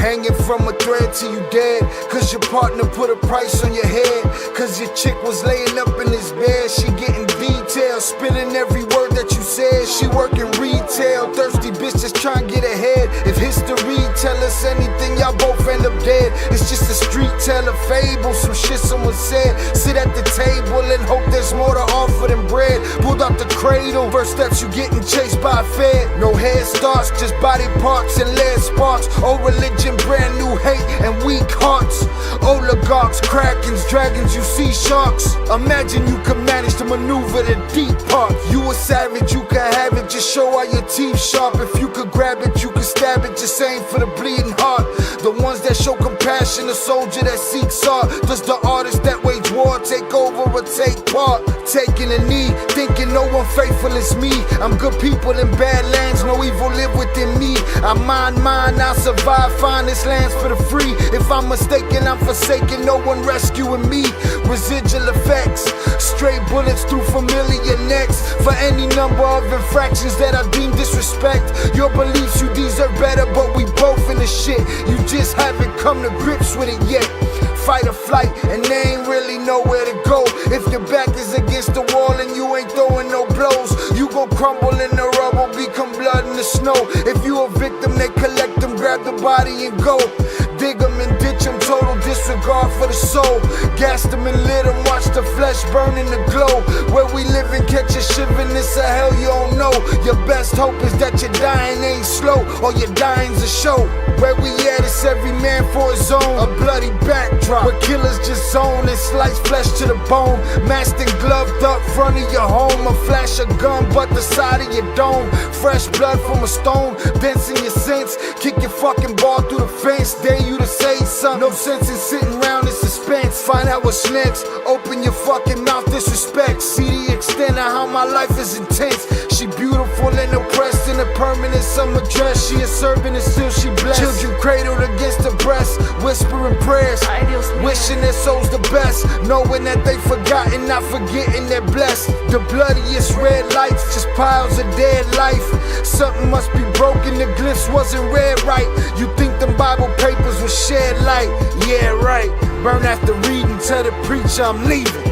Hanging from a thread till you dead, cause your partner put a price on your head. Cause your chick was laying up in his bed. She getting details, spilling every word that you said. She working retail, thirsty bitch just trying to get ahead. If history tell us anything, y'all both end up dead. It's just a street tale, a fable, some shit someone said. Sit at the table and hope there's more to offer than bread. Pulled out the cradle, first steps you getting chased by a fed. No head starts, just body parts and lead sparks. Old religion, brand new hate and weak hearts. Oligarchs, krakens, dragons, you see sharks. Imagine you could manage to maneuver the deep part. You a savage, you can have it, just show all your teeth sharp. If you could grab it, you could stab it, just aim for the bleeding heart. The ones that show compassion, a soldier that seeks art. Does the artist that wage war take over or take part? Taking a knee, thinking no one faithful is me. I'm good people in bad lands, no evil live within me. I mind mine, I'll survive, find this land's for the free. If I'm mistaken, I'm forsaken, no one rescuing me. Residual effects, stray bullets through familiar necks. For any number of infractions that I deem disrespect. Your beliefs, you deserve better, but we both in the shit. You just haven't come to grips with it yet. Fight or flight, and they ain't really nowhere to go. If your back is against the wall and you ain't throwing no blows, you gon' crumble in the rubble, become blood in the snow. If you a victim, they collect them, grab the body and go. Dig them and ditch them, total disregard for the soul. Gas them and lit them, watch the flesh burn in the glow. Where we live and catch a shivering, it's a hell you don't know. Your best hope is that your dying ain't slow, or your dying's a show. Where we at, it's every man for his own. A bloody backdrop, where killers just zone and slice flesh to the bone. Masked and gloved up front of your home. A flash of gun, but the side of your dome. Fresh blood from a stone, dents in your sense. Kick your fucking ball through the fence, dare you to say something. No sense in sitting around in suspense. Find out what's next, open your fucking mouth, disrespect. See the extent of how my life is intense. She beautiful and oppressed in a permanent summer dress. She a servant and still she blessed. Children cradled against her breast, whispering prayers, wishing their souls the best, knowing that they forgotten, not forgetting they're blessed. The bloodiest red lights, just piles of dead life. Something must be broken, the glyphs wasn't read right. You think them Bible papers will shed light? Yeah, right. Burn after reading, tell the preacher I'm leaving.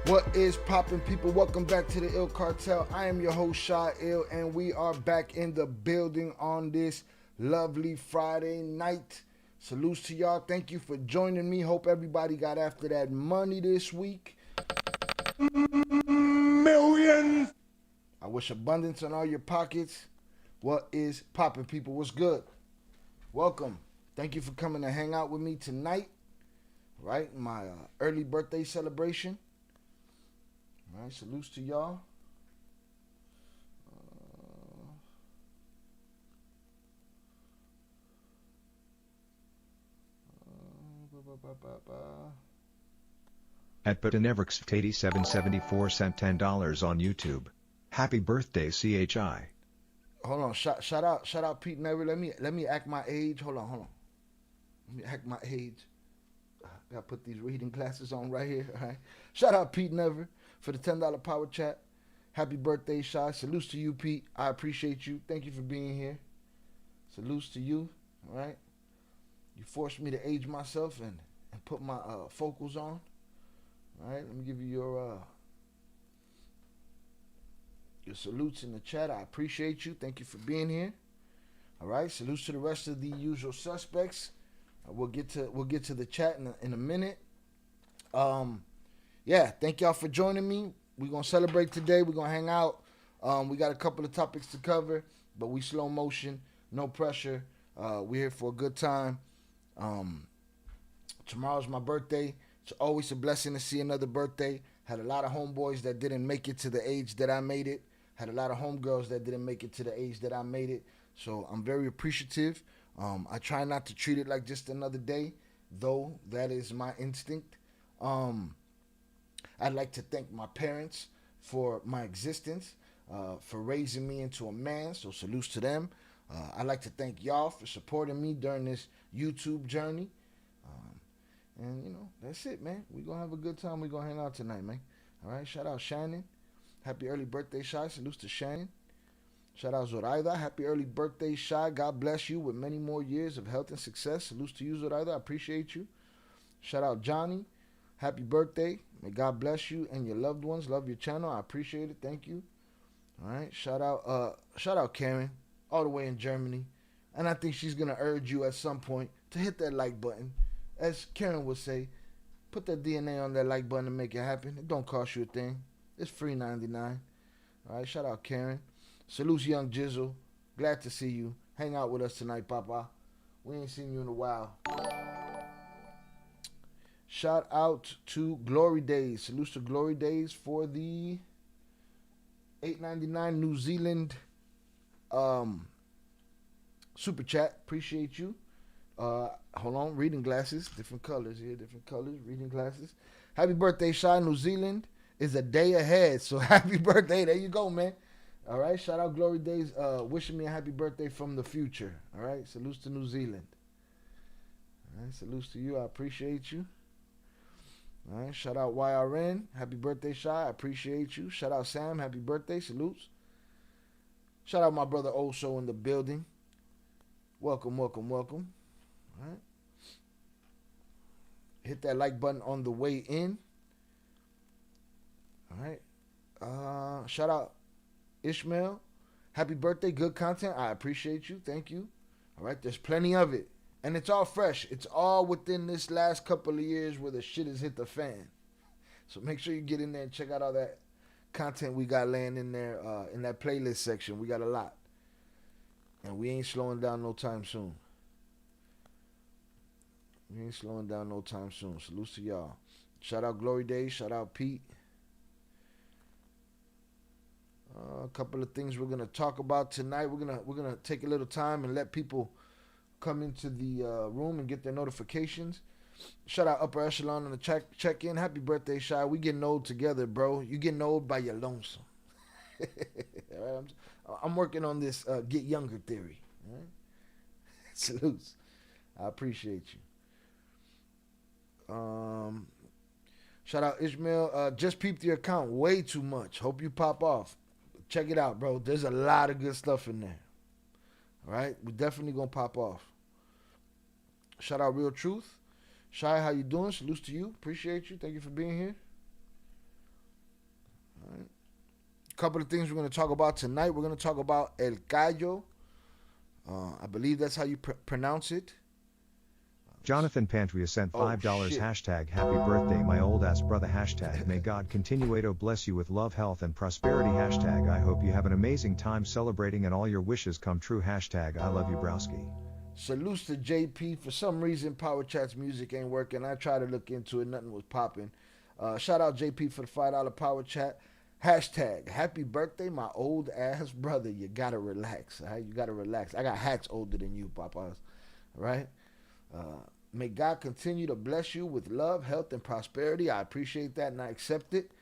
What is poppin', people? Welcome back to the ILL Cartel. I am your host, Shy Ill, and we are back in the building on this lovely Friday night. Salutes to y'all. Thank you for joining me. Hope everybody got after that money this week. Millions! I wish abundance on all your pockets. What is poppin', people? What's good? Welcome. Thank you for coming to hang out with me tonight. Right, my early birthday celebration. All right, salutes to y'all. At Butanevrix8774 sent $10 on YouTube. Happy birthday, CHI. Hold on, shout out Pete Never. Let me act my age. Hold on. Let me act my age. Gotta put these reading glasses on right here. All right. Shout out Pete Never for the $10 power chat. Happy birthday, Shy. Salutes to you, Pete. I appreciate you. Thank you for being here. Salutes to you. All right. You forced me to age myself and put my focals on. All right. Let me give you your salutes in the chat. I appreciate you. Thank you for being here. All right. Salutes to the rest of the usual suspects. We'll get to the chat in a minute. Yeah, thank y'all for joining me. We're gonna celebrate today. We're gonna hang out. We got a couple of topics to cover, but we slow motion, no pressure. We're here for a good time. Tomorrow's my birthday. It's always a blessing to see another birthday. Had a lot of homeboys that didn't make it to the age that I made it. Had a lot of homegirls that didn't make it to the age that I made it. So I'm very appreciative. I try not to treat it like just another day, though that is my instinct. I'd like to thank my parents for my existence, for raising me into a man, so salutes to them. I'd like to thank y'all for supporting me during this YouTube journey. And, you know, that's it, man. We're going to have a good time. We're going to hang out tonight, man. All right, shout out Shannon. Happy early birthday, Shy. Salutes to Shannon. Shout out Zoraida. Happy early birthday, Shy. God bless you with many more years of health and success. Salutes to you, Zoraida. I appreciate you. Shout out Johnny. Happy birthday. May God bless you and your loved ones. Love your channel. I appreciate it. Thank you. All right. Shout out Karen, all the way in Germany. And I think she's gonna urge you at some point to hit that like button. As Karen would say, put that DNA on that like button to make it happen. It don't cost you a thing. It's free 99. All right. Shout out Karen. Salutes Young Jizzle. Glad to see you. Hang out with us tonight, Papa. We ain't seen you in a while. Shout out to Glory Days. Salutes to Glory Days for the $8.99 New Zealand super chat. Appreciate you. Hold on. Reading glasses. Different colors here. Different colors. Reading glasses. Happy birthday, Shy. New Zealand is a day ahead. So happy birthday. There you go, man. All right. Shout out Glory Days. Wishing me a happy birthday from the future. All right. Salutes to New Zealand. All right. Salutes to you. I appreciate you. All right, shout out YRN. Happy birthday, Shy. I appreciate you. Shout out Sam. Happy birthday. Salutes. Shout out my brother Oso in the building. Welcome. All right. Hit that like button on the way in. All right. Shout out Ishmael. Happy birthday. Good content. I appreciate you. Thank you. All right. There's plenty of it. And it's all fresh. It's all within this last couple of years where the shit has hit the fan. So make sure you get in there and check out all that content we got laying in there in that playlist section. We got a lot. And we ain't slowing down no time soon. Salutes to y'all. Shout out Glory Days. Shout out Pete. A couple of things we're gonna talk about tonight. We're gonna take a little time and let people come into the room and get their notifications. Shout out Upper Echelon on the check-in. Happy birthday, Shy. We getting old together, bro. You getting old by your lonesome. All right, I'm working on this get younger theory. All right? Salutes. I appreciate you. Shout out Ishmael. Just peeped your account way too much. Hope you pop off. Check it out, bro. There's a lot of good stuff in there. All right? We're definitely going to pop off. Shout out Real Truth. Shy, how you doing? Salutes to you. Appreciate you. Thank you for being here. All right. A couple of things we're going to talk about tonight. We're going to talk about El Callo. I believe that's how you pronounce it. Jonathan Pantria sent $5 shit. hashtag happy birthday my old ass brother hashtag may God continuato bless you with love health and prosperity hashtag I hope you have an amazing time celebrating and all your wishes come true hashtag I love you browski. Salutes to JP. For some reason, Power Chat's music ain't working. I tried to look into it. Nothing was popping. Shout out JP for the $5 Power Chat. Hashtag happy birthday, my old ass brother. You gotta relax. All right? You gotta relax. I got hats older than you, papas. Right? May God continue to bless you with love, health, and prosperity. I appreciate that and I accept it.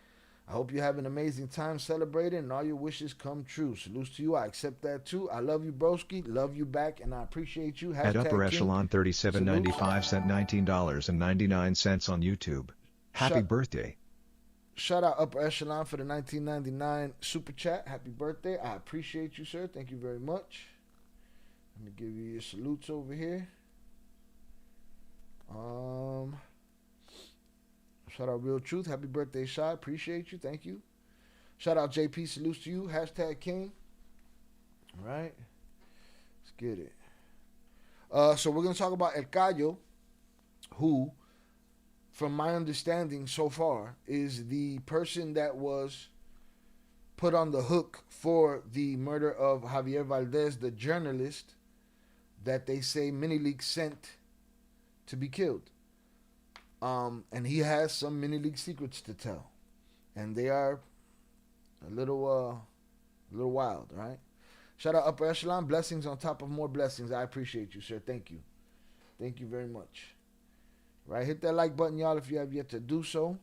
I hope you have an amazing time celebrating and all your wishes come true. Salutes to you. I accept that too. I love you, broski. Love you back, and I appreciate you. At Upper King. Echelon 3795 sent $19.99 on YouTube. Happy birthday. Shout out Upper Echelon for the 1999 super chat. Happy birthday. I appreciate you, sir. Thank you very much. Let me give you your salutes over here. Shout out Real Truth. Happy birthday, Shy. Appreciate you. Thank you. Shout out JP. Salutes to you. Hashtag King. All right. Let's get it. So we're going to talk about El Cayo, who, from my understanding so far, is the person that was put on the hook for the murder of Javier Valdez, the journalist that they say Mini League sent to be killed. And he has some Mini League secrets to tell. And they are a little wild, right? Shout out Upper Echelon. Blessings on top of more blessings. I appreciate you, sir. Thank you. Thank you very much. Right? Hit that like button, y'all, if you have yet to do so.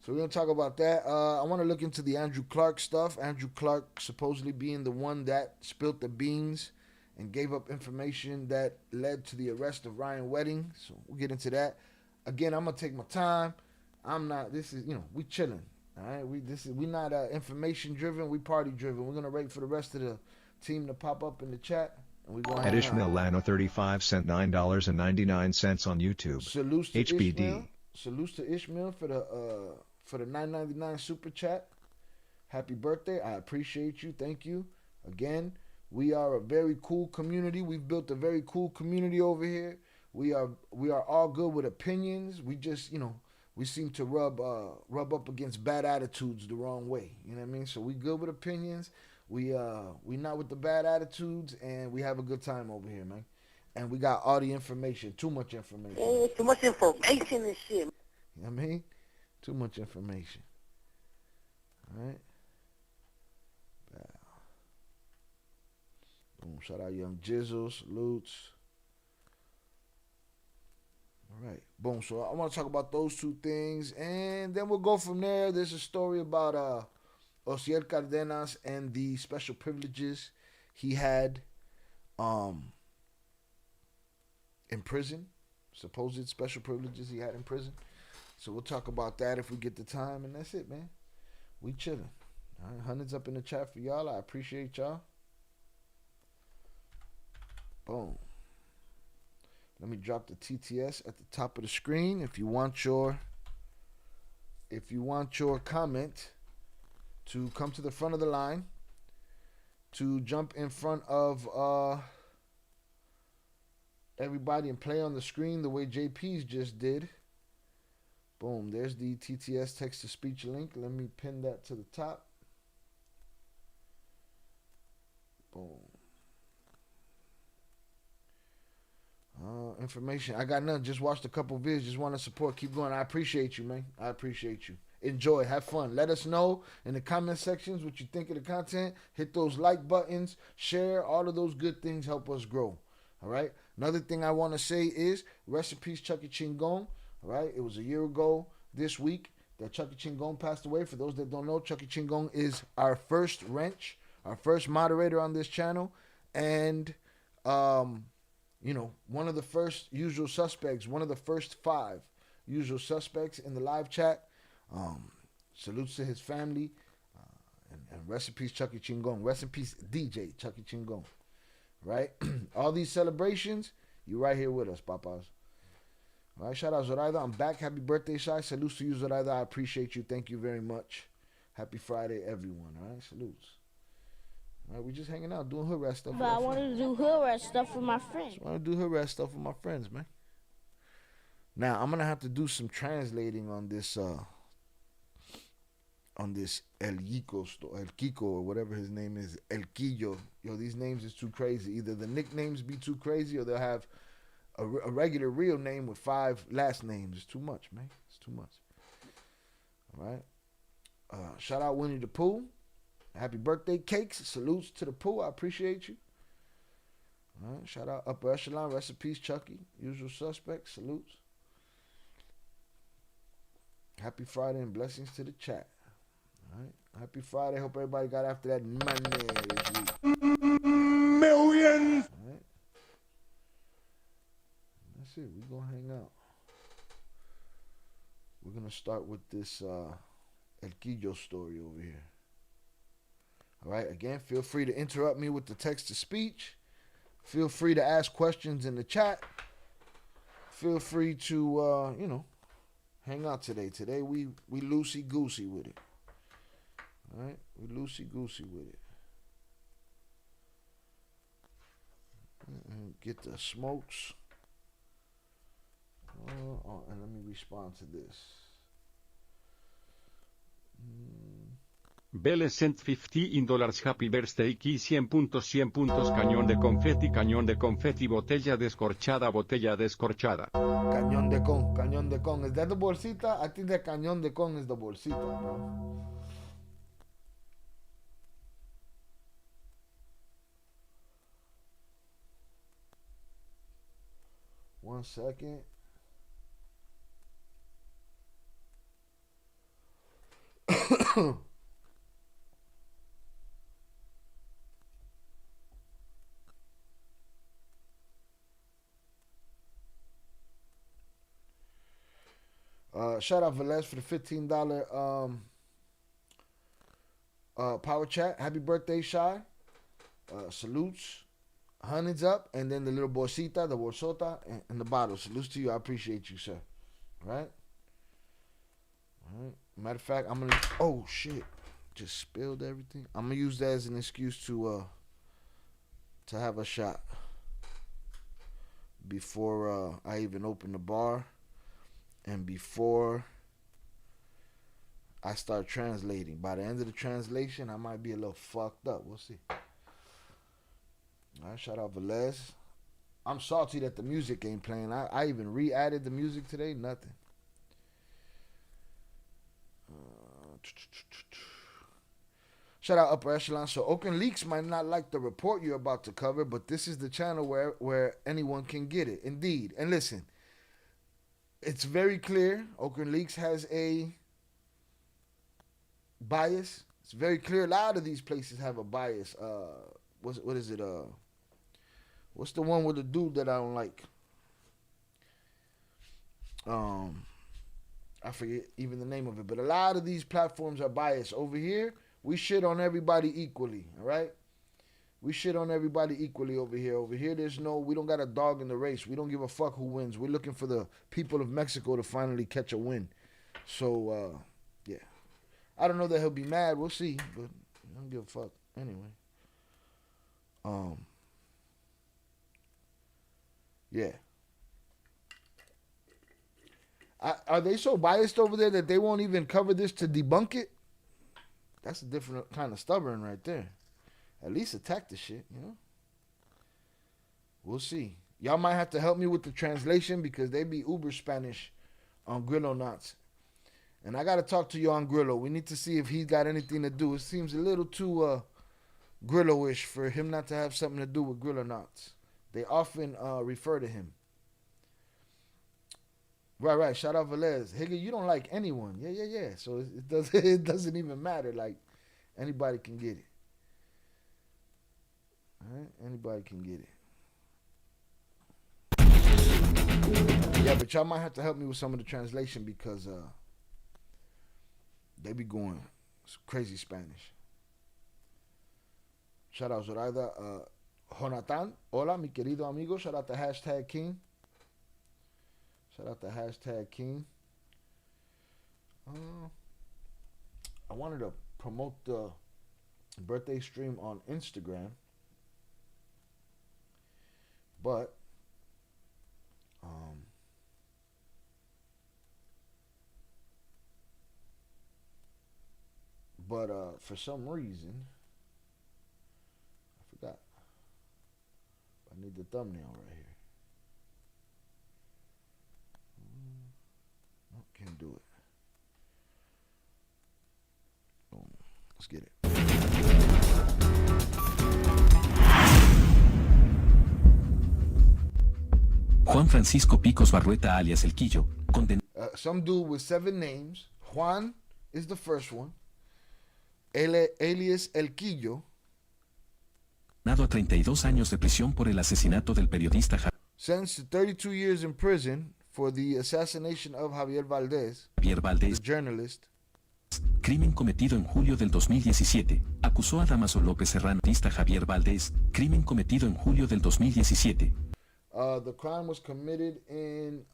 So we're going to talk about that. I want to look into the Andrew Clark stuff. Andrew Clark supposedly being the one that spilled the beans and gave up information that led to the arrest of Ryan Wedding. So we'll get into that. Again, I'm going to take my time. We chilling. All right, we not information driven. We party driven. We're gonna wait for the rest of the team to pop up in the chat, and we going. At Ishmael Lano 35 sent $9.99 on YouTube. Salutes to HBD. Ishmael. Salutes to Ishmael for the $9.99 super chat. Happy birthday! I appreciate you. Thank you again. We are a very cool community. We've built a very cool community over here. We are all good with opinions. We just we seem to rub up against bad attitudes the wrong way. You know what I mean? So we good with opinions. We not with the bad attitudes, and we have a good time over here, man. And we got all the information. Too much information. Oh, too much information and shit. You know what I mean? Too much information. All right. Boom. Shout out Young Jizzle. Salutes. All right, boom. So I want to talk about those two things, and then we'll go from there. There's a story about Osiel Cardenas and the special privileges he had in prison, supposed special privileges he had in prison. So we'll talk about that if we get the time, and that's it, man. We chilling. All right, hundreds up in the chat for y'all. I appreciate y'all. Boom. Let me drop the TTS at the top of the screen. If you want your comment to come to the front of the line, to jump in front of everybody and play on the screen the way JP's just did. Boom, there's the TTS text-to-speech link. Let me pin that to the top. Boom. Information. I got nothing. Just watched a couple vids. Just want to support. Keep going. I appreciate you, man. I appreciate you. Enjoy. Have fun. Let us know in the comment sections what you think of the content. Hit those like buttons. Share. All of those good things help us grow. All right. Another thing I want to say is rest in peace, Chucky Chingon. All right. It was a year ago this week that Chucky Chingon passed away. For those that don't know, Chucky Chingon is our first wrench, our first moderator on this channel, and one of the first usual suspects, one of the first 5 usual suspects in the live chat. Salutes to his family. And rest in peace, Chucky Chingon. Rest in peace, DJ Chucky Chingon. Right? All these celebrations, you right here with us, papas. All right, shout out Zoraida. I'm back. Happy birthday, Shai. Salutes to you, Zoraida. I appreciate you. Thank you very much. Happy Friday, everyone. All right, salutes. All right, we just hanging out, doing hood rat stuff. But I wanted to do hood rat stuff with my friends. I want to do hood rat stuff with my friends, man. Now I'm gonna have to do some translating on this El Kiko or whatever his name is, El Quillo. Yo, these names is too crazy. Either the nicknames be too crazy or they'll have a regular real name with 5 last names. It's too much, man. It's too much. All right. Shout out Winnie the Pooh. Happy birthday cakes. Salutes to the Pooh. I appreciate you. All right. Shout out Upper Echelon. Rest in peace, Chucky. Usual suspects. Salutes. Happy Friday and blessings to the chat. All right. Happy Friday. Hope everybody got after that money this week. Millions. All right. That's it. We're going to hang out. We're going to start with this El Quillo story over here. All right. Again, feel free to interrupt me with the text to speech. Feel free to ask questions in the chat. Feel free to, hang out today. Today we loosey-goosey with it. All right? We loosey-goosey with it. And get the smokes. And let me respond to this. Belle sent $15 happy birthday key 100 puntos cañón de confeti botella descorchada. Cañón de con. Is that the bolsita? I think that cañón de con is the bolsita, bro. One second. Shout out Velez for the $15 power chat. Happy birthday, Shy. Salutes. Hundreds up, and then the little bolsita, the bolsota, and the bottle. Salutes to you. I appreciate you, sir. All right? All right. Matter of fact, I'm gonna. Oh shit! Just spilled everything. I'm gonna use that as an excuse to have a shot before I even open the bar, and before I start translating. By the end of the translation, I might be a little fucked up. We'll see. All right, shout out Velez. I'm salty that the music ain't playing. I even re-added the music today. Nothing. Shout out Upper Echelon. So Oakland Leaks might not like the report you're about to cover, but this is the channel where anyone can get it. Indeed. And listen, it's very clear. Oakland Leaks has a bias. It's very clear. A lot of these places have a bias. What is it? What's the one with the dude that I don't like? I forget even the name of it. But a lot of these platforms are biased. Over here, we shit on everybody equally. All right? We shit on everybody equally over here. Over here, we don't got a dog in the race. We don't give a fuck who wins. We're looking for the people of Mexico to finally catch a win. So, yeah. I don't know that he'll be mad. We'll see. But I don't give a fuck. Anyway. Yeah. Are they so biased over there that they won't even cover this to debunk it? That's a different kind of stubborn right there. At least attack the shit, you know? We'll see. Y'all might have to help me with the translation because they be uber Spanish on Grillo Knots. And I got to talk to you on Grillo. We need to see if he's got anything to do. It seems a little too Grillo-ish for him not to have something to do with Grillo Knots. They often refer to him. Right. Shout out Velez. Higgy, you don't like anyone. Yeah. So it doesn't even matter. Like, anybody can get it. All right? Anybody can get it. Yeah, but y'all might have to help me with some of the translation because they be going crazy Spanish. Shout out Zoraida. Jonathan, hola, mi querido amigo. Shout out to Hashtag King. I wanted to promote the birthday stream on Instagram, but But for some reason, I forgot. I need the thumbnail right here. No, can't do it. Boom. Let's get it. Juan Francisco Picos Barrueta alias El Quillo, condenado Some dude with 7 names. Juan is the first one. Alias El Quillo. a 32 años de prisión por el asesinato del periodista Sentenced to 32 years in prison for the assassination of Javier Valdez, Javier the Valdés, journalist. crimen cometido en julio del 2017. Acusó a Damaso López Serrano, periodista Javier Valdés, crimen cometido en julio del 2017. The crime was committed in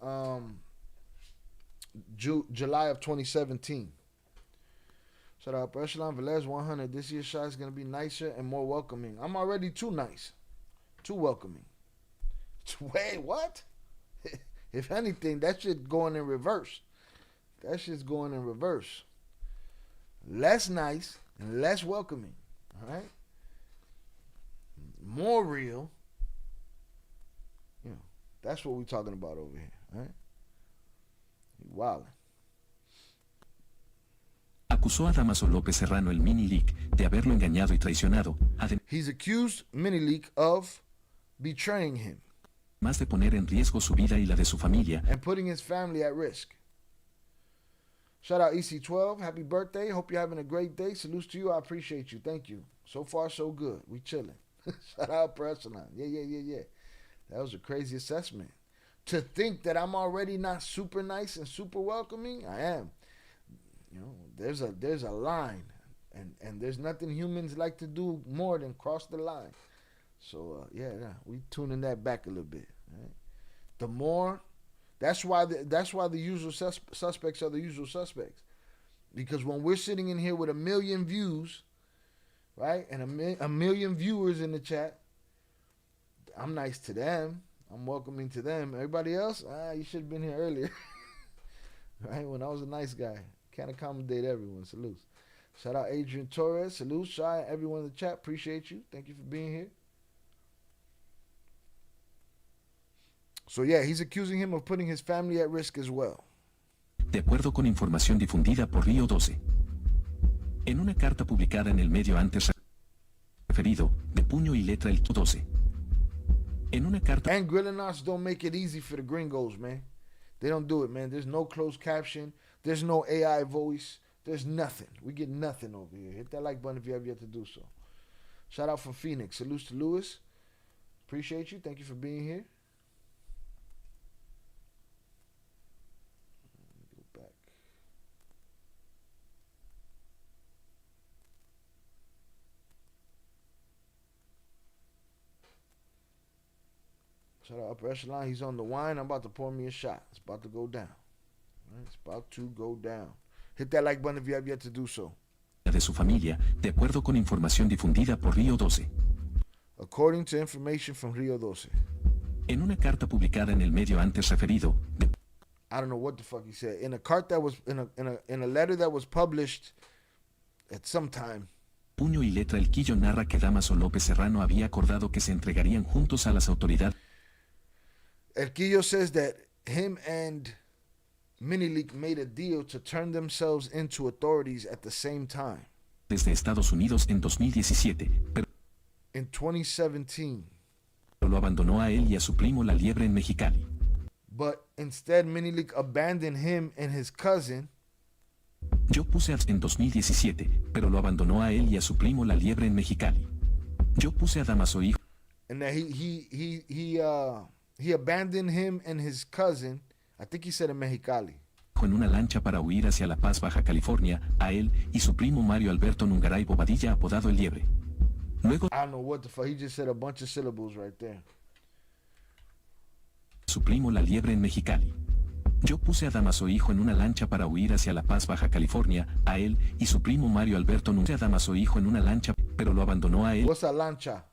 July of 2017. Shout out Echelon Velez 100. This year's shot is going to be nicer and more welcoming. I'm already too nice. Too welcoming. Wait, what? If anything, that shit going in reverse. That shit's going in reverse. Less nice and less welcoming. All right? More real. You know, that's what we're talking about over here. All right? You wildin'. Acusó a Damaso López Serrano, el mini leak, de haberlo engañado y traicionado, He's accused Minileak of betraying him además de poner en riesgo su vida y la de su familia. and putting his family at risk. Shout out EC12. Happy birthday. Hope you're having a great day. Salutes to you. I appreciate you. Thank you. So far, so good. We chilling. Shout out Personal. Yeah. That was a crazy assessment. To think that I'm already not super nice and super welcoming, I am. You know, there's a line, and there's nothing humans like to do more than cross the line. So yeah, we tuning that back a little bit. Right? The more, that's why the usual suspects are the usual suspects, because when we're sitting in here with 1 million views, right, and a million viewers in the chat, I'm nice to them. I'm welcoming to them. Everybody else, you should have been here earlier. Right, when I was a nice guy. Can't accommodate everyone. Salutes. Shout out Adrian Torres. Salutes. Shy, everyone in the chat. Appreciate you. Thank you for being here. So yeah, he's accusing him of putting his family at risk as well. De acuerdo con información difundida por Río 12. En una carta publicada en el medio antes referido, de puño y letra el 12. En una carta And Grillinots don't make it easy for the gringos, man. They don't do it, man. There's no closed caption. There's no AI voice. There's nothing. We get nothing over here. Hit that like button if you have yet to do so. Shout out from Phoenix. Salutes to Lewis. Appreciate you. Thank you for being here. Go back. Shout out Upper Echelon. He's on the wine. I'm about to pour me a shot. It's about to go down. Right? It's about to go down. Hit that like button if you have yet to do so. de su familia, de acuerdo con información difundida por Río 12. According to information from Rio 12. En una carta publicada en el medio antes referido, I don't know what the fuck he said. In a cart that was in a letter that was published at some time. puño y letra el Quillo narra que Damaso López Serrano había acordado que se entregarían juntos a las autoridades. El Quillo says that him and Minileak made a deal to turn themselves into authorities at the same time. Desde Estados Unidos en 2017, pero In 2017. lo abandonó a él y a su primo La Liebre en Mexicali. But instead, Minileak abandoned him and his cousin. Yo puse en 2017, pero lo abandonó a él y a su primo La Liebre en Mexicali. Yo puse a Damaso hijo. And that he abandoned him and his cousin. I think he said in Mexicali. En una lancha para huir hacia La Paz, Baja California, a él y su primo Mario Alberto Nungaray Bobadilla apodado El Liebre. Luego, I don't know what the fuck. He just said a bunch of syllables right there. su primo La Liebre en Mexicali. Yo puse a Damaso hijo en una lancha para huir hacia La Paz, Baja California, a él y su primo Mario Alberto Nungaray. A Damaso hijo en una lancha, pero lo abandonó a él. What's a lancha?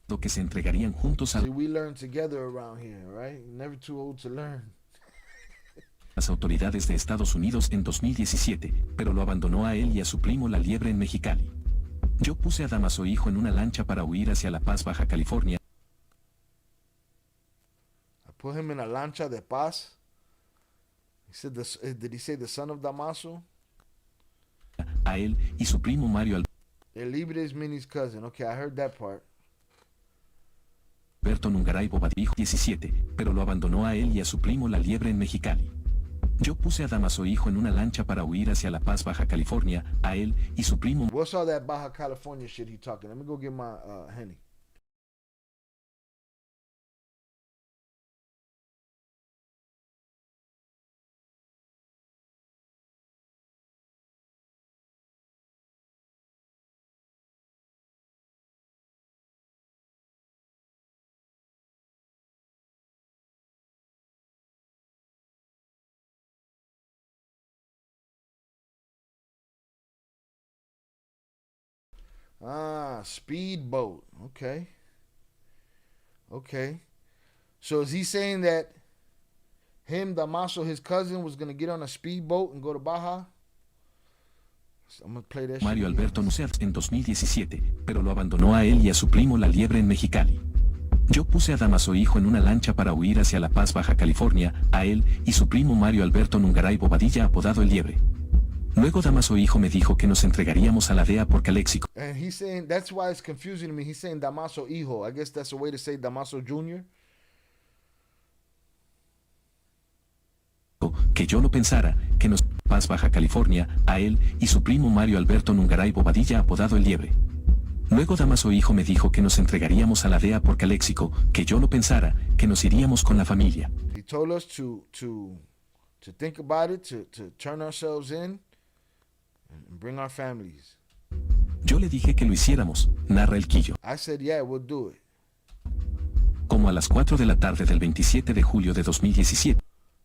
Lo que se entregarían juntos a See, we learn together around here, right? Never too old to learn. las autoridades de Estados Unidos en 2017, pero lo abandonó a él y a su primo La Liebre en Mexicali. Yo puse a Damaso Hijo en una lancha para huir hacia La Paz, Baja California. I put him in a lancha de Paz. He said, did he say the son of Damaso? A él y su primo Mario El Libre is Minnie's cousin. Okay, I heard that part. Alberto Nungaray Bobadilla 17, pero lo abandonó a él y a su primo La Liebre en Mexicali. Yo puse a Damaso Hijo en una lancha para huir hacia La Paz, Baja California, a él y su primo. What's all that Baja California shit he talking? Let me go get my Henny. Ah, speedboat. Okay. Okay. So is he saying that him, Damaso, his cousin, was going to get on a speedboat and go to Baja? So I'm going to play that Mario shit Alberto Nungaray en 2017, pero lo abandonó a él y a su primo La Liebre en Mexicali. Yo puse a Damaso Hijo en una lancha para huir hacia La Paz, Baja California, a él y su primo Mario Alberto Nungaray Bobadilla apodado El Liebre. Luego Damaso Hijo me dijo que nos entregaríamos a la DEA por caléxico. And he's saying, that's why it's confusing to me. He's saying Damaso Hijo. I guess that's a way to say Damaso Jr. Que yo lo pensara, que nos Paz, Baja California, a él y su primo Mario Alberto Nungaray Bobadilla apodado El Liebre. Luego Damaso Hijo me dijo que nos entregaríamos a la DEA por caléxico, que yo lo pensara, que nos iríamos con la familia. He told us to think about it, to turn ourselves in and bring our families. Yo le dije que lo hiciéramos, narra el Quillo. I said, yeah, we'll do it. Como a las 4 de la tarde del 27 de julio de 2017.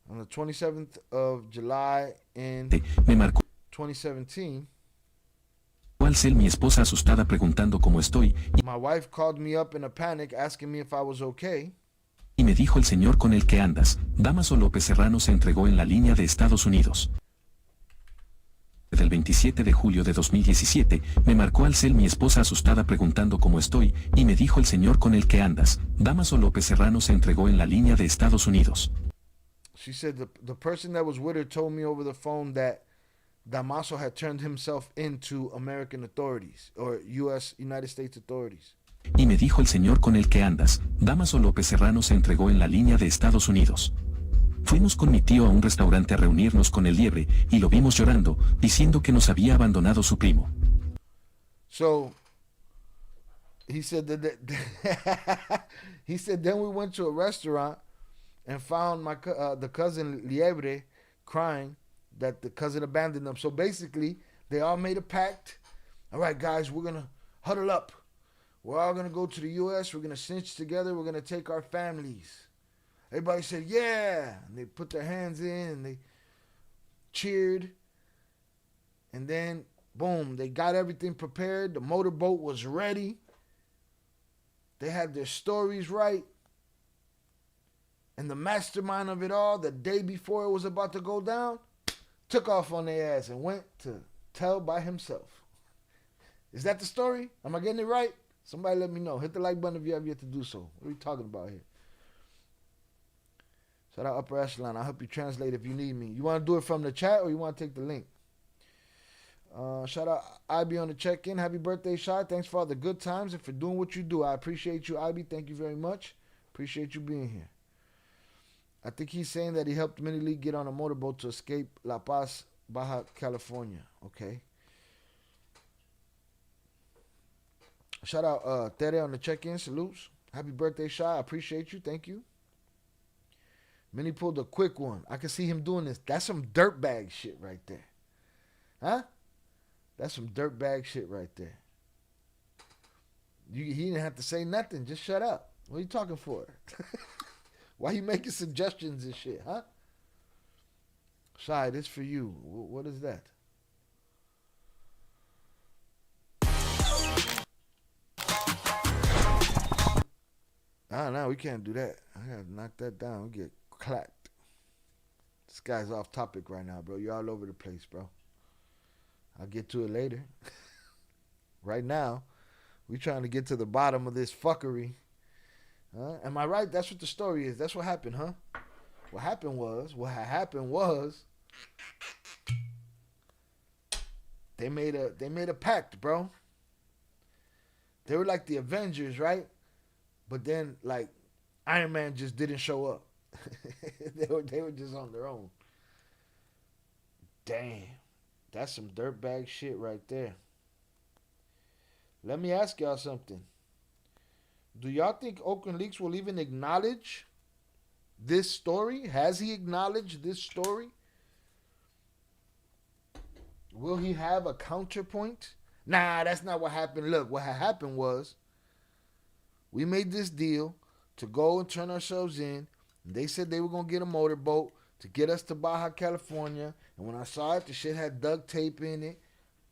On the 27th of July in Me marcó 2017, al cel mi esposa asustada preguntando cómo estoy my wife called me up in a panic asking me if I was okay. y me dijo el señor con el que andas. Damaso López Serrano se entregó en la línea de Estados Unidos. Del 27 de julio de 2017, me marcó al cel mi esposa asustada preguntando cómo estoy y me dijo el señor con el que andas. Damaso López Serrano se entregó en la línea de Estados Unidos. She said the person that was with her told me over the phone that Damaso had turned himself into American authorities or United States authorities. Y me dijo el señor con el que andas. Damaso López Serrano se entregó en la línea de Estados Unidos. Fuimos con mi tío a un restaurante a reunirnos con el Liebre y lo vimos llorando, diciendo que nos había abandonado su primo. So he said he said then we went to a restaurant and found the cousin Liebre crying that the cousin abandoned them. So basically, they all made a pact. All right, guys, we're going to huddle up. We're all going to go to the U.S. We're going to cinch together. We're going to take our families. Everybody said, yeah. And they put their hands in and they cheered. And then, boom, they got everything prepared. The motorboat was ready. They had their stories right. And the mastermind of it all, the day before it was about to go down, took off on their ass and went to tell by himself. Is that the story? Am I getting it right? Somebody let me know. Hit the like button if you have yet to do so. What are we talking about here? Shout out Upper Echelon. I'll help you translate if you need me. You want to do it from the chat or you want to take the link? Shout out IB on the check-in. Happy birthday, Shy. Thanks for all the good times and for doing what you do. I appreciate you, IB. Thank you very much. Appreciate you being here. I think he's saying that he helped Mini Lee get on a motorboat to escape La Paz, Baja California. Okay. Shout out Tere on the check-in. Salutes. Happy birthday, Shy. I appreciate you. Thank you. Mini pulled a quick one. I can see him doing this. That's some dirtbag shit right there. Huh? That's some dirtbag shit right there. He didn't have to say nothing. Just shut up. What are you talking for? Why you making suggestions and shit, huh? Shy, this for you. What is that? No, we can't do that. I gotta knock that down. We get clapped. This guy's off topic right now, bro. You're all over the place, bro. I'll get to it later. Right now, we trying to get to the bottom of this fuckery. Am I right? That's what the story is. That's what happened, huh? What happened was they made a pact, bro. They were like the Avengers, right? But then like Iron Man just didn't show up. they were just on their own. Damn. That's some dirtbag shit right there. Let me ask y'all something. Do y'all think Oakland Leaks will even acknowledge this story? Has he acknowledged this story? Will he have a counterpoint? Nah, that's not what happened. Look, what happened was we made this deal to go and turn ourselves in. And they said they were going to get a motorboat to get us to Baja California. And when I saw it, the shit had duct tape in it.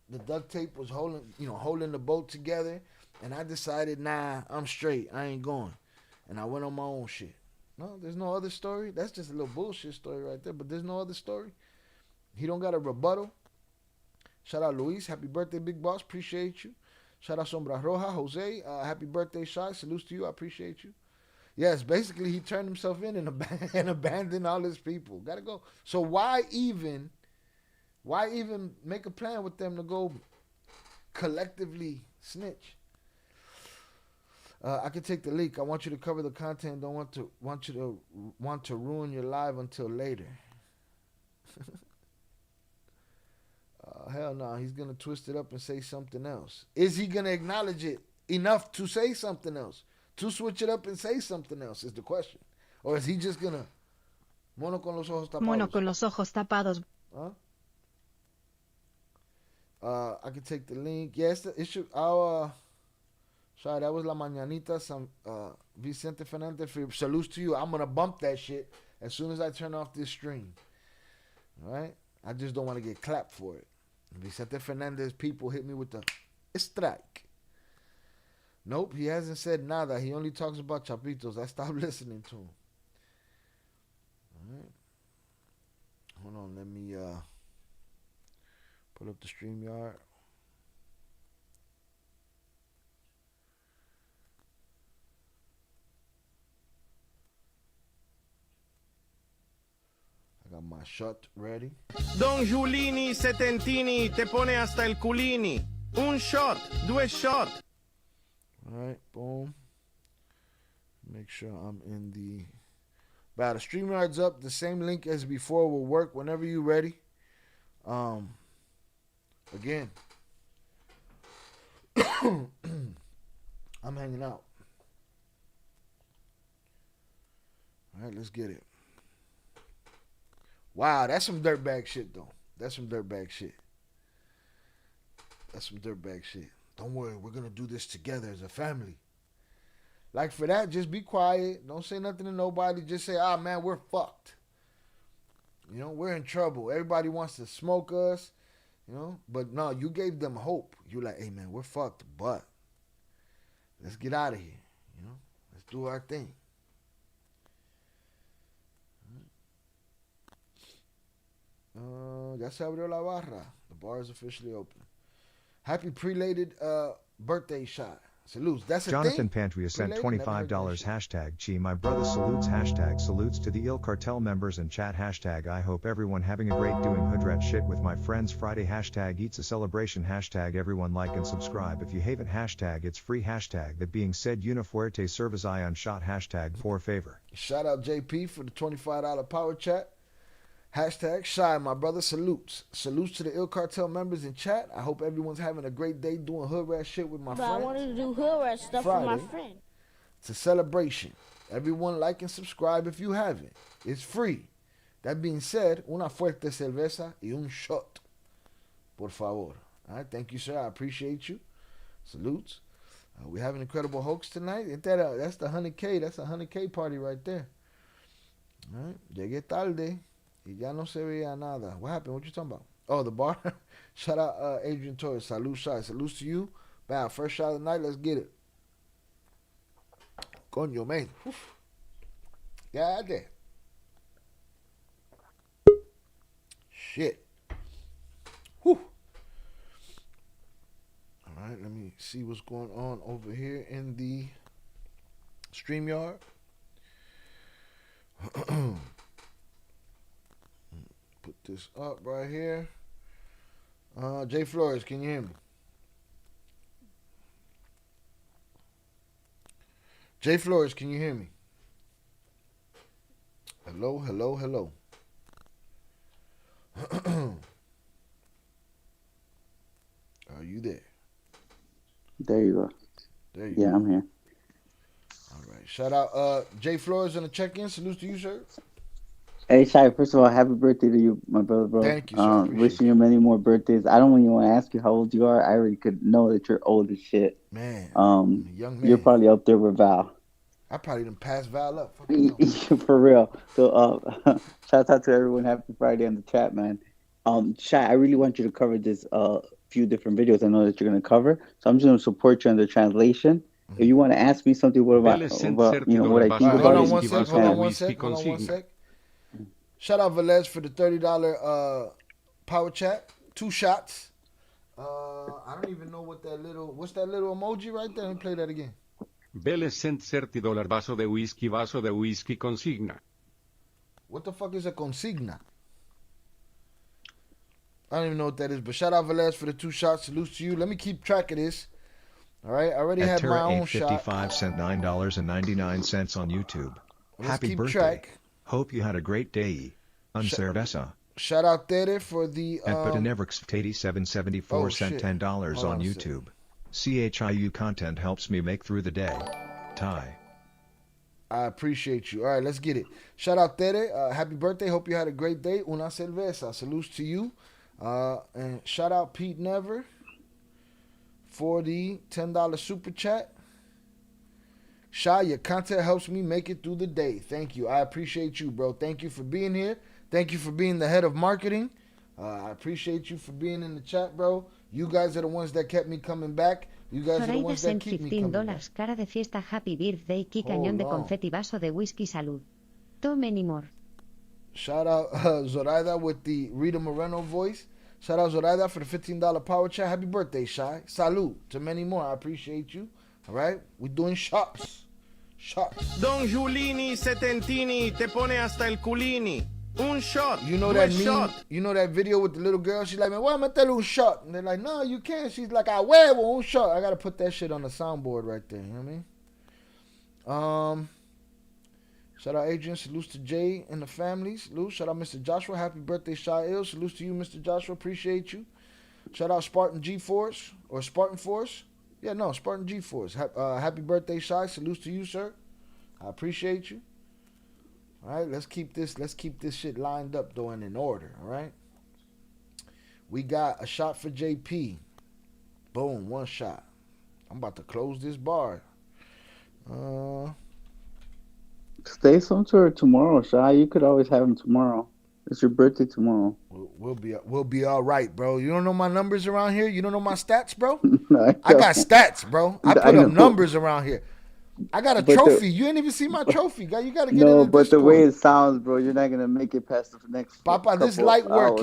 The duct tape was holding the boat together. And I decided, nah, I'm straight. I ain't going. And I went on my own shit. No, there's no other story. That's just a little bullshit story right there. But there's no other story. He don't got a rebuttal. Shout out Luis. Happy birthday, Big Boss. Appreciate you. Shout out Sombra Roja. Jose. Happy birthday, Shy. Salutes to you. I appreciate you. Yes, basically he turned himself in and abandoned all his people. Gotta go. So why even make a plan with them to go collectively snitch? I can take the leak. I want you to cover the content. Don't want to ruin your live until later. Hell no, he's gonna twist it up and say something else. Is he gonna acknowledge it enough to say something else? To switch it up and say something else is the question. Or is he just gonna mono con los ojos tapados? Mono con los ojos tapados. Huh? I can take the link. Yes, it should. Sorry, that was La Mañanita. Vicente Fernandez. Salutes to you. I'm gonna bump that shit as soon as I turn off this stream. All right. I just don't want to get clapped for it. Vicente Fernandez people hit me with the strike. Nope, he hasn't said nada. He only talks about chapitos. I stopped listening to him. All right. Hold on, let me pull up the StreamYard. I got my shot ready. Don Giulini Setentini te pone hasta el culini. Un shot, due shot. All right, boom. Make sure I'm in the... But the StreamYard's up. The same link as before will work whenever you're ready. Again, I'm hanging out. All right, let's get it. Wow, that's some dirtbag shit, though. That's some dirtbag shit. That's some dirtbag shit. Don't worry, we're going to do this together as a family. Like for that, just be quiet. Don't say nothing to nobody. Just say, man, we're fucked. You know, we're in trouble. Everybody wants to smoke us. You know, but no, you gave them hope. You're like, hey, man, we're fucked, but let's get out of here. You know, let's do our thing. Ya se abrió la barra. The bar is officially open. Happy prelated birthday shot. Salutes. That's a Jonathan thing? Pantria sent Prelated? $25 Never heard that hashtag Chi. My brother salutes hashtag salutes to the ILL Cartel members and chat hashtag I hope everyone having a great doing Hoodrat shit with my friends Friday hashtag eats a celebration hashtag everyone like and subscribe if you haven't hashtag it's free hashtag that being said Unifuerte servas ion shot hashtag for favor. Shout out JP for the $25 power chat. Hashtag Shy, my brother, salutes. Salutes to the ILL Cartel members in chat. I hope everyone's having a great day doing hood rat shit with my But friends. I wanted to do hood rat stuff for my friend. It's a celebration. Everyone like and subscribe if you haven't. It's free. That being said, una fuerte cerveza y un shot. Por favor. All right, thank you, sir. I appreciate you. Salutes. We have an incredible hoax tonight. Ain't that that's the 100K. That's a 100K party right there. All right. Llegué tarde. Y ya no se veía nada. What happened? What you talking about? Oh, the bar? Shout out Adrian Torres. Salute, Shy. Salutes to you. Bam. First shot of the night. Let's get it. Coño, man. God damn. shit. Whew. All right, let me see what's going on over here in the StreamYard. Put this up right here. Jay Flores, can you hear me? Jay Flores, can you hear me? Hello, hello, hello. Are you there? There you go. There you Yeah, go. I'm here. All right. Shout out Jay Flores on the check-in. Salute to you, sir. Hey, Shai, first of all, happy birthday to you, my brother, bro. Thank you, sir. Wishing you many more birthdays. I don't even want to ask you how old you are. I already could know that you're old as shit. Man, I'm a young man. You're probably up there with Val. I probably done passed Val up. For real. So, shout out to everyone. Happy Friday in the chat, man. Shai, I really want you to cover this few different videos I know that you're going to cover. So I'm just going to support you on the translation. If you want to ask me something, what about what I think about it? Hold on one sec. Shout out Velez for the $30 power chat. 2 shots. I don't even know what's that little emoji right there? Let me play that again. Vélez sent $30 vaso de whisky consigna. What the fuck is a consigna? I don't even know what that is, but shout out Velez for the 2 shots. Salute to you. Let me keep track of this. All right, I already had my own shot. 55 cent $9.99 on YouTube. Let's Happy keep birthday. track. Hope you had a great day. Un cerveza. Shout out Tere for the At Butanevrix 8774 cent $10 Hold on a YouTube. CHIU content helps me make through the day. Ty. I appreciate you. All right, let's get it. Shout out Tere. Happy birthday. Hope you had a great day. Una cerveza. Salutes to you. And shout out Pete Never for the $10 super chat. Shy, your content helps me make it through the day. Thank you. I appreciate you, bro. Thank you for being here. Thank you for being the head of marketing. I appreciate you for being in the chat, bro. You guys are the ones that kept me coming back. You guys are the ones that keep me coming back. $15, cara de fiesta, happy birthday, Ki cañón de confeti, vaso de whisky, salud. Too many more. Shout out Zoraida with the Rita Moreno voice. Shout out Zoraida for the $15 power chat. Happy birthday, Shy. Salud to many more. I appreciate you. All right, we're doing shots. Shots. Don Giulini Setentini te pone hasta el culini. Un shot. You know that meme? Shot. You know that video with the little girl? She's like, man, why am I telling un shot? And they're like, no, you can't. She's like, I huevo, un shot. I got to put that shit on the soundboard right there. You know what I mean? Shout out Adrian. Salutes to Jay and the family. Salute. Shout out Mr. Joshua. Happy birthday, Shy Ill. Salutes to you, Mr. Joshua. Appreciate you. Shout out Spartan G-Force or Spartan Force. Yeah, no, Spartan G-Force. Happy birthday, Shy. Salutes to you, sir. I appreciate you. All right, let's keep this shit lined up though and in order. All right. We got a shot for JP. Boom, 1 shot. I'm about to close this bar. Stay some sort tomorrow, Shy. You could always have him tomorrow. It's your birthday tomorrow. We'll be all right, bro. You don't know my numbers around here? You don't know my stats, bro? I got stats, bro. I put up numbers around here. I got a trophy. You ain't even see my trophy. You got to get no, in the but Discord. the way it sounds, bro, you're not gonna make it past the next. Papa, this light work. Hours.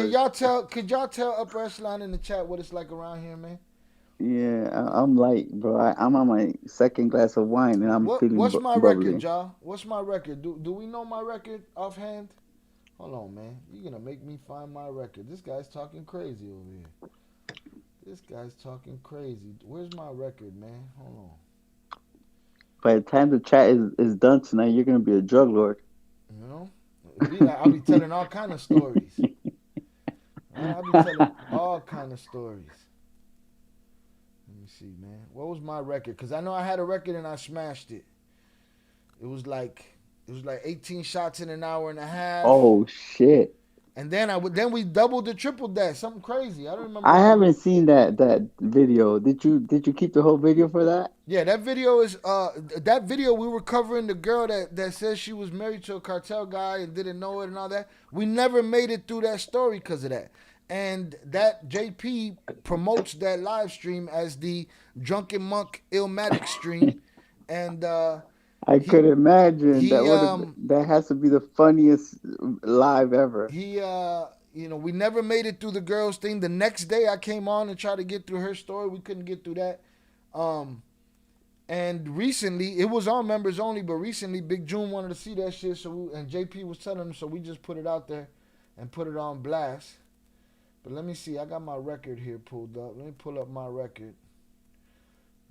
Could y'all tell Upper Echelon in the chat what it's like around here, man? Yeah, I'm light, bro. I'm on my 2nd glass of wine, and I'm feeling What's my bubbly. record, y'all? What's my record? Do we know my record offhand? Hold on, man. You're gonna make me find my record. This guy's talking crazy over here. This guy's talking crazy. Where's my record, man? Hold on. By the time the chat is done tonight, you're gonna be a drug lord. You know, I'll be telling all kind of stories. I'll be telling all kind of stories. Let me see, man. What was my record? Because I know I had a record and I smashed it. It was like 18 shots in an hour and a half. Oh shit! And then we doubled or tripled that. Something crazy. I don't remember. I haven't seen that video. Did you keep the whole video for that? Yeah, that video is that video we were covering the girl that says she was married to a cartel guy and didn't know it and all that. We never made it through that story because of that. And that JP promotes that live stream as the Drunken Monk Illmatic stream. And I could imagine that has to be the funniest live ever. He we never made it through the girls thing. The next day I came on and tried to get through her story. We couldn't get through that. And recently, it was on members only, but recently Big June wanted to see that shit, and JP was telling him, so we just put it out there and put it on blast. But let me see. I got my record here pulled up. Let me pull up my record.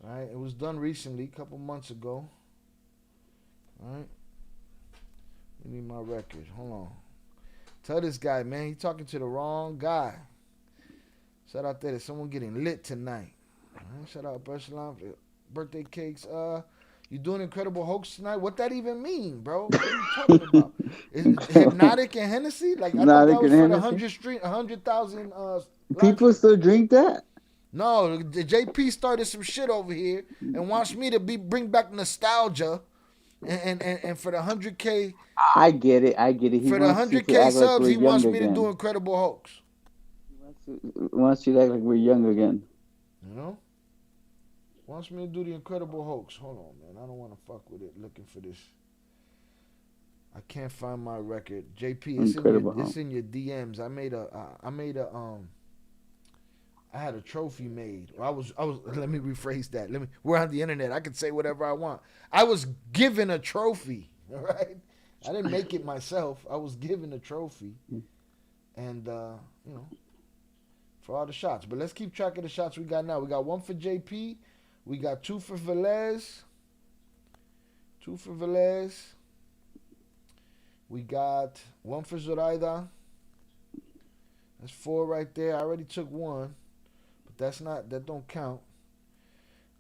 All right. It was done recently, a couple months ago. All right. We need my record. Hold on. Tell this guy, man, he talking to the wrong guy. Shout out there to someone getting lit tonight. All right. Shout out Echelon for birthday cakes. You doing Incredible Hoax tonight? What that even mean, bro? What are you talking about? Is it Hypnotic and Hennessy? Like, I thought that was for the 100,000. People still drink that? No, the JP started some shit over here and wants me to bring back nostalgia, and for the 100K. I get it. He for the 100K subs, he wants me to do Incredible Hoax. He wants you to act like we're young again. You know? Wants me to do the Incredible Hoax. Hold on, man. I don't want to fuck with it. Looking for this. I can't find my record. JP, it's in your DMs. I had a trophy made. I was. Let me rephrase that. We're on the internet. I can say whatever I want. I was given a trophy. All right. I didn't make it myself. I was given a trophy, and for all the shots. But let's keep track of the shots we got now. We got 1 for JP. We got 2 for Velez. 2 for Velez. We got 1 for Zoraida. That's 4 right there. I already took 1, but that don't count.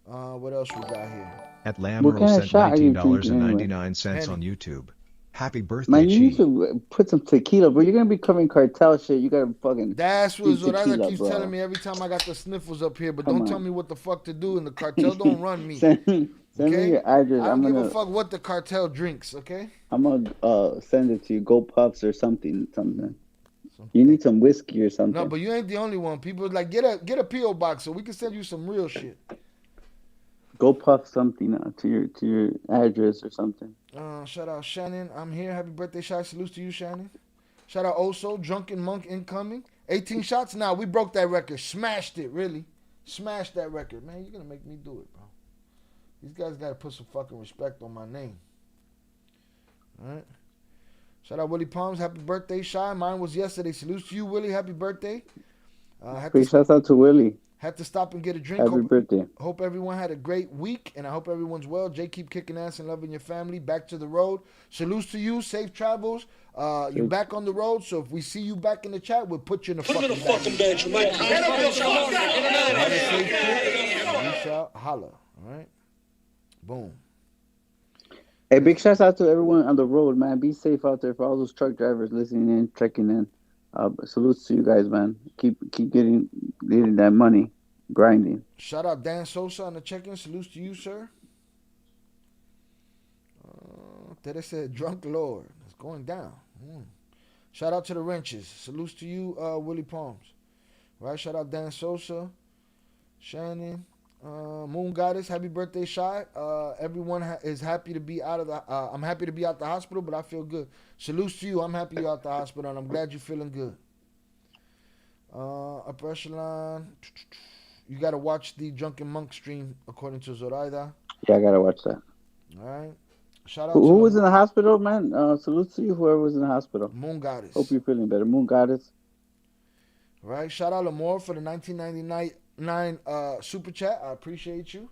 What else we got here? At Lamberl sent $19.99 on YouTube. Happy birthday, man, you Chi. need to put some tequila, bro. You're going to be covering cartel shit. You got to fucking... That's what Zoraida keeps telling me every time I got the sniffles up here, but don't tell me what the fuck to do, and the cartel don't run me. Send me your address. I don't give a fuck what the cartel drinks, okay? I'm going to send it to you. Go Puffs or something. You need some whiskey or something. No, but you ain't the only one. People like, get a P.O. box so we can send you some real shit. Go Puff something to your address or something. Shout out Shannon. I'm here. Happy birthday, shot. Salutes to you, Shannon. Shout out Oso. Drunken Monk incoming. 18 shots. Now we broke that record. Smashed it, really. Smashed that record. Man, you're going to make me do it, bro. These guys got to put some fucking respect on my name. All right. Shout out Willie Palms. Happy birthday, Shy. Mine was yesterday. Salutes to you, Willie. Happy birthday. Shout out to Willie. Had to stop and get a drink. Happy birthday. Hope everyone had a great week, and I hope everyone's well. Jay, keep kicking ass and loving your family. Back to the road. Salutes to you. Safe travels. You're back on the road, so if we see you back in the chat, we'll put you in the fucking bed. We shall holla. All right? Boom. Hey, big shouts out to everyone on the road, man. Be safe out there for all those truck drivers listening in, checking in. Salutes to you guys, man. Keep getting that money, grinding. Shout out Dan Sosa on the check-in. Salutes to you, sir. Tere said, drunk lord. It's going down. Shout out to the wrenches. Salutes to you, Willie Palms. Right? Shout out Dan Sosa, Shannon, Moon Goddess. Happy birthday, Shy. Everyone is happy to be out of the. I'm happy to be out the hospital, but I feel good. Salutes to you. I'm happy you're out the hospital, and I'm glad you're feeling good. Upper Echelon. You got to watch the Drunken Monk stream, according to Zoraida. Yeah, I got to watch that. All right. Shout out who was in the hospital, man? Salute to you, whoever was in the hospital. Moon Goddess. Hope you're feeling better. Moon Goddess. All right. Shout out Lamore for the 1999 super chat. I appreciate you.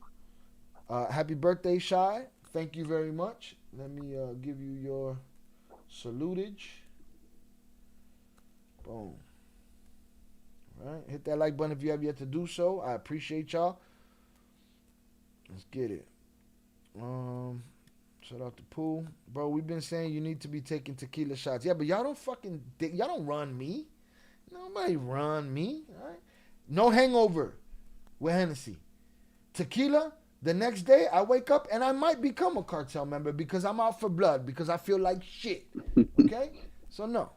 Happy birthday, Shy. Thank you very much. Let me give you your salutage. Boom. All right. Hit that like button if you have yet to do so. I appreciate y'all. Let's get it. Shout out to Pooh. Bro, we've been saying you need to be taking tequila shots. Yeah, but y'all don't run me. Nobody run me. All right? No hangover with Hennessy. Tequila, the next day I wake up and I might become a cartel member because I'm out for blood, because I feel like shit. Okay? So no.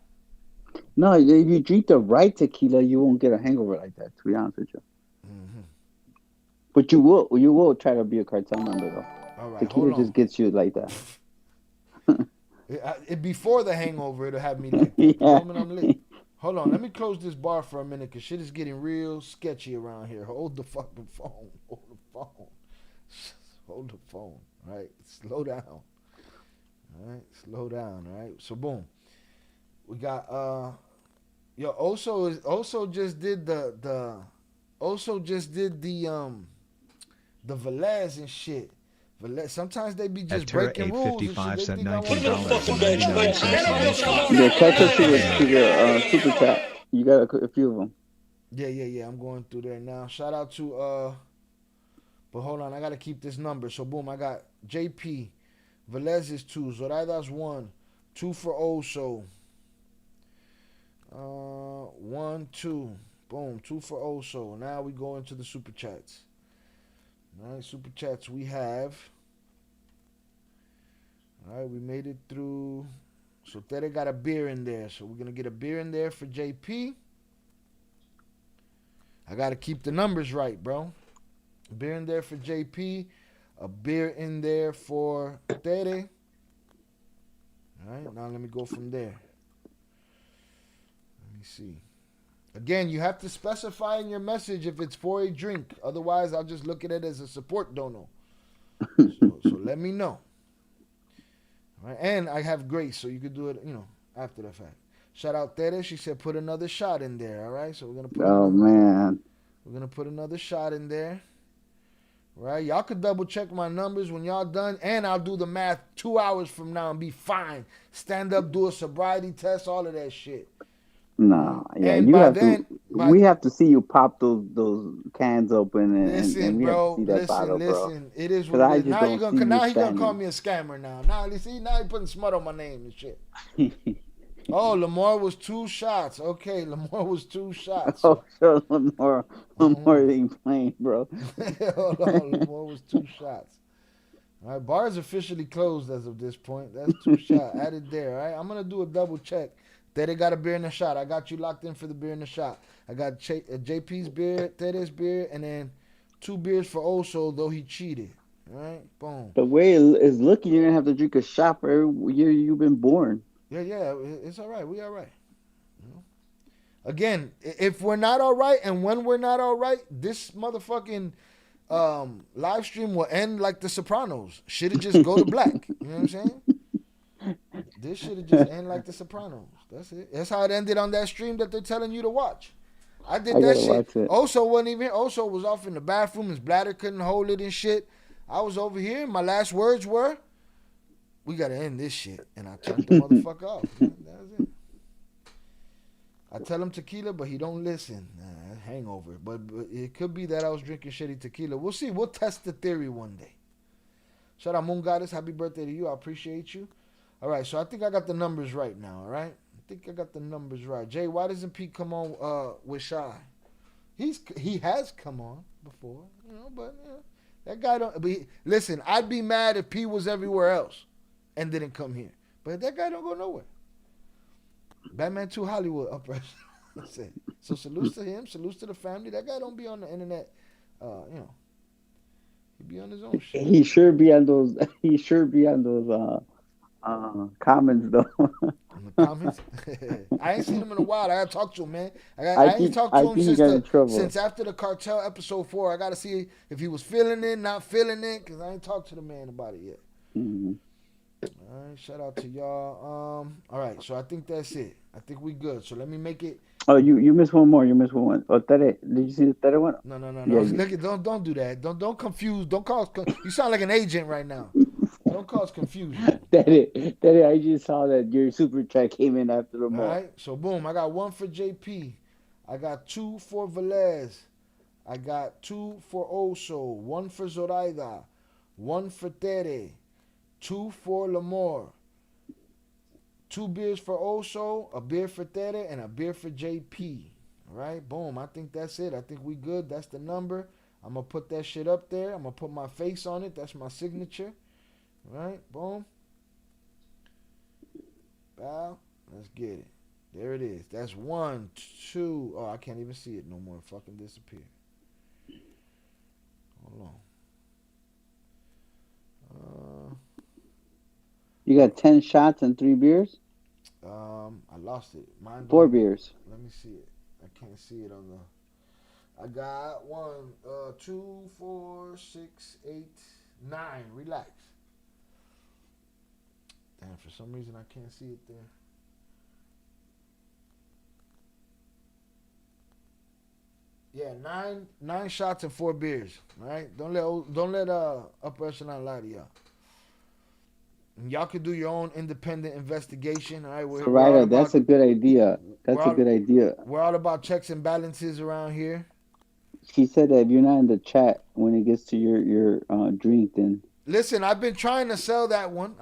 No, if you drink the right tequila, you won't get a hangover like that, to be honest with you. Mm-hmm. But you will try to be a cartel member, though. All right, tequila just gets you like that. Before the hangover, it'll have me like that. Yeah. I'm lit. Hold on, let me close this bar for a minute because shit is getting real sketchy around here. Hold the fucking phone. Hold the phone. Hold the phone. All right, slow down. All right, slow down. All right, so boom, we got yo. Also just did the Velez and shit. Velez, sometimes they be just Terra breaking rules and shit. 855 They said think I want $19.99. Yeah, catch up to the super chat. You got a few of them. Yeah. I'm going through there now. Shout out to but hold on, I gotta keep this number. So boom, I got JP, Velez is 2, Zoraida's 1, 2 for Oso. 1, 2. Boom, 2 for Oso. Now we go into the super chats. All right, super chats we have. All right, we made it through. So Tere got a beer in there. So we're going to get a beer in there for JP. I got to keep the numbers right, bro. A beer in there for JP. A beer in there for Tere. All right, now let me go from there. Let me see. Again, you have to specify in your message if it's for a drink. Otherwise, I'll just look at it as a support dono. So let me know. All right, and I have Grace, so you could do it, after the fact. Shout out Tere. She said put another shot in there. All right, so we're gonna put. We're gonna put another shot in there. Right, y'all could double check my numbers when y'all done, and I'll do the math 2 hours from now and be fine. Stand up, do a sobriety test, all of that shit. No, yeah, and you by have then, to. We have to see you pop those cans open, and we have to see that bottle, bro. Listen. It is what it is. Now he gonna call me a scammer now. Now he putting smut on my name and shit. Oh, Lamar was 2 shots. Okay, Lamar was 2 shots. Oh, sure, Lamar ain't playing, bro. Hold on, Lamar was 2 shots. All right, bar is officially closed as of this point. That's 2 shots added there. All right, I'm gonna do a double check. Tere got a beer in the shot. I got you locked in for the beer in the shot. I got JP's beer, Tere's beer, and then 2 beers for Oso, though he cheated. All right, boom. The way it's looking, you're gonna have to drink a shot for every year you've been born. Yeah, it's all right. We all right. Again, if we're not all right, and when we're not all right, this motherfucking live stream will end like The Sopranos. Shit'll just go to black. You know what I'm saying? This should have just ended like The Sopranos. That's it. That's how it ended on that stream that they're telling you to watch. I did that shit. Oso wasn't even. Oso was off in the bathroom. His bladder couldn't hold it and shit. I was over here. My last words were, "We gotta end this shit," and I turned the motherfucker off. Man. That was it. I tell him tequila, but he don't listen. Hangover. But it could be that I was drinking shitty tequila. We'll see. We'll test the theory one day. Shout out Moon Goddess. Happy birthday to you. I appreciate you. All right, so I think I got the numbers right now, all right? I think I got the numbers right. Jay, why doesn't Pete come on with Shy? He has come on before, but that guy don't. But listen, I'd be mad if Pete was everywhere else and didn't come here. But that guy don't go nowhere. Batman 2 Hollywood upright. So salutes to him, salutes to the family. That guy don't be on the internet, he be on his own shit. He sure be on those. Comments though. In the comments, I ain't seen him in a while. I gotta talk to him, man. I ain't talked to him since after the Cartel episode 4. I gotta see if he was feeling it, not feeling it, because I ain't talked to the man about it yet. Mm-hmm. All right, shout out to y'all. All right, so I think that's it. I think we good. So let me make it. Oh, you missed one more. You missed one. Oh, Tere, did you see the Tere one? No. Yeah, don't do that. Don't confuse. Don't cause. You sound like an agent right now. Don't cause confusion. Tere, I just saw that your super chat came in after the All right, so boom. I got 1 for JP. I got 2 for Velez. I got 2 for Oso. 1 for Zoraida. 1 for Tere. 2 for Lamar. 2 beers for Oso, a beer for Tere, and a beer for JP. All right, boom. I think that's it. I think we good. That's the number. I'm going to put that shit up there. I'm going to put my face on it. That's my signature. All right, boom. Bow. Let's get it. There it is. That's 1, 2. Oh, I can't even see it no more. It fucking disappeared. Hold on. You got 10 shots and 3 beers? I lost it. Mine 4 don't- beers. Let me see it. I can't see it on the. I got 1, 2, 4, 6, 8, 9. Relax. Damn, for some reason I can't see it there. Yeah, nine shots and 4 beers. All right, don't let upper echelon lie to y'all. And y'all can do your own independent investigation. All right, we're all Right, that's a good idea. That's a good idea. We're all about checks and balances around here. She said that if you're not in the chat when it gets to your drink, then Listen, I've been trying to sell that one.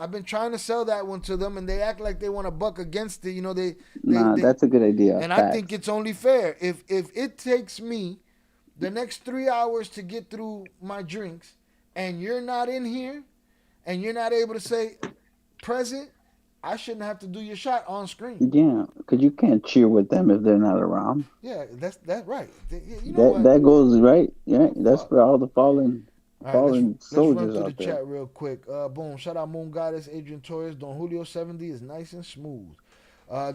To them, and they act like they want to buck against it. You know, they that's a good idea. And Facts. I think it's only fair. If it takes me the next 3 hours to get through my drinks, and you're not in here, and you're not able to say present, I shouldn't have to do your shot on screen. Yeah, because you can't cheer with them if they're not around. Yeah, that's right. You know That goes right. Yeah, that's for all the fallen let's soldiers run through out the there. chat real quick. Boom. Shout out Moon Goddess, Adrian Torres. Don Julio 70 is nice and smooth.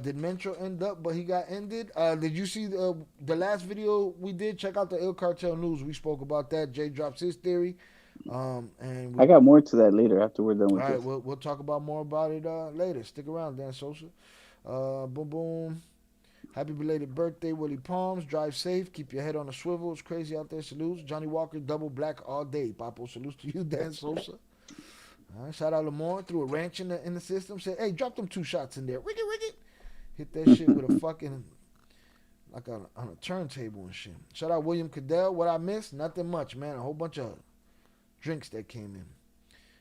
Did Mentro end up, but he got ended? Did you see the last video we did? Check out the ILL Cartel news. We spoke about that. Jay drops his theory. And I got more to that later after we're done with all this. right, we'll talk about more about it later. Stick around, Dan Sosa. Boom, boom. Happy belated birthday, Willie Palms. Drive safe. Keep your head on a swivel. It's crazy out there. Salutes. Johnny Walker, double black all day. Papo, salutes to you, Dan Sosa. All right, shout out Lamar. Threw a wrench in the system. Said, hey, drop them 2 shots in there. Rig it. Hit that shit with a fucking, like on a turntable and shit. Shout out William Cadell. What I missed? Nothing much, man. A whole bunch of drinks that came in.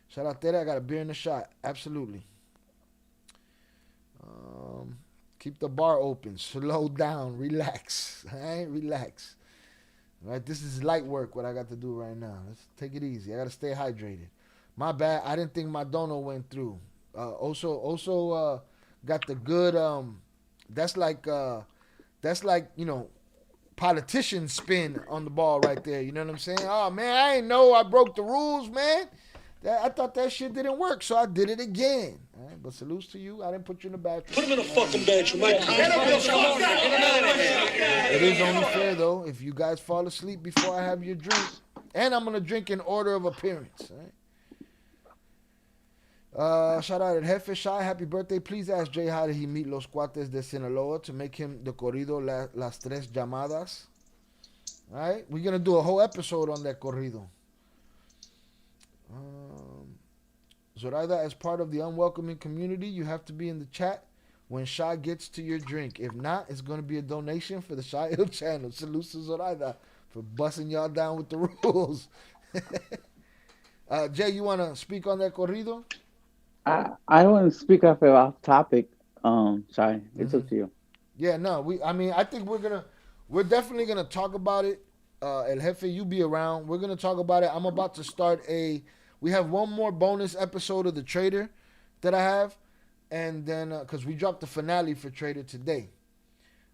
Shout out there. I got a beer in the shot. Absolutely. Keep the bar open. Slow down. Relax. All right? Relax. All right? This is light work, what I got to do right now. Let's take it easy. I got to stay hydrated. My bad. I didn't think my dono went through. Also got the good, that's like, you know, politician spin on the ball right there. You know what I'm saying? Oh, man, I ain't know I broke the rules, man. I thought that shit didn't work, so I did it again. All right, but salutes to you. I didn't put you in the bathroom. Put him in a fucking bathroom. It is only fair, though, if you guys fall asleep before I have your drink. And I'm going to drink in order of appearance. All right? Shout out at Jefe Shy. Happy birthday. Please ask Jay how did he meet Los Cuates de Sinaloa to make him the corrido Las Tres Llamadas. All right? We're going to do a whole episode on that corrido. Zoraida, as part of the unwelcoming community, you have to be in the chat when Shy gets to your drink. If not, it's going to be a donation for the Shy Hill channel. Salute to Zoraida for busting y'all down with the rules. Jay, you want to speak on that corrido? I don't want to speak off topic. Shy, it's up to you. Yeah, no, I think we're definitely gonna talk about it. El Jefe, you be around. We're gonna talk about it. I'm about to start we have one more bonus episode of The Trader that I have, and then because we dropped the finale for Trader today,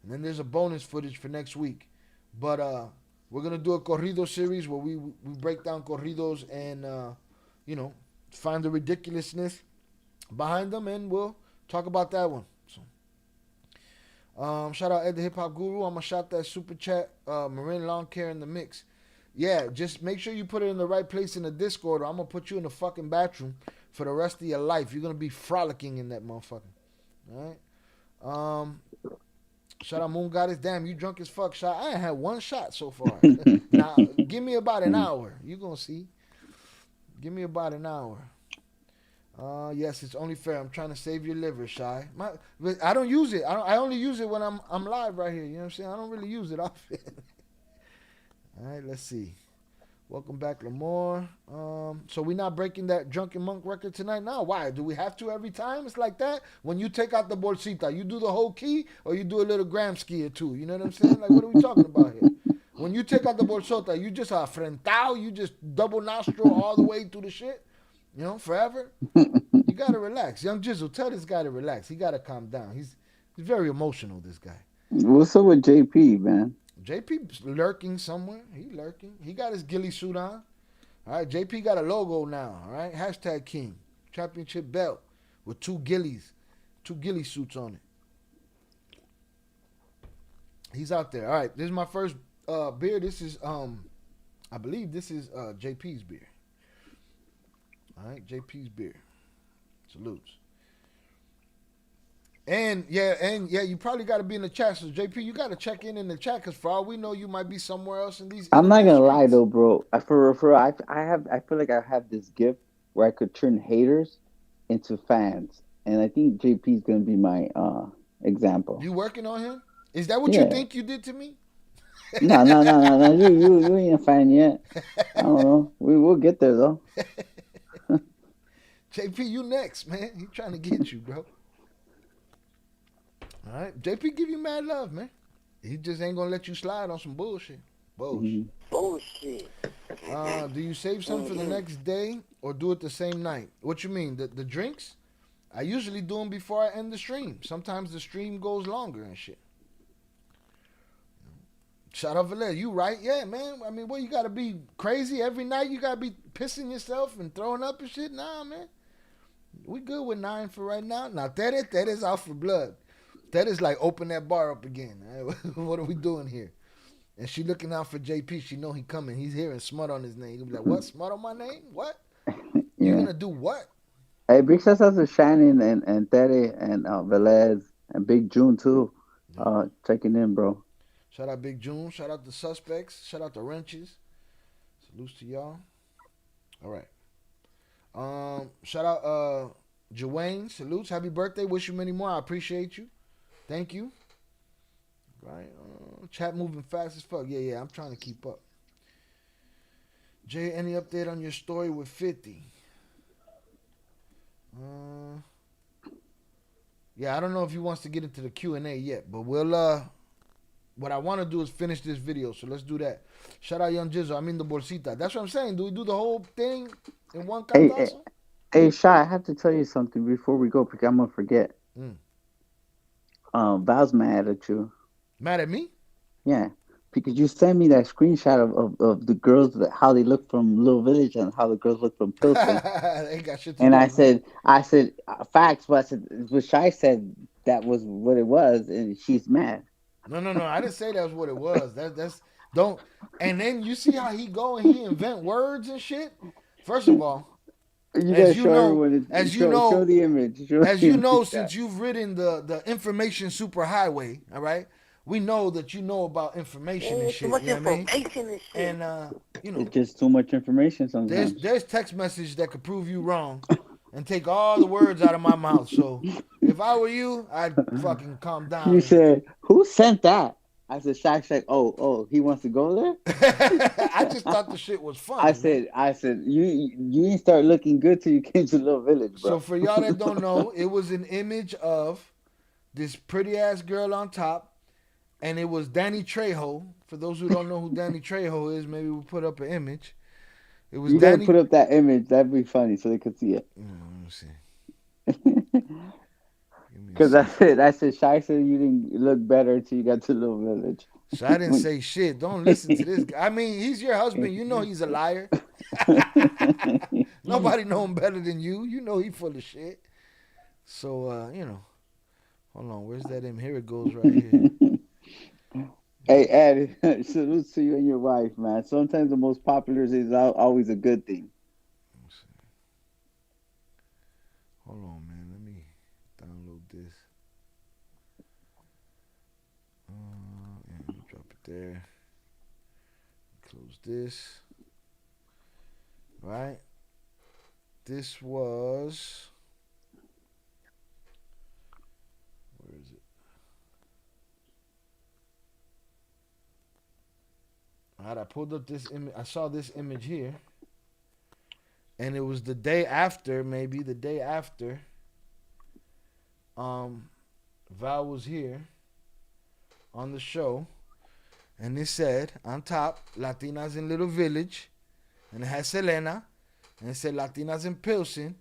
and then there's a bonus footage for next week. But we're gonna do a corrido series where we break down corridos and you know, find the ridiculousness behind them, and we'll talk about that one. So, shout out Ed the Hip Hop Guru. I'm gonna shout that super chat. Marin Lawn Care in the mix. Yeah, just make sure you put it in the right place in the Discord, or I'm gonna put you in the fucking bathroom for the rest of your life. You're gonna be frolicking in that motherfucker. All right. Shout out Moon Goddess. Damn, you drunk as fuck, shot. I ain't had one shot so far. Now, give me about an hour. You gonna see. Give me about an hour. Yes, it's only fair. I'm trying to save your liver, Shy. I don't use it. I only use it when I'm live right here. You know what I'm saying? I don't really use it often. All right, let's see. Welcome back, Lamar. So we're not breaking that Drunken Monk record tonight? No, why? Do we have to every time? It's like that? When you take out the bolsita, you do the whole key or you do a little gram ski or two? You know what I'm saying? Like, what are we talking about here? When you take out the bolsota, you just afrentao, you just double nostril all the way through the shit, you know, forever. You got to relax. Young Jizzle, tell this guy to relax. He got to calm down. He's very emotional, this guy. What's up with JP, man? JP lurking somewhere. He lurking. He got his ghillie suit on. All right, JP got a logo now. All right, hashtag King. Championship belt with two ghillie suits on it. He's out there. All right, this is my first beer. This is I believe this is JP's beer. All right, JP's beer. Salutes. And yeah, you probably got to be in the chat. So JP, you got to check in the chat, because for all we know, you might be somewhere else in these. I'm not internet gonna lie streets. though, bro. I feel like I have this gift where I could turn haters into fans, and I think JP's gonna be my example. You working on him? Is that what you Yeah. think you did to me? No. You ain't a fan yet. I don't know. We'll get there though. JP, you next, man. He trying to get you, bro. All right, JP give you mad love, man. He just ain't gonna let you slide on some bullshit. Mhm. Bullshit. Do you save some for the next day or do it the same night? What you mean? The drinks? I usually do them before I end the stream. Sometimes the stream goes longer and shit. Shout out Valer, you right? Yeah, man. I mean, what, you gotta be crazy every night? You gotta be pissing yourself and throwing up and shit? Nah, man. We good with 9 for right now. Now, that is out for blood. That is like, open that bar up again. What are we doing here? And she looking out for JP. She know he coming. He's hearing smut on his name. He'll be like, what? Smut on my name? What? You gonna do what? Hey, big shout out to Shannon and Tere and Velez and Big June too. Checking in, bro. Shout out Big June. Shout out the suspects. Shout out the wrenches. Salutes to y'all. All right. Shout out Joanne. Salutes. Happy birthday. Wish you many more. I appreciate you. Thank you. Right. Chat moving fast as fuck. Yeah. I'm trying to keep up. Jay, any update on your story with 50? Yeah, I don't know if he wants to get into the Q&A yet, but we'll what I want to do is finish this video, so let's do that. Shout out Young Jizzle. I mean the bolsita. That's what I'm saying. Do we do the whole thing in one cantazo? Hey, Shy, I have to tell you something before we go, because I'm gonna forget. Val's mad at you. Mad at me? Yeah, because you sent me that screenshot of the girls, how they look from Little Village and how the girls look from Pilsen. They got shit to And do, I said facts, but I said what Shy said that was what it was, and she's mad. No. I didn't say that was what it was. That's don't. And then you see how he go and he invent words and shit. First of all, as you know, show the image. Since you've ridden the information superhighway, all right, we know that you know about information and shit. Too much you know what I mean? information and shit. And it's just too much information sometimes. There's text message that could prove you wrong and take all the words out of my mouth. So if I were you, I'd fucking calm down. You said, who sent that? I said, Shaq, oh, he wants to go there? I just thought the shit was fun. I said, you didn't start looking good till you came to Little Village, bro. So for y'all that don't know, it was an image of this pretty ass girl on top, and it was Danny Trejo. For those who don't know who Danny Trejo is, maybe we'll put up an image. It was you gotta put up that image. That'd be funny so they could see it. Let me see. Because I said, Shy said you didn't look better until you got to Little Village. So I didn't say shit. Don't listen to this guy. I mean, he's your husband. You know he's a liar. Nobody know him better than you. You know he full of shit. So, hold on. Where's that image? Here it goes right here. Hey, Ed, salutes to you and your wife, man. Sometimes the most popular is always a good thing. Hold on, man. Let me download this. And drop it there. Close this. Right. This was. Where is it? All right, I pulled up this image. I saw this image here. And it was the day after, maybe the day after, Val was here on the show, and it said on top, Latinas in Little Village, and it had Selena, and it said Latinas in Pilsen,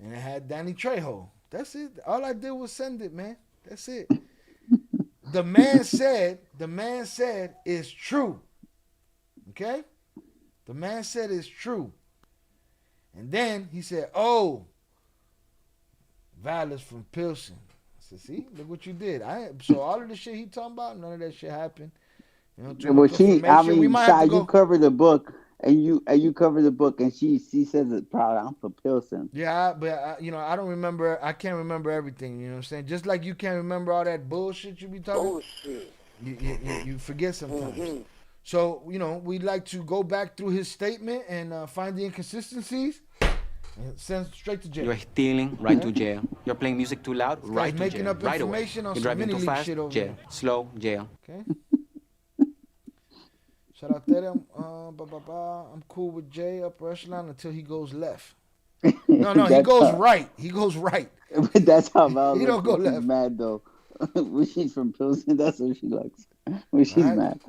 and it had Danny Trejo. That's it. All I did was send it, man. That's it. The man said it's true. Okay? The man said it's true. And then he said, oh, Val is from Pilsen. I So see, look what you did. So all of the shit he talking about, none of that shit happened. You know, too Well, much information. We might have Shy, to you go. cover the book, and you cover the book, and she says it proud. I'm for Pilsen. Yeah, but I don't remember. I can't remember everything. You know what I'm saying? Just like you can't remember all that bullshit you be talking. Bullshit. You forget sometimes. Mm-hmm. So we'd like to go back through his statement and find the inconsistencies and send straight to jail. You're stealing, right to jail. You're playing music too loud, This right guy's to making jail. up Right away. information on You're some driving mini too league fast, shit over jail. there. Slow, jail. Okay. Shout out Tere. I'm cool with Jay upper echelon until he goes left. No, he goes right. He goes right. That's how Val He looks don't go when she's left. mad though. When she's from Pilsen, that's what she looks. When she's mad.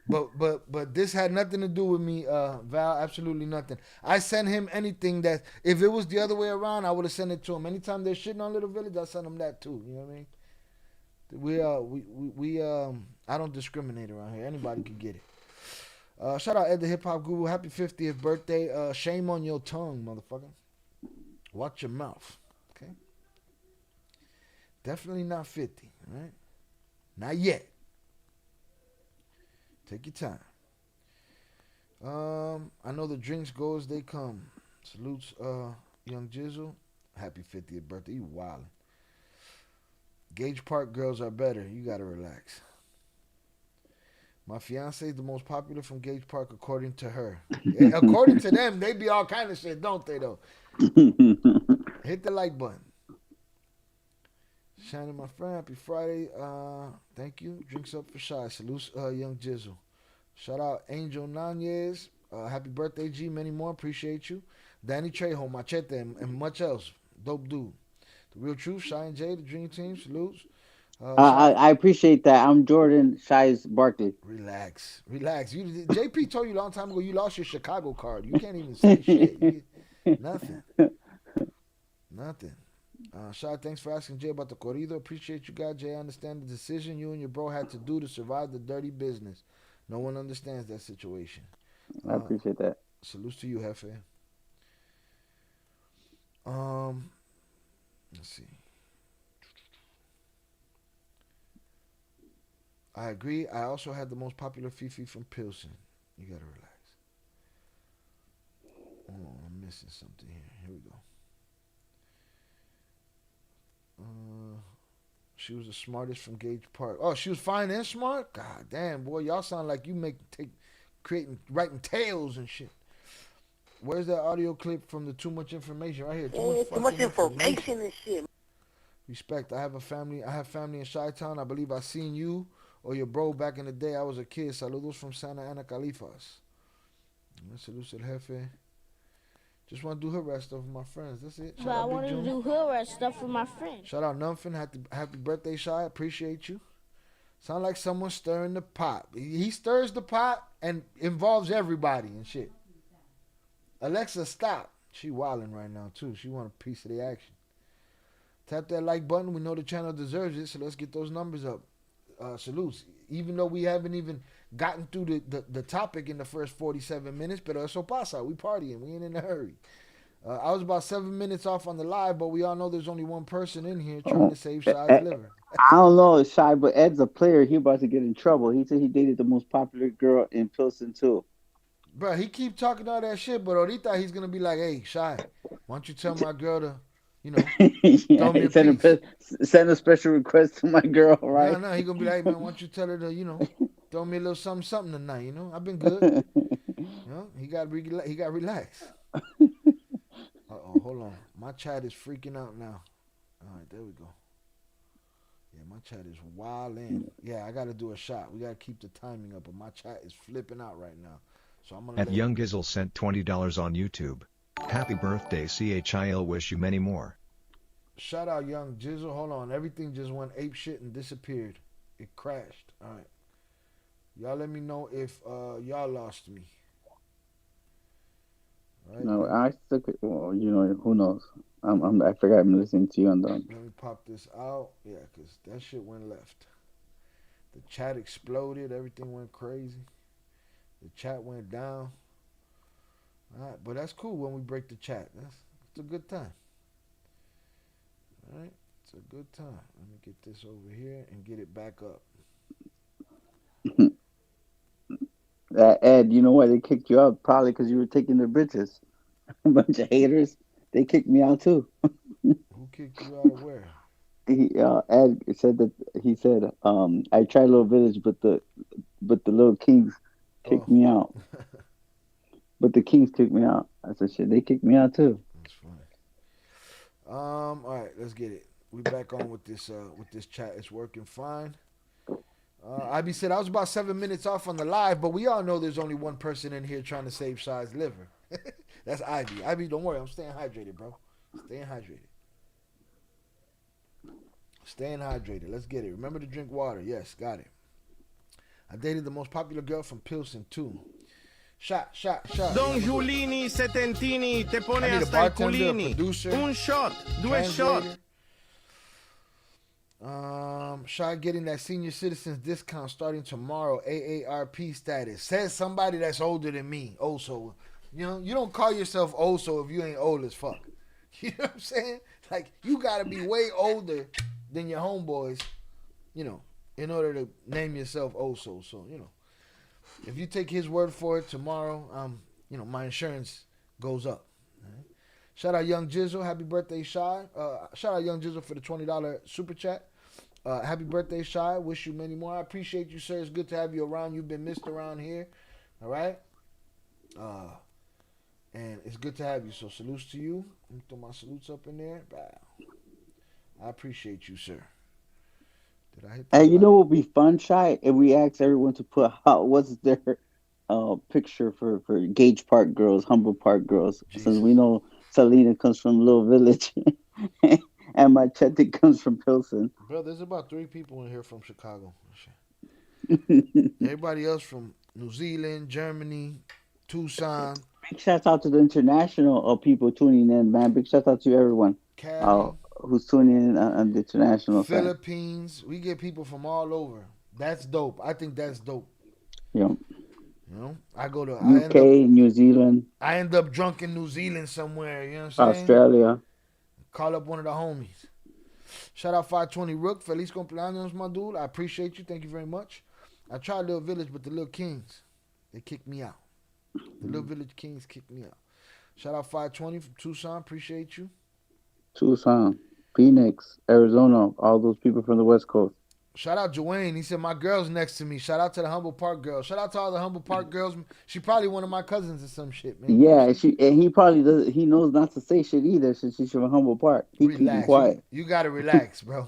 But this had nothing to do with me, Val. Absolutely nothing. I send him anything that if it was the other way around, I would have sent it to him. Anytime they're shitting on Little Village, I send him that too. You know what I mean? We I don't discriminate around here. Anybody can get it. Shout out Ed the Hip Hop Guru. Happy 50th birthday. Shame on your tongue, motherfucker. Watch your mouth. Okay. Definitely not 50, right? Not yet. Take your time. I know the drinks go as they come. Salutes, Young Jizzle. Happy 50th birthday. You wildin'. Gage Park girls are better. You gotta relax. My fiance is the most popular from Gage Park according to her. According to them, they be all kind of shit, don't they though? Hit the like button. Shannon, my friend, happy Friday. Thank you. Drinks up for Shy. Salutes, Young Jizzle. Shout out Angel Nanez. Happy birthday, G. Many more. Appreciate you. Danny Trejo, Machete, and much else. Dope dude. The Real Truth, Shy and Jay, the Dream Team. Salutes. I appreciate that. I'm Jordan Shy's Barkley. Relax. JP told you a long time ago you lost your Chicago card. You can't even say shit. Nothing. Shy, thanks for asking Jay about the corrido. Appreciate you guys. Jay, I understand the decision you and your bro had to do to survive the dirty business. No one understands that situation. I appreciate that. Salutes to you, Hefe. Let's see. I agree. I also had the most popular Fifi from Pilsen. You gotta relax. Oh, I'm missing something here. Here we go. She was the smartest from Gage Park. Oh, she was fine and smart? God damn, boy. Y'all sound like you writing tales and shit. Where's that audio clip from the Too Much Information? Right here. Too much information and shit. Respect. I have family in Chi-Town. I believe I seen you or your bro back in the day. I was a kid. Saludos from Santa Ana, Califas. Saludos el jefe. Just want to do hood rat stuff with my friends. That's it. But I want to do hood rat stuff with my friends. Shout out Numphin. Happy birthday, Shy. Appreciate you. Sound like someone stirring the pot. He stirs the pot and involves everybody and shit. Alexa, stop. She wilding right now, too. She want a piece of the action. Tap that like button. We know the channel deserves it, so let's get those numbers up. Salutes. Even though we haven't even gotten through the topic in the first 47 minutes, pero eso pasa. We partying. We ain't in a hurry. I was about 7 minutes off on the live, but we all know there's only one person in here trying to save Shy's liver. I don't know, Shy, but Ed's a player. He about to get in trouble. He said he dated the most popular girl in Pilsen, too. Bro, he keep talking all that shit, but ahorita he's going to be like, hey, Shy, why don't you tell my girl to, throw me a piece. Send a special request to my girl, right? No, he going to be like, man, why don't you tell her to, throw me a little something tonight, I've been good. He got relaxed. Uh-oh, hold on. My chat is freaking out now. All right, there we go. Yeah, my chat is wildin'. Yeah, I got to do a shot. We got to keep the timing up, but my chat is flipping out right now. So I'm gonna. At Young Gizzle sent $20 on YouTube. Happy birthday, CHIL. Wish you many more. Shout out Young Jizzle. Hold on, everything just went ape shit and disappeared. It crashed. All right, y'all let me know if y'all lost me. Right? No, I still could. Well, who knows? I forgot I'm listening to you on the. Let me pop this out. Yeah, cause that shit went left. The chat exploded. Everything went crazy. The chat went down. All right, but that's cool when we break the chat. It's a good time. All right. It's a good time. Let me get this over here and get it back up. Ed, you know why they kicked you out? Probably because you were taking their bitches. A bunch of haters. They kicked me out too. Who kicked you out of where? Ed said that I tried Little Village, but the Little Kings kicked me out. But the Kings kicked me out. I said, shit, they kicked me out too. That's funny. All right, let's get it. We back on with this chat. It's working fine. IB said I was about 7 minutes off on the live, but we all know there's only one person in here trying to save Shy's liver. That's IB. IB, don't worry, I'm staying hydrated, bro. Staying hydrated. Let's get it. Remember to drink water. Yes, got it. I dated the most popular girl from Pilsen too. Shot. Don Giulini Setentini te pone hasta el culini. Un shot. Due shot. Shy getting that senior citizens discount starting tomorrow. AARP status. Says somebody that's older than me. Also, you don't call yourself also if you ain't old as fuck. You know what I'm saying? Like, you gotta be way older than your homeboys, in order to name yourself also. So, if you take his word for it tomorrow, my insurance goes up. Right? Shout out Young Jizzle. Happy birthday, Shy. Shout out Young Jizzle for the $20 super chat. Happy birthday, Shy. Wish you many more. I appreciate you, sir. It's good to have you around. You've been missed around here. All right? And it's good to have you. So salutes to you. Let me throw my salutes up in there. Bow. I appreciate you, sir. Did I hit that? And you know what would be fun, Shy? If we asked everyone to put what's their picture for Gage Park girls, Humble Park girls. Jesus. Since we know Selena comes from Little Village and Machete comes from Pilsen. Bro, there's about 3 people in here from Chicago. Everybody else from New Zealand, Germany, Tucson. Big shout out to the international people tuning in, man. Big shout out to everyone who's tuning in on the international Philippines. Side. We get people from all over. That's dope. I think that's dope. Yeah. I go to UK, New Zealand. I end up drunk in New Zealand somewhere. You know what I'm saying? Australia. Call up one of the homies. Shout out 520 Rook. Feliz cumpleaños, my dude. I appreciate you. Thank you very much. I tried Little Village, but the Little Kings, they kicked me out. The Little Village Kings kicked me out. Shout out 520 from Tucson. Appreciate you. Tucson, Phoenix, Arizona, all those people from the West Coast. Shout out Joanne. He said, my girl's next to me. Shout out to the Humble Park girl. Shout out to all the Humble Park girls. She probably one of my cousins or some shit, man. Yeah, he probably does. He knows not to say shit either since she's from Humble Park. He keeping quiet. You got to relax, bro.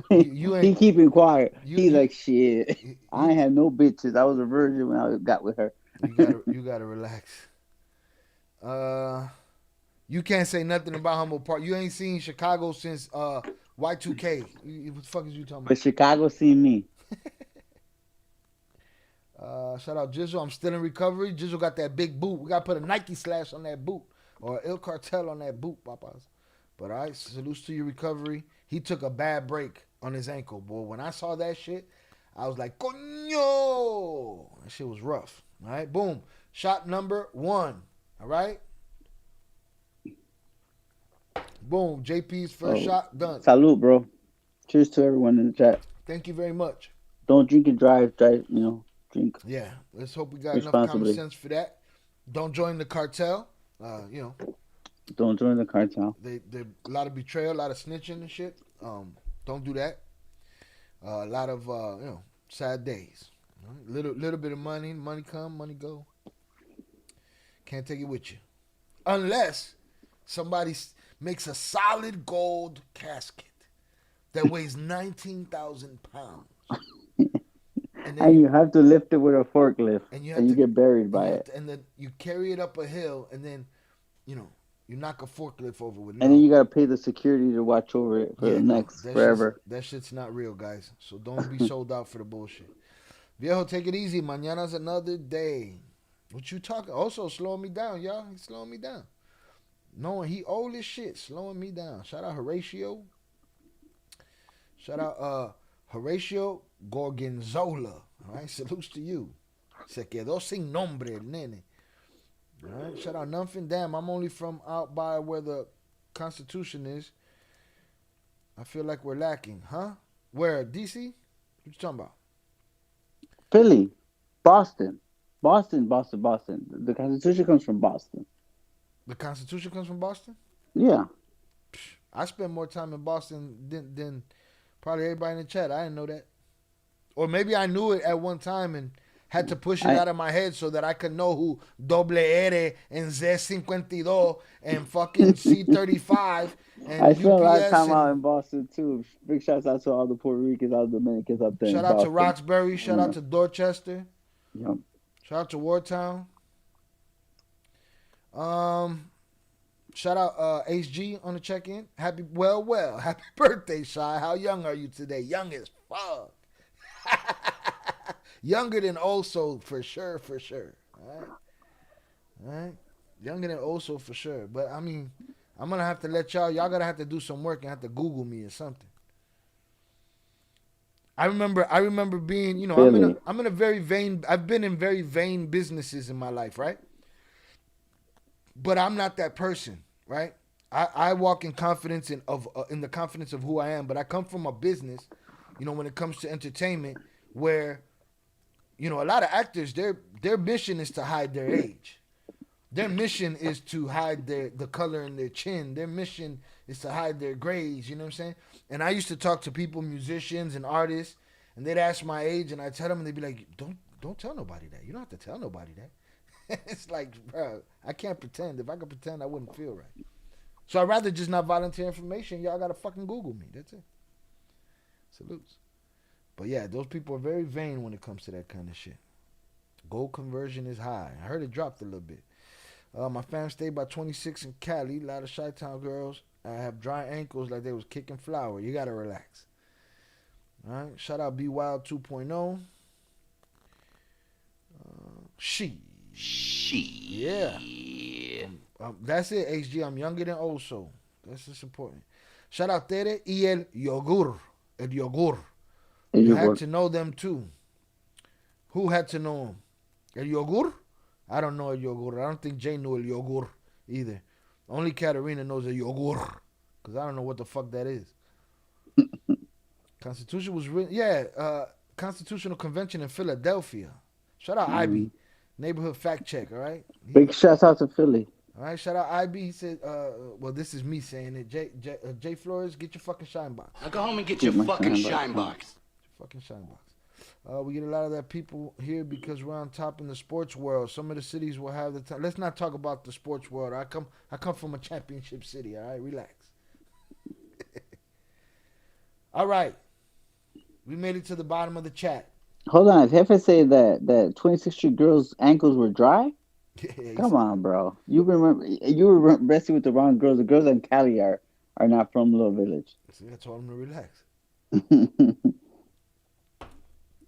He keeping quiet. He's like, shit. I ain't had no bitches. I was a virgin when I got with her. You gotta relax. You can't say nothing about Humble Park. You ain't seen Chicago since Y2K. What the fuck is you talking about? But Chicago seen me. Shout out Jizzle. I'm still in recovery. Jizzle got that big boot. We gotta put a Nike slash on that boot or ILL Cartel on that boot, papas. But all right, salutes to your recovery. He took a bad break on his ankle, boy. When I saw that shit, I was like, coño. That shit was rough. All right, boom. Shot number 1. All right. Boom. JP's first shot done. Salute, bro. Cheers to everyone in the chat. Thank you very much. Don't drink and drive. Drink. Yeah. Let's hope we got enough common sense for that. Don't join the cartel. Don't join the cartel. They a lot of betrayal, a lot of snitching and shit. Don't do that. A lot of sad days. Little bit of money come, money go. Can't take it with you. Unless somebody makes a solid gold casket that weighs 19,000 pounds. And you have to lift it with a forklift. And you get buried by it. And then you carry it up a hill and then, you knock a forklift over with it. And then you got to pay the security to watch over it for forever. That shit's not real, guys. So don't be sold out for the bullshit. Viejo, take it easy. Mañana's another day. What you talking? Also slowing me down, y'all. He's slowing me down. Knowing he old as shit, slowing me down. Shout out Horatio. Shout out Horatio Gorgonzola. All right, salutes to you. Se quedó sin nombre el nene. All right, shout out Numphin. Damn, I'm only from out by where the Constitution is. I feel like we're lacking, huh? Where, DC? What you talking about? Philly, Boston, Boston. The Constitution comes from Boston. The Constitution comes from Boston? Yeah. I spent more time in Boston than probably everybody in the chat. I didn't know that. Or maybe I knew it at one time and had to push it out of my head so that I could know who Doble R and Z52 and fucking C35 and I spent a lot of time UPS. out in Boston too. Big shouts out to all the Puerto Ricans, all the Dominicans up there. Shout out to Roxbury. Shout out to Dorchester. Yep. Shout out to Wartown. Shout out HG on the check-in. Happy birthday, Shy. How young are you today? Young as fuck. Younger than Oso for sure. All right. Younger than Oso for sure. But I mean, I'm gonna have to let y'all gotta have to do some work and have to Google me or something. I remember being, you know, I've been in very vain businesses in my life, right? But I'm not that person, right? I walk in confidence in the confidence of who I am, but I come from a business, you know, when it comes to entertainment, where, you know, a lot of actors, their mission is to hide their age. Their mission is to hide the color in their chin. Their mission is to hide their grades, you know what I'm saying? And I used to talk to people, musicians and artists, and they'd ask my age, and I'd tell them, and they'd be like, don't tell nobody that. You don't have to tell nobody that. It's like, bro, I can't pretend. If I could pretend, I wouldn't feel right. So I'd rather just not volunteer information. Y'all got to fucking Google me. That's it. Salutes. But yeah, those people are very vain when it comes to that kind of shit. Gold conversion is high. I heard it dropped a little bit. My fam stayed by 26 in Cali. A lot of Chi-Town girls. I have dry ankles like they was kicking flour. You got to relax. All right. Shout out Be Wild 2.0. Yeah. That's it, HG. I'm younger than Oso. That's just important. Shout out Tere y el yogur. El yogur. You had to know them too. Who had to know him? El yogur? I don't know El yogur. I don't think Jay knew El yogur either. Only Katarina knows El yogur. Because I don't know what the fuck that is. Constitution was written, Constitutional Convention in Philadelphia. Shout out IB. Neighborhood fact check, all right? Big shout out to Philly. All right, shout out IB. He said, well, this is me saying it. Jay Flores, get your fucking shine box. Now go home and get your fucking shine box. Fucking shine box. We get a lot of that people here because we're on top in the sports world. Some of the cities will have the time. Let's not talk about the sports world. I come from a championship city, all right? Relax. All right. We made it to the bottom of the chat. Hold on. If I say that 26th Street girls' ankles were dry? Come on, bro. You were messing with the wrong girls. The girls in Cali are not from Little Village. See, I told them to relax.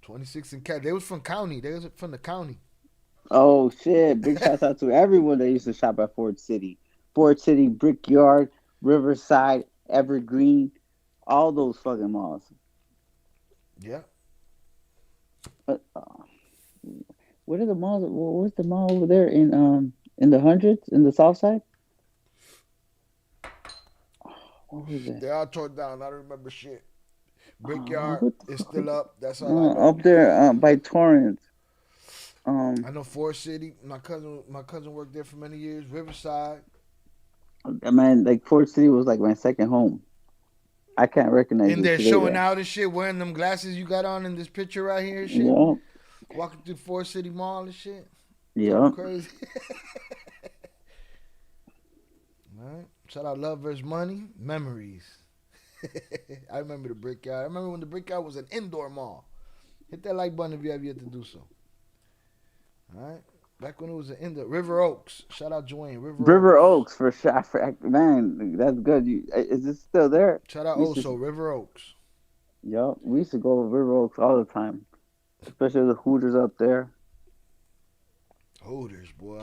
26 in Cali. They was from county. They was from the county. Oh, shit. Big shout out to everyone that used to shop at Ford City. Ford City, Brickyard, Riverside, Evergreen, all those fucking malls. Yeah. What are the malls? What's the mall over there in the hundreds in the south side? What was that? They all torn down. I don't remember shit. Brickyard is still up. That's all I know. Up there by Torrance. I know Forest City. My cousin worked there for many years. Riverside. Man, like Ford City was like my second home. I can't recognize. And they're showing out and shit, wearing them glasses you got on in this picture right here and shit. Yeah. Walking through Forest City Mall and shit. Yeah. Crazy. All right. Shout out Love vs. Money. Memories. I remember the Brickyard. I remember when the Brickyard was an indoor mall. Hit that like button if you have yet to do so. All right. Back when it was an indoor. River Oaks. Shout out Joanne. River Oaks for sure. Man, that's good. Is it still there? Shout out also River Oaks. Yup. We used to go to River Oaks all the time. Especially the Hooters up there. Hooters, boy.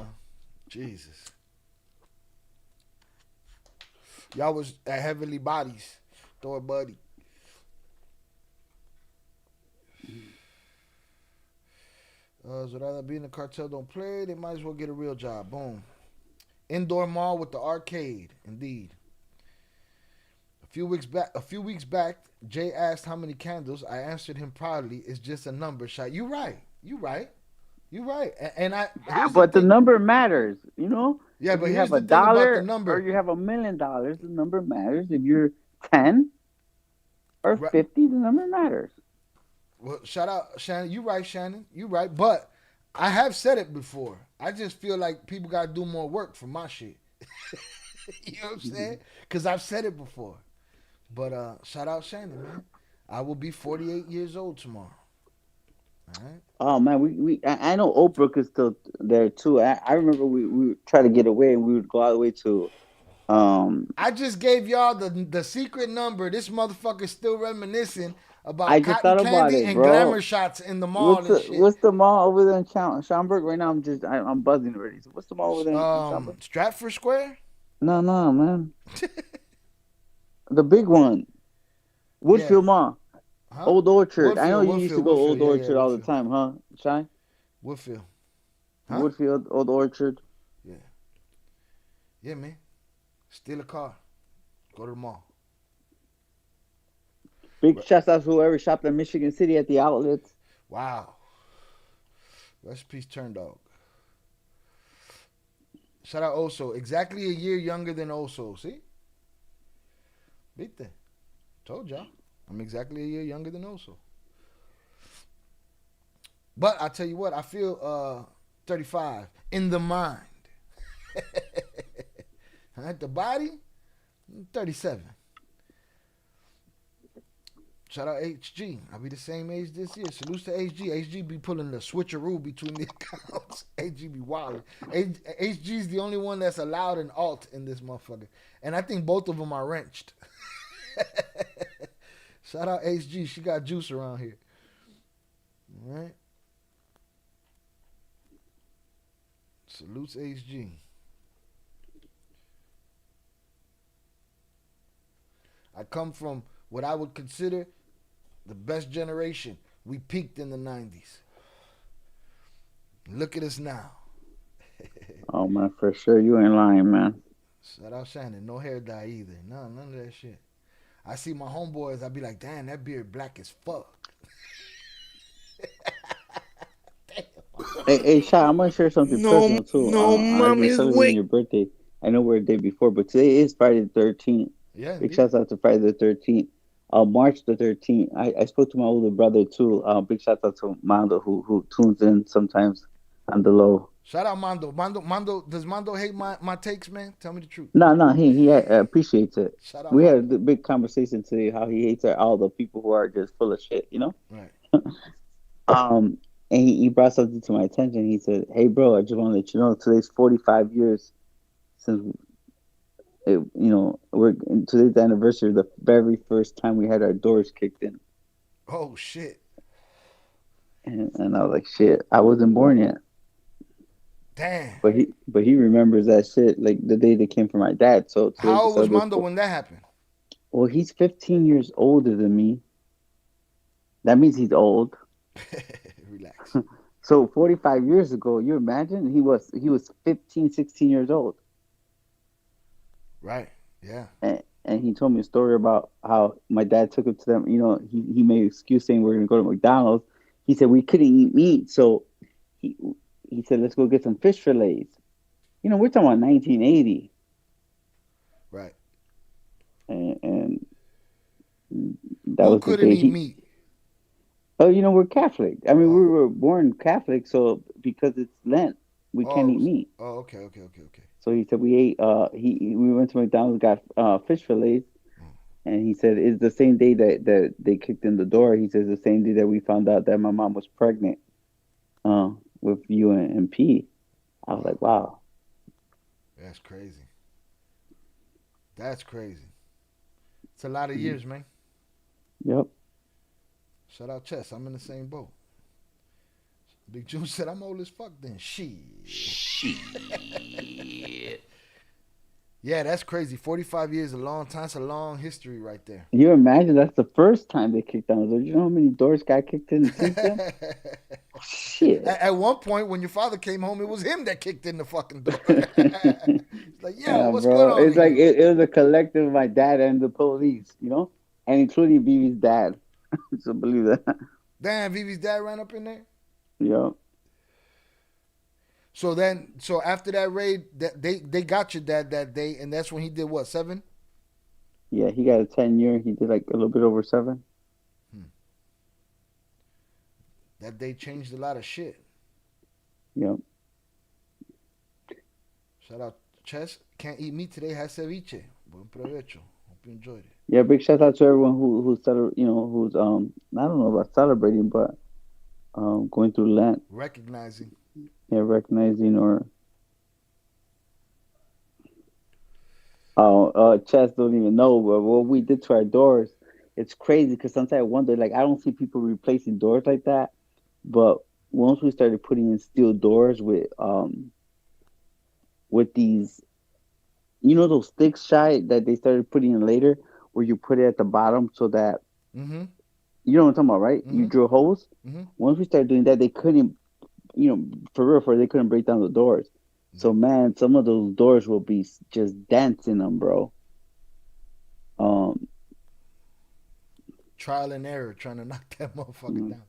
Jesus. Y'all was at Heavenly Bodies. Throw a buddy. So rather be in the cartel don't play, they might as well get a real job. Boom. Indoor mall with the arcade. Indeed. A few weeks back, Jay asked how many candles. I answered him proudly. It's just a number, shot. You right. And but the number matters, you know. Yeah, if but you here's have the a thing about the dollar number. or you have $1 million, the number matters. If you're 10 or 50, the number matters. Well, shout out Shannon. You right, Shannon. You right. But I have said it before. I just feel like people gotta do more work for my shit. You know what I'm saying? Because I've said it before. But shout out Shannon, man. I will be 48 years old tomorrow. All right. Oh man, I know Oprah is still there too. I remember we would try to get away and we would go all the way to I just gave y'all the secret number. This motherfucker's still reminiscing about I just cotton thought about candy it, and bro. glamour shots in the mall and shit. What's the mall over there in Schaumburg? Right now I'm buzzing already. So what's the mall over there in Schaumburg? Stratford Square? No, man. The big one. Woodfield Mall. Huh? Old Orchard. Woodfield, I know you used to go Old Orchard all the time, huh, Shy? Woodfield. Huh? Woodfield, Old Orchard. Yeah. Yeah, man. Steal a car. Go to the mall. Big shouts out to whoever shopped in Michigan City at the outlets. Wow. Rest in peace, Turn Dog. Shout out Oso. Exactly a year younger than Oso. See? Viste? Told y'all. I'm exactly a year younger than Oso. But I tell you what, I feel 35 in the mind. At the body, 37. Shout out HG. I'll be the same age this year. Salutes to HG. HG be pulling the switcheroo between the accounts. HG be wilding. HG's the only one that's allowed an alt in this motherfucker. And I think both of them are wrenched. Shout out HG. She got juice around here. All right. Salutes HG. I come from what I would consider the best generation. We peaked in the 90s. Look at us now. Oh, man, for sure. You ain't lying, man. Shout out Shannon. No hair dye either. No, none of that shit. I see my homeboys, I be like, damn, that beard black as fuck. Hey, Shy, I'm gonna share something personal too. Mommy's wait. Your birthday. I know we're a day before, but today is Friday the 13th. Yeah. Big shouts out to Friday the 13th. March the 13th. I spoke to my older brother too. Big shout out to Mando who tunes in sometimes on the low. Shout out Mando. Mando, does Mando hate my takes, man? Tell me the truth. No, he appreciates it. Shout out we Mando. had a big conversation today how he hates all the people who are just full of shit, you know? Right. And he brought something to my attention. He said, "Hey, bro, I just want to let you know today's 45 years since, today's the anniversary of the very first time we had our doors kicked in." Oh shit! And I was like, "Shit, I wasn't born yet." Damn. But he remembers that shit like the day they came for my dad. So how old was Mondo when that happened? Well, he's 15 years older than me. That means he's old. Relax. So 45 years ago, you imagine he was 15, 16 years old. Right. Yeah. And he told me a story about how my dad took him to them. You know, he made an excuse saying we're gonna go to McDonald's. He said we couldn't eat meat, so he said let's go get some fish fillets. You know, we're talking about 1980. Right. And that Who was couldn't eat meat? Oh, you know, we're Catholic. I mean, we were born Catholic, so because it's Lent, we can't eat meat. Oh, okay. So he said we ate. We went to McDonald's, got fish fillets, and he said it's the same day that they kicked in the door. He says the same day that we found out that my mom was pregnant, with you and P. I was like, wow. That's crazy. It's a lot of years, man. Yep. Shout out Chess. I'm in the same boat. Big June said I'm old as fuck then. Shit. Yeah, that's crazy. 45 years is a long time. It's a long history right there. You imagine that's the first time they kicked down the door. You know how many doors got kicked in since then? Shit. At one point, when your father came home, it was him that kicked in the fucking door. It's like, yo, what's bro. going on It's like here? it was a collective of my dad and the police, and including BB's dad. So believe that. Damn, Vivi's dad ran up in there. Yeah. So after that raid, that they got your dad that day, and that's when he did what, 7? Yeah, he got a 10-year. He did like a little bit over 7. That day changed a lot of shit. Yep. Shout out Chess. Can't eat meat today. Has ceviche. Buen provecho. Hope you enjoyed it. Yeah, big shout out to everyone who's I don't know about celebrating, but going through Lent. Recognizing. Yeah, recognizing or Chess don't even know, but what we did to our doors, it's crazy because sometimes I wonder, like I don't see people replacing doors like that, but once we started putting in steel doors with these, those sticks shy that they started putting in later, where you put it at the bottom so that you know what I'm talking about, right? You drill holes. Once we started doing that, they couldn't, for real, they couldn't break down the doors. So man, some of those doors will be just dents in them, bro. Trial and error, trying to knock that motherfucker down.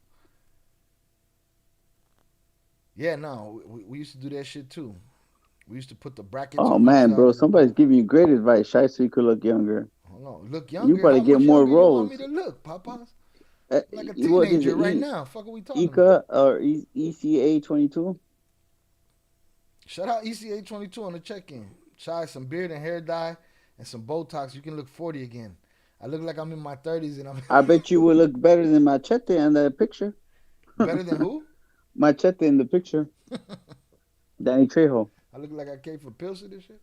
Yeah, no, we used to do that shit too. We used to put the brackets. Oh man, bro, somebody's giving you great advice, Shy, so you could look younger. Hold on, look younger. You probably get more rolls. You want me to look, Papas? Like a teenager right now. Fuck, are we talking about? Or ECA 22? Shout out ECA 22 on the check-in. Shy, some beard and hair dye and some Botox. You can look 40 again. I look like I'm in my 30s, and I bet you would look better than Machete in that picture. Better than who? Machete in the picture. Danny Trejo. I look like I came for pills and this shit.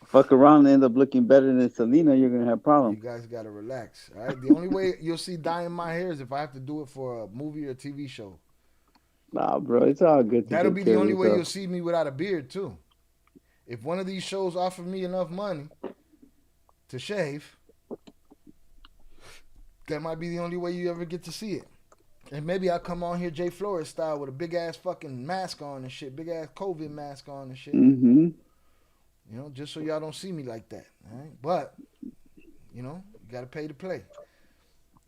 Fuck around and end up looking better than Selena, you're gonna have problems. You guys gotta relax. All right. The only way you'll see dyeing my hair is if I have to do it for a movie or TV show. Nah, bro, it's all good. That'll be the only way you'll see me without a beard too. If one of these shows offer me enough money to shave, that might be the only way you ever get to see it. And maybe I'll come on here Jay Flores style with a big ass fucking mask on and shit, big ass COVID mask on and shit. Just so y'all don't see me like that. All right? But you gotta pay to play.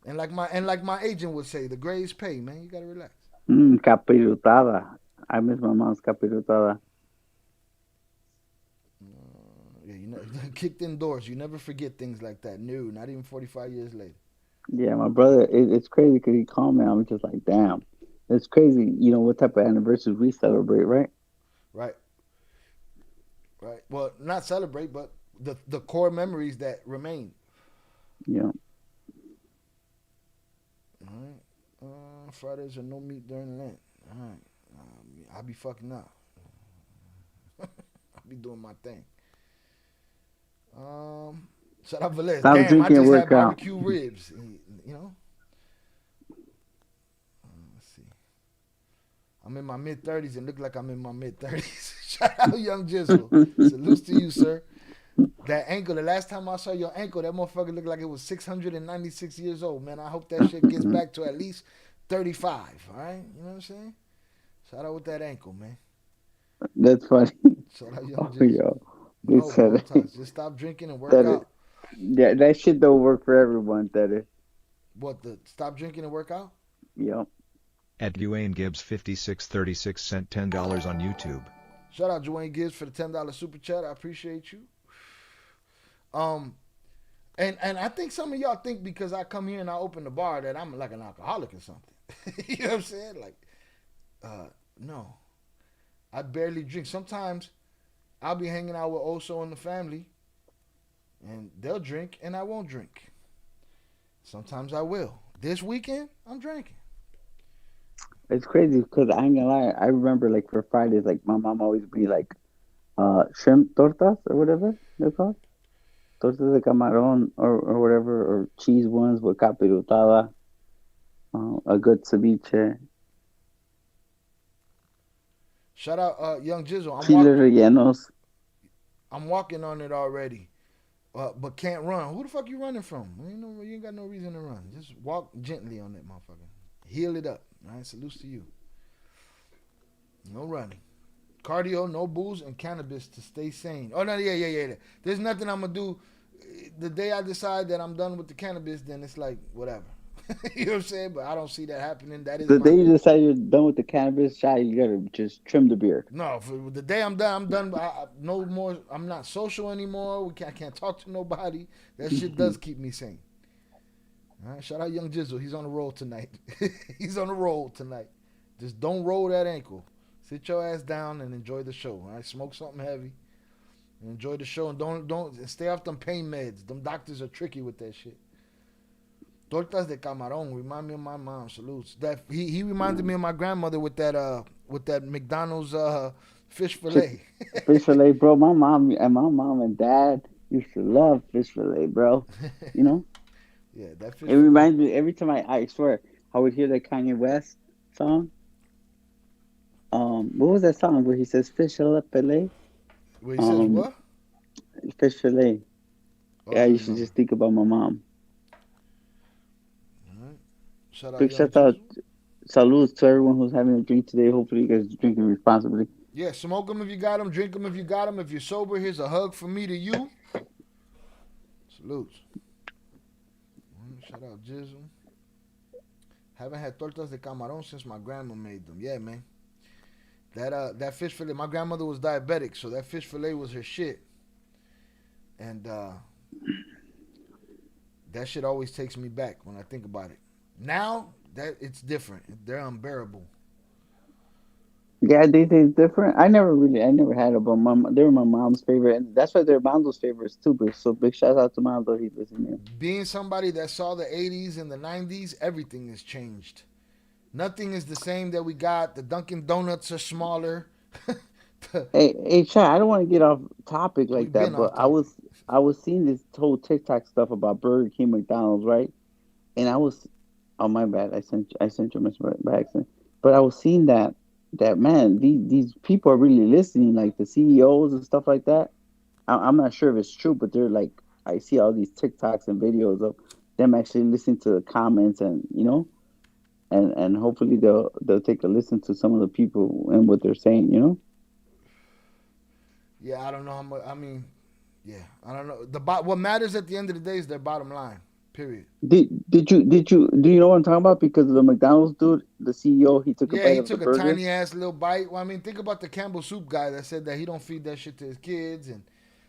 And like my agent would say, the grades pay, man. You gotta relax. Capirotada. I miss my mom's capirotada. Yeah, kicked indoors. You never forget things like that. No, not even 45 years later. Yeah, my brother, it's crazy because he called me. I'm just like, damn. It's crazy, what type of anniversaries we celebrate, right? Right. Well, not celebrate, but the core memories that remain. Yeah. All right. Fridays are no meat during Lent. All right. I'll be fucking up. I'll be doing my thing. Shout out Velez. Stop Damn, drinking I just and had work out. barbecue ribs. Let's see. I'm in my mid-30s and look like I'm in my mid-30s. Shout out Young Jizzle. Salutes to you, sir. That ankle, the last time I saw your ankle, that motherfucker looked like it was 696 years old, man. I hope that shit gets back to at least 35, all right? You know what I'm saying? Shout out with that ankle, man. That's funny. Shout out Young Jizzle. Yo. No, just stop drinking and work out. Yeah, that shit don't work for everyone, Teddy. What, stop drinking and work out? Yep. At Dwayne Gibbs 5636 sent $10 on YouTube. Shout out Dwayne Gibbs for the $10 super chat. I appreciate you. And I think some of y'all think because I come here and I open the bar that I'm like an alcoholic or something. You know what I'm saying? Like, no. I barely drink. Sometimes I'll be hanging out with Oso and the family, and they'll drink, and I won't drink. Sometimes I will. This weekend, I'm drinking. It's crazy because I ain't gonna lie. I remember like for Fridays, like my mom always be like, shrimp tortas or whatever they're called. Tortas de camarón or whatever, or cheese ones with capirotada, a good ceviche. Shout out Young Jizzle. Chile rellenos. I'm walking on it already, but can't run. Who the fuck you running from? You ain't got no reason to run. Just walk gently on that motherfucker. Heal it up. All right, salutes to you. No running. Cardio, no booze, and cannabis to stay sane. Oh, no, yeah. There's nothing I'm going to do. The day I decide that I'm done with the cannabis, then it's like, whatever. You know what I'm saying? But I don't see that happening. That is The my... day you decide you're done with the cannabis, Shy, you gotta just trim the beard. No, for the day I'm done, I'm done. No more. I'm not social anymore. I can't talk to nobody. That shit does keep me sane. All right, shout out Young Jizzle. He's on the roll tonight. He's on the roll tonight. Just don't roll that ankle. Sit your ass down and enjoy the show. All right, smoke something heavy and enjoy the show. And don't stay off them pain meds. Them doctors are tricky with that shit. Tortas de camarón remind me of my mom. Salutes. That he reminded me of my grandmother with that McDonald's fish fillet. Fish fillet, bro. My mom and dad used to love fish fillet, bro. You know. Yeah, that fish. It reminds me every time I swear I would hear that Kanye West song. What was that song where he says fish fillet? Where he says what? Fish fillet. Oh, yeah, you should just think about my mom. Shout out Big shout out, salutes to everyone who's having a drink today. Hopefully, you guys are drinking responsibly. Yeah, smoke them if you got them. Drink them if you got them. If you're sober, here's a hug from me to you. Salutes. Shout out Jizzle. Haven't had tortas de camarón since my grandma made them. Yeah, man. That fish fillet. My grandmother was diabetic, so that fish fillet was her shit. And that shit always takes me back when I think about it. Now that it's different. They're unbearable. Yeah, they different. I never had it, but they were my mom's favorite, and that's why they're Mando's favorites too. So big shout out to Mando. He's listening. Being somebody that saw the 80s and the 90s, everything has changed. Nothing is the same that we got. The Dunkin' Donuts are smaller. Hey, Chad, I don't want to get off topic like that, but I was seeing this whole TikTok stuff about Burger King, McDonald's, right? And I was, oh my bad, I sent you a message by accident. But I was seeing that man, these people are really listening, like the CEOs and stuff like that. I'm not sure if it's true, but they're like, I see all these TikToks and videos of them actually listening to the comments, and you know, and hopefully they'll take a listen to some of the people and what they're saying, you know. Yeah, I don't know how much. I mean, yeah, I don't know. What matters at the end of the day is their bottom line. Period. Do you know what I'm talking about? Because of the McDonald's dude, the CEO, he took a bite of the burger. Yeah, he took a tiny ass little bite. Well, I mean, think about the Campbell Soup guy that said that he don't feed that shit to his kids, and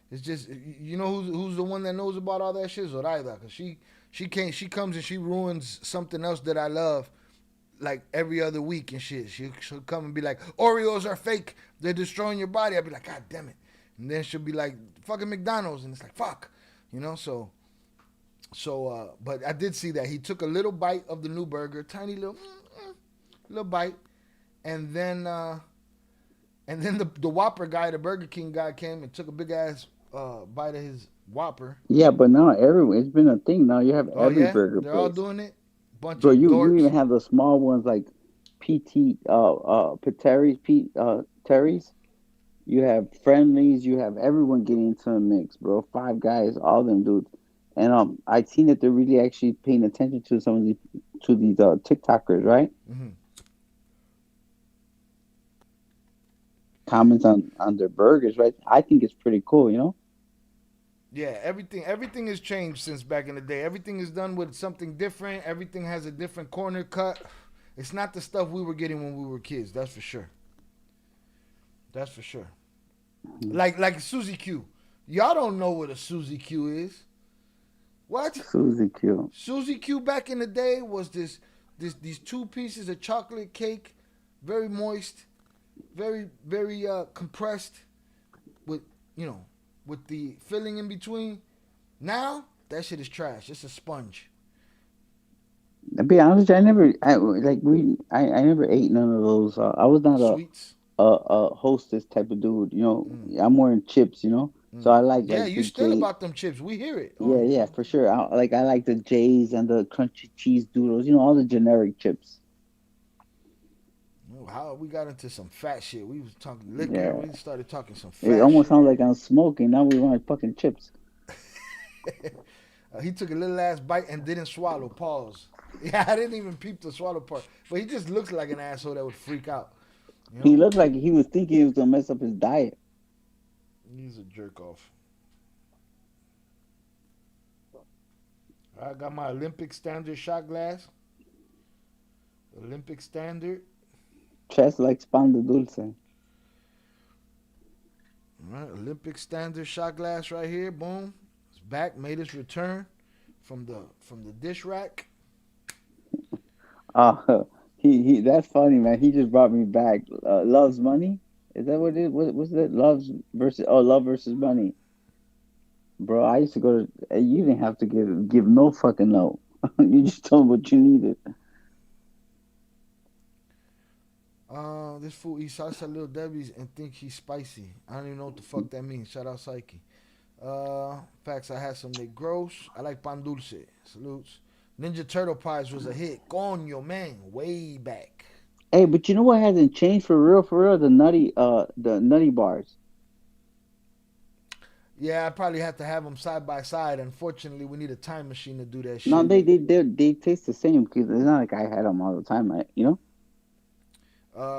it's just, you know, who's the one that knows about all that shit? Zoraida, because she comes and she ruins something else that I love, like every other week and shit. She'll come and be like, Oreos are fake, they're destroying your body. I'll be like, God damn it. And then she'll be like, fucking McDonald's, and it's like, fuck, you know. So, but I did see that he took a little bite of the new burger, tiny little bite, and then the Whopper guy, the Burger King guy, came and took a big ass bite of his Whopper. Yeah, but now it's been a thing. Now you have every burger place. They're all doing it. Bro, you even have the small ones like Terry's. You have Friendlies. You have everyone getting into a mix, bro. Five Guys, all them dudes. And I've seen that they're really actually paying attention to some of these TikTokers, right? Mm-hmm. Comments on their burgers, right? I think it's pretty cool, you know? Yeah, everything has changed since back in the day. Everything is done with something different. Everything has a different corner cut. It's not the stuff we were getting when we were kids, that's for sure. That's for sure. Like Suzy Q. Y'all don't know what a Suzy Q is. What? Suzy Q. Suzy Q back in the day was these two pieces of chocolate cake, very moist, very compressed, with the filling in between. Now that shit is trash. It's a sponge. To be honest, I never ate none of those. I was not sweets. a hostess type of dude, you know. I'm wearing chips, you know. So I like you still about them chips. We hear it. Yeah, for sure. I like the J's and the crunchy cheese doodles, you know, all the generic chips. How we got into some fat shit. We was talking liquor. Yeah. We started talking some fat shit. It almost sounds like I'm smoking. Now we want fucking chips. He took a little ass bite and didn't swallow. Pause. Yeah, I didn't even peep the swallow part. But he just looks like an asshole that would freak out. He looked like he was thinking he was gonna mess up his diet. He's a jerk off. I got my Olympic standard shot glass. Olympic standard. Chest like pan de dulce. All right, Olympic standard shot glass right here. Boom. It's back. Made its return from the dish rack. He that's funny, man. He just brought me back. Love's Money. Is that what it is? What was it? Love versus Money. Bro, I used to go to. You didn't have to give no fucking no. You just told him what you needed. This fool eats salsa Little Debbie's and think he's spicy. I don't even know what the fuck that means. Shout out Psyche. Facts, I had some Negros. I like pan dulce. Salutes. Ninja Turtle Pies was a hit. Coño, man. Way back. Hey, but you know what hasn't changed for real? The nutty bars. Yeah, I probably have to have them side by side. Unfortunately, we need a time machine to do that shit. No, they taste the same because it's not like I had them all the time, right? You know.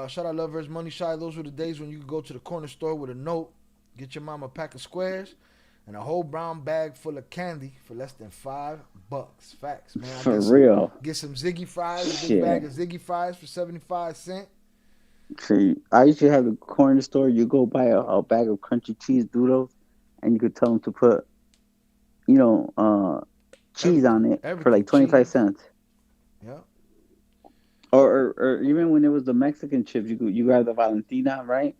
Shout out Lovers Money Shy. Those were the days when you could go to the corner store with a note, get your mom a pack of squares, and a whole brown bag full of candy for less than $5. Facts, man. For real. Get some Ziggy fries, a big bag of Ziggy fries for 75 cents. See, I used to have the corner store. You go buy a bag of crunchy cheese doodles, and you could tell them to put, cheese on it for like 25 cents. Yeah. Or even when it was the Mexican chips, you grab the Valentina, right?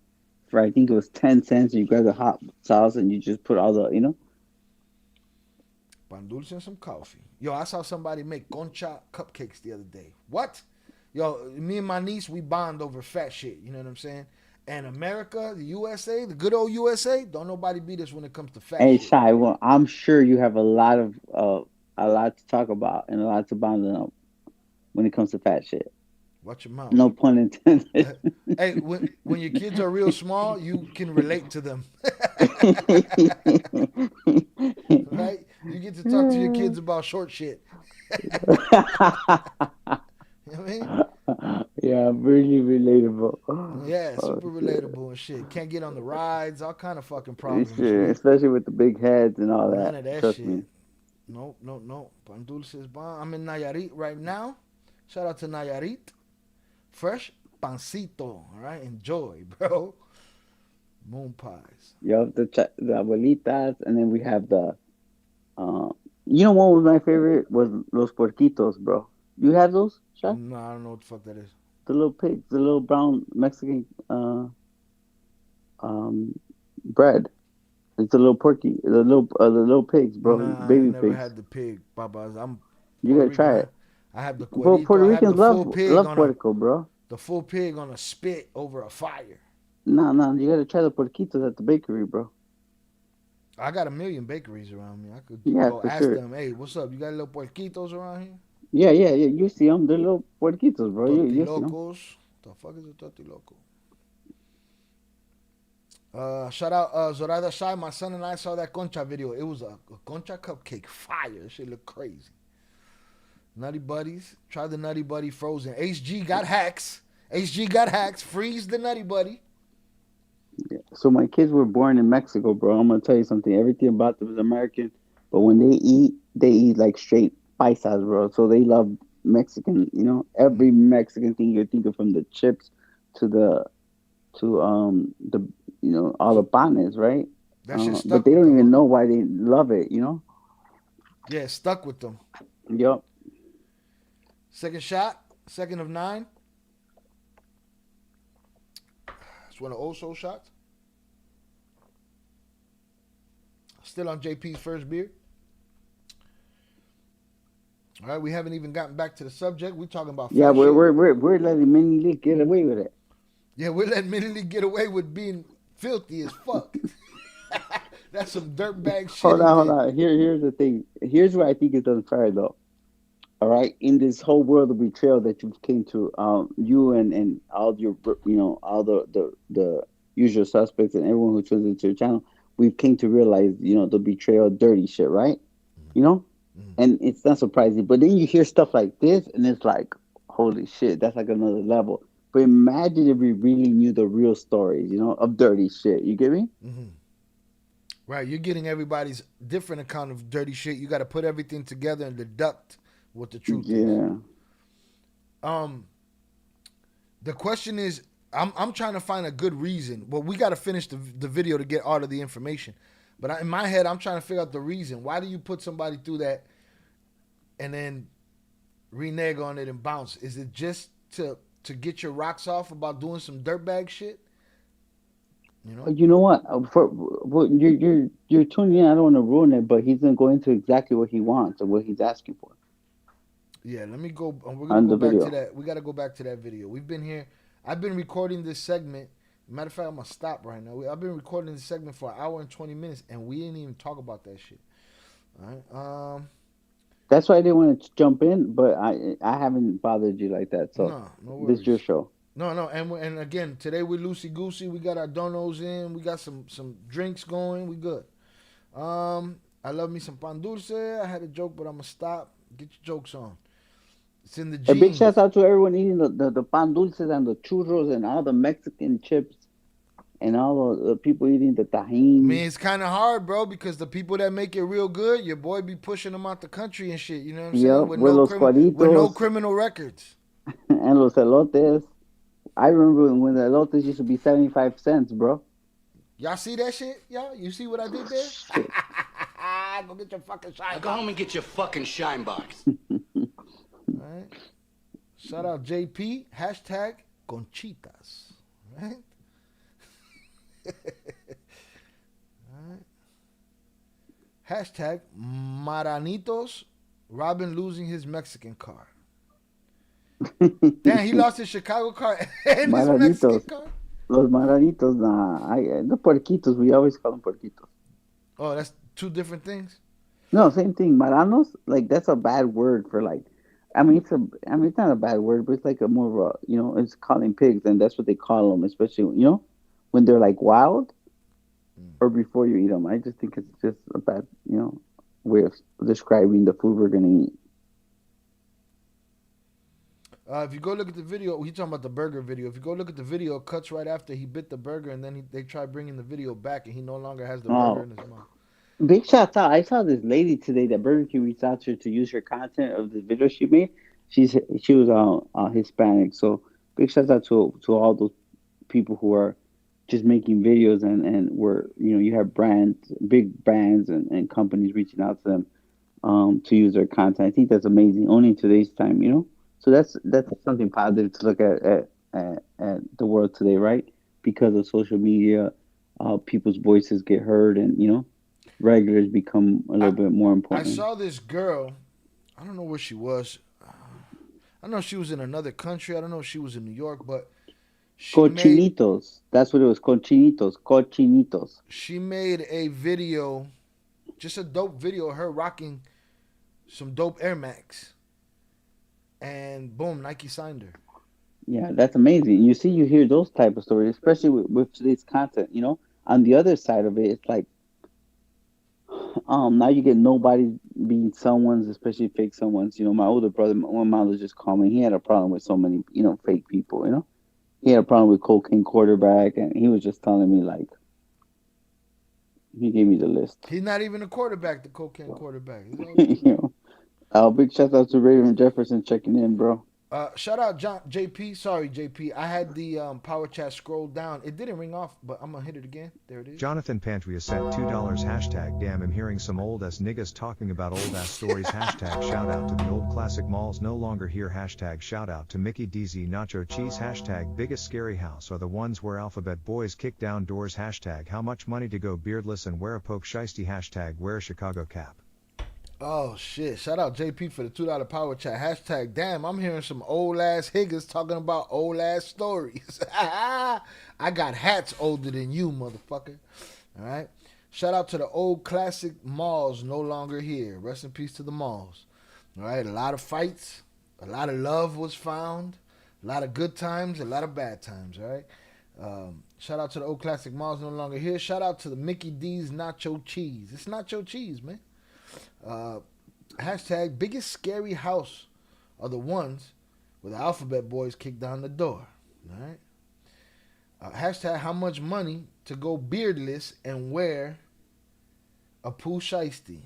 For I think it was 10 cents. And you grab the hot sauce and you just put all the, Pan dulce and some coffee. Yo, I saw somebody make concha cupcakes the other day. What? Yo, me and my niece, we bond over fat shit. You know what I'm saying? And America, the USA, the good old USA, don't nobody beat us when it comes to fat shit. Hey, Shai, well, I'm sure you have a lot to talk about and a lot to bond on when it comes to fat shit. Watch your mouth. No pun intended. Hey, when your kids are real small, you can relate to them. Right? You get to talk to your kids about short shit. You know what I mean? Yeah, really relatable. Yeah, super relatable and shit. Can't get on the rides, all kind of fucking problems. Shit, especially with the big heads and all that. None of that Trust shit. me. No. Pan dulce is bomb. I'm in Nayarit right now. Shout out to Nayarit. Fresh pancito, all right? Enjoy, bro. Moon pies. Yup, the abuelitas, and then we have the, one was my favorite was los porquitos, bro. You have those, Shaq? No, I don't know what the fuck that is. The little pigs, the little brown Mexican bread. It's the little porky, the little pigs, bro. Nah, baby I never pigs. had the pig, Babas. You gotta try it. I have the Bro, cuerito. Puerto I have Ricans the full love pig puerco, bro. The full pig on a spit over a fire. No, you gotta try the porquitos at the bakery, bro. I got a million bakeries around me. I could go for ask sure. them, hey, what's up? You got little puerquitos around here? Yeah. You see them, they're little porquitos, bro. You see them. Totilocos. The fuck is a totiloco? Shout out Zorada Shai. My son and I saw that concha video. It was a concha cupcake fire. Shit looked crazy. Nutty Buddies. Try the Nutty Buddy frozen. HG got hacks. Freeze the Nutty Buddy. Yeah. So my kids were born in Mexico, bro. I'm gonna tell you something. Everything about them is American, but when they eat like straight paisas, bro. So they love Mexican. Every Mexican thing you're thinking, from the chips to the all the panes, right? That shit stuck. But they don't even know why they love it. Yeah, stuck with them. Yup. Second shot. Second of 9. It's one of Oso shots. Still on JP's first beer. All right, we haven't even gotten back to the subject. We're talking about we're letting Mini League get away with it. Yeah, we're letting Mini League get away with being filthy as fuck. That's some dirtbag shit. Hold on. Here's the thing. Here's where I think it's unfair, though. All right, in this whole world of betrayal that you came to, you and all your, all the usual suspects and everyone who tunes into your channel, we came to realize, the betrayal, dirty shit, right? And it's not surprising. But then you hear stuff like this, and it's like, holy shit, that's like another level. But imagine if we really knew the real stories, you know, of dirty shit. You get me? Mm-hmm. Right, you're getting everybody's different account of dirty shit. You got to put everything together and deduct what the truth is. The question is, I'm trying to find a good reason. Well, we got to finish the video to get all of the information. But in my head, I'm trying to figure out the reason. Why do you put somebody through that and then renege on it and bounce? Is it just to get your rocks off about doing some dirtbag shit? You know what? You're tuning in. I don't want to ruin it, but he's gonna go into exactly what he wants and what he's asking for. Yeah, let me go. We're gonna go back to that. We got to go back to that video. We've been here. I've been recording this segment. Matter of fact, I'm gonna stop right now. I've been recording this segment for an hour and 20 minutes, and we didn't even talk about that shit. All right. That's why I didn't want to jump in, but I haven't bothered you like that. So no worries. This is your show. No, and again, today we're loosey goosey. We got our donos in. We got some drinks going. We good. I love me some pan dulce. I had a joke, but I'm gonna stop. Get your jokes on. It's in the genes. A big shout out to everyone eating the pan dulces and the churros and all the Mexican chips and all the people eating the tahini. I mean, it's kind of hard, bro, because the people that make it real good, your boy be pushing them out the country and shit. You know what I'm saying? With no criminal records. And los elotes. I remember when the elotes used to be 75 cents, bro. Y'all see that shit? Y'all? You see what I did there? Go get your fucking shine box. Go home and get your fucking shine box. All right. Shout out JP. Hashtag Conchitas. Right? All right. Hashtag Maranitos. Robin losing his Mexican car. Damn, he lost his Chicago car and his Mexican car. Los maranitos, nah. The puerquitos, we always call them puerquitos. Oh, that's two different things? No, same thing. Maranos, like that's a bad word for like. It's not a bad word, but it's like a more of a, it's calling pigs, and that's what they call them, especially when they're like wild, or before you eat them. I just think it's just a bad, way of describing the food we're gonna eat. If you go look at the video, he's talking about the burger video. If you go look at the video, it cuts right after he bit the burger, and then they try bringing the video back, and he no longer has the burger in his mouth. Big shout out! I saw this lady today that Burger King reached out to her to use her content of the video she made. She was Hispanic, so big shout out to all those people who are just making videos and where you have big brands and companies reaching out to them to use their content. I think that's amazing. Only in today's time, So that's something positive to look at the world today, right? Because of social media, people's voices get heard, and regulars become a little bit more important. I saw this girl. I don't know where she was. I know she was in another country. I don't know if she was in New York, but Cochinitos. That's what it was. Cochinitos. She made a video, just a dope video of her rocking some dope Air Max. And boom, Nike signed her. Yeah, that's amazing. You hear those type of stories, especially with today's content. On the other side of it, it's like, now you get nobody being someone's, especially fake someone's. My older brother, one mother just called me. He had a problem with so many, fake people. He had a problem with cocaine quarterback, and he was just telling me like, he gave me the list. He's not even a quarterback, the cocaine quarterback. Big shout out to Raven Jefferson checking in, bro. Shout out JP. Sorry, JP. I had the power chat scroll down. It didn't ring off, but I'm gonna hit it again. There it is. Jonathan Pantria sent $2. Hashtag damn, I'm hearing some old ass niggas talking about old ass stories. Hashtag shout out to the old classic malls no longer here. Hashtag shout out to Mickey DZ Nacho Cheese. Hashtag biggest scary house are the ones where alphabet boys kick down doors. Hashtag how much money to go beardless and wear a poke shiesty. Hashtag wear a Chicago cap. Oh shit! Shout out JP for the $2 power chat. Hashtag damn, I'm hearing some old ass higgers talking about old ass stories. I got hats older than you, motherfucker. All right. Shout out to the old classic malls no longer here. Rest in peace to the malls. All right. A lot of fights, a lot of love was found, a lot of good times, a lot of bad times. All right. Shout out to the old classic malls no longer here. Shout out to the Mickey D's Nacho Cheese. It's Nacho Cheese, man. Hashtag biggest scary house are the ones where the alphabet boys kick down the door. All right. Hashtag how much money to go beardless and wear a poo shiesty.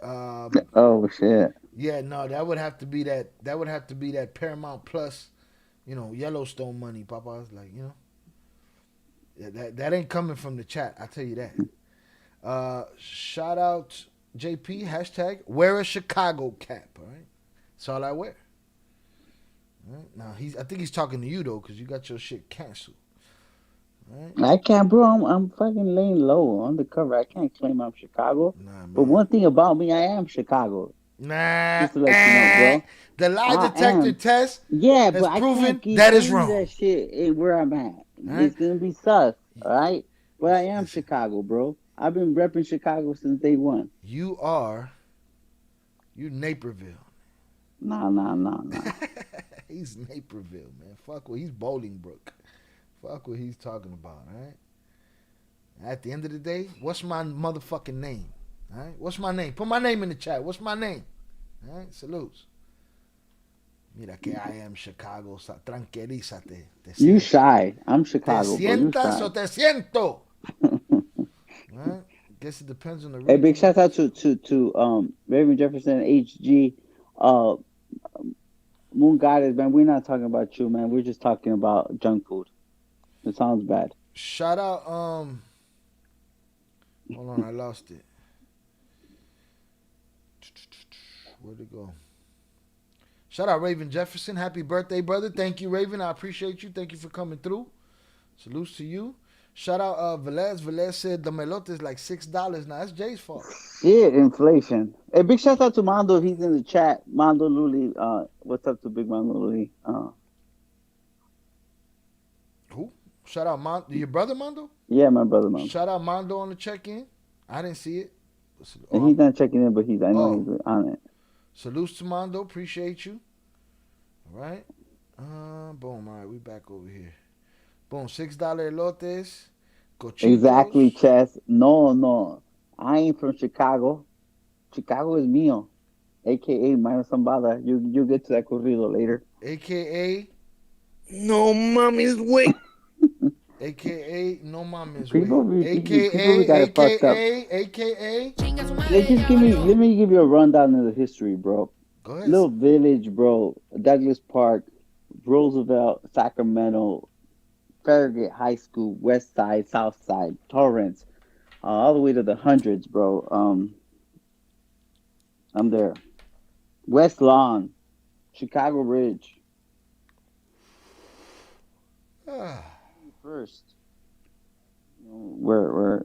Oh shit. Yeah, no, that would have to be that. That would have to be that Paramount Plus, Yellowstone money, Papa. Like, that ain't coming from the chat. I tell you that. Shout out JP. Hashtag wear a Chicago cap. All right, that's all I wear. All right? Now I think he's talking to you though, because you got your shit canceled. Right? I can't, bro. I'm fucking laying low undercover. I can't claim I'm Chicago. Nah, but one thing about me, I am Chicago. Nah, just to let you know, bro. The lie detector test yeah, has but I proven can't keep that is saying wrong. that shit where I'm at. Right? It's gonna be sus, all right? But I am Chicago, bro. I've been repping Chicago since day one. You Naperville. Nah. He's Naperville, man. Fuck what he's Bolingbrook. Fuck what he's talking about, all right? At the end of the day, what's my motherfucking name? All right? What's my name? Put my name in the chat. What's my name? All right? Salutes. Mira que I am Chicago. Tranquilízate. You shy. I'm Chicago, ¿Te bro. You sientas shy. o te siento? Right? Guess it depends on the region. Hey, big shout out to Raven Jefferson, HG, Moon Goddess, man. We're not talking about you, man. We're just talking about junk food. It sounds bad. Shout out, hold on, I lost it. Where'd it go? Shout out Raven Jefferson. Happy birthday, brother. Thank you, Raven. I appreciate you. Thank you for coming through. Salutes to you. Shout out Velez. Velez said the melote is like $6 now. That's Jay's fault. Shit, inflation. Hey, big shout out to Mondo. He's in the chat. Mondo Luli. What's up to Big Mondo Luli? Who? Shout out Mondo. Your brother Mondo? Yeah, my brother Mondo. Shout out Mondo on the check-in. I didn't see it. And he's not checking in, but I know he's on it. Salutes to Mondo. Appreciate you. All right. Boom. All right, we back over here. Boom. $6 elotes. Cochitos. Exactly, Chess. No. I ain't from Chicago. Chicago is mío. AKA minus Zambada. You'll get to that corrido later. AKA No mommy's way. AKA no mama's people way. got it fucked up. AKA. Let me give you a rundown of the history, bro. Go ahead. Little village, bro. Douglas Park, Roosevelt, Sacramento, Farragut High School, West Side, South Side, Torrance, all the way to the hundreds, bro. I'm there. West Lawn, Chicago Ridge. First, where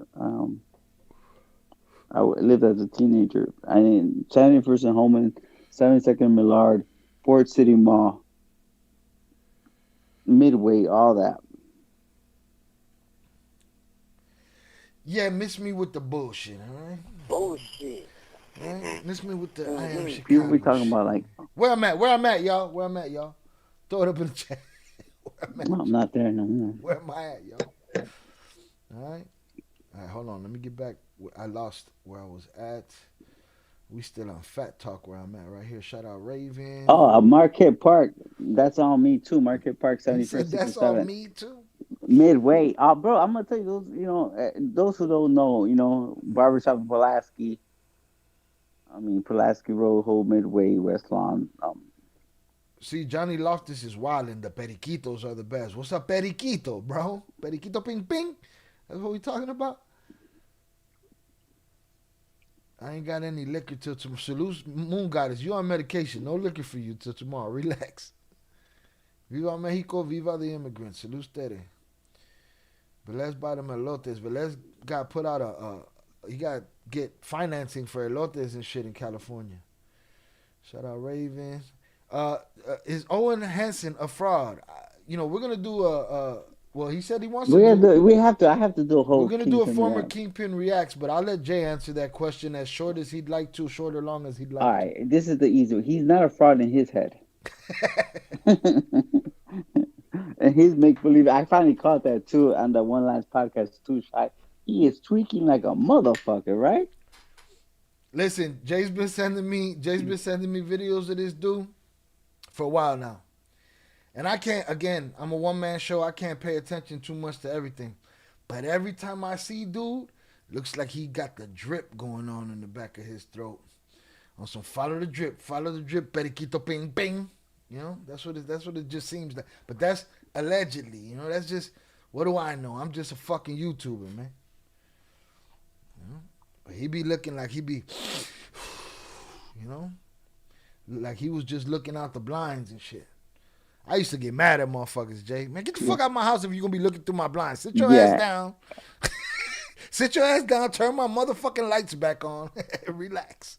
I lived as a teenager. 71st and Holman, 72nd Millard, Fort City Mall, Midway, all that. Yeah, miss me with the bullshit, all right? Bullshit. All right? Miss me with the I am Chicago. People be talking about like where I'm at, y'all. Throw it up in the chat. I'm not there no more. Where am I at, y'all? All right, hold on. Let me get back. I lost where I was at. We still on Fat Talk where I'm at right here. Shout out Raven. Oh, Marquette Park. That's on me too. Marquette Park, 71st. That's on me too. Midway. Bro, I'm gonna tell you those who don't know, Barbershop in Pulaski. Pulaski Road, whole Midway, West Lawn. See, Johnny Loftus is wildin'. The Periquitos are the best. What's up, Periquito, bro? Periquito ping ping? That's what we talking about? I ain't got any liquor till tomorrow. Salute, Moon Goddess. You on medication. No liquor for you till tomorrow. Relax. Viva Mexico. Viva the immigrants. Salute steady. But let's buy them elotes. But let's got put out you got get financing for elotes and shit in California. Shout out Raven. Is Owen Hansen a fraud? We're gonna do well, he said he wants to. I have to do a whole. We're gonna do a former Kingpin reacts, but I'll let Jay answer that question as short as he'd like to, short or long as he'd like. All right, this is the easy one. He's not a fraud in his head. And his make believe. I finally caught that too on the One Last podcast too. Shy. He is tweaking like a motherfucker, right? Listen, Jay's been sending me videos of this dude for a while now. And I can't, again, I'm a one-man show. I can't pay attention too much to everything. But every time I see dude, looks like he got the drip going on in the back of his throat. On some follow the drip, periquito ping ping. You know, that's what it just seems like. But that's allegedly, you know, that's just, what do I know? I'm just a fucking YouTuber, man. You know? But he be looking like he be, you know, like he was just looking out the blinds and shit. I used to get mad at motherfuckers, Jay. Man, get the fuck out of my house if you're going to be looking through my blinds. Sit your ass down. Sit your ass down. Turn my motherfucking lights back on. Relax.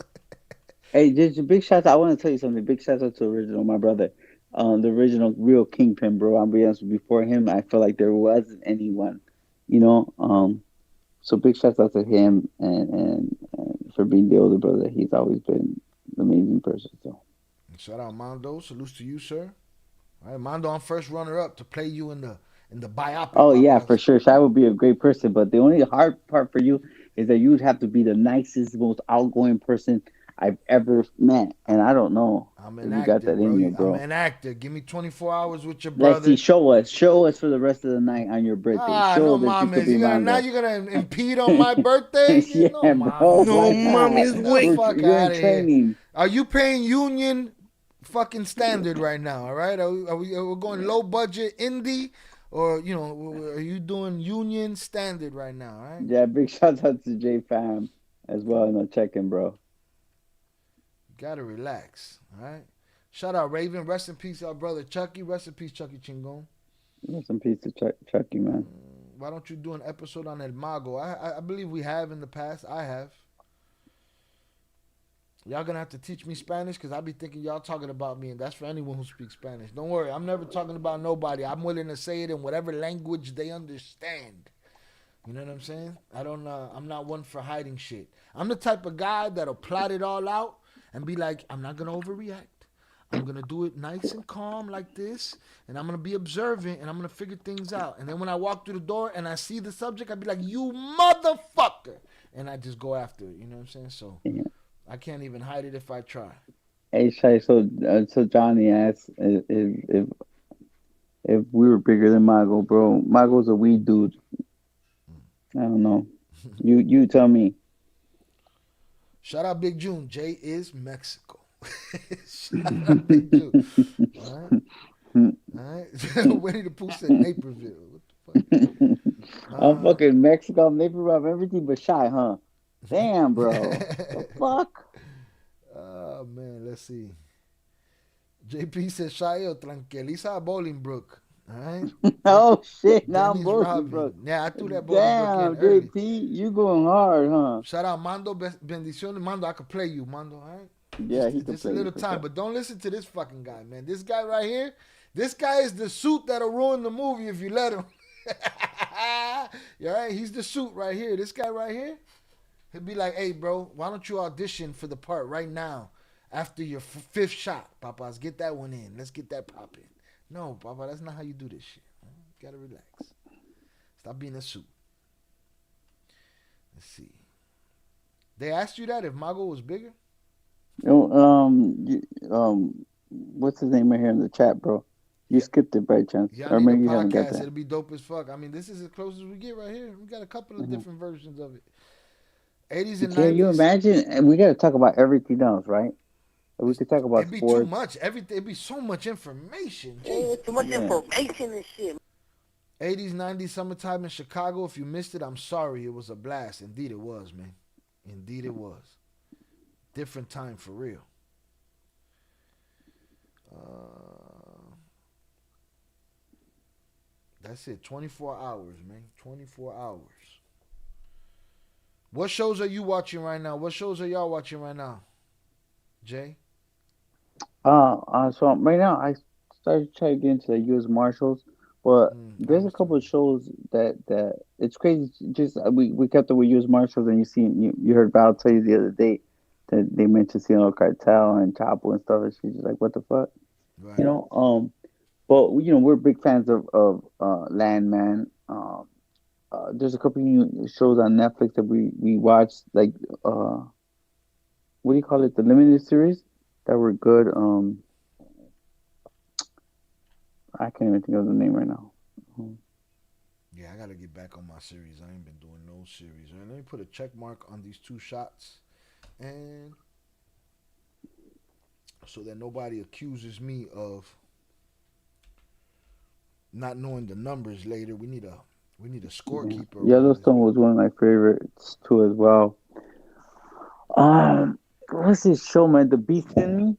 Hey, just a big shout out. I want to tell you something. Big shout out to Original, my brother. The original real kingpin, bro. I'll be honest with you. Before him, I feel like there wasn't anyone, you know. So big shout out to him and for being the older brother. He's always been an amazing person. So shout out Mondo. Salutes to you, sir. All right, Mondo, I'm first runner up to play you in the biopic. Oh yeah, for sure. Shai would be a great person, but the only hard part for you is that you would have to be the nicest, most outgoing person I've ever met, and I don't know if you got that in you, bro. I'm an actor. Give me 24 hours with your brother. Let's see. Show us for the rest of the night on your birthday. Show no, that you could be now you're gonna impede on my birthday? Yeah, bro. No, mommy's waiting. You're in training. Are you paying union fucking standard right now? All right, are we going low budget indie, or you know, are you doing union standard right now? All right. Yeah, big shout out to J Fam as well. No checking, bro. Gotta relax, all right? Shout out Raven. Rest in peace, our brother Chucky. Rest in peace, Chucky Chingon. Rest in peace to Chucky, man. Why don't you do an episode on El Mago? I believe we have in the past. I have. Y'all gonna have to teach me Spanish because I be thinking y'all talking about me, and that's for anyone who speaks Spanish. Don't worry, I'm never talking about nobody. I'm willing to say it in whatever language they understand. You know what I'm saying? I'm not one for hiding shit. I'm the type of guy that'll plot it all out and be like, I'm not going to overreact. I'm going to do it nice and calm like this, and I'm going to be observant, and I'm going to figure things out. And then when I walk through the door and I see the subject, I'd be like, you motherfucker! And I just go after it, you know what I'm saying? So I can't even hide it if I try. Hey, Shai, so Johnny asked if we were bigger than Mago, bro. Mago's a weed dude. I don't know. You tell me. Shout out Big June. Jay is Mexico. Shout out Big June. All right. Winnie the Pooh said Naperville. What the fuck? I'm fucking Mexico. I'm Naperville. I'm everything but Shy, huh? Damn, bro. The fuck? Oh, man. Let's see. JP says, Shayo, tranquiliza a Bolingbrook. All right. Oh shit! Now I'm Bolingbrook. Yeah, I threw that Bolingbrook. Damn, JP, you going hard, huh? Shout out Mando Bendición. Mando, I could play you, Mando. All right. Yeah, he can play. A little time, but don't listen to this fucking guy, man. This guy right here. This guy is the suit that'll ruin the movie if you let him. All right, he's the suit right here. This guy right here. He'll be like, hey, bro, why don't you audition for the part right now after your fifth shot, Papas? Get that one in. Let's get that popping. No, Papa, that's not how you do this shit. You gotta relax. Stop being a suit. Let's see. They asked you that if Mago was bigger? What's his name right here in the chat, bro? You skipped it by chance. Yeah, I need a podcast. It'll be dope as fuck. I mean, this is as close as we get right here. We got a couple of different versions of it. 80s and 90s. Can you imagine? And we got to talk about everything else, right? We could talk about it'd be sports. Too much. It'd be so much information. Too much information and shit. 80s, 90s, summertime in Chicago. If you missed it, I'm sorry. It was a blast. Indeed it was, man. Indeed it was. Different time for real. That's it. 24 hours, man. 24 hours. What shows are you watching right now? What shows are y'all watching right now? Jay? So right now I started trying to get into the U.S. Marshals, but there's a couple of shows that it's crazy. Just we kept up with U.S. Marshals, and you heard Val tell you the other day that they mentioned ILL Cartel and Chapo and stuff, and she's just like, what the fuck, right. But we're big fans of Landman. There's a couple of shows on Netflix that we watched, like what do you call it, the limited series that were good. I can't even think of the name right now. Yeah, I gotta get back on my series. I ain't been doing no series. All right, let me put a check mark on these 2 shots, and so that nobody accuses me of not knowing the numbers later. We need a scorekeeper. Yellowstone was one of my favorites too as well. What's this show, man? The Beast in Me.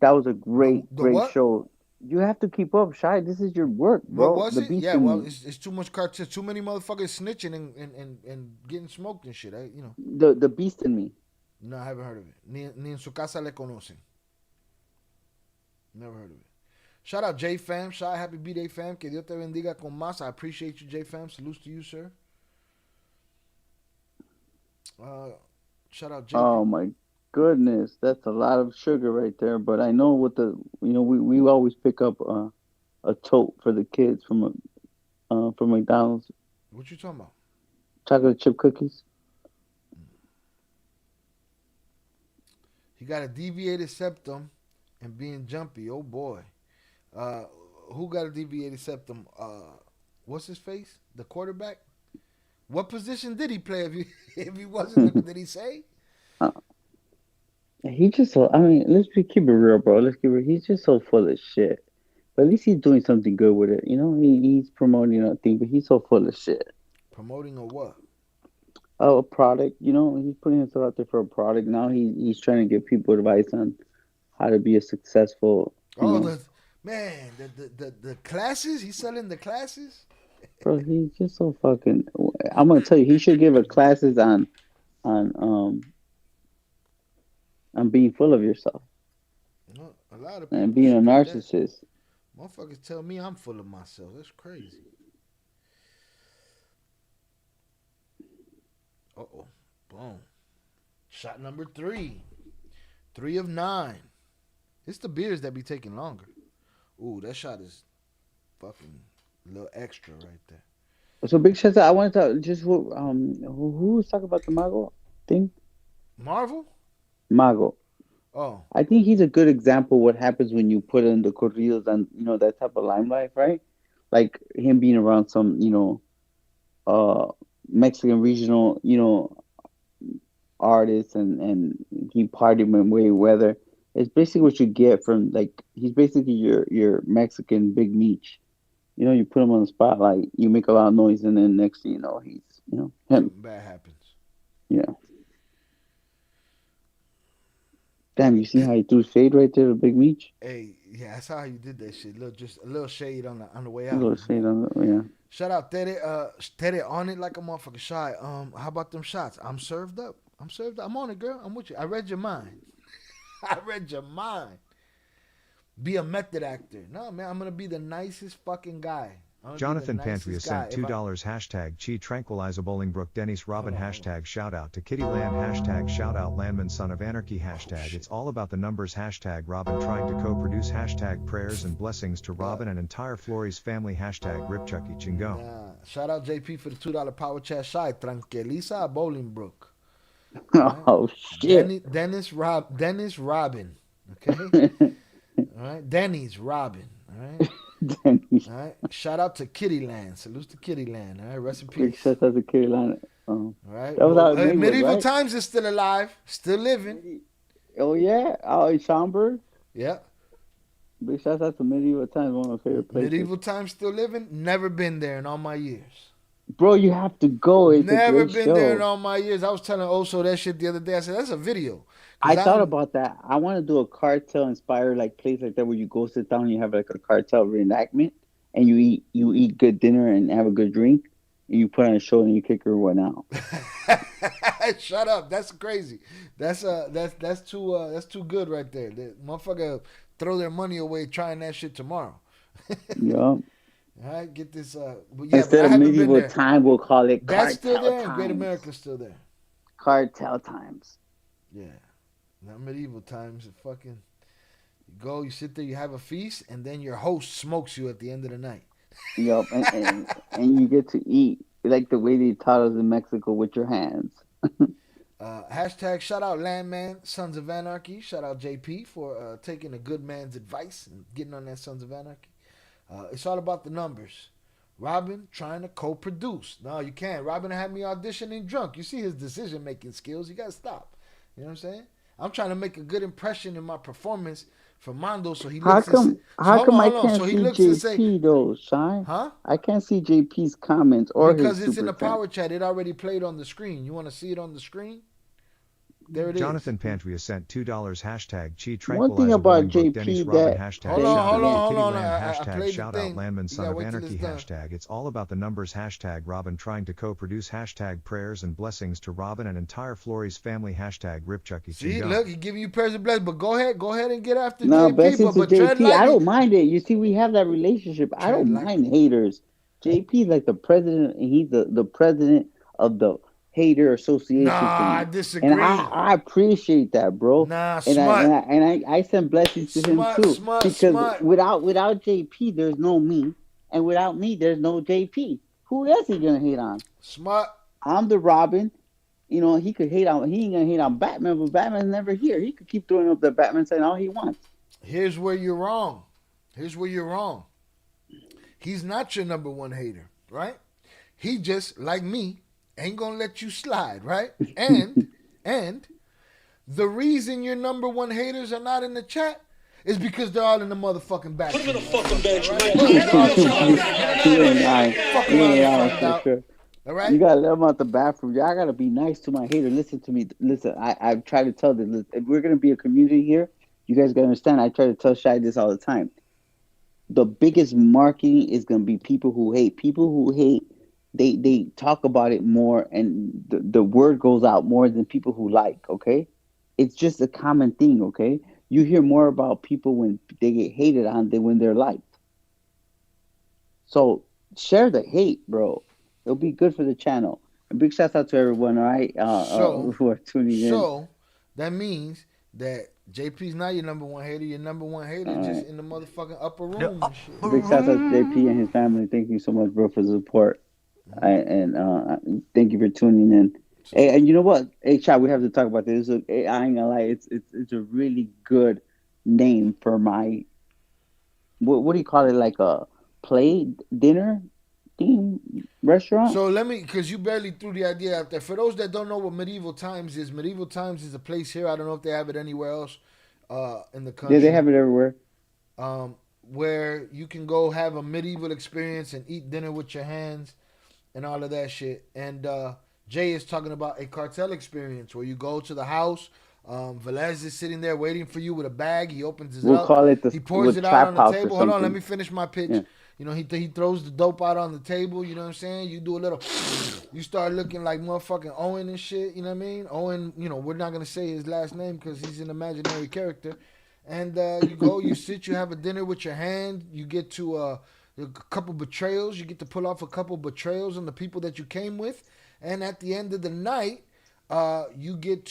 That was a great what? show. You have to keep up, Shy. This is your work, bro. What was The it? Beast Yeah, in well, Me. it's too much cartel, too many motherfuckers snitching and getting smoked and shit. You know. The Beast in Me. No, I haven't heard of it. Ni en su casa le conocen. Never heard of it. Shout out J Fam. Shout out Happy B-Day Fam. Que Dios te bendiga con más. I appreciate you, J Fam. Salutes to you, sir. Shout out J. Oh my goodness, that's a lot of sugar right there. But I know with the we always pick up a tote for the kids from McDonald's. What you talking about? Chocolate chip cookies. He got a deviated septum and being jumpy. Oh boy. Who got a deviated septum? What's his face? The quarterback? What position did he play if he wasn't? Did he say? He just so. I mean, keep it real, bro. He's just so full of shit. But at least he's doing something good with it. You know, he's promoting a thing, but he's so full of shit. Promoting a what? Oh, a product. You know, he's putting himself out there for a product. Now he's trying to give people advice on how to be a successful. The classes. He's selling the classes. Bro, he's just so fucking. I'm gonna tell you, he should give classes on being full of yourself. A lot of people and being a narcissist. Motherfuckers tell me I'm full of myself. That's crazy. Uh-oh. Boom. Shot number 3. 3 of 9. It's the beers that be taking longer. Ooh, that shot is fucking a little extra right there. So big shout out. I wanted to just who was talking about the Mago thing? Marvel? Mago. Oh. I think he's a good example of what happens when you put in the corridos and that type of limelight, right? Like him being around some, Mexican regional, artists and he partied with Mayweather. It's basically what you get from he's basically your Mexican Big Meech. You put him on the spotlight, you make a lot of noise, and then next thing you know, he's him. Something bad happens. Yeah. Damn, you see how he threw shade right there to Big Meech? Hey, yeah, that's how you did that shit. Just a little shade on the way out. A little shade on the yeah. Shout out Tere on it like a motherfucker. Shy. How about them shots? I'm served up. I'm on it, girl. I'm with you. I read your mind. I read your mind. Be a method actor. No, man, I'm gonna be the nicest fucking guy. Jonathan Pantria sent $2 hashtag Chi Tranquilizer Bolingbrook Dennis Robin hashtag shout out to Kitty Land hashtag shout out Landman Son of Anarchy hashtag it's all about the numbers hashtag Robin trying to co-produce hashtag prayers and blessings to Robin and entire Flores family hashtag Rip Chucky Chingon. Yeah. Shout out JP for the $2 power chat. Shy Tranquiliza Bolingbrook. Oh shit. Dennis Robin. Okay. All right. Denny's Robin. All right. All right. Shout out to Kitty Land. Salutes to Kitty Land. All right. Rest in peace. Shout out to Kitty Land. All right. That was how Medieval right? Times is still alive, still living. Oh yeah. Oh, Schaumburg. Yeah. Big shout out to Medieval Times, one of my favorite places. Medieval Times still living. Never been there in all my years. Bro, you have to go. It's Never a great been show. there in all my years. I was telling Oso that shit the other day. I said that's a video. I thought about that. I want to do a cartel inspired place like that where you go sit down and you have like a cartel reenactment and you eat good dinner and have a good drink and you put on a show and you kick everyone out. Shut up. That's crazy. That's too good right there. The motherfucker throw their money away trying that shit tomorrow. Yeah. All right, get this. Instead of medieval time, we'll call it cartel That's still there. times. Great America's still there. Cartel times. Yeah. Not medieval times. You go, you sit there, you have a feast, and then your host smokes you at the end of the night. Yup, and you get to eat like the way they taught us in Mexico with your hands. Hashtag shout out Landman, Sons of Anarchy. Shout out JP for taking a good man's advice and getting on that Sons of Anarchy. It's all about the numbers. Robin trying to co-produce. No, you can't. Robin had me auditioning drunk. You see his decision-making skills. You got to stop. You know what I'm saying? I'm trying to make a good impression in my performance for Mondo, so he looks. How come I can't see JP though, Shy? Huh? I can't see JP's comments or because his it's in the super chat. power chat. It already played on the screen. You want to see it on the screen? There it is. Jonathan Pantria sent $2 hashtag Chi One Tranquilizer thing about Bolingbrook JP Dennis Robin that hashtag Hold on. hashtag played the shout thing. out Landman You son gotta of wait till anarchy it's done. hashtag it's all about the numbers hashtag Robin trying to co-produce hashtag prayers and blessings to Robin and entire Flores family hashtag rip Chucky. See, look, he giving you prayers and blessings, but go ahead and get after No, JP, blessings to but tread JP. I lightly. don't mind it. You see, we have that relationship. I don't mind haters. JP is like the president, and he's the president of the hater association. Nah, for me. I disagree. And I appreciate that, bro. Nah, and I send blessings to him too. Because without JP, there's no me, and without me, there's no JP. Who else he gonna hate on? Smart. I'm the Robin. You know, he could hate on. He ain't gonna hate on Batman, but Batman's never here. He could keep throwing up the Batman saying all he wants. Here's where you're wrong. He's not your number one hater, right? He just, like me, ain't gonna let you slide, right? And the reason your number one haters are not in the chat is because they're all in the motherfucking back. Put them in the fucking bedroom. All right? You gotta let them out the bathroom. Y'all gotta be nice to my hater. Listen to me. Listen, I try to tell them, if we're gonna be a community here, you guys gotta understand. I try to tell Shai this all the time. The biggest marketing is gonna be people who hate. People who hate, they talk about it more, and the word goes out more than people who like. Okay, it's just a common thing. Okay, you hear more about people when they get hated on than when they're liked. So share the hate, bro. It'll be good for the channel. And big shout out to everyone, all right, who are tuning in. So that means that JP's not your number one hater. Your number one hater just in the motherfucking upper room and shit. Big shout out to JP and his family. Thank you so much, bro, for the support. And thank you for tuning in. Hey, and you know what? Hey, Chad, we have to talk about this. I ain't gonna lie, it's a really good name for my what do you call it? Like a dinner theme restaurant. So let me, because you barely threw the idea out there. For those that don't know what Medieval Times is a place here. I don't know if they have it anywhere else in the country. Yeah, they have it everywhere. Where you can go have a medieval experience and eat dinner with your hands and all of that shit. And Jay is talking about a cartel experience where you go to the house. Velez is sitting there waiting for you with a bag. He opens it up. He pours it out on the table. Hold on, let me finish my pitch. Yeah. You know, he throws the dope out on the table. You know what I'm saying? You do a little. You start looking like motherfucking Owen and shit. You know what I mean? Owen. You know, we're not gonna say his last name because he's an imaginary character. And you go, you sit, you have a dinner with your hand. You get to a couple betrayals. You get to pull off a couple betrayals on the people that you came with. And at the end of the night, you get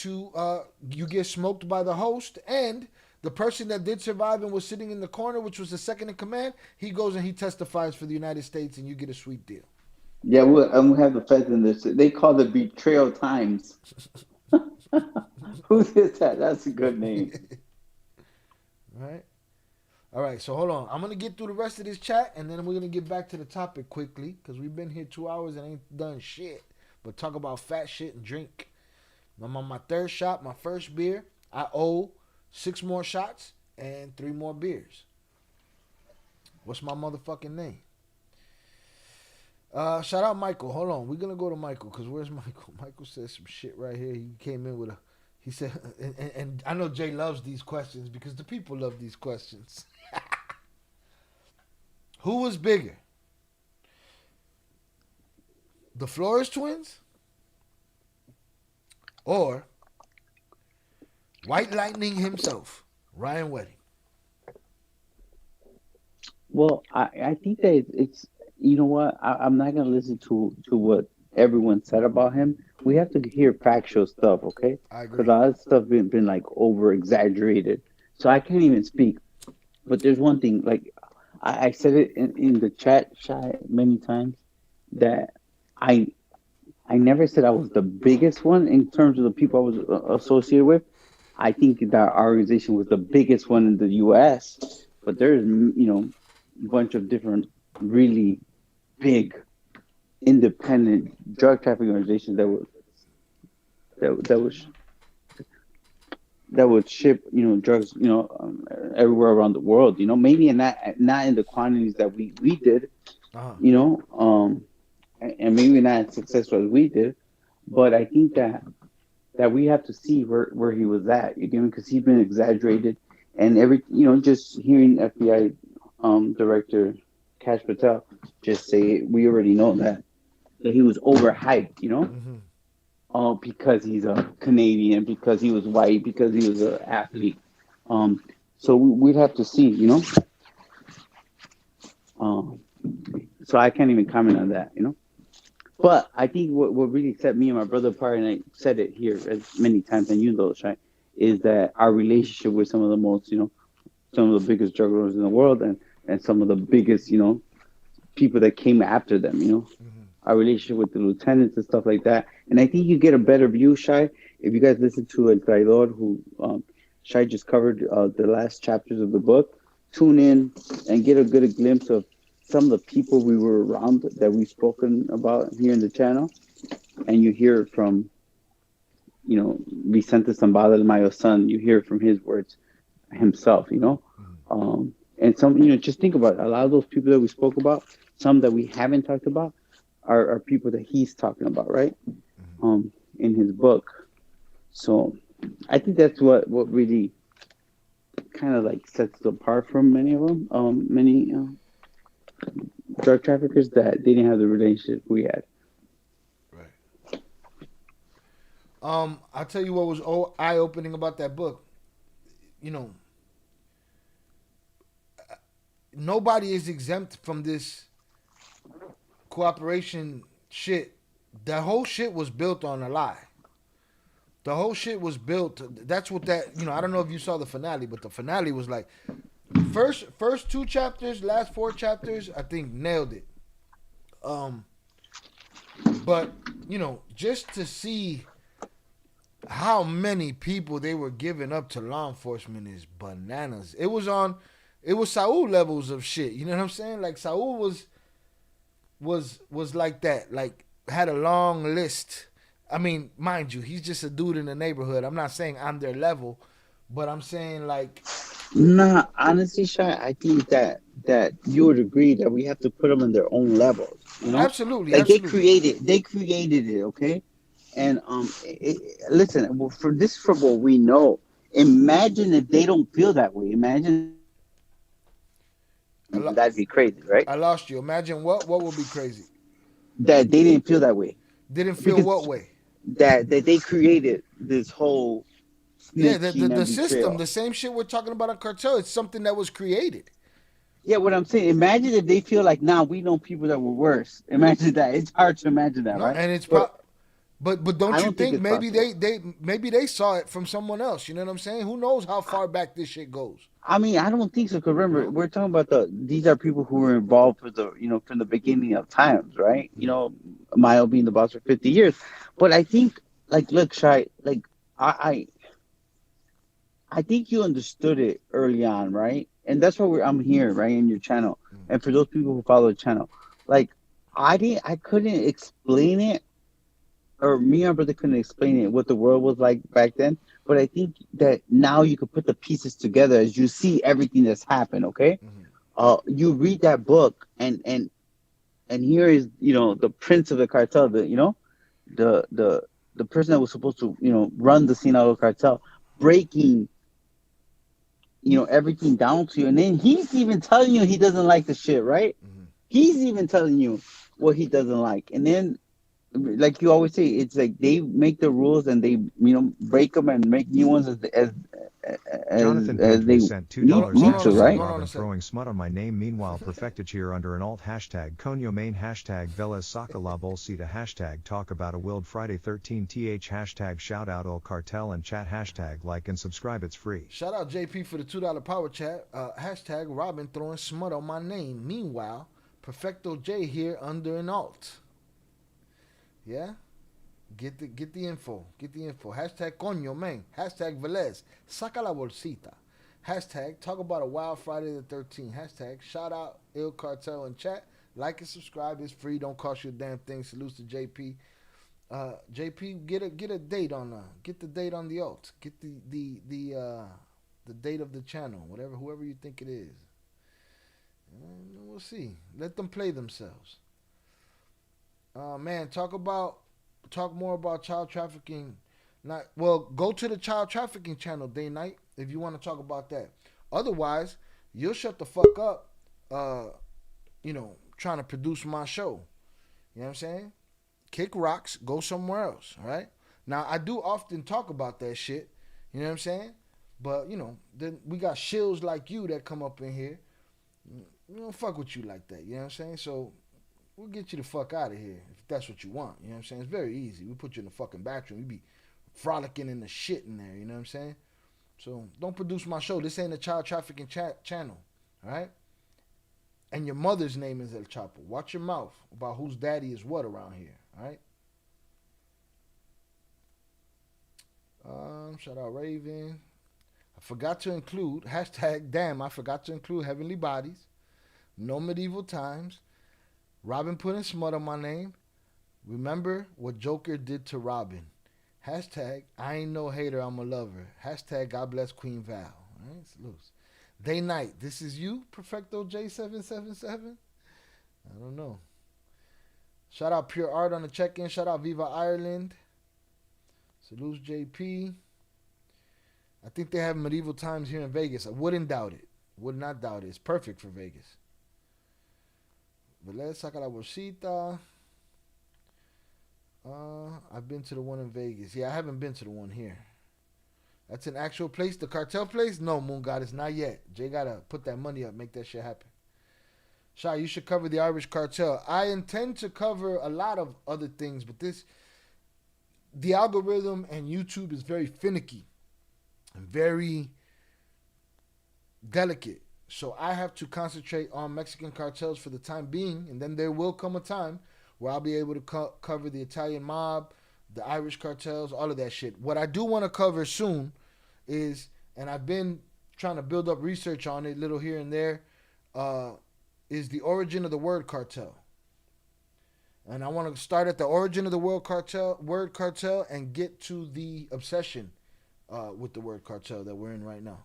smoked by the host, and the person that did survive and was sitting in the corner, which was the second in command, he goes and he testifies for the United States, and you get a sweet deal. Yeah, we have the feds in this. They call it Betrayal Times. Who did that? That's a good name. All right, so hold on. I'm going to get through the rest of this chat, and then we're going to get back to the topic quickly, because we've been here 2 hours and ain't done shit but talk about fat shit and drink. I'm on my third shot, my first beer. I owe 6 more shots and 3 more beers. What's my motherfucking name? Shout out Michael. Hold on. We're going to go to Michael, because where's Michael? Michael says some shit right here. He came in with he said, and I know Jay loves these questions because the people love these questions. Who was bigger? The Flores twins? Or White Lightning himself, Ryan Wedding? Well, I think that it's, you know what? I'm not going to listen to what everyone said about him. We have to hear factual stuff, okay? I agree. Because a lot of stuff been like over exaggerated. So I can't even speak. But there's one thing, like I said it in the chat many times, that I never said I was the biggest one in terms of the people I was associated with. I think that our organization was the biggest one in the U.S., but there's, bunch of different really big independent drug trafficking organizations that would ship drugs everywhere around the world. Maybe not in the quantities that we did, and maybe not as successful as we did, but I think that we have to see where he was at. You get me? Because he's been exaggerated, and just hearing FBI director Cash Patel just say, we already know that he was overhyped. Because he's a Canadian, because he was white, because he was an athlete. So we'd have to see. So I can't even comment on that. But I think what really set me and my brother apart, and I said it here as many times, and right, is that our relationship with some of the most, some of the biggest drug lords in the world, and some of the biggest, people that came after them, our relationship with the lieutenants and stuff like that. And I think you get a better view, Shai, if you guys listen to El Traidor, who Shai just covered the last chapters of the book. Tune in and get a good glimpse of some of the people we were around that we've spoken about here in the channel. And you hear from, Vicente Zambada del Mayo's son, you hear from his words himself, and some, just think about it. A lot of those people that we spoke about, some that we haven't talked about, are people that he's talking about, right? In his book. So I think that's what really kind of like sets it apart from many of them, many drug traffickers, that they didn't have the relationship we had. Right. I'll tell you what was eye-opening about that book. Nobody is exempt from this cooperation shit. The whole shit was built on a lie. The whole shit was built. That's what that, I don't know if you saw the finale, but the finale was like, first 2 chapters, last 4 chapters, I think nailed it. But, just to see how many people they were giving up to law enforcement is bananas. It was Saul levels of shit. You know what I'm saying? Like Saul was like that. Like had a long list. I mean, mind you, he's just a dude in the neighborhood. I'm not saying I'm their level, but I'm saying like. Nah, honestly, Shai, I think that you would agree that we have to put them in their own levels. Absolutely. Like absolutely. they created it, okay? And listen, well, from what we know, imagine if they don't feel that way. Imagine that'd be crazy, right? I lost you. Imagine what would be crazy. That they didn't feel that way. Didn't feel what way? That they created this whole the system, the same shit we're talking about on Cartel. It's something that was created. Yeah, what I'm saying. Imagine if they feel like, we know people that were worse. Imagine that. It's hard to imagine that, right? And it's but don't you think maybe they saw it from someone else? You know what I'm saying? Who knows how far back this shit goes? I mean, I don't think so. Because remember, we're talking about these are people who were involved from the beginning of times, right? Mayo being the boss for 50 years. But I think, look, Shai, I think you understood it early on, right? And that's why I'm here, right, in your channel. And for those people who follow the channel, I couldn't explain it, or me and my brother couldn't explain it, what the world was like back then. But I think that now you could put the pieces together as you see everything that's happened, okay? You read that book, and here is, the prince of the cartel, the person that was supposed to, run the Sinaloa cartel, breaking everything down to you. And then he's even telling you he doesn't like the shit, right? He's even telling you what he doesn't like. And then, like you always say, it's like they make the rules and they, break them and make new ones as Jonathan they sent $2 to, right? Robin throwing smut on my name. Meanwhile, perfected here under an alt hashtag Conyo main hashtag Velas Saca la Bolsita hashtag talk about a Willed Friday 13th hashtag shout out ILL Cartel and chat hashtag like and subscribe. It's free. Shout out JP for the $2 power chat. Hashtag Robin throwing smut on my name. Meanwhile, Perfecto J here under an alt. Yeah? Get the info. Get the info. Hashtag coño, man. Hashtag Velez. Saca la bolsita. Hashtag talk about a wild Friday the 13th. Hashtag shout out ILL Cartel in chat. Like and subscribe. It's free. Don't cost you a damn thing. Salutes to JP. JP, get a date on get the date on the alt. Get the date of the channel. Whoever you think it is. We'll see. Let them play themselves. Man, talk more about child trafficking. Go to the child trafficking channel day night if you want to talk about that. Otherwise, you'll shut the fuck up. Trying to produce my show. You know what I'm saying? Kick rocks. Go somewhere else. All right. Now I do often talk about that shit. You know what I'm saying? But then we got shills like you that come up in here. We don't fuck with you like that. You know what I'm saying? So we'll get you the fuck out of here if that's what you want. You know what I'm saying? It's very easy. We put you in the fucking bathroom. You be frolicking in the shit in there. You know what I'm saying? So don't produce my show. This ain't a child trafficking channel. All right? And your mother's name is El Chapo. Watch your mouth about whose daddy is what around here. All right? Shout out Raven. I forgot to include, hashtag, damn, I forgot to include Heavenly Bodies. No Medieval Times. Robin putting smut on my name. Remember what Joker did to Robin. Hashtag, I ain't no hater, I'm a lover. Hashtag, God bless Queen Val. All right, salutes. Day night, this is you, Perfecto J777? I don't know. Shout out Pure Art on the check-in. Shout out Viva Ireland. Salutes JP. I think they have Medieval Times here in Vegas. I wouldn't doubt it. Would not doubt it. It's perfect for Vegas. But let's saca la bolsita. I've been to the one in Vegas. Yeah, I haven't been to the one here. That's an actual place? The cartel place? No, Moon Goddess, not yet. Jay gotta put that money up, make that shit happen. Shy, you should cover the Irish cartel. I intend to cover a lot of other things, but the algorithm and YouTube is very finicky and very delicate. So I have to concentrate on Mexican cartels for the time being, and then there will come a time where I'll be able to cover the Italian mob, the Irish cartels, all of that shit. What I do want to cover soon is, and I've been trying to build up research on it, little here and there, is the origin of the word cartel. And I want to start at the origin of the word cartel, and get to the obsession with the word cartel that we're in right now.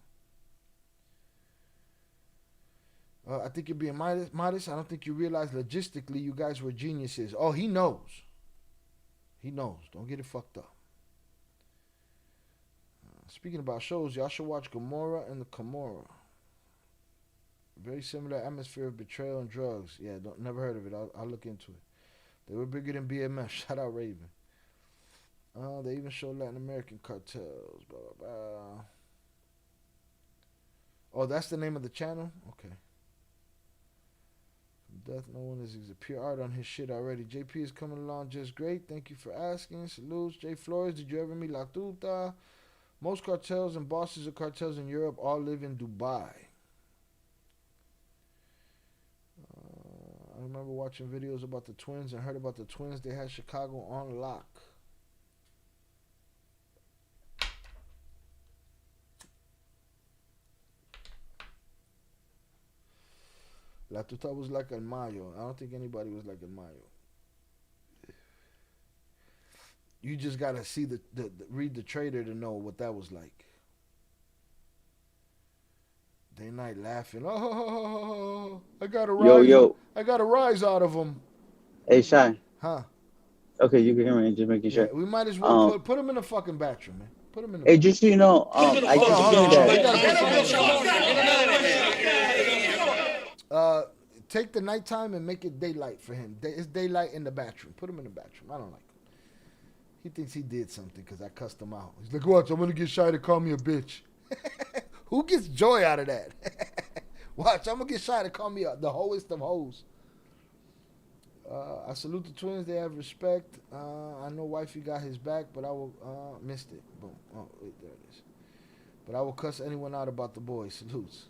I think you're being modest. I don't think you realize logistically you guys were geniuses. Oh, he knows. He knows. Don't get it fucked up. Speaking about shows, y'all should watch Gomorrah and the Camorra. Very similar atmosphere of betrayal and drugs. Yeah, never heard of it. I'll look into it. They were bigger than BMF. Shout out Raven. They even show Latin American cartels. Blah, blah, blah. Oh, that's the name of the channel? Okay. Death, no one is pure art on his shit already. JP is coming along just great. Thank you for asking. Salutes. Jay Flores, did you ever meet La Tuta? Most cartels and bosses of cartels in Europe all live in Dubai. I remember watching videos about the twins and heard about the twins. They had Chicago on lock. La Tuta was like El Mayo. I don't think anybody was like El Mayo. You just gotta see read the trailer to know what that was like. Day night laughing. Oh, I got a rise. I got a rise out of them. Hey, Shy. Huh? Okay, you can hear me. Just making sure. Yeah, we might as well put him in the fucking bathroom, man. Put him in the. Hey, just so you know, I just that. Take the nighttime and make it daylight for him. It's daylight in the bathroom. Put him in the bathroom. I don't like him. He thinks he did something because I cussed him out. He's like, watch, I'm going to get Shy to call me a bitch. Who gets joy out of that? Watch, I'm going to get Shy to call me the hoest of hoes. I salute the twins. They have respect. I know wifey got his back, but I will... missed it. Boom. Oh, wait, there it is. But I will cuss anyone out about the boys. Salutes.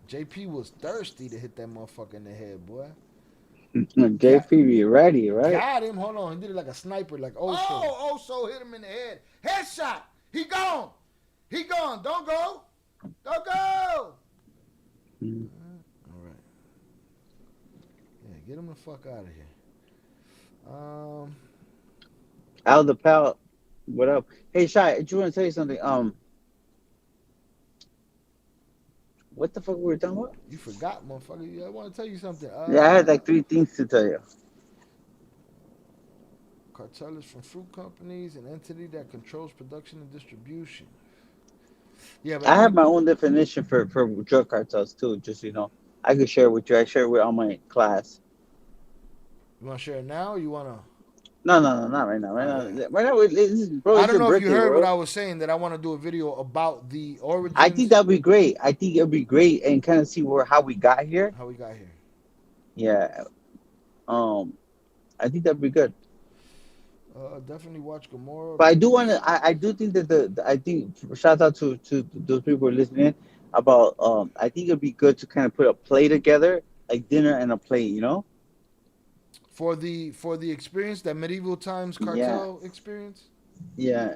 JP was thirsty to hit that motherfucker in the head, boy. JP be ready, right? Got him. Hold on. He did it like a sniper, like Oso hit him in the head. Headshot. He gone. He gone. Don't go. Go! All right. Yeah, get him the fuck out of here. Al the Pal, what up? Hey, Shy, I just want to tell you something. What the fuck were we talking about? You forgot, motherfucker. I want to tell you something. Yeah, I had like 3 things to tell you. Cartel is from fruit companies, an entity that controls production and distribution. Yeah, but I have my own definition for drug cartels too. Just so you know, I could share with you. I share it with all my class. You want to share it now, or you want to? No, not right now. Right now, right now, bro. I don't know if you heard bro. what I was saying. That I want to do a video about the origins. I think that'd be great. I think it'd be great and kind of see how we got here. How we got here. Yeah. I think that'd be good. Definitely watch Gamora. But I do want to. I do think that I think shout out to those people who are listening about. I think it'd be good to kind of put a play together, like dinner and a play. You know. For the experience, that medieval times cartel experience. Yeah.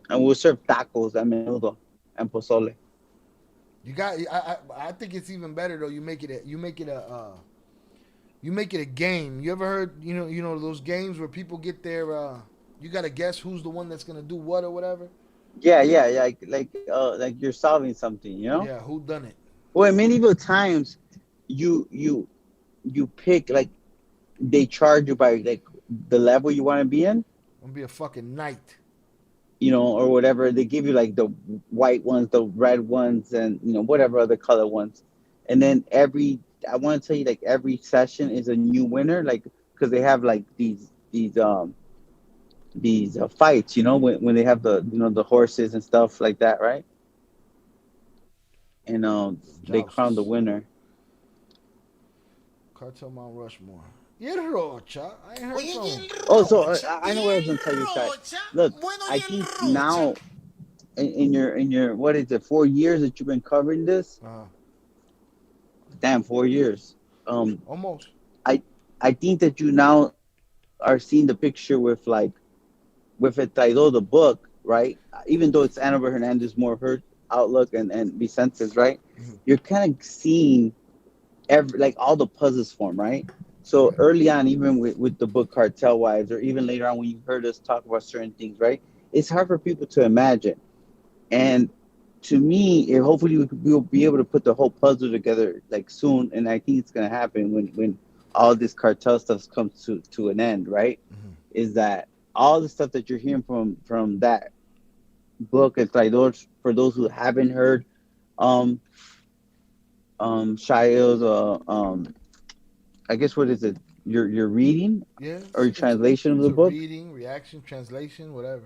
And we'll serve tacos a menudo and pozole. You got. I think it's even better though. You make it a game. You ever heard you know those games where people get their you gotta guess who's the one that's gonna do what or whatever. Yeah, like you're solving something, you know. Yeah, who done it? Well, in medieval times, you pick like they charge you by like the level you want to be in. I'm gonna be a fucking knight. You know, or whatever. They give you like the white ones, the red ones, and whatever other color ones. And then I want to tell you, like every session is a new winner, like because they have like these fights, when they have the horses and stuff like that, right? And they crown the winner. Cartel Mount Rushmore. Rocha. I ain't heard from. Oh, so I know what I was gonna tell you, Shai. Look, I think now in your what is it, 4 years that you've been covering this? Damn, 4 years. Almost. I think that you now are seeing the picture with El Traidor, the book, right? Even though it's Annabelle Hernandez, more of her outlook and Vicente's, right? Mm-hmm. You're kind of seeing all the puzzles form, right? So early on, even with the book Cartel Wives, or even later on when you heard us talk about certain things, right? It's hard for people to imagine. And to me, hopefully we'll be able to put the whole puzzle together like soon, and I think it's gonna happen when all this cartel stuff comes to an end, right? Mm-hmm. Is that all the stuff that you're hearing from that book El Traidor, for those who haven't heard, Shia's I guess what is it? Your reading? Yeah. Or your translation of the book? Reading, reaction, translation, whatever.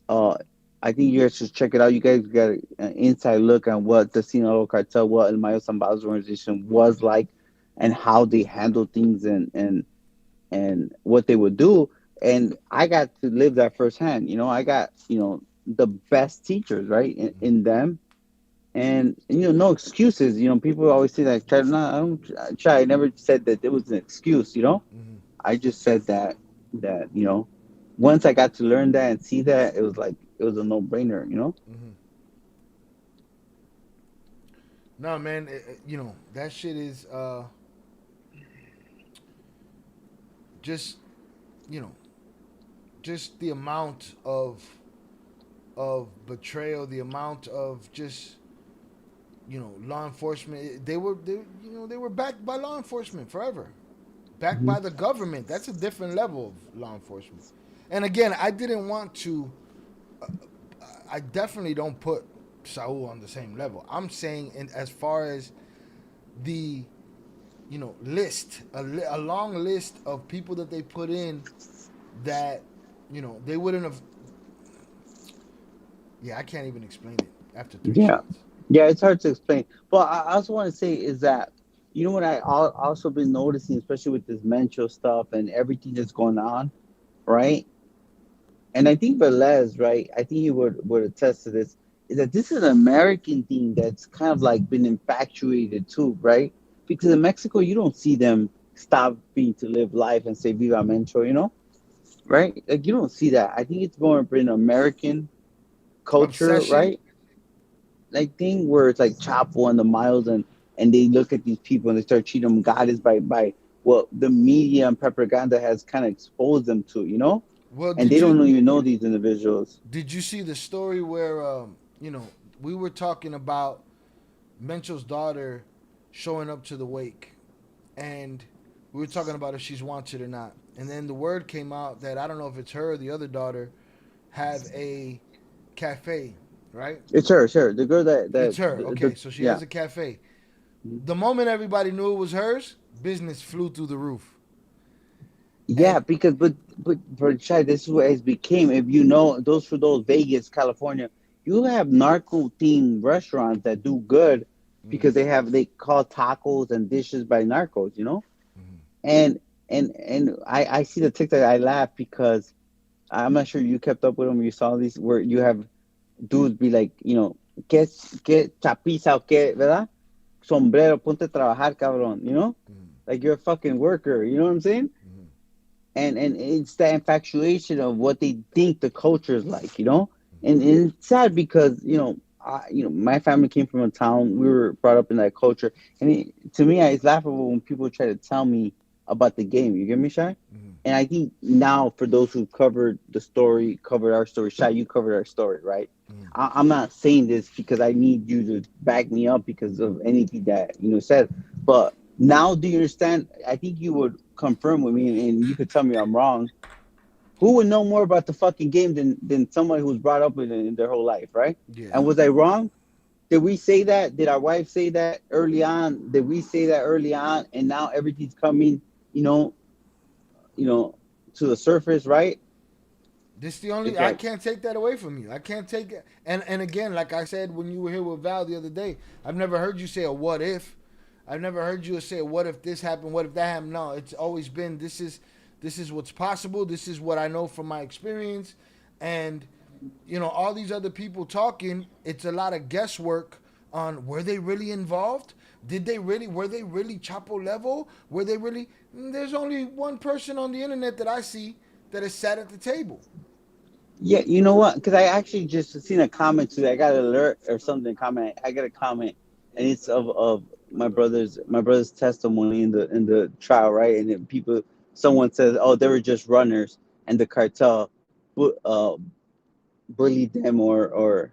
I think you guys should check it out. You guys got an inside look on what the Sinaloa Cartel, what El Mayo Zambado's organization was like, and how they handled things and what they would do. And I got to live that firsthand. I got the best teachers, right, in them. And no excuses. People always say that. I never said that it was an excuse. Mm-hmm. I just said that once I got to learn that and see that, it was a no-brainer. Mm-hmm. No, man. That shit is just the amount of betrayal, the amount of just. Law enforcement. They were backed by law enforcement forever, backed mm-hmm. by the government. That's a different level of law enforcement. And again, I didn't want to. I definitely don't put Saul on the same level. I'm saying, as far as the, list, a long list of people that they put in, that they wouldn't have. Yeah, I can't even explain it after 3 shots. Yeah, it's hard to explain. But I also want to say is that, what I also been noticing, especially with this mental stuff and everything that's going on, right? And I think Velez, right, I think he would attest to this, is that this is an American thing that's kind of like been infatuated too, right? Because in Mexico, you don't see them stopping to live life and say Viva Mencho, right? Like, you don't see that. I think it's more of an American culture, obsession, right? like thing where it's like Chapo and the Miles and they look at these people and they start treating them goddess by what the media and propaganda has kind of exposed them to, you know? Well, And they don't even know these individuals. did you see the story where we were talking about Mencho's daughter showing up to the wake, and we were talking about if she's wanted or not, and then the word came out that I don't know if it's her or the other daughter have a cafe, right? It's her, sure. The girl that It's her. Okay, so she yeah. has a cafe. The moment everybody knew it was hers, business flew through the roof. Yeah, because but Shai, this is what it's became. If you know those Vegas, California, you have narco themed restaurants that do good because they call tacos and dishes by narcos, you know? And I see the TikTok, I laugh because I'm not sure you kept up with them. You saw these where you have dudes be like, you know, que chapiza o que, ¿verdad? Sombrero, ponte a trabajar, cabrón, you know? Like you're a fucking worker, you know what I'm saying? And it's the infatuation of what they think the culture is like, you know? And it's sad because, my family came from a town, we were brought up in that culture. And to me, it's laughable when people try to tell me about the game. You get me, Shai? And I think now for those who covered our story, Shai, you covered our story, right? I'm not saying this because I need you to back me up because of anything that, said. But now do you understand? I think you would confirm with me and you could tell me I'm wrong. Who would know more about the fucking game than somebody who's brought up in their whole life, right? Yeah. And was I wrong? Did we say that? Did our wife say that early on? Did we say that early on? And now everything's coming, to the surface, right? This the only I can't take that away from you. I can't take it. And again, like I said when you were here with Val the other day, I've never heard you say a what if. I've never heard you say what if this happened, what if that happened. No, it's always been this is what's possible. This is what I know from my experience. And, all these other people talking, it's a lot of guesswork on were they really involved? Were they really Chapo level? Were they really? There's only one person on the internet that I see that has sat at the table. Yeah, you know what? Because I actually just seen a comment today. I got an alert or something. I got a comment, and it's of my brother's testimony in the trial, right? And then someone says, "Oh, they were just runners," and the cartel bullied them or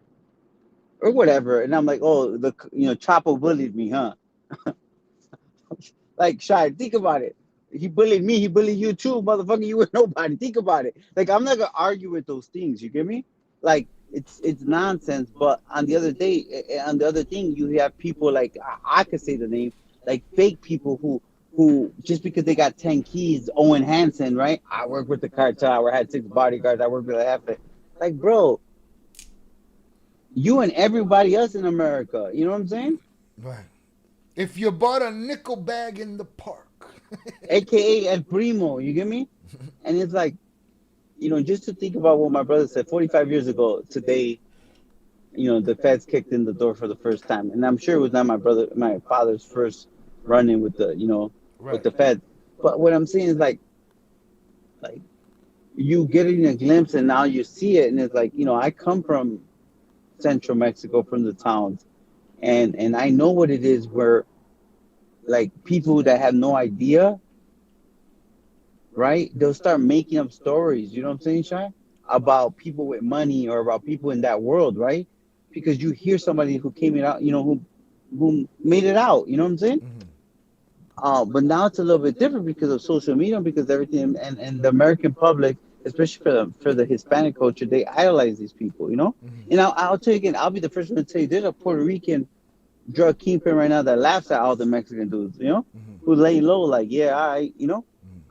whatever. And I'm like, "Oh, Chapo bullied me, huh?" Like, Shai, think about it. He bullied me. He bullied you too, motherfucker. You were nobody. Think about it. Like, I'm not gonna argue with those things. You get me? Like, it's nonsense. But on the other thing, you have people like I could say the name, like fake people who just because they got 10 keys, Owen Hansen, right? I work with the cartel. I had 6 bodyguards. I work with a half. Like, bro, you and everybody else in America. You know what I'm saying? Right. If you bought a nickel bag in the park. AKA El Primo, you get me? And it's like, just to think about what my brother said 45 years ago today, the feds kicked in the door for the first time. And I'm sure it was not my father's first run-in with the, with the feds. But what I'm saying is like you getting a glimpse and now you see it. And it's like, I come from central Mexico, from the towns. And I know what it is where like people that have no idea, right? They'll start making up stories, you know what I'm saying, Shai? About people with money or about people in that world, right? Because you hear somebody who came it out, who made it out, you know what I'm saying? But now it's a little bit different because of social media, because everything and the American public, especially for the Hispanic culture, they idolize these people, And I'll tell you again, I'll be the first one to tell you, there's a Puerto Rican drug kingpin right now that laughs at all the Mexican dudes, who lay low, like, yeah,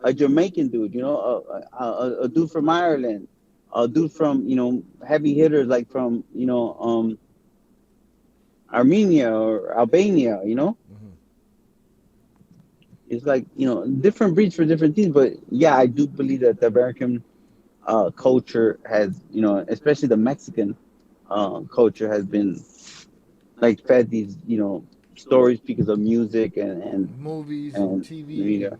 a Jamaican dude, a dude from Ireland, a dude from, heavy hitters like from, Armenia or Albania, It's like, different breeds for different things. But yeah, I do believe that the American culture has, especially the Mexican culture has been like fed these, stories because of music and movies and TV. Media.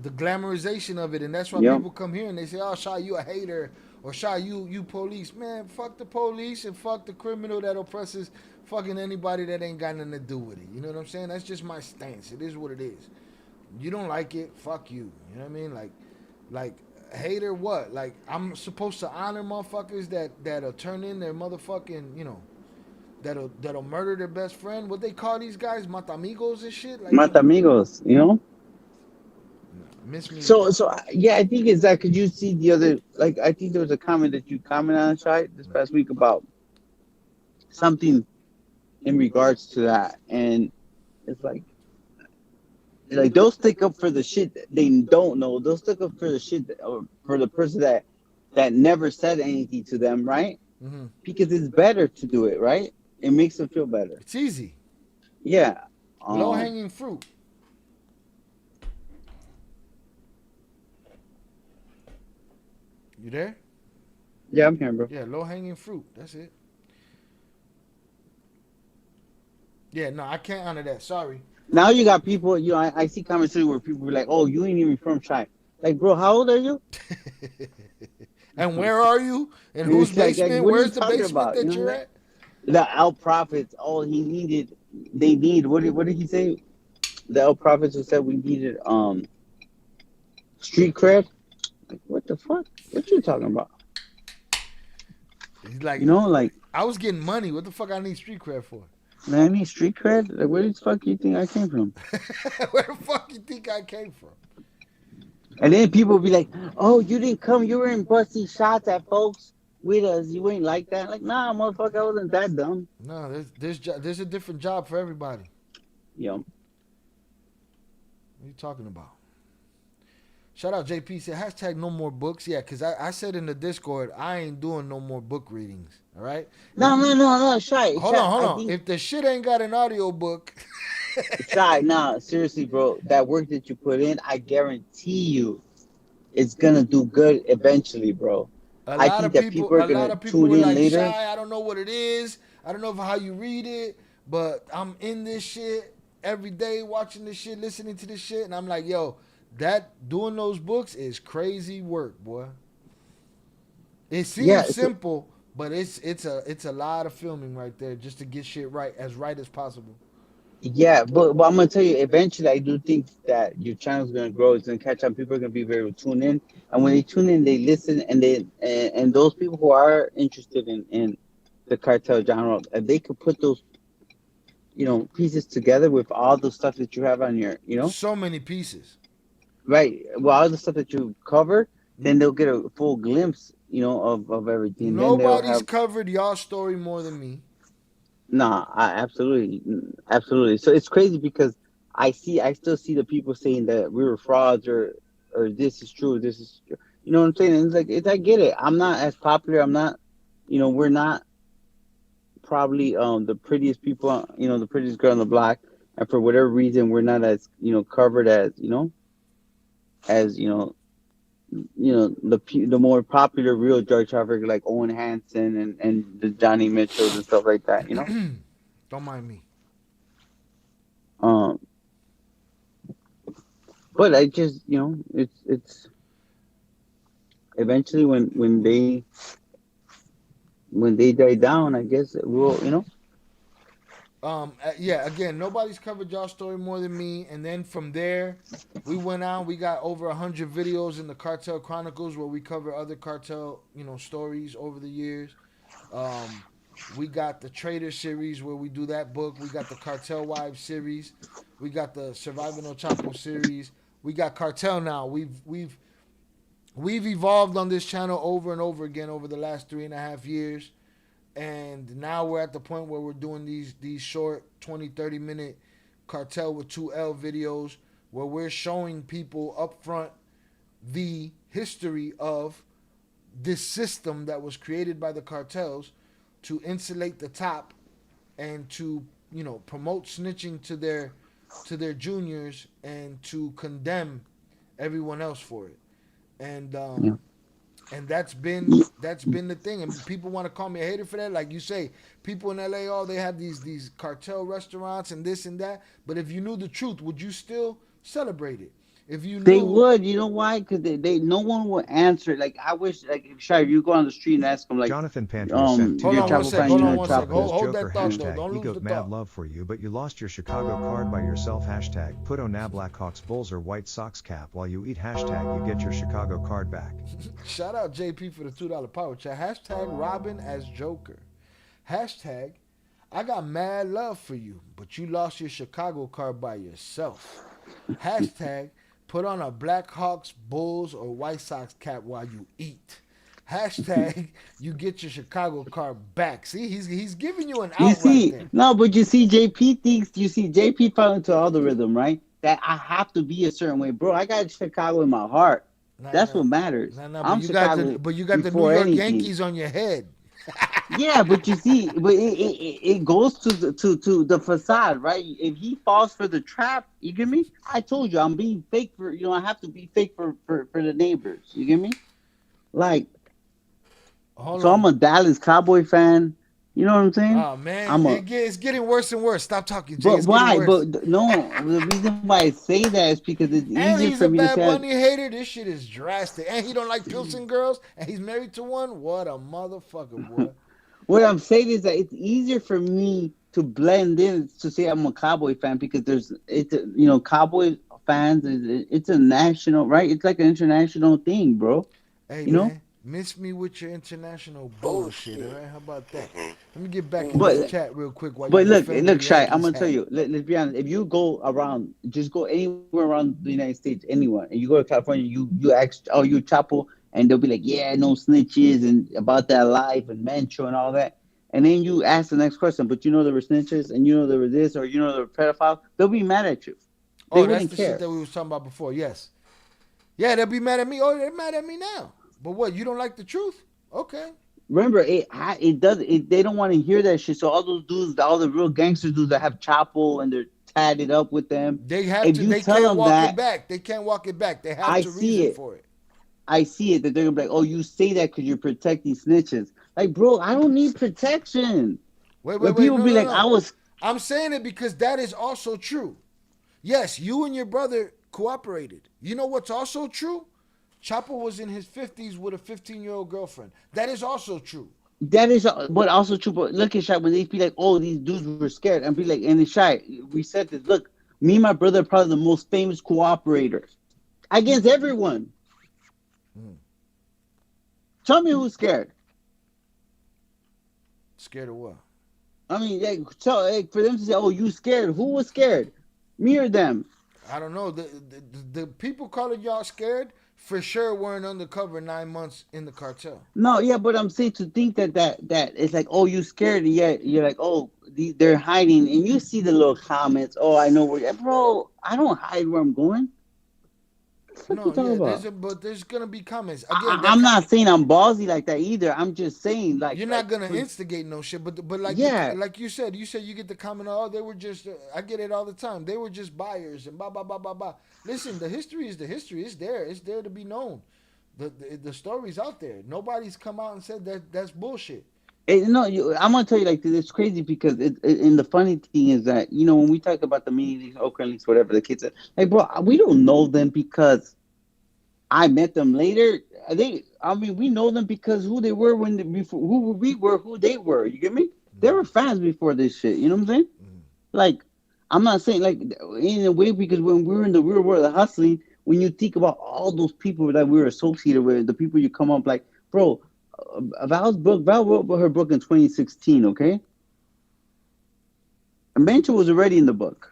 The glamorization of it. And that's why people come here and they say, oh, Shai, you a hater. Or Shai, you police. Man, fuck the police and fuck the criminal that oppresses fucking anybody that ain't got nothing to do with it. You know what I'm saying? That's just my stance. It is what it is. You don't like it, fuck you. You know what I mean? Like hate or what? Like I'm supposed to honor motherfuckers that'll turn in their motherfucking, you know, that'll murder their best friend. What they call these guys, matamigos and shit. Like Matamigos, you know. Miss me. So yeah, I think it's that. Could you see the other? Like, I think there was a comment that you commented on, Shai, this past week about something in regards to that, and it's like they'll stick up for the shit that they don't know. They'll stick up for the shit or for the person that never said anything to them, right? Mm-hmm. Because it's better to do it, right? It makes them feel better. It's easy. Yeah. Low hanging fruit. You there? Yeah, I'm here, bro. Yeah, low hanging fruit. That's it. Yeah, no, I can't honor that. Sorry. Now you got people, you know, I see comments where people be like, "Oh, you ain't even from China." Like, bro, how old are you? And where are you? And whose basement? Where's the basement that you're at? The Al Prophets. All he needed, they need. What did he say? The Al Prophets who said we needed street cred. Like, what the fuck? What you talking about? He's like, you know, like I was getting money. What the fuck I need street cred for? Man, I need street cred? Like, where the fuck you think I came from? Where the fuck you think I came from? And then people be like, "Oh, you didn't come. You were in busting shots at folks with us. You ain't like that." Like, nah, motherfucker, I wasn't that dumb. No, there's a different job for everybody. Yo. What are you talking about? Shout out JP said hashtag no more books. Yeah, because I said in the Discord I ain't doing no more book readings. All right. No, Shy. Hold on. If the shit ain't got an audio book. Shy, nah, seriously, bro. That work that you put in, I guarantee you, it's gonna do good eventually, bro. I think that people are gonna tune in later. Shy, I don't know what it is. I don't know how you read it, but I'm in this shit every day, watching this shit, listening to this shit, and I'm like, yo, that doing those books is crazy work, boy. It seems simple, but it's a lot of filming right there just to get shit right as possible. Yeah, but I'm gonna tell you, eventually, I do think that your channel's gonna grow. It's gonna catch on. People are gonna be very tuned in, and when they tune in, they listen, and and those people who are interested in the cartel genre, they could put those, you know, pieces together with all the stuff that you have on your, you know, so many pieces. Right. Well, all the stuff that you cover, then they'll get a full glimpse, you know, of everything. Nobody's covered y'all story more than me. Nah, absolutely. So it's crazy because I still see the people saying that we were frauds or this is true, this is true. You know what I'm saying? And it's like I get it. I'm not as popular. I'm not, you know, we're not probably the prettiest people, you know, the prettiest girl on the block, and for whatever reason, we're not as, you know, covered as, you know, the more popular real drug trafficker like Owen Hansen and the Johnny Mitchells and stuff like that, you know. Don't mind me. But I just, you know, it's eventually when they die down, I guess it will, you know. Yeah, again, nobody's covered y'all story more than me. And then from there, we went out. We got over 100 videos in the Cartel Chronicles where we cover other cartel, you know, stories over the years. We got the Trader series where we do that book. We got the Cartel Wives series. We got the Surviving El Chapo series. We got Cartel now. We've evolved on this channel over and over again over the last 3.5 years. And now we're at the point where we're doing these short 20-30 minute Cartel with 2L videos where we're showing people up front the history of this system that was created by the cartels to insulate the top and to, you know, promote snitching to their juniors and to condemn everyone else for it. And And that's been the thing. And people want to call me a hater for that. Like you say, people in LA, oh, they have these cartel restaurants and this and that. But if you knew the truth, would you still celebrate it? if you knew. They would, you know why? Because they no one will answer. Like I wish, like Shai, you go on the street and ask them, like, Jonathan Panther sent you're a Chapo fan, you're a Chapo. Hold that Joker thought, though. hashtag Don't lose ego the mad thought. love for you, but you lost your Chicago card by yourself hashtag put on a Blackhawks Bulls or White Sox cap while you eat hashtag you get your Chicago card back. Shout out JP for the $2 power chat. Hashtag Robin as Joker. Hashtag I got mad love for you, but you lost your Chicago card by yourself. Hashtag put on a Blackhawks, Bulls, or White Sox cap while you eat. Hashtag you get your Chicago card back. See, he's giving you an out. You see, right there. no, but you see, JP fell into algorithm, right? That I have to be a certain way, bro. I got Chicago in my heart. That's what matters. I'm Chicago. But you got the New before York anything. Yankees on your head. Yeah, but you see, but it goes to the facade, right? If he falls for the trap, you get me? I told you I'm being fake for, I have to be fake for the neighbors. You get me? Like, I'm a Dallas Cowboy fan. You know what I'm saying? Oh man, it's getting worse and worse. Stop talking, Jay. But why? But no, the reason why I say that is because it's easier for me to say. And he's a Bad Bunny hater. This shit is drastic. And he don't like Pilsen girls. And he's married to one. What a motherfucker, boy. What I'm saying is that it's easier for me to blend in to say I'm a Cowboy fan because Cowboy fans it's a national, right? It's like an international thing, bro. Hey, you know, miss me with your international bullshit. All right, how about that? Let me get back in the chat real quick. But look, Shai, I'm gonna tell you. Let's be honest. If you go around, just go anywhere around the United States, anywhere, and you go to California, you ask, "Oh, you Chapo." And they'll be like, yeah, no snitches and about that life and Mencho and all that. And then you ask the next question, but you know there were snitches and you know there were this or you know there were pedophiles. They'll be mad at you. They that's the shit that we was talking about before. Yes. Yeah, they'll be mad at me. Oh, they're mad at me now. But what? You don't like the truth? Okay. Remember, they don't want to hear that shit. So all those dudes, all the real gangster dudes that have Chapo and they're tatted up with them. They have to. They can't walk it back. They can't walk it back. They have to reason for it. I see it that they're gonna be like, oh, you say that because you're protecting snitches. Like, bro, I don't need protection. Wait. People be like, I'm saying it because that is also true. Yes, you and your brother cooperated. You know what's also true? Chapo was in his 50s with a 15-year-old girlfriend. That is also true. That is, but also true. But look at Shai when they be like, oh, these dudes were scared, and be like, and Shai, we said this. Look, me and my brother are probably the most famous cooperators against everyone. Tell me who's scared. Scared of what? I mean, for them to say, "Oh, you scared?" Who was scared? Me or them? I don't know. The people calling y'all scared for sure weren't undercover 9 months in the cartel. No, yeah, but I'm saying to think that it's like, "Oh, you scared?" And yet you're like, "Oh, they're hiding," and you see the little comments. Oh, I know where. Bro, I don't hide where I'm going. No, but there's gonna be comments. Again, I'm not saying I'm ballsy like that either. I'm just saying like you're not gonna instigate no shit. But like like you said you get the comment. Oh, they were just. I get it all the time. They were just buyers and blah blah blah blah blah. Listen, the history is the history. It's there. It's there to be known. The story's out there. Nobody's come out and said that's bullshit. I'm gonna tell you like this. It's crazy because and the funny thing is that when we talk about the mini leagues, Oakland leagues, whatever the kids are like, bro, we don't know them because I met them later. We know them because who they were who we were, who they were. You get me? They were fans before this shit. You know what I'm saying? Like, I'm not saying like in a way because when we were in the real world of hustling, when you think about all those people that we were associated with, the people you come up like, bro. Val wrote her book in 2016, okay? And Mencho was already in the book.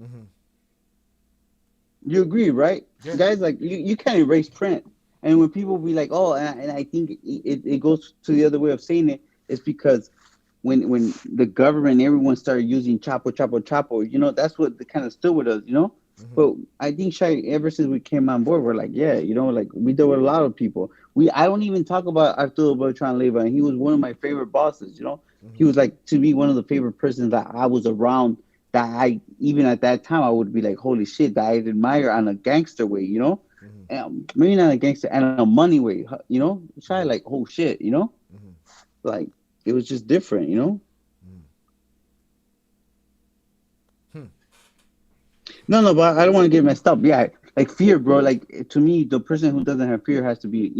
Mm-hmm. You agree, right? Yeah. Guys, like, you can't erase print. And when people be like, oh, and I think it goes to the other way of saying it, it's because when the government, everyone started using Chapo, that's what kind of stood with us, Mm-hmm. But I think Shai, ever since we came on board, we're like, yeah, like we deal with a lot of people. I don't even talk about Arturo Beltran Leyva, and he was one of my favorite bosses. Mm-hmm. He was like to me one of the favorite persons that I was around. That I even at that time I would be like, holy shit, that I admire on a gangster way, Mm-hmm. And maybe not a gangster and a money way, Shai like, oh shit, Mm-hmm. like it was just different, No, but I don't want to get messed up. Yeah, Like fear, bro. Like to me, the person who doesn't have fear has to be,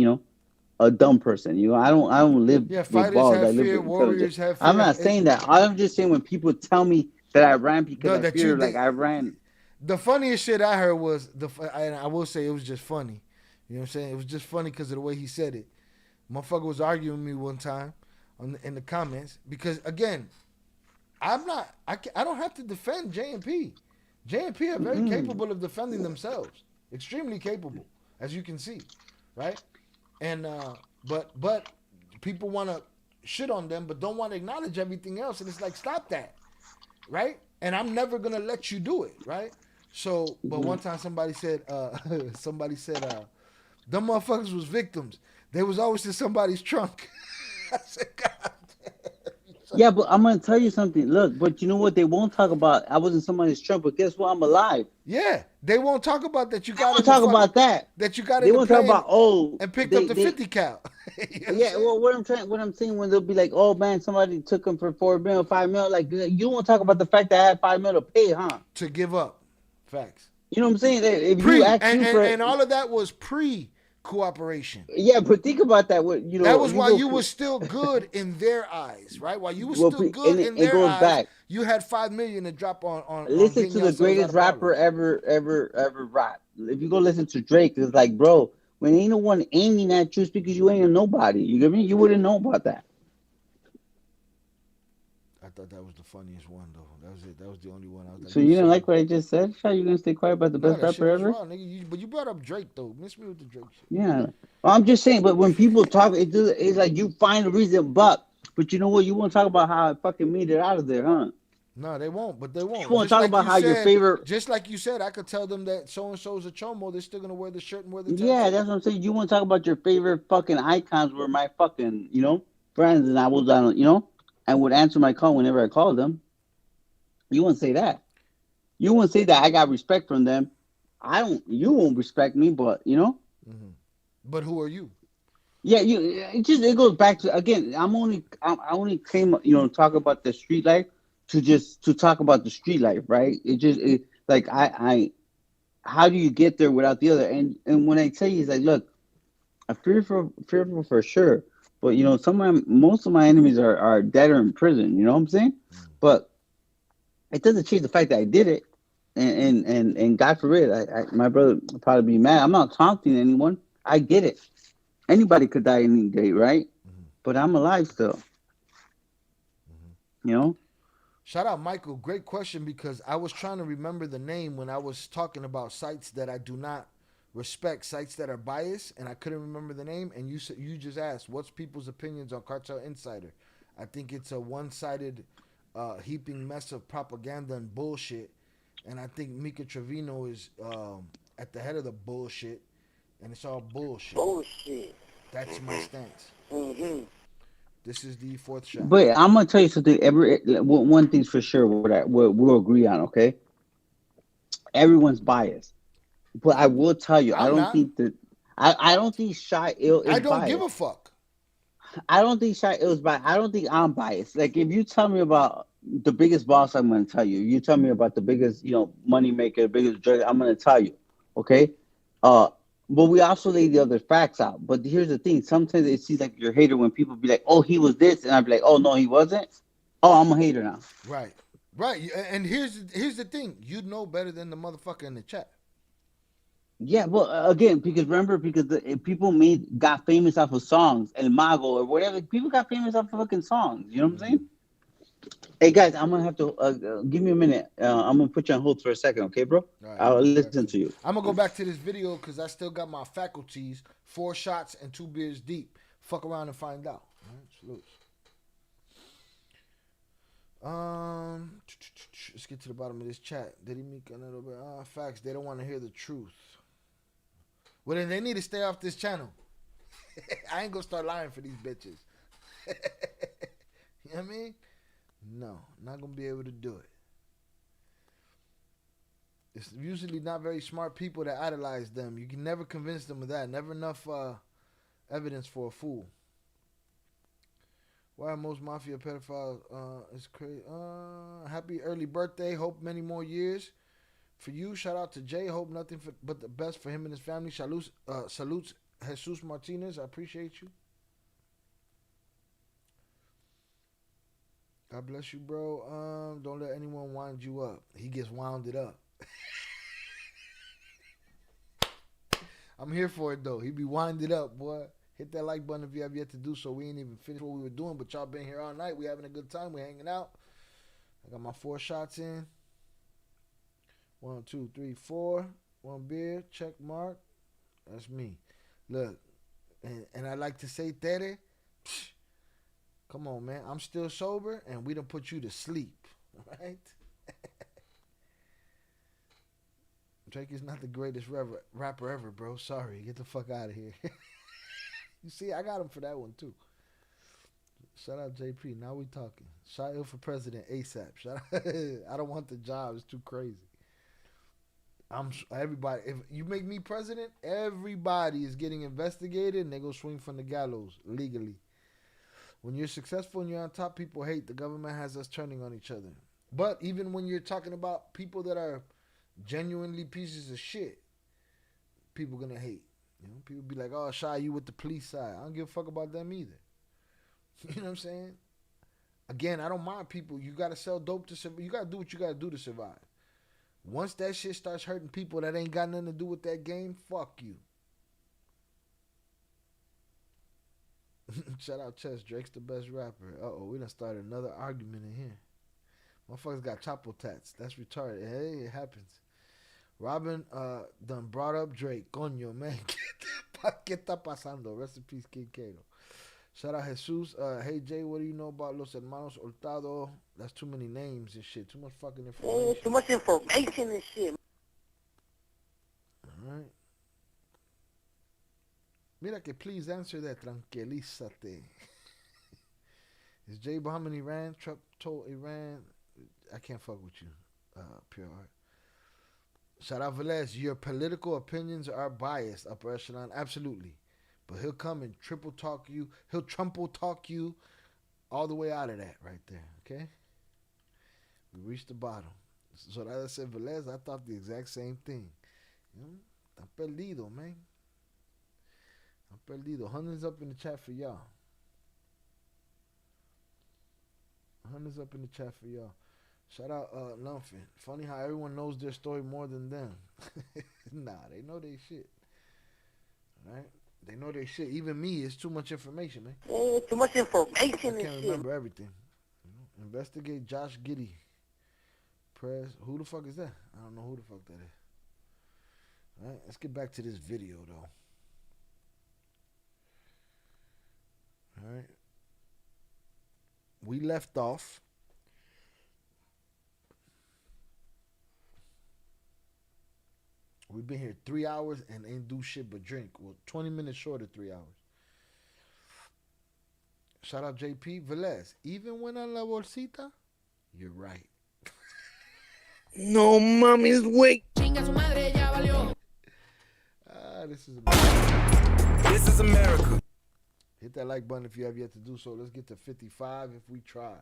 a dumb person. I don't live Yeah, with fighters balls. I have live fear, with intelligence. warriors have I'm fear. not saying that. I'm just saying when people tell me that I ran because No, I that you fear, like they, I ran. the funniest shit I heard was and I will say it was just funny. You know what I'm saying? It was just funny because of the way he said it. Motherfucker was arguing with me one time in the comments because again, I don't have to defend J and P. J and P are very capable of defending themselves, extremely capable, as you can see, right? And but people want to shit on them, but don't want to acknowledge everything else, and it's like stop that, right? And I'm never gonna let you do it, right? So, but one time somebody said, them motherfuckers was victims. They was always in somebody's trunk. I said, God. Yeah, but I'm gonna tell you something. Look, but you know what? They won't talk about. I was in somebody's trunk, but guess what? I'm alive. Yeah, they won't talk about that you They got won't in the talk fucking about that. that you got They in the won't talk plane about and picked up the they 50 cal. You know yeah. Well, what I'm saying when they'll be like, oh man, somebody took him for 4 mil, 5 mil. Like you won't talk about the fact that I had 5 mil to pay, huh? To give up, facts. You know what I'm saying? If you ask you for And all of that was pre cooperation. yeah, but think about that. What That was if you while go you were still good in their eyes, right? While you were well, still good and in it their goes eyes, back. you had 5 million to drop on Listen getting to the yourselves out greatest of rapper problems. ever rap. If you go listen to Drake, it's like, bro, when ain't no one aiming at you, it's because you ain't a nobody. You get me? You wouldn't know about that. I thought that was the funniest one though. That was it. That was the only one. I was like, So you didn't like what I just said? Shot, you gonna stay quiet about the no, best that shit rapper was ever? wrong, nigga. But you brought up Drake though. Miss me with the Drake shit. Yeah. Well, I'm just saying, but when people talk, it's like you find a reason, but you know what? You won't talk about how I fucking made it out of there, huh? No, they won't. But they You won't. won't talk about how your favorite. Just like you said, I could tell them that so and so's a chomo. They're still gonna wear the shirt and wear the Yeah, tattoo. that's what I'm saying. You want to talk about your favorite fucking icons were my fucking, friends, and I was on, and would answer my call whenever I called them. You wouldn't say that. You wouldn't say that I got respect from them. I don't. You won't respect me, but Mm-hmm. But who are you? Yeah, it goes back to again. I only came talk about the street life to talk about the street life, right? Like I how do you get there without the other? And when I tell you, it's like, look, I'm fearful for sure, but most of my enemies are dead or in prison. You know what I'm saying? But it doesn't change the fact that I did it, and God forbid, my brother will probably be mad. I'm not taunting anyone. I get it. Anybody could die any day, right? Mm-hmm. But I'm alive still. Mm-hmm. Shout out Michael. Great question because I was trying to remember the name when I was talking about sites that I do not respect, sites that are biased, and I couldn't remember the name. And you just asked, what's people's opinions on Cartel Insider? I think it's a one-sided heaping mess of propaganda and bullshit. And I think Mika Trevino is at the head of the bullshit. And it's all bullshit. Bullshit. That's my stance. Mm-hmm. This is the fourth shot. But I'm gonna tell you something. One thing's for sure. We'll agree on. Okay. Everyone's biased, but I will tell you, I don't think Shy Ill is I don't biased. give a fuck. I don't think Shy Ill is biased. I don't think I'm biased. Like if you tell me about the biggest boss, I'm gonna tell you. You tell me about the biggest, money maker, biggest drug, I'm gonna tell you. Okay. But we also lay the other facts out. But here's the thing. Sometimes it seems like you're a hater when people be like, oh, he was this. And I'd be like, oh, no, he wasn't. Oh, I'm a hater now. Right. And here's the thing. You know better than the motherfucker in the chat. Yeah, well, again, because people got famous off of songs, El Mago or whatever. People got famous off of fucking songs. You know what I'm saying? Hey, guys, I'm going to have to give me a minute. I'm going to put you on hold for a second, okay, bro? Right, I'll listen to you. I'm going to go back to this video because I still got my faculties, 4 shots and 2 beers deep. Fuck around and find out. All right, salute. Let's get to the bottom of this chat. Did he make a little bit? Facts. They don't want to hear the truth. Well, then they need to stay off this channel. I ain't going to start lying for these bitches. You know what I mean? No, not going to be able to do it. It's usually not very smart people that idolize them. You can never convince them of that. Never enough evidence for a fool. Why most mafia pedophiles is crazy. Happy early birthday. Hope many more years. for you. Shout out to Jay. Hope nothing but the best for him and his family. Salutes, Jesus Martinez. I appreciate you. God bless you, bro. Don't let anyone wind you up. He gets wounded up. I'm here for it, though. He be winded up, boy. Hit that like button if you have yet to do so. We ain't even finished what we were doing, but y'all been here all night. We having a good time. We hanging out. I got my 4 shots in. 1, 2, 3, 4. 1 beer. Check mark. That's me. Look, and I like to say, Tere, come on, man. I'm still sober, and we done put you to sleep, right? Drake is not the greatest rapper ever, bro. Sorry. Get the fuck out of here. You see, I got him for that one, too. Shout out JP. Now we talking. Shout out for president ASAP. Shout out. I don't want the job. It's too crazy. Everybody. If you make me president, everybody is getting investigated, and they go swing from the gallows legally. When you're successful and you're on top, people hate. The government has us turning on each other. But even when you're talking about people that are genuinely pieces of shit, people gonna hate. You know, people be like, "Oh, Shy, you with the police side." I don't give a fuck about them either. You know what I'm saying? Again, I don't mind people. You gotta sell dope to survive. You gotta do what you gotta do to survive. Once that shit starts hurting people that ain't got nothing to do with that game, fuck you. Shout out Chess. Drake's the best rapper. Uh-oh, we done started another argument in here. Motherfuckers got chapo tats. That's retarded. Hey, it happens. Robin done brought up Drake. Coño, man. ¿Qué está pasando? Rest in peace, King Kato. Shout out Jesus. Hey, Jay, what do you know about Los Hermanos Hurtado? That's too many names and shit. Too much fucking information. Too much information and shit. All right. Mira que please answer that. Tranquilízate. Is Jay bombing Iran? Trump told Iran. I can't fuck with you. Pure art. Shout out Velez. Your political opinions are biased, upper echelon. Absolutely. But he'll come and triple talk you. He'll trumple talk you all the way out of that right there. Okay? We reached the bottom. So as I said, Velez, I thought the exact same thing. You know? I'm perdido, man. I'm perdido. Hundreds up in the chat for y'all. Hundreds up in the chat for y'all. Shout out Lumphin. Funny how everyone knows their story more than them. Nah, they know their shit. Right? They know their shit. Even me, it's too much information, man. Too much information I and can't shit. remember everything. You know? Investigate Josh Giddey. Press. Who the fuck is that? I don't know who the fuck that is. All right, let's get back to this video, though. All right. We left off. We've been here 3 hours and ain't do shit but drink. Well, 20 minutes short of 3 hours. Shout out JP Velez. Even when on la bolsita, you're right. No mommy's weak. This is America. This is America. Hit that like button if you have yet to do so. Let's get to 55 if we try.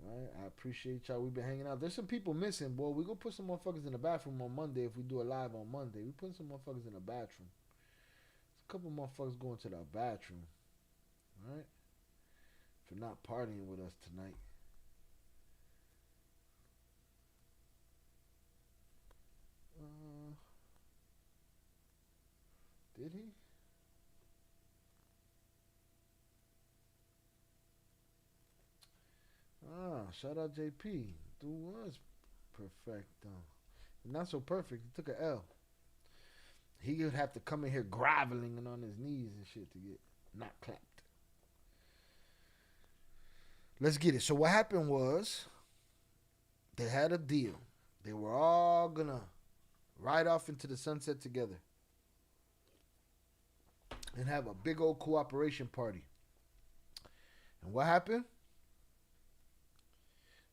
All right, I appreciate y'all. We've been hanging out. There's some people missing, boy. We gonna put some motherfuckers in the bathroom on Monday if we do a live on Monday. We put some motherfuckers in the bathroom. There's a couple motherfuckers going to the bathroom. All right, for not partying with us tonight. Did he? Shout out JP. Dude was perfect, though. Not so perfect. He took an L. He would have to come in here groveling and on his knees and shit to get not clapped. Let's get it. So what happened was they had a deal. They were all gonna ride off into the sunset together and have a big old cooperation party. And what happened?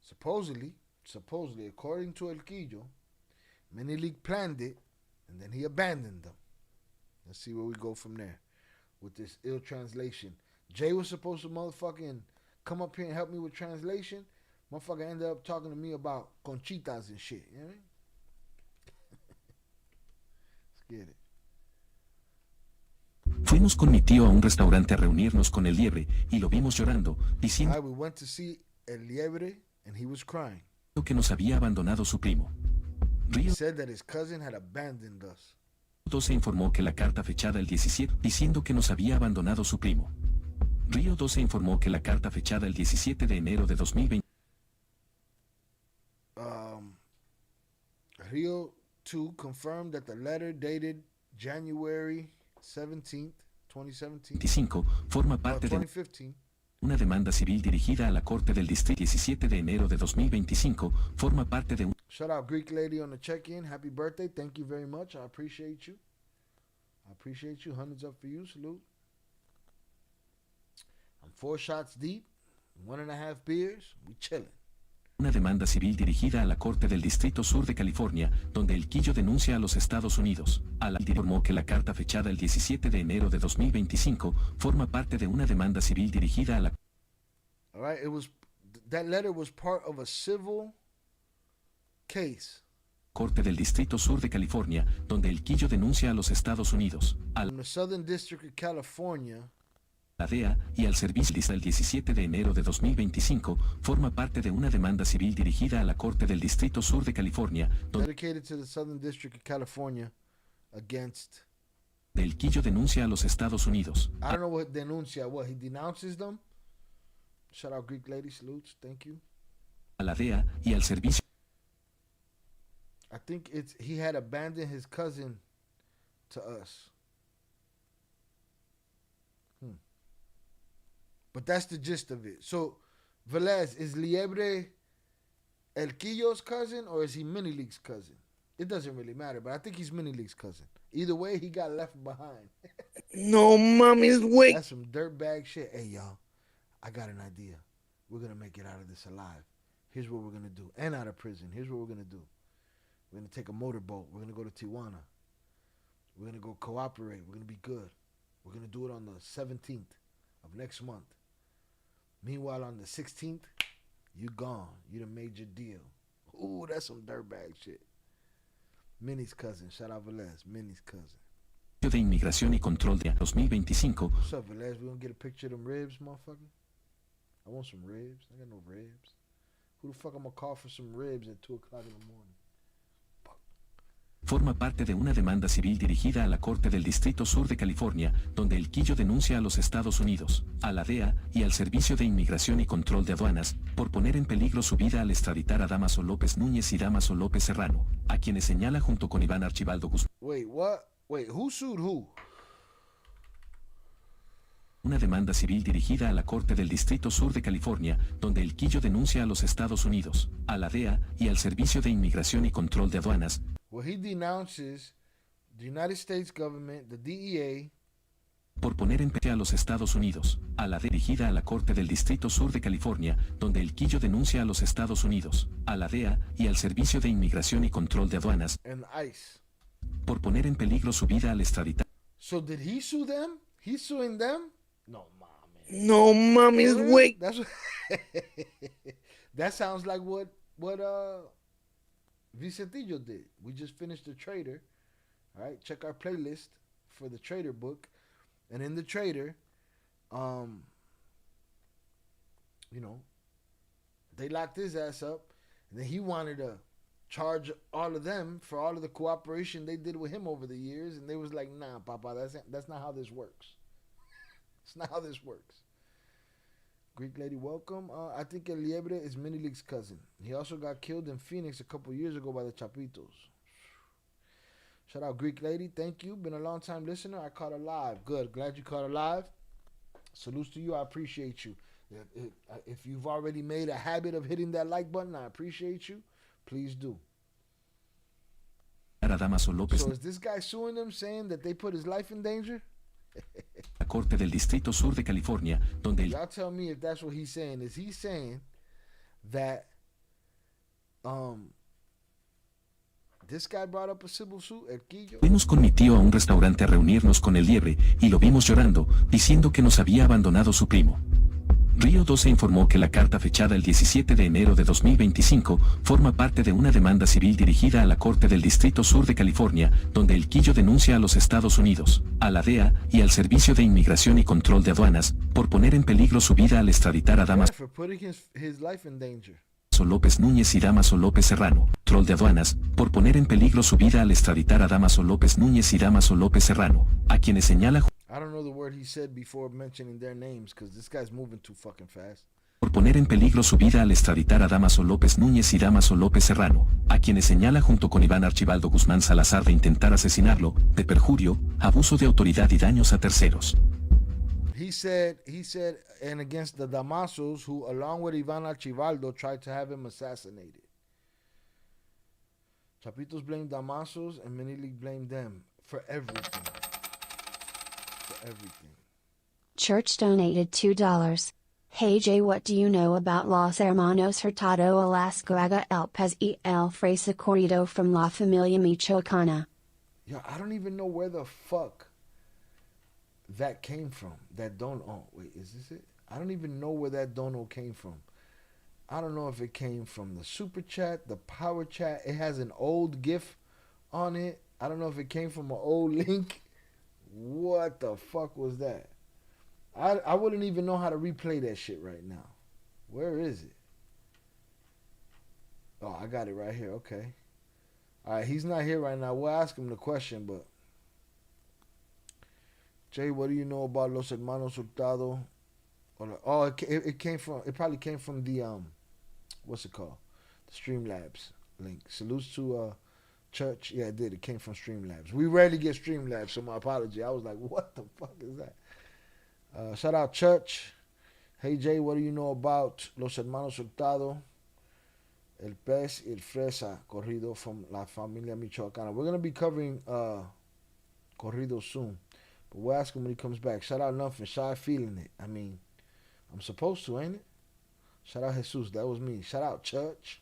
Supposedly, according to El Quillo, Menelik planned it, and then he abandoned them. Let's see where we go from there with this ill translation. Jay was supposed to motherfucking come up here and help me with translation. Motherfucker ended up talking to me about conchitas and shit. You know what I mean? get it. Fuimos con mi tío a un restaurante a reunirnos con el liebre y lo vimos llorando, diciendo Alright, we went to see El Liebre and he was crying. que nos había abandonado su primo. He Río said that his cousin had abandoned us. 12 informó que la carta fechada el 17, diciendo que nos había abandonado su primo. Río 12 informó que la carta fechada el 17 de enero de 2020. Rio 2 confirmed that the letter dated January 17th, 2017, 25 forma parte de 2015. una demanda civil dirigida a la Corte del Distrito 17 de enero de 2025, forma parte de un Shout out Greek lady on the check-in. Happy birthday. Thank you very much. I appreciate you. I appreciate you. Hundreds up for you. Salute. I'm 4 shots deep, 1.5 beers. We chilling. una demanda civil dirigida a la Corte del Distrito Sur de California, donde el Quillo denuncia a los Estados Unidos. Informó que la carta fechada el 17 de enero de 2025 forma parte de una demanda civil dirigida a la All right, that letter was part of a civil case. Corte del Distrito Sur de California, donde el Quillo denuncia a los Estados Unidos, a In the Southern District of California, la DEA y al servicio el 17 de enero de 2025, forma parte de una demanda civil dirigida a la Corte del Distrito Sur de California, donde dedicated to the Southern District of California against. el Quillo denuncia a los Estados Unidos. I don't know what denuncia, what he denounces them. Shout out Greek lady, salutes, thank you. A la DEA y al servicio I think he had abandoned his cousin to us. But that's the gist of it. So, Velez, is Liebre El Quillo's cousin or is he Mini League's cousin? It doesn't really matter, but I think he's Mini League's cousin. Either way, he got left behind. No, mommy's wait. That's some dirtbag shit. Hey, y'all, I got an idea. We're going to make it out of this alive. Here's what we're going to do. And out of prison. Here's what we're going to do. We're going to take a motorboat. We're going to go to Tijuana. We're going to go cooperate. We're going to be good. We're going to do it on the 17th of next month. Meanwhile, on the 16th, you gone. You done made your deal. Ooh, that's some dirtbag shit. Minnie's cousin. Shout out Velez. Minnie's cousin. de Inmigración y Control de 2025. What's up, Velez? We gonna get a picture of them ribs, motherfucker? I want some ribs. I got no ribs. Who the fuck I'm gonna call for some ribs at 2 o'clock in the morning? Forma parte de una demanda civil dirigida a la Corte del Distrito Sur de California, donde el Quillo denuncia a los Estados Unidos, a la DEA y al Servicio de Inmigración y Control de Aduanas, por poner en peligro su vida al extraditar a Damaso López Núñez y Damaso López Serrano, a quienes señala junto con Iván Archibaldo Guzmán. Wait, what? Wait, who sued who? Una demanda civil dirigida a la Corte del Distrito Sur de California, donde el Quillo denuncia a los Estados Unidos, a la DEA y al Servicio de Inmigración y Control de Aduanas. Well, he denounces the United States government, the DEA, por poner en peligro a los Estados Unidos, a la dirigida a la Corte del Distrito Sur de California, donde el Quillo denuncia a los Estados Unidos, a la DEA y al Servicio de Inmigración y Control de Aduanas, and ICE. por poner en peligro su vida al extraditar. So did he sue them? He's suing them? No, mommy. No, mommy's wait. That's what that sounds like what Vicentillo did. We just finished The Trader. All right, check our playlist for The Trader book. And in The Trader, you know, they locked his ass up. And then he wanted to charge all of them for all of the cooperation they did with him over the years. And they was like, nah, Papa, that's not how this works. It's not how this works. Greek lady, welcome. I think El Liebre is Mini League's cousin. He also got killed in Phoenix a couple years ago by the Chapitos. Shout out Greek lady. Thank you. Been a long time listener. I caught her live. Good. Glad you caught her live. Salutes to you. I appreciate you. If you've already made a habit of hitting that like button, I appreciate you. Please do. So is this guy suing them saying that they put his life in danger? La Corte del Distrito Sur de California, donde el... Y'all tell me if that's what he's saying. Is he saying that this guy brought up a civil suit, El Quillo? Fuimos con mi tío a un restaurante a reunirnos con el Liebre y lo vimos llorando, diciendo que nos había abandonado su primo. Río 12 informó que la carta fechada el 17 de enero de 2025 forma parte de una demanda civil dirigida a la Corte del Distrito Sur de California, donde el quillo denuncia a los Estados Unidos, a la DEA y al Servicio de Inmigración y Control de Aduanas por poner en peligro su vida al extraditar a Damaso López Núñez y Damaso López Serrano, Control de Aduanas, por poner en peligro su vida al extraditar a Damaso López Núñez y Damaso López Serrano, a quienes señala por poner en peligro su vida al extraditar a Damaso López Núñez y Damaso López Serrano, a quienes señala junto con Iván Archibaldo Guzmán Salazar de intentar asesinarlo, de perjurio, abuso de autoridad y daños a terceros. He said, and against the Damasos, who along with Iván Archibaldo tried to have him assassinated. Chapitos blamed Damasos and Menelik blamed them for everything. For everything. Church donated $2. Hey Jay, what do you know about Los Hermanos Hurtado Alascuaga El Pez y El Fresa Corrido from La Familia Michoacana? Yo, I don't even know where the fuck that came from. That dono. Oh, wait, is this it? I don't even know where that dono came from. I don't know if it came from the super chat, the power chat. It has an old GIF on it. I don't know if it came from an old link. What the fuck was that? I wouldn't even know how to replay that shit right now. Where is it? Oh, I got it right here. Okay. All right, he's not here right now. We'll ask him the question, but Jay, what do you know about Los Hermanos Hurtado? Oh, it probably came from the what's it called? The Streamlabs link. Salutes to Church. Yeah, it did. It came from Streamlabs. We rarely get Streamlabs, so my apology. I was like, what the fuck is that? Shout out Church. Hey Jay, what do you know about Los Hermanos Hurtado? El Pez y el Fresa Corrido from La Familia Michoacana. We're going to be covering Corrido soon. But we'll ask him when he comes back. Shout out Numphin. Shy feeling it. I mean, I'm supposed to, ain't it? Shout out Jesus. That was me. Shout out Church.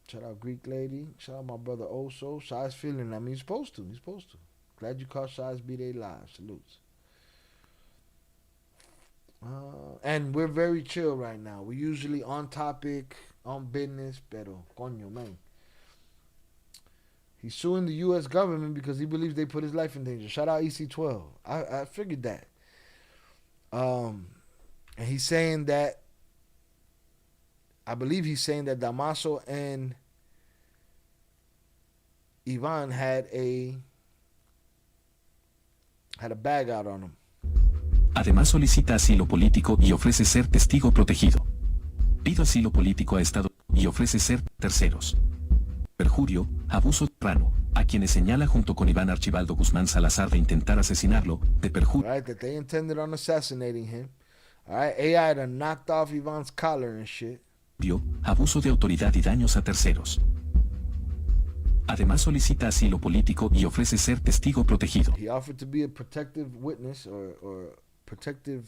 Shout out Greek Lady. Shout out my brother Oso. Shy's feeling it. I mean, he's supposed to. He's supposed to. Glad you caught Shy's B-Day live. Salutes. And we're very chill right now. We're usually on topic, on business, pero coño, man. He's suing the U.S. government because he believes they put his life in danger. Shout out EC12. I figured that. And he's saying that, I believe he's saying that Damaso and Ivan had a bag out on him. Además solicita asilo político y ofrece ser testigo protegido. Pido asilo político a Estado y ofrece ser terceros. Perjurio, abuso temprano, a quienes señala junto con Iván Archibaldo Guzmán Salazar de intentar asesinarlo, de perjurio. Right, that they intended on assassinating him. Alright, AI done knocked off Ivan's collar and shit. Abuso de autoridad y daños a terceros. Además solicita asilo político y ofrece ser testigo protegido. He offered to be a protective witness or protective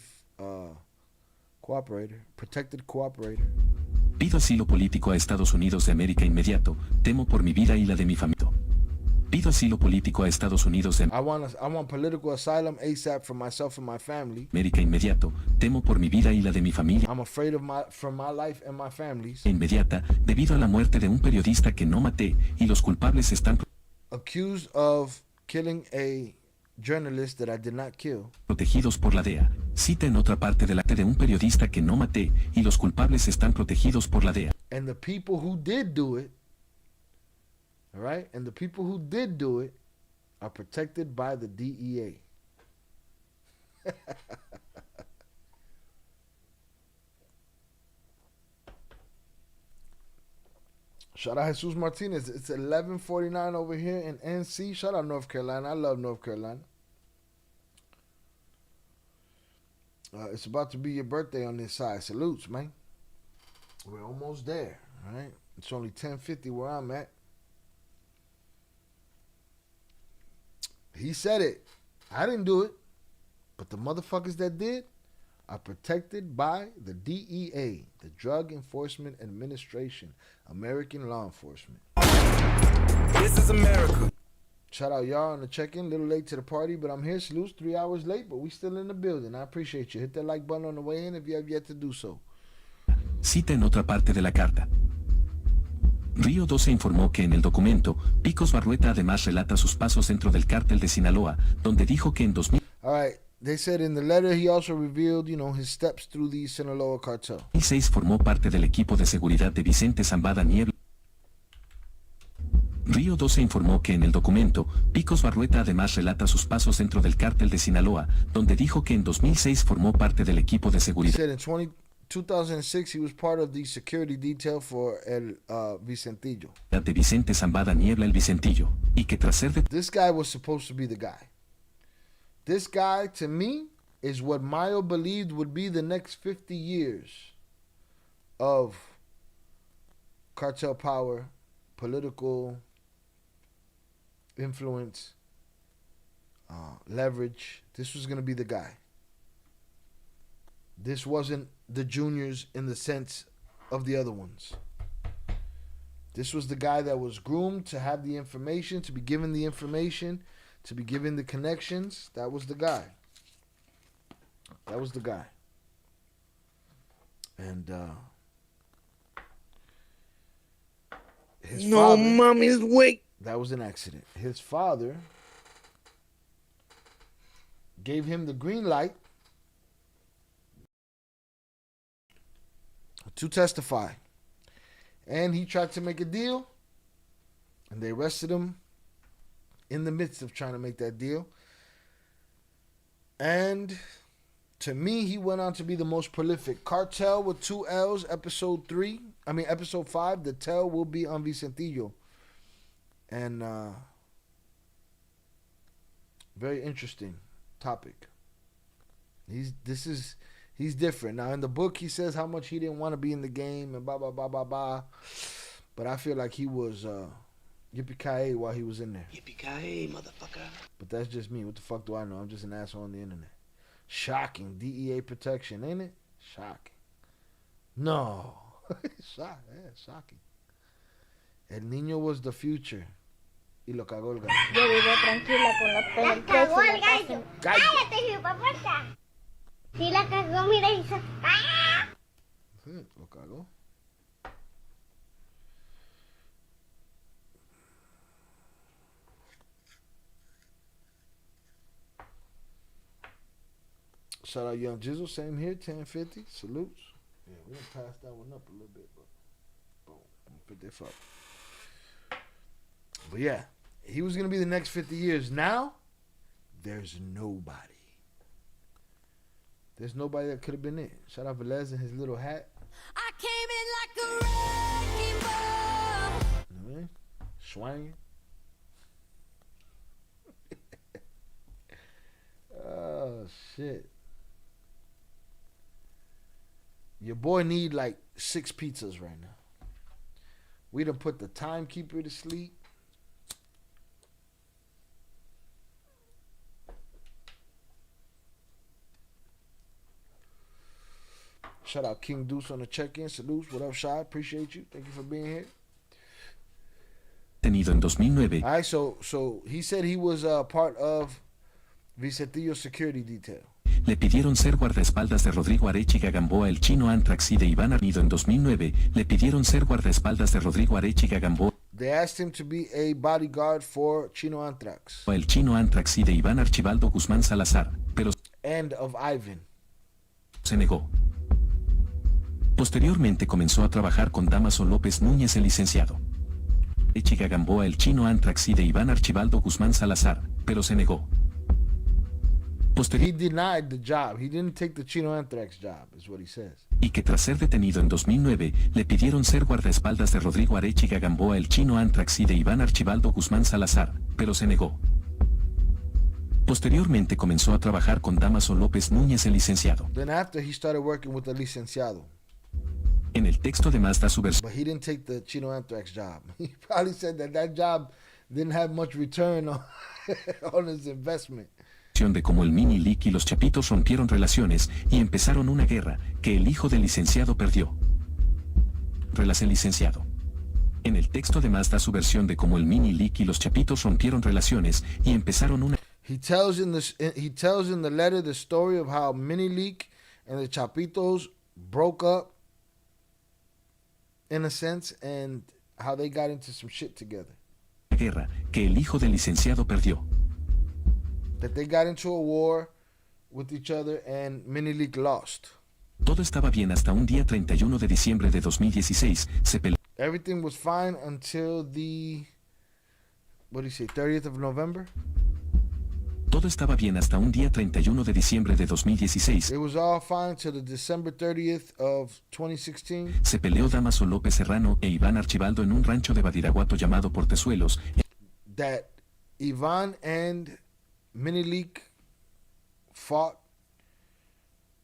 protected cooperator. Pido asilo político a Estados Unidos de América inmediato, temo por mi vida y la de mi familia. Pido asilo político a Estados Unidos de I want political asylum ASAP for myself and my family. América inmediato, temo por mi vida y la de mi familia. I'm afraid for my life and my family's. Inmediata, debido a la muerte de un periodista que no maté y los culpables están accused of killing a journalist that I did not kill. Protegidos por la DEA. Cita en otra parte de un periodista que no maté y los culpables están protegidos por la DEA. And the people who did do it, all right, and the people who did do it are protected by the DEA. Shout out Jesus Martinez. It's 11:49 over here in NC. Shout out North Carolina. I love North Carolina. It's about to be your birthday on this side. Salutes, man. We're almost there, all right? It's only 10:50 where I'm at. He said it. I didn't do it. But the motherfuckers that did are protected by the DEA, the Drug Enforcement Administration, American law enforcement. This is America. Shout out y'all on the check-in. A little late to the party, but I'm here. Salutes 3 hours late, but we still in the building. I appreciate you. Hit that like button on the way in if you have yet to do so. Cita en otra parte de la carta. Río 12 informó que en el documento, Picos Barrueta además relata sus pasos dentro del cártel de Sinaloa, donde dijo que en 2006 All right. They said in the letter he also revealed, his steps through the Sinaloa cartel. formó parte del equipo de seguridad de Vicente Zambada Niebla. Río 12 informó que en el documento, Picos Barrueta además relata sus pasos dentro del cártel de Sinaloa, donde dijo que en 2006 formó parte del equipo de He seguridad said in 2006 he was part of the security detail for El Vicentillo. de Vicente Zambada Niebla el Vicentillo, y que tras ser This guy was supposed to be the guy. This guy, to me, is what Mayo believed would be the next 50 years of cartel power, political influence, leverage. This was going to be the guy. This wasn't the juniors in the sense of the other ones. This was the guy that was groomed to have the information, to be given the information, to be given the connections. That was the guy. That was the guy. And his No, father, mommy's weak. that was an accident. His father gave him the green light to testify. And he tried to make a deal, and they arrested him in the midst of trying to make that deal. And to me, he went on to be the most prolific. Cartel with 2 L's, episode 5, the tell will be on Vicentillo. And very interesting topic. He's different. Now in the book he says how much he didn't want to be in the game and blah blah blah blah blah. But I feel like he was yippee-ki-yay while he was in there. Yippee-ki-yay, motherfucker. But that's just me. What the fuck do I know? I'm just an asshole on the internet. Shocking. DEA protection, ain't it? Shocking. No. Shocking. El niño was the future. Y lo cagó el gallo. Yo vivo tranquila con la penitencia en la casa. ¡Cállate, hipopuerta! Si la cagó, mira, y hizo... ¡Ah! Sí, lo cagó. Shout out Young Jizzle, same here, 1050, salutes. Yeah, we done passed that one up a little bit, but boom, 55. But yeah, he was gonna be the next 50 years. Now, there's nobody. There's nobody that could have been it. Shout out Velez and his little hat. I came in like a wrecking ball. You know what I mean? Swanging. Oh shit. Your boy need like 6 pizzas right now. We done put the timekeeper to sleep. Shout out King Deuce on the check-in. Salutes. What up, Shy? Appreciate you. Thank you for being here. tenido en 2009. All right, so he said he was part of Vicentillo's security detail. Le pidieron ser guardaespaldas de Rodrigo Arechiga Gamboa el chino Antrax y de Iván Arnido en 2009. Le pidieron ser guardaespaldas de Rodrigo Arechiga Gamboa. They asked him to be a bodyguard for Chino Antrax. El chino Antrax y de Iván Archibaldo Guzmán Salazar, pero And of Ivan. se negó. Posteriormente comenzó a trabajar con Damaso López Núñez el licenciado. Arechiga Gamboa el chino Antrax y de Iván Archibaldo Guzmán Salazar, pero se negó. He denied the job. He didn't take the Chino Anthrax job, is what he says. Y que tras ser detenido en 2009, le pidieron ser guardaespaldas de Rodrigo Arechiga Gamboa el chino Antrax y de Iván Archibaldo Guzmán Salazar, pero se negó. Posteriormente comenzó a trabajar con Damaso López Núñez el licenciado. Then after he started working with the licenciado. En el texto además da su versión. But he didn't take the Chino Anthrax job. He probably said that job didn't have much return on his investment. De cómo el Mini Leak y los Chapitos rompieron relaciones y empezaron una guerra que el hijo del licenciado perdió. El licenciado. En el texto además da su versión de cómo el mini leak y los chapitos rompieron relaciones y empezaron una... He tells in the letter the story of how Mini Leak and the Chapitos broke up, in a sense, and how they got into some shit together. guerra que el hijo del licenciado perdió. That they got into a war with each other and Mini Leak lost. Todo estaba bien hasta un día 31 de diciembre de 2016. Se peleó. Everything was fine until the, what do you say, 30th of November? Todo estaba bien hasta un día 31 de diciembre de 2016. It was all fine till the December 30th of 2016. Se peleó Damaso López Serrano e Iván Archibaldo en un rancho de Badiraguato llamado Portezuelos. That Iván and Mini Leak fought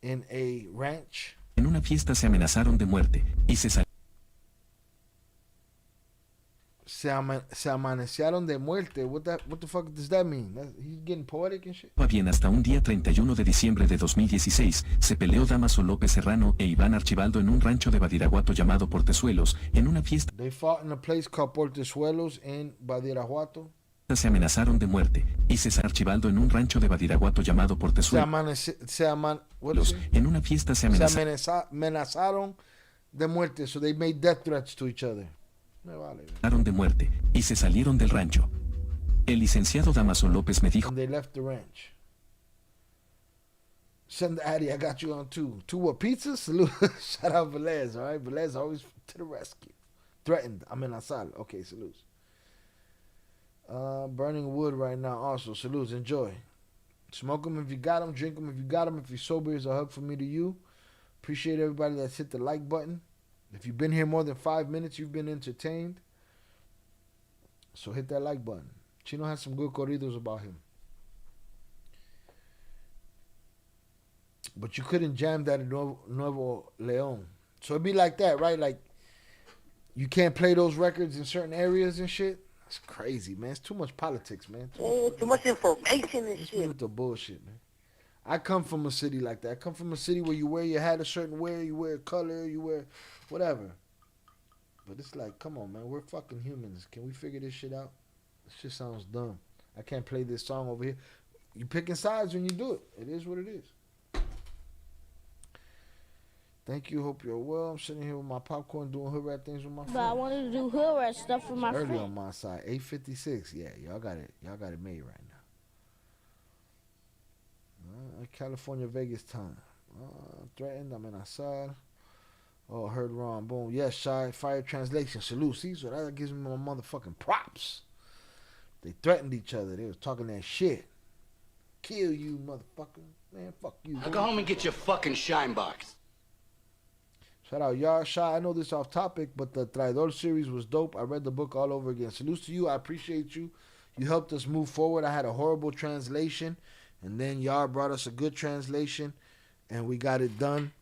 in a ranch. En una fiesta se amenazaron de muerte y se Se amanecieron de muerte. What the fuck does that mean? He's getting poetic and shit. Va bien hasta un día 31 de diciembre de 2016. Se peleó Damaso López Serrano e Iván Archibaldo en un rancho de Badiraguato llamado Portezuelos en una fiesta. They fought in a place called Portezuelos in Badiraguato. Se amenazaron de muerte y César Archibaldo en un rancho de Badiraguato llamado Portezuelos. En una fiesta se amenazaron de muerte. So they made death threats to each other. De muerte y se salieron del rancho. El licenciado Damaso López me dijo. And they left the ranch. Send the Addy, I got you on two. Two what, pizzas? Salute. Shout out Velez, all right? Velez always to the rescue. Threatened. Amenazar. Okay, salutes. Burning wood right now also. Salutes. Enjoy. Smoke them if you got them. Drink them if you got them. If you're sober, it's a hug from me to you. Appreciate everybody that's hit the like button. If you've been here more than 5 minutes, you've been entertained. So hit that like button. Chino has some good corridos about him. But you couldn't jam that in Nuevo León. So it'd be like that, right? Like, you can't play those records in certain areas and shit. That's crazy, man. It's too much politics, man. Too much information and shit. With the bullshit, man. I come from a city like that. I come from a city where you wear your hat a certain way, you wear color, you wear whatever. But it's like, come on, man. We're fucking humans. Can we figure this shit out? This shit sounds dumb. I can't play this song over here. You picking sides when you do it. It is what it is. Thank you. Hope you're well. I'm sitting here with my popcorn doing Hoodrat things with my friends. But I wanted to do Hoodrat stuff for my friends. Early on my side. 8:56. Yeah, y'all got it. Y'all got it made right now. California, Vegas time. Threatened, amenazar. Oh, heard wrong. Boom. Yes, shy. Fire translation. Salute. See, so that gives me my motherfucking props. They threatened each other. They was talking that shit. Kill you, motherfucker. Man, fuck you. Now go home and get your fucking shine box. Shout out Yar Shy. I know this off topic, but the Traidor series was dope. I read the book all over again. Salute to you. I appreciate you. You helped us move forward. I had a horrible translation. And then Yar brought us a good translation, and we got it done.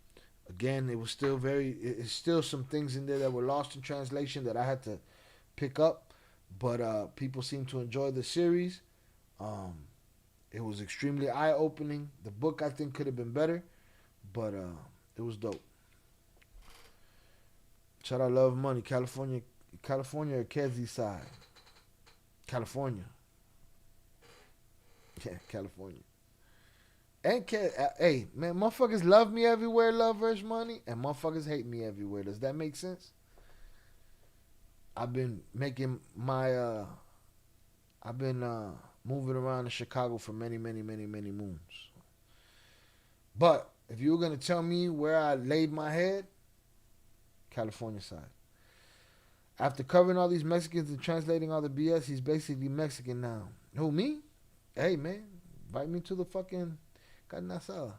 Again, it was still it's still some things in there that were lost in translation that I had to pick up. But people seem to enjoy the series. It was extremely eye-opening. The book, I think, could have been better, but it was dope. Shout out Love Money, California or Kezi side? California. Yeah, California. And hey, man, motherfuckers love me everywhere, love versus money, and motherfuckers hate me everywhere. Does that make sense? I've been making my I've been moving around in Chicago for many moons. But if you were gonna tell me where I laid my head, California side. After covering all these Mexicans and translating all the BS, he's basically Mexican now. Who, me? Hey, man, invite me to the fucking carne asada.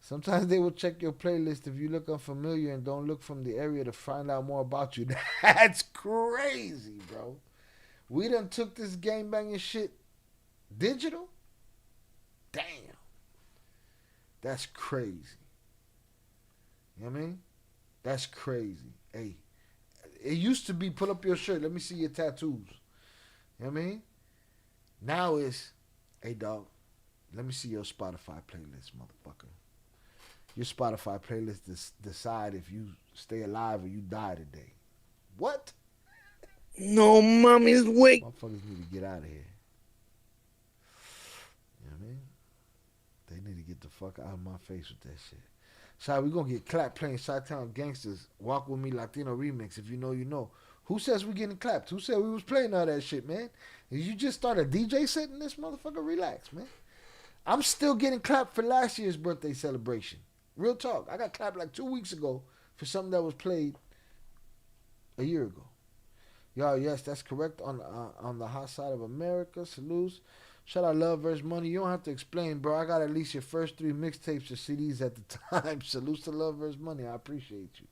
Sometimes they will check your playlist if you look unfamiliar and don't look from the area to find out more about you. That's crazy, bro. We done took this gangbanging shit digital? Damn. That's crazy. You know what I mean? That's crazy. Hey, it used to be put up your shirt. Let me see your tattoos. You know what I mean? Now it's, hey, dog, let me see your Spotify playlist, motherfucker. Your Spotify playlist decide if you stay alive or you die today. What? No mommy's wake. Motherfuckers need to get out of here. You know what I mean? They need to get the fuck out of my face with that shit. Sorry, we gonna get clapped playing Chi-Town Gangsters. Walk With Me Latino remix. If you know, you know. Who says we getting clapped? Who said we was playing all that shit, man? Did you just start a DJ set in this motherfucker? Relax, man. I'm still getting clapped for last year's birthday celebration. Real talk. I got clapped like 2 weeks ago for something that was played a year ago. Y'all, yes, that's correct on the hot side of America. Salutes. Shout out Love vs. Money. You don't have to explain, bro. I got at least your first 3 mixtapes or CDs at the time. Salutes to Love vs. Money. I appreciate you.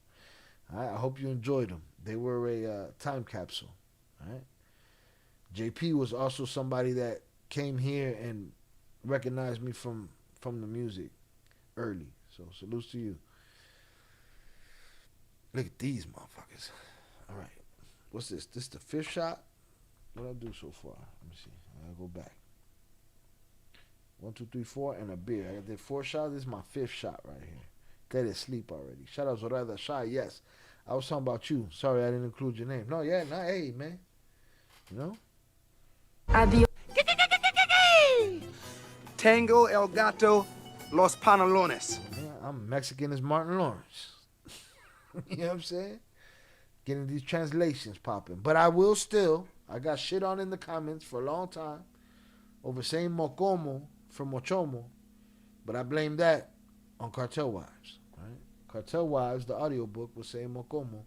All right, I hope you enjoyed them. They were a time capsule. All right. JP was also somebody that came here and recognized me from the music early. So salutes to you. Look at these motherfuckers. All right. What's this? This the 5th shot? What I do so far? Let me see. I'll go back. 1, 2, 3, 4, and a beer. I did 4 shots. This is my 5th shot right here. Dead asleep already. Shout out Zorada Shy. Yes. I was talking about you. Sorry I didn't include your name. No, yeah, nah, hey, man. You know? Adios. Tango el gato, los pantalones. Yeah, I'm Mexican as Martin Lawrence. You know what I'm saying? Getting these translations popping. But I will still, I got shit on in the comments for a long time over saying mocomo from mochomo. But I blame that on Cartel Wives. Right? Cartel Wives, the audiobook, was saying mocomo.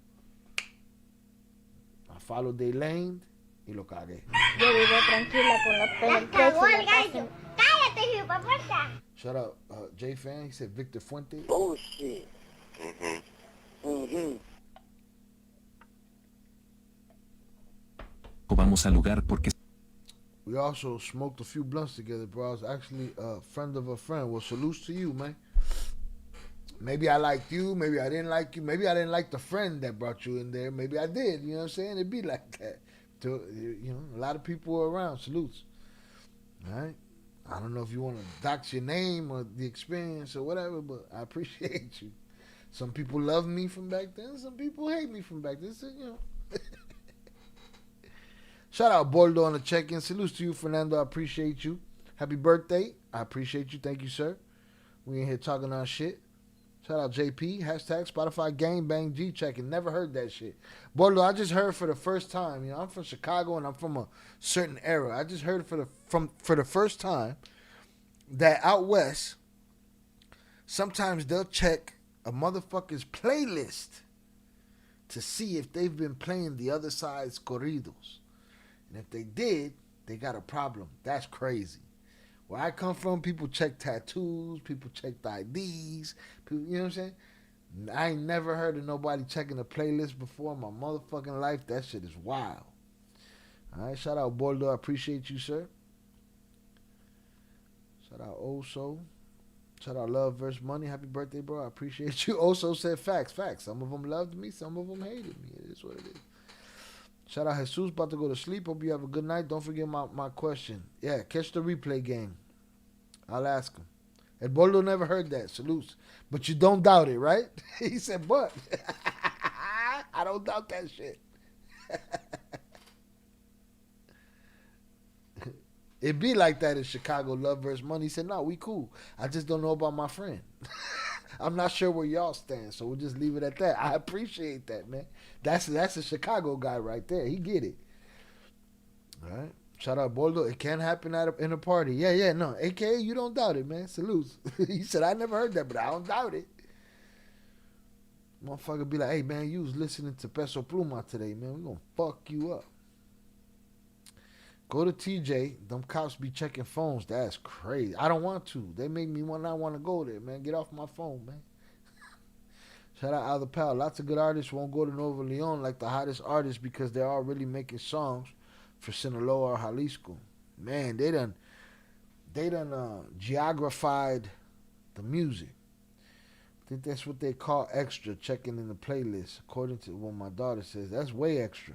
I followed their lane y lo cagué. Yo vivo tranquila con los penetration. Cállate, hijo, puerta. Shout out J Fan. He said Victor Fuente. Bullshit. Vamos al lugar porque We also smoked a few blunts together, bro. I was actually a friend of a friend. Well, salutes to you, man. Maybe I liked you. Maybe I didn't like you. Maybe I didn't like the friend that brought you in there. Maybe I did. You know what I'm saying? It'd be like that. You know, a lot of people were around. Salutes. All right? I don't know if you want to dox your name or the experience or whatever, but I appreciate you. Some people love me from back then. Some people hate me from back then. So, you know. Shout out Boldo on the check-in. Salutes to you, Fernando. I appreciate you. Happy birthday. I appreciate you. Thank you, sir. We in here talking our shit. Shout out JP. Hashtag Spotify Gangbang G checking. Never heard that shit. Boldo, I just heard for the first time. You know, I'm from Chicago and I'm from a certain era. I just heard for the first time that out west, sometimes they'll check a motherfucker's playlist to see if they've been playing the other side's corridos. And if they did, they got a problem. That's crazy. Where I come from, people check tattoos, people check the IDs, people, you know what I'm saying? I ain't never heard of nobody checking a playlist before in my motherfucking life. That shit is wild. All right, shout out Boldo. I appreciate you, sir. Shout out Oso. Shout out Love vs. Money. Happy birthday, bro. I appreciate you. Oso said facts. Some of them loved me, some of them hated me. It is what it is. Shout out Jesus, about to go to sleep. Hope you have a good night. Don't forget my question. Yeah, catch the replay game. I'll ask him. And Boldo never heard that. Salutes. But you don't doubt it, right? He said, but. I don't doubt that shit. It be like that in Chicago, Love vs. Money. He said, no, we cool. I just don't know about my friend. I'm not sure where y'all stand, so we'll just leave it at that. I appreciate that, man. That's a Chicago guy right there. He get it. All right. Shout out Boldo. It can happen in a party. Yeah, no. AKA, you don't doubt it, man. Salutes. He said, I never heard that, but I don't doubt it. Motherfucker be like, hey, man, you was listening to Peso Pluma today, man. We gonna fuck you up. Go to TJ. Them cops be checking phones. That's crazy. I don't want to. They make me not want to go there, man. Get off my phone, man. Shout out Other Pal. Lots of good artists won't go to Nuevo Leon like the hottest artists because they're all really making songs for Sinaloa or Jalisco. Man, they done geographied the music. I think that's what they call extra, checking in the playlist. According to what my daughter says, that's way extra.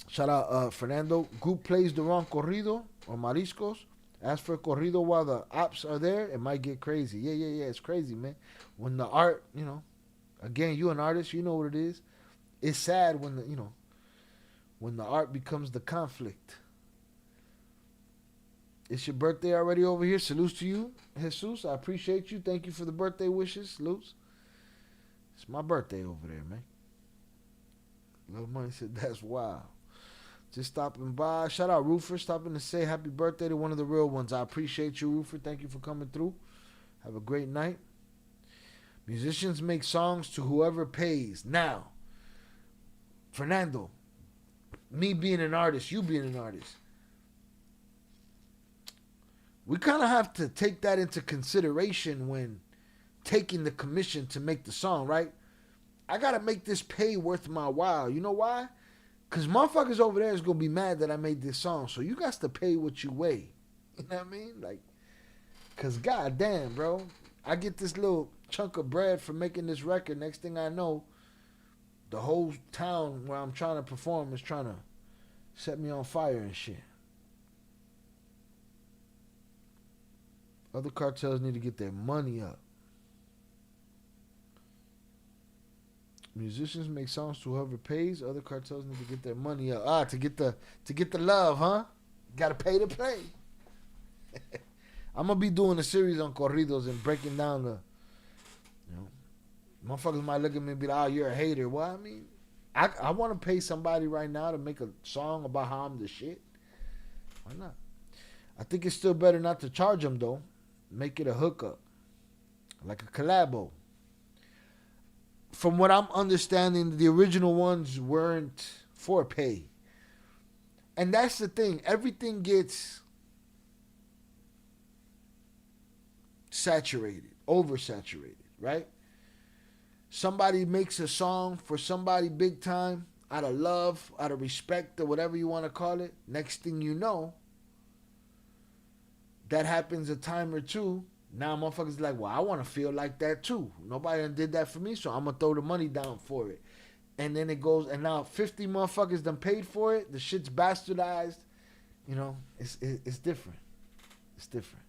Shout out Fernando. Group plays the wrong corrido or mariscos. Ask for a corrido while the ops are there. It might get crazy. Yeah. It's crazy, man. When the art, you know, Again, you an artist, you know what it is. It's sad when when the art becomes the conflict. It's your birthday already over here. Salutes to you, Jesus. I appreciate you. Thank you for the birthday wishes. Salutes. It's my birthday over there, man. Little Money said, that's wild. Just stopping by. Shout out Roofer, stopping to say happy birthday to one of the real ones. I appreciate you, Roofer. Thank you for coming through. Have a great night. Musicians make songs to whoever pays. Now, Fernando, me being an artist, you being an artist, we kind of have to take that into consideration when taking the commission to make the song, right? I got to make this pay worth my while. You know why? Because motherfuckers over there is going to be mad that I made this song. So you got to pay what you weigh. You know what I mean? Like, because goddamn, bro. I get this little chunk of bread for making this record. Next thing I know, the whole town where I'm trying to perform is trying to set me on fire and shit. Other cartels need to get their money up. Musicians make songs to whoever pays. Other cartels need to get their money up. To get the love, huh? Gotta pay to play. I'm gonna be doing a series on corridos and breaking down the, motherfuckers might look at me and be like, oh, you're a hater. Well, I mean, I want to pay somebody right now to make a song about how I'm the shit. Why not? I think it's still better not to charge them, though. Make it a hookup. Like a collabo. From what I'm understanding, the original ones weren't for pay. And that's the thing. Everything gets saturated, oversaturated, right? Somebody makes a song for somebody big time, out of love, out of respect, or whatever you want to call it. Next thing you know, that happens a time or two. Now motherfuckers like, well, I want to feel like that too. Nobody done did that for me, so I'm going to throw the money down for it. And then it goes, and now 50 motherfuckers done paid for it. The shit's bastardized. It's different. It's different.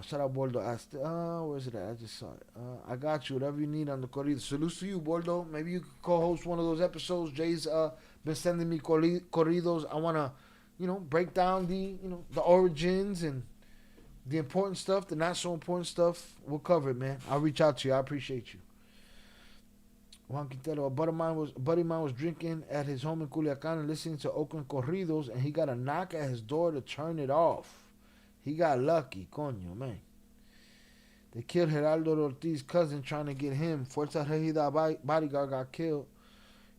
Shout out Boldo. Where's it at? I just saw it. I got you. Whatever you need on the corrido. Salutes to you, Boldo. Maybe you could co-host one of those episodes. Jay's been sending me corridos. I want to, break down the origins and the important stuff, the not so important stuff. We'll cover it, man. I'll reach out to you. I appreciate you. Juan Quintero, a buddy of mine was drinking at his home in Culiacan and listening to Oakland corridos, and he got a knock at his door to turn it off. He got lucky, coño, man. They killed Geraldo Ortiz's cousin trying to get him. Fuerza Regida bodyguard got killed.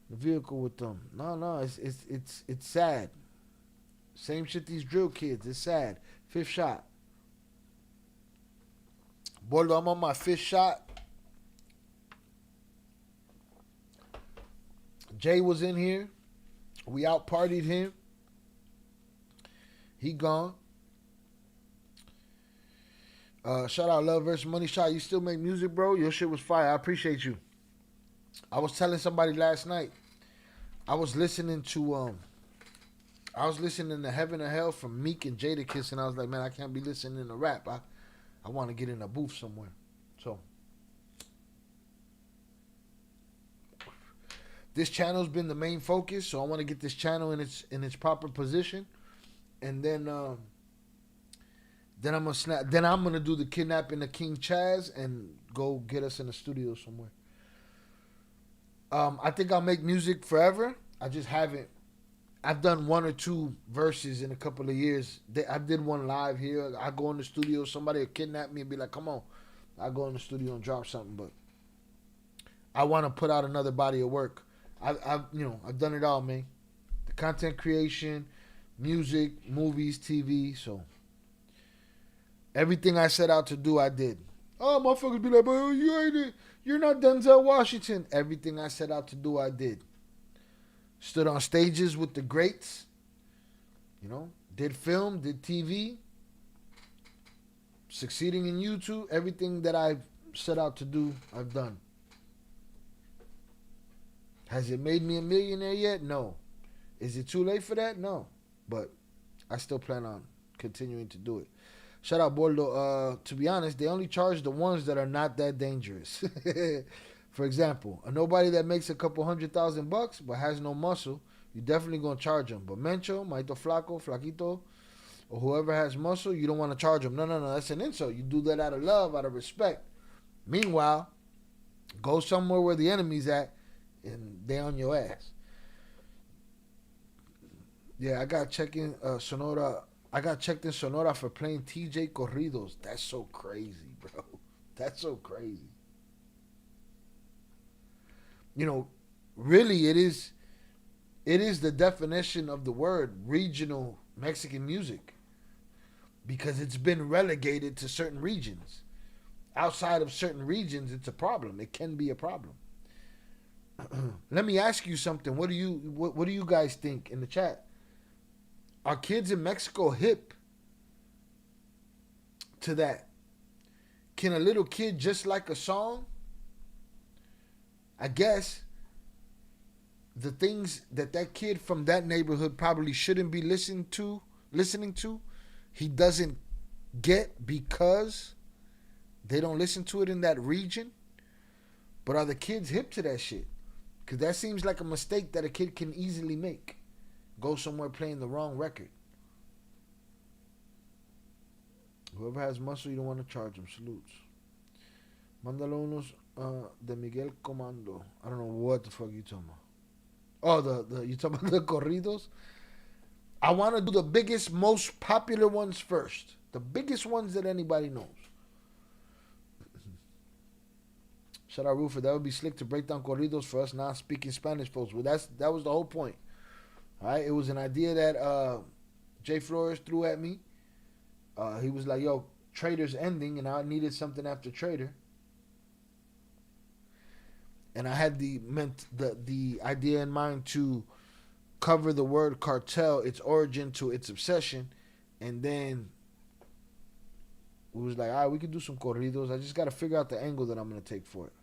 The vehicle with them. No, it's sad. Same shit these drill kids. It's sad. 5th shot. Boldo, I'm on my 5th shot. Jay was in here. We out partied him. He gone. Shout out Love vs. Money Shot. You still make music, bro? Your shit was fire. I appreciate you. I was telling somebody last night. I was listening to Heaven or Hell from Meek and Jadakiss, and I was like, man, I can't be listening to rap. I want to get in a booth somewhere. So this channel's been the main focus, so I want to get this channel in its proper position, and then I'm gonna do the kidnapping of King Chaz and go get us in the studio somewhere. I think I'll make music forever. I just haven't. I've done 1 or 2 verses in a couple of years. I did one live here. I go in the studio, somebody will kidnap me and be like, come on. I go in the studio and drop something, but I want to put out another body of work. I've done it all, man. The content creation, music, movies, TV, so everything I set out to do, I did. Oh, motherfuckers be like, but you're not Denzel Washington. Everything I set out to do, I did. Stood on stages with the greats. Did film, did TV. Succeeding in YouTube. Everything that I've set out to do, I've done. Has it made me a millionaire yet? No. Is it too late for that? No. But I still plan on continuing to do it. Shout out Boldo. To be honest, they only charge the ones that are not that dangerous. For example, a nobody that makes a couple $100,000 but has no muscle, you definitely gonna charge them. But Mencho, Maito Flaco, Flaquito, or whoever has muscle, you don't want to charge them. No, that's an insult. You do that out of love, out of respect. Meanwhile, go somewhere where the enemy's at, and they on your ass. Yeah, I got checking Sonora. I got checked in Sonora for playing TJ Corridos. That's so crazy, bro. That's so crazy. You know, really, it is the definition of the word regional Mexican music, because it's been relegated to certain regions. Outside of certain regions, it's a problem. It can be a problem. Let me ask you something. What do you guys think in the chat? Are kids in Mexico hip to that? Can a little kid just like a song? I guess the things that kid from that neighborhood probably shouldn't be listening to, he doesn't get because they don't listen to it in that region. But are the kids hip to that shit? Because that seems like a mistake that a kid can easily make. Go somewhere playing the wrong record. Whoever has muscle, you don't want to charge them. Salutes. Mándalo unos de Miguel Comando. I don't know what the fuck you talking about. Oh, you talking about the corridos? I want to do the biggest, most popular ones first. The biggest ones that anybody knows. Shout out Rufus. That would be slick to break down corridos for us non-speaking Spanish folks. Well, that was the whole point. All right, it was an idea that Jay Flores threw at me. He was like, "Yo, Trader's ending," and I needed something after Trader. And I had the idea in mind to cover the word cartel, its origin to its obsession, and then we was like, all right, we can do some corridos. I just got to figure out the angle that I'm going to take for it.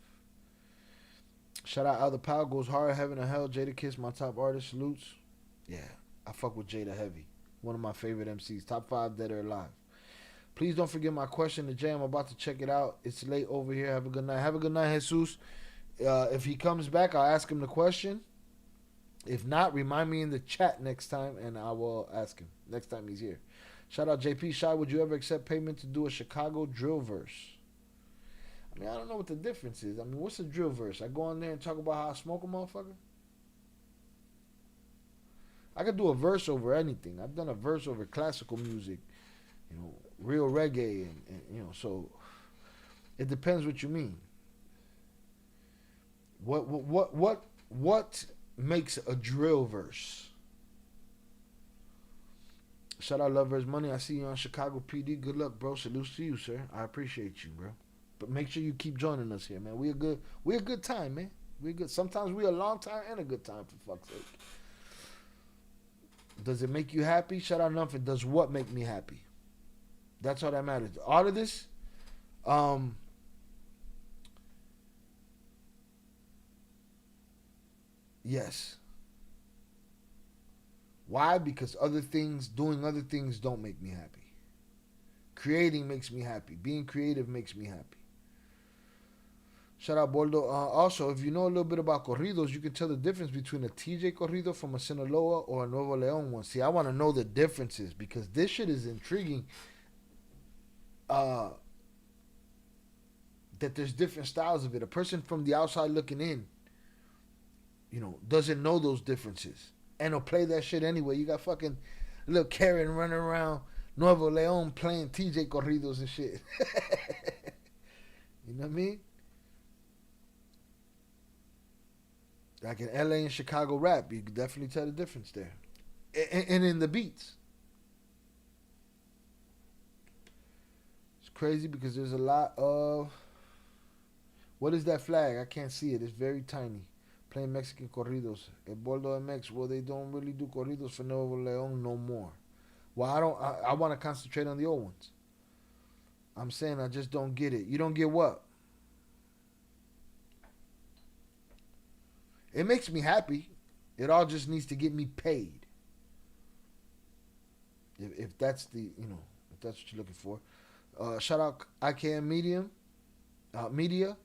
Shout out Other Pal, goes hard, Heaven or Hell, Jada Kiss, my top artist, salutes. Yeah, I fuck with Jada heavy. One of my favorite MCs, top 5 dead or alive. Please don't forget my question to Jay. I'm about to check it out. It's late over here. Have a good night. Have a good night, Jesus. If he comes back, I'll ask him the question. If not, remind me in the chat next time, and I will ask him next time he's here. Shout out JP Shy. Would you ever accept payment to do a Chicago drill verse? I mean, I don't know what the difference is. I mean, what's a drill verse? I go on there and talk about how I smoke a motherfucker? I could do a verse over anything. I've done a verse over classical music, you know, real reggae, and you know, so it depends what you mean. What makes a drill verse? Shout out Lovers Money. I see you on Chicago PD. Good luck, bro. Salutes to you, sir. I appreciate you, bro. But make sure you keep joining us here, man. We're a good time, man. We're good. Sometimes we're a long time and a good time, for fuck's sake. Does it make you happy? Shout out Numphin. Does what make me happy? That's all that matters. All of this, yes. Why? Because doing other things don't make me happy. Creating makes me happy. Being creative makes me happy. Shout out Boldo. Also, if you know a little bit about corridos, you can tell the difference between a TJ corrido from a Sinaloa or a Nuevo Leon one. See, I want to know the differences because this shit is intriguing. That there's different styles of it. A person from the outside looking in, you know, doesn't know those differences. And will play that shit anyway. You got fucking little Karen running around Nuevo Leon playing TJ corridos and shit. You know what I mean? Like in LA and Chicago rap, you can definitely tell the difference there. And in the beats. It's crazy because there's a lot of... What is that flag? I can't see it. It's very tiny. Playing Mexican corridos. El Boldo MX, well, they don't really do corridos for Nuevo Leon no more. Well, I want to concentrate on the old ones. I'm saying I just don't get it. You don't get what? It makes me happy. It all just needs to get me paid. If that's the, you know, if that's what you're looking for. Shout out IKM Media.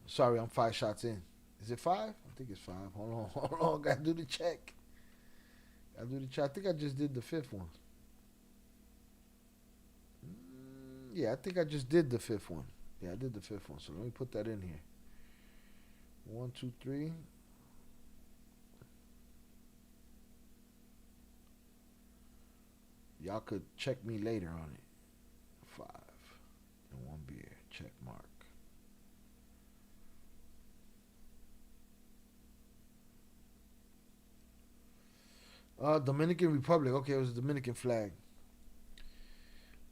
Sorry, I'm 5 shots in. Is it 5? I think it's 5. Hold on. Gotta do the check. I think I just did the 5th one. Yeah, I think I just did the 5th one. Yeah, I did the 5th one. So let me put that in here. 1, 2, 3. Y'all could check me later on it. 5 and 1 beer. Check mark. Dominican Republic. Okay, it was a Dominican flag.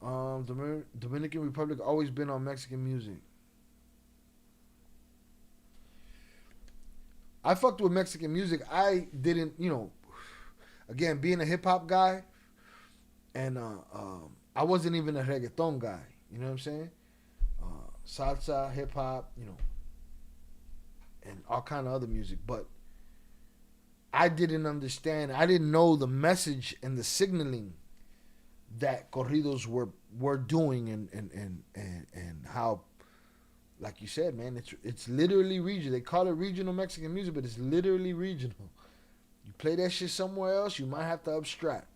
Dominican Republic always been on Mexican music. I fucked with Mexican music. I didn't, again, being a hip hop guy, and I wasn't even a reggaeton guy. You know what I'm saying? Salsa, hip hop, and all kind of other music. But I didn't understand. I didn't know the message and the signaling that corridos were doing, and how, like you said, man, it's literally regional. They call it regional Mexican music, but it's literally regional. You play that shit somewhere else, you might have to abstract.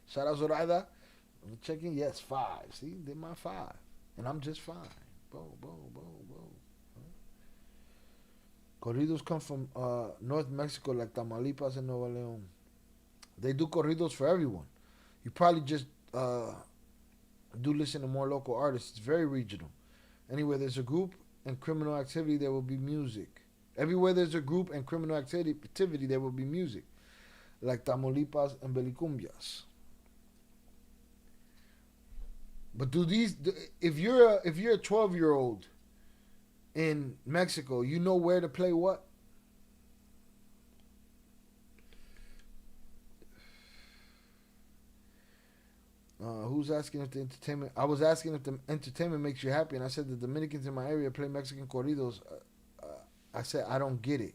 Shout out Zoraida. I'm checking. Yes, 5. See, did my 5, and I'm just fine. Boom, boom, boom, boom. Corridos come from North Mexico, like Tamaulipas and Nuevo León. They do corridos for everyone. You probably just do listen to more local artists. It's very regional. Anywhere there's a group and criminal activity, there will be music. Everywhere there's a group and criminal activity, there will be music. Like Tamaulipas and Belicumbias. But if you're a 12-year-old in Mexico, you know where to play what? Who's asking if the entertainment? I was asking if the entertainment makes you happy, and I said the Dominicans in my area play Mexican corridos. I said I don't get it.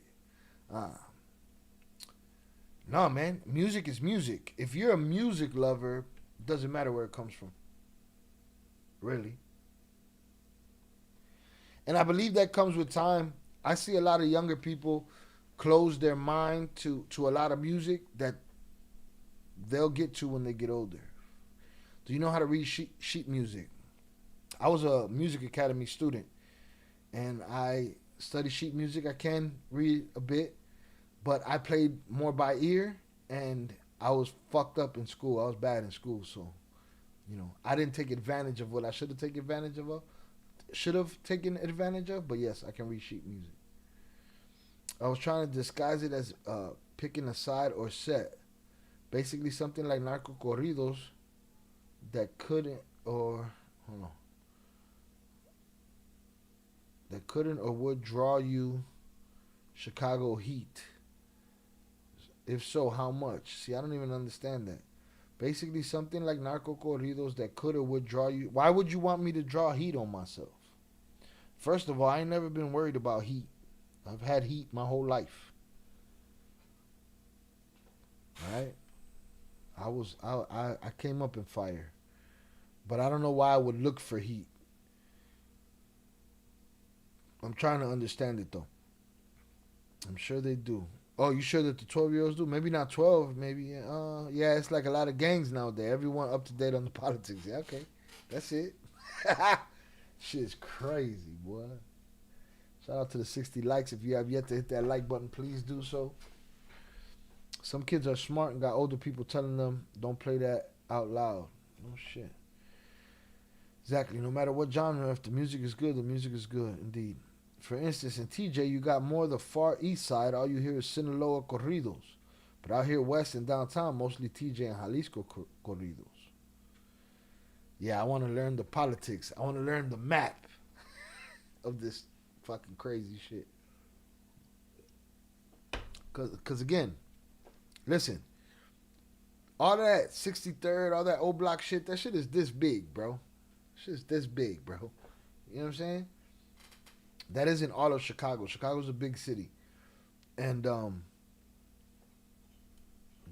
No, man, music is music. If you're a music lover, it doesn't matter where it comes from. Really. And I believe that comes with time. I see a lot of younger people close their mind to a lot of music that they'll get to when they get older. Do you know how to read sheet music? I was a music academy student, and I studied sheet music. I can read a bit, but I played more by ear, and I was fucked up in school. I was bad in school, so, I didn't take advantage of what I should have taken advantage of. But yes, I can read sheet music. I was trying to disguise it as picking a side or set. Basically something like narco corridos that couldn't or would draw you Chicago heat. If so, how much? See, I don't even understand that. Basically something like narco corridos that could or would draw you. Why would you want me to draw heat on myself? First of all, I ain't never been worried about heat. I've had heat my whole life. Right? I came up in fire. But I don't know why I would look for heat. I'm trying to understand it though. I'm sure they do. Oh, you sure that the 12-year-olds do? Maybe not 12, maybe. Yeah, it's like a lot of gangs nowadays. Everyone up to date on the politics. Yeah, okay. That's it. Shit's crazy, boy. Shout out to the 60 likes. If you have yet to hit that like button, please do so. Some kids are smart and got older people telling them, don't play that out loud. Oh, shit. Exactly. No matter what genre, if the music is good, the music is good, indeed. For instance, in TJ, you got more the far east side. All you hear is Sinaloa corridos. But out here west and downtown, mostly TJ and Jalisco corridos. Yeah, I want to learn the politics. I want to learn the map of this fucking crazy shit. Because again, listen, all that 63rd, all that old block shit, that shit is this big, bro. Shit's this big, bro. You know what I'm saying? That isn't all of Chicago. Chicago's a big city. And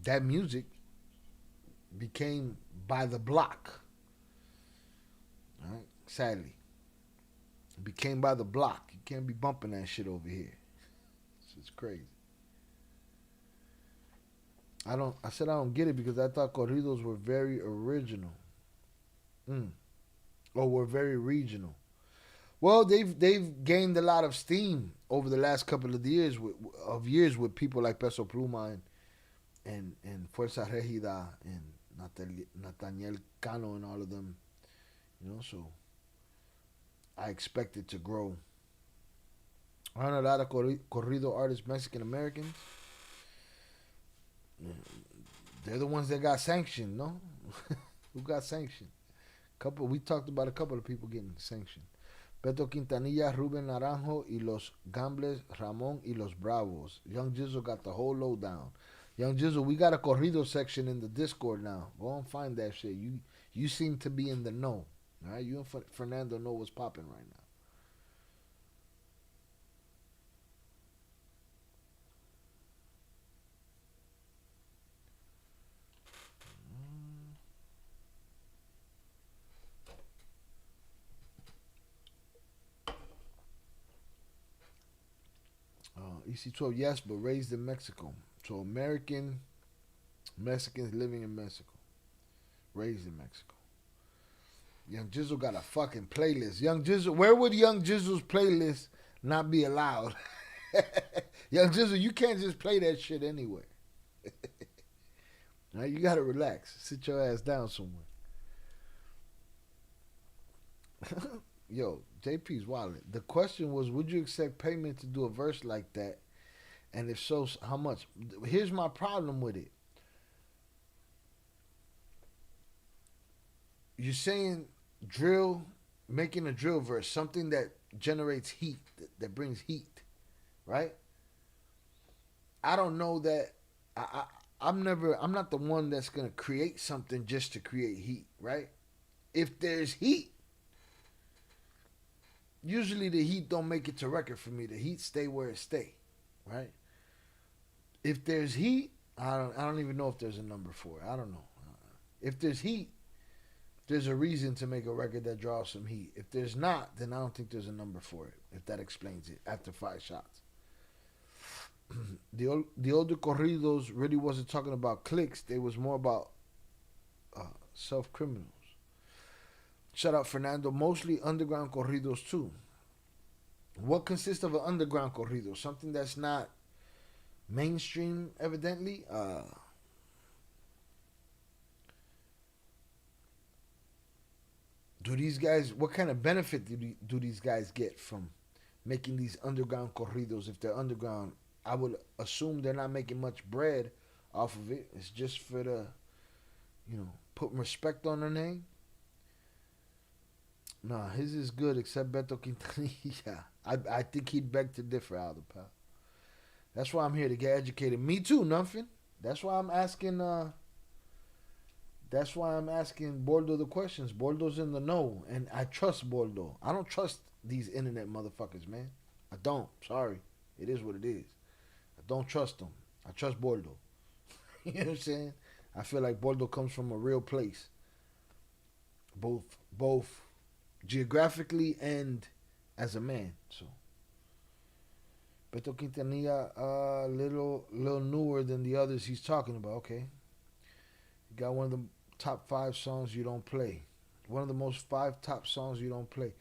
that music became by the block. Sadly. It became by the block. You can't be bumping that shit over here. It's crazy. I said I don't get it because I thought corridos were very original. Or were very regional. Well, they've gained a lot of steam over the last couple of years with people like Peso Pluma and Fuerza Regida and Nathaniel Cano and all of them. You know, so I expect it to grow. Aren't a lot of corrido artists Mexican Americans? They're the ones that got sanctioned, no? Who got sanctioned? We talked about a couple of people getting sanctioned. Beto Quintanilla, Ruben Naranjo, y los Gambles, Ramon, y los Bravos. Young Jizzle got the whole lowdown. Young Jizzle, we got a corrido section in the Discord now. Go and find that shit. You seem to be in the know. All right? You and Fernando know what's popping right now. EC12, yes, but raised in Mexico. So Mexicans living in Mexico. Raised in Mexico. Young Jizzle got a fucking playlist. Young Jizzle, where would Young Jizzle's playlist not be allowed? Young Jizzle, you can't just play that shit anywhere. Now you gotta relax. Sit your ass down somewhere. Yo, JP's wallet. The question was, would you accept payment to do a verse like that? And if so, how much? Here's my problem with it. You're saying making a drill verse, something that generates heat, that brings heat, right? I don't know that. I'm not the one that's going to create something just to create heat, right? If there's heat, usually the heat don't make it to record for me. The heat stay where it stay, right? If there's heat, I don't even know if there's a number for it. I don't know. If there's heat, there's a reason to make a record that draws some heat. If there's not, then I don't think there's a number for it, if that explains it, after 5 shots. The older corridos really wasn't talking about clicks. They was more about self-criminals. Shout out Fernando. Mostly underground corridos too. What consists of an underground corrido? Something that's not mainstream, evidently. Do these guys, what kind of benefit do these guys get from making these underground corridos? If they're underground, I would assume they're not making much bread off of it. It's just for the, put respect on their name. Nah, his is good except Beto Quintanilla. I think he'd beg to differ, Aldo, pal. That's why I'm here to get educated. Me too, nothing. That's why I'm asking Bordo the questions. Bordo's in the know, and I trust Bordo. I don't trust these internet motherfuckers, man. I don't. Sorry. It is what it is. I don't trust them. I trust Bordo. You know what I'm saying? I feel like Bordo comes from a real place. Both geographically and as a man. So Beto Quintanilla, little newer than the others he's talking about. Okay. You got one of the top 5 songs you don't play. One of the most 5 top songs you don't play.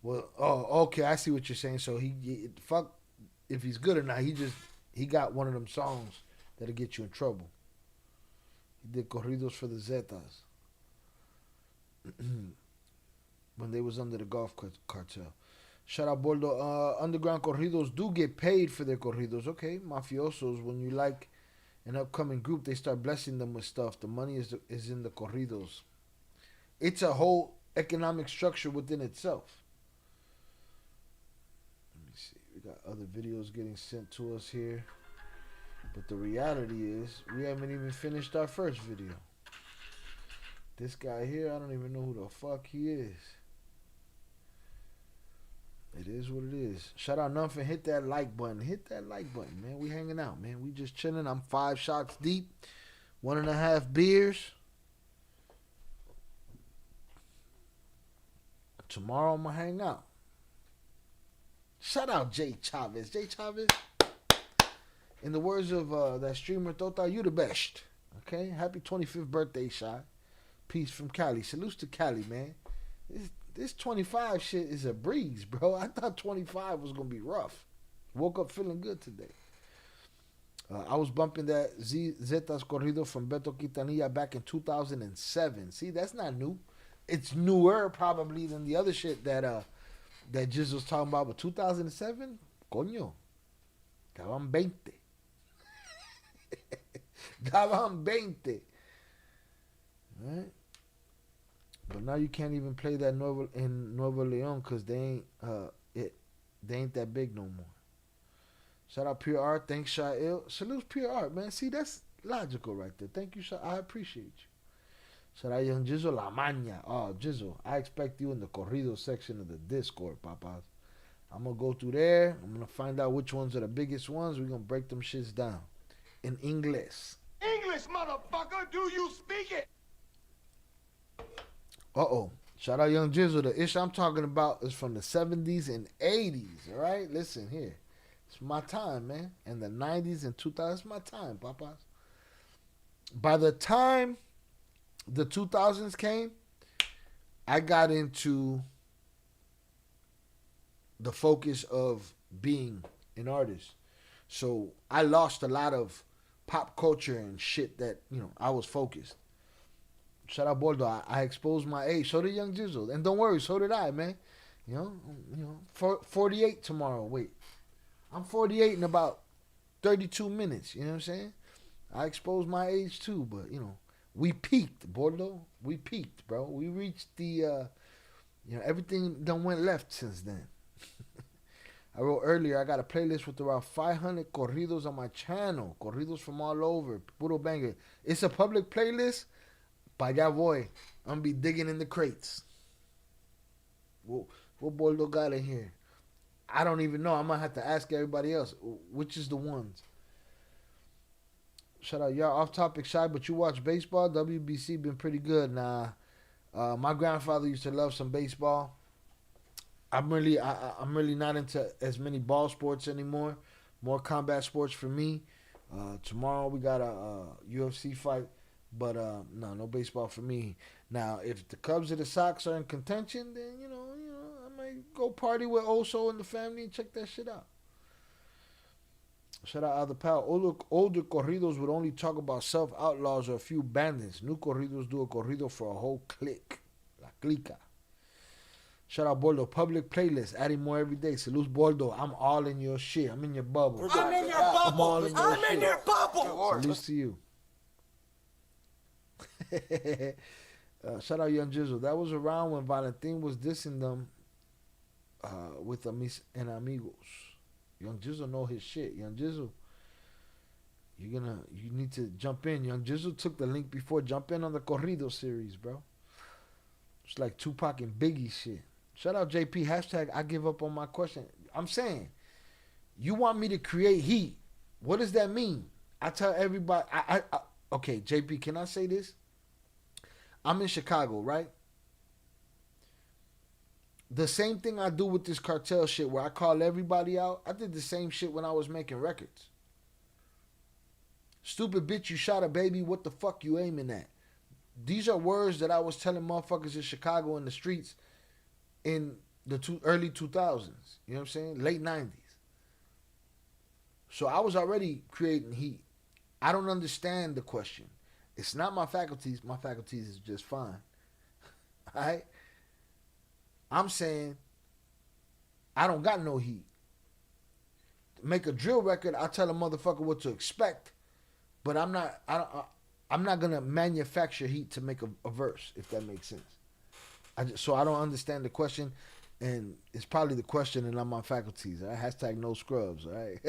Well, okay, I see what you're saying. So he fuck if he's good or not. He got one of them songs that'll get you in trouble. He did corridos for the Zetas when they was under the Golf Cartel. Shout out Boldo. Underground corridos do get paid for their corridos. Okay, mafiosos, when you like an upcoming group, they start blessing them with stuff. The money is in the corridos. It's a whole economic structure within itself. Let me see. We got other videos getting sent to us here. But the reality is, we haven't even finished our first video. This guy here, I don't even know who the fuck he is. It is what it is. Shout out Numphin. Hit that like button. Hit that like button, man. We hanging out, man. We just chilling. I'm 5 shots deep. 1.5 beers. tomorrow I'm gonna hang out. Shout out Jay Chavez. Jay Chavez, in the words of that streamer Tota, you the best. Okay, happy 25th birthday, Shy. Peace from Cali. Salutes to Cali, man. This 25 shit is a breeze, bro. I thought 25 was gonna be rough. Woke up feeling good today. I was bumping that Zetas corrido from Beto Quintanilla back in 2007. See, that's not new. It's newer probably than the other shit that Jiz was talking about. But 2007, coño, estaban 20. Estaban 20. Right? But now you can't even play that in Nuevo Leon because they ain't that big no more. Shout out Pure Art. Thanks, Shail. Salute Pure Art, man. See, that's logical right there. Thank you, Sha. I appreciate you. Shout out Young Jizzle La Maña. Oh, Jizzle, I expect you in the corrido section of the Discord, papas. I'm going to go through there. I'm going to find out which ones are the biggest ones. We're going to break them shits down in English. English, motherfucker, do you speak it? Uh-oh. Shout out Young Jizzle. The ish I'm talking about is from the 70s and 80s, all right? Listen here. It's my time, man. And the 90s and 2000s, it's my time, papas. By the time the 2000s came, I got into the focus of being an artist. So I lost a lot of pop culture and shit that, I was focused. Shout out Bordo. I exposed my age. So did Young Jizzle. And don't worry, so did I, man. 48 tomorrow. Wait. I'm 48 in about 32 minutes. You know what I'm saying? I exposed my age too, but, we peaked, Bordo. We peaked, bro. We reached the, everything done went left since then. I wrote earlier, I got a playlist with around 500 corridos on my channel. Corridos from all over. Puro banger. It's a public playlist. Pa allá voy. I'm going to be digging in the crates. What Bordo got in here? I don't even know. I might have to ask everybody else. Which is the ones? Shout out, y'all off topic, Shy, but you watch baseball? WBC been pretty good. Nah, my grandfather used to love some baseball. I'm really not into as many ball sports anymore. More combat sports for me. Tomorrow we got a UFC fight, but no baseball for me. Now, if the Cubs or the Sox are in contention, then I might go party with Oso and the family and check that shit out. Shout out Other Pal. Older corridos would only talk about self-outlaws or a few bandits. New corridos do a corrido for a whole clique. La clica. Shout out Bordo. Public playlist. Adding more every day. Salute Bordo. I'm all in your shit. I'm in your bubble. I'm in your bubble. I'm all in your shit. I'm in your bubble. Salute to you. Shout out Young Jizzle. That was around when Valentin was dissing them with Amis and Amigos. Young Jizzle know his shit. Young Jizzle, you need to jump in. Young Jizzle took the link before. Jump in on the Corrido series, bro. It's like Tupac and Biggie shit. Shout out JP. Hashtag I give up on my question. I'm saying, you want me to create heat. What does that mean? I tell everybody, okay, JP, can I say this? I'm in Chicago, right? The same thing I do with this cartel shit where I call everybody out, I did the same shit when I was making records. Stupid bitch, you shot a baby, what the fuck you aiming at? These are words that I was telling motherfuckers in Chicago in the streets in the early 2000s. You know what I'm saying? Late 90s. So I was already creating heat. I don't understand the question. It's not my faculties. My faculties is just fine. All right? I'm saying I don't got no heat. Make a drill record, I tell a motherfucker what to expect, but I'm not gonna manufacture heat to make a verse, if that makes sense. So I don't understand the question, and it's probably the question and not my faculties. All right? Hashtag no scrubs. All right.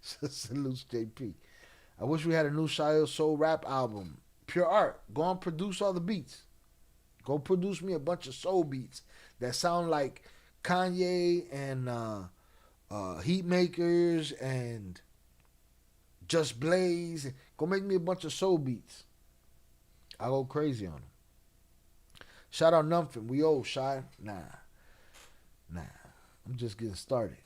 Salutes JP. I wish we had a new Shia Soul rap album. Pure Art. Go and produce all the beats. Go produce me a bunch of soul beats that sound like Kanye and Heatmakers and Just Blaze. Go make me a bunch of soul beats. I go crazy on them. Shout out Numphin. We old, Shy. Nah. Nah, I'm just getting started.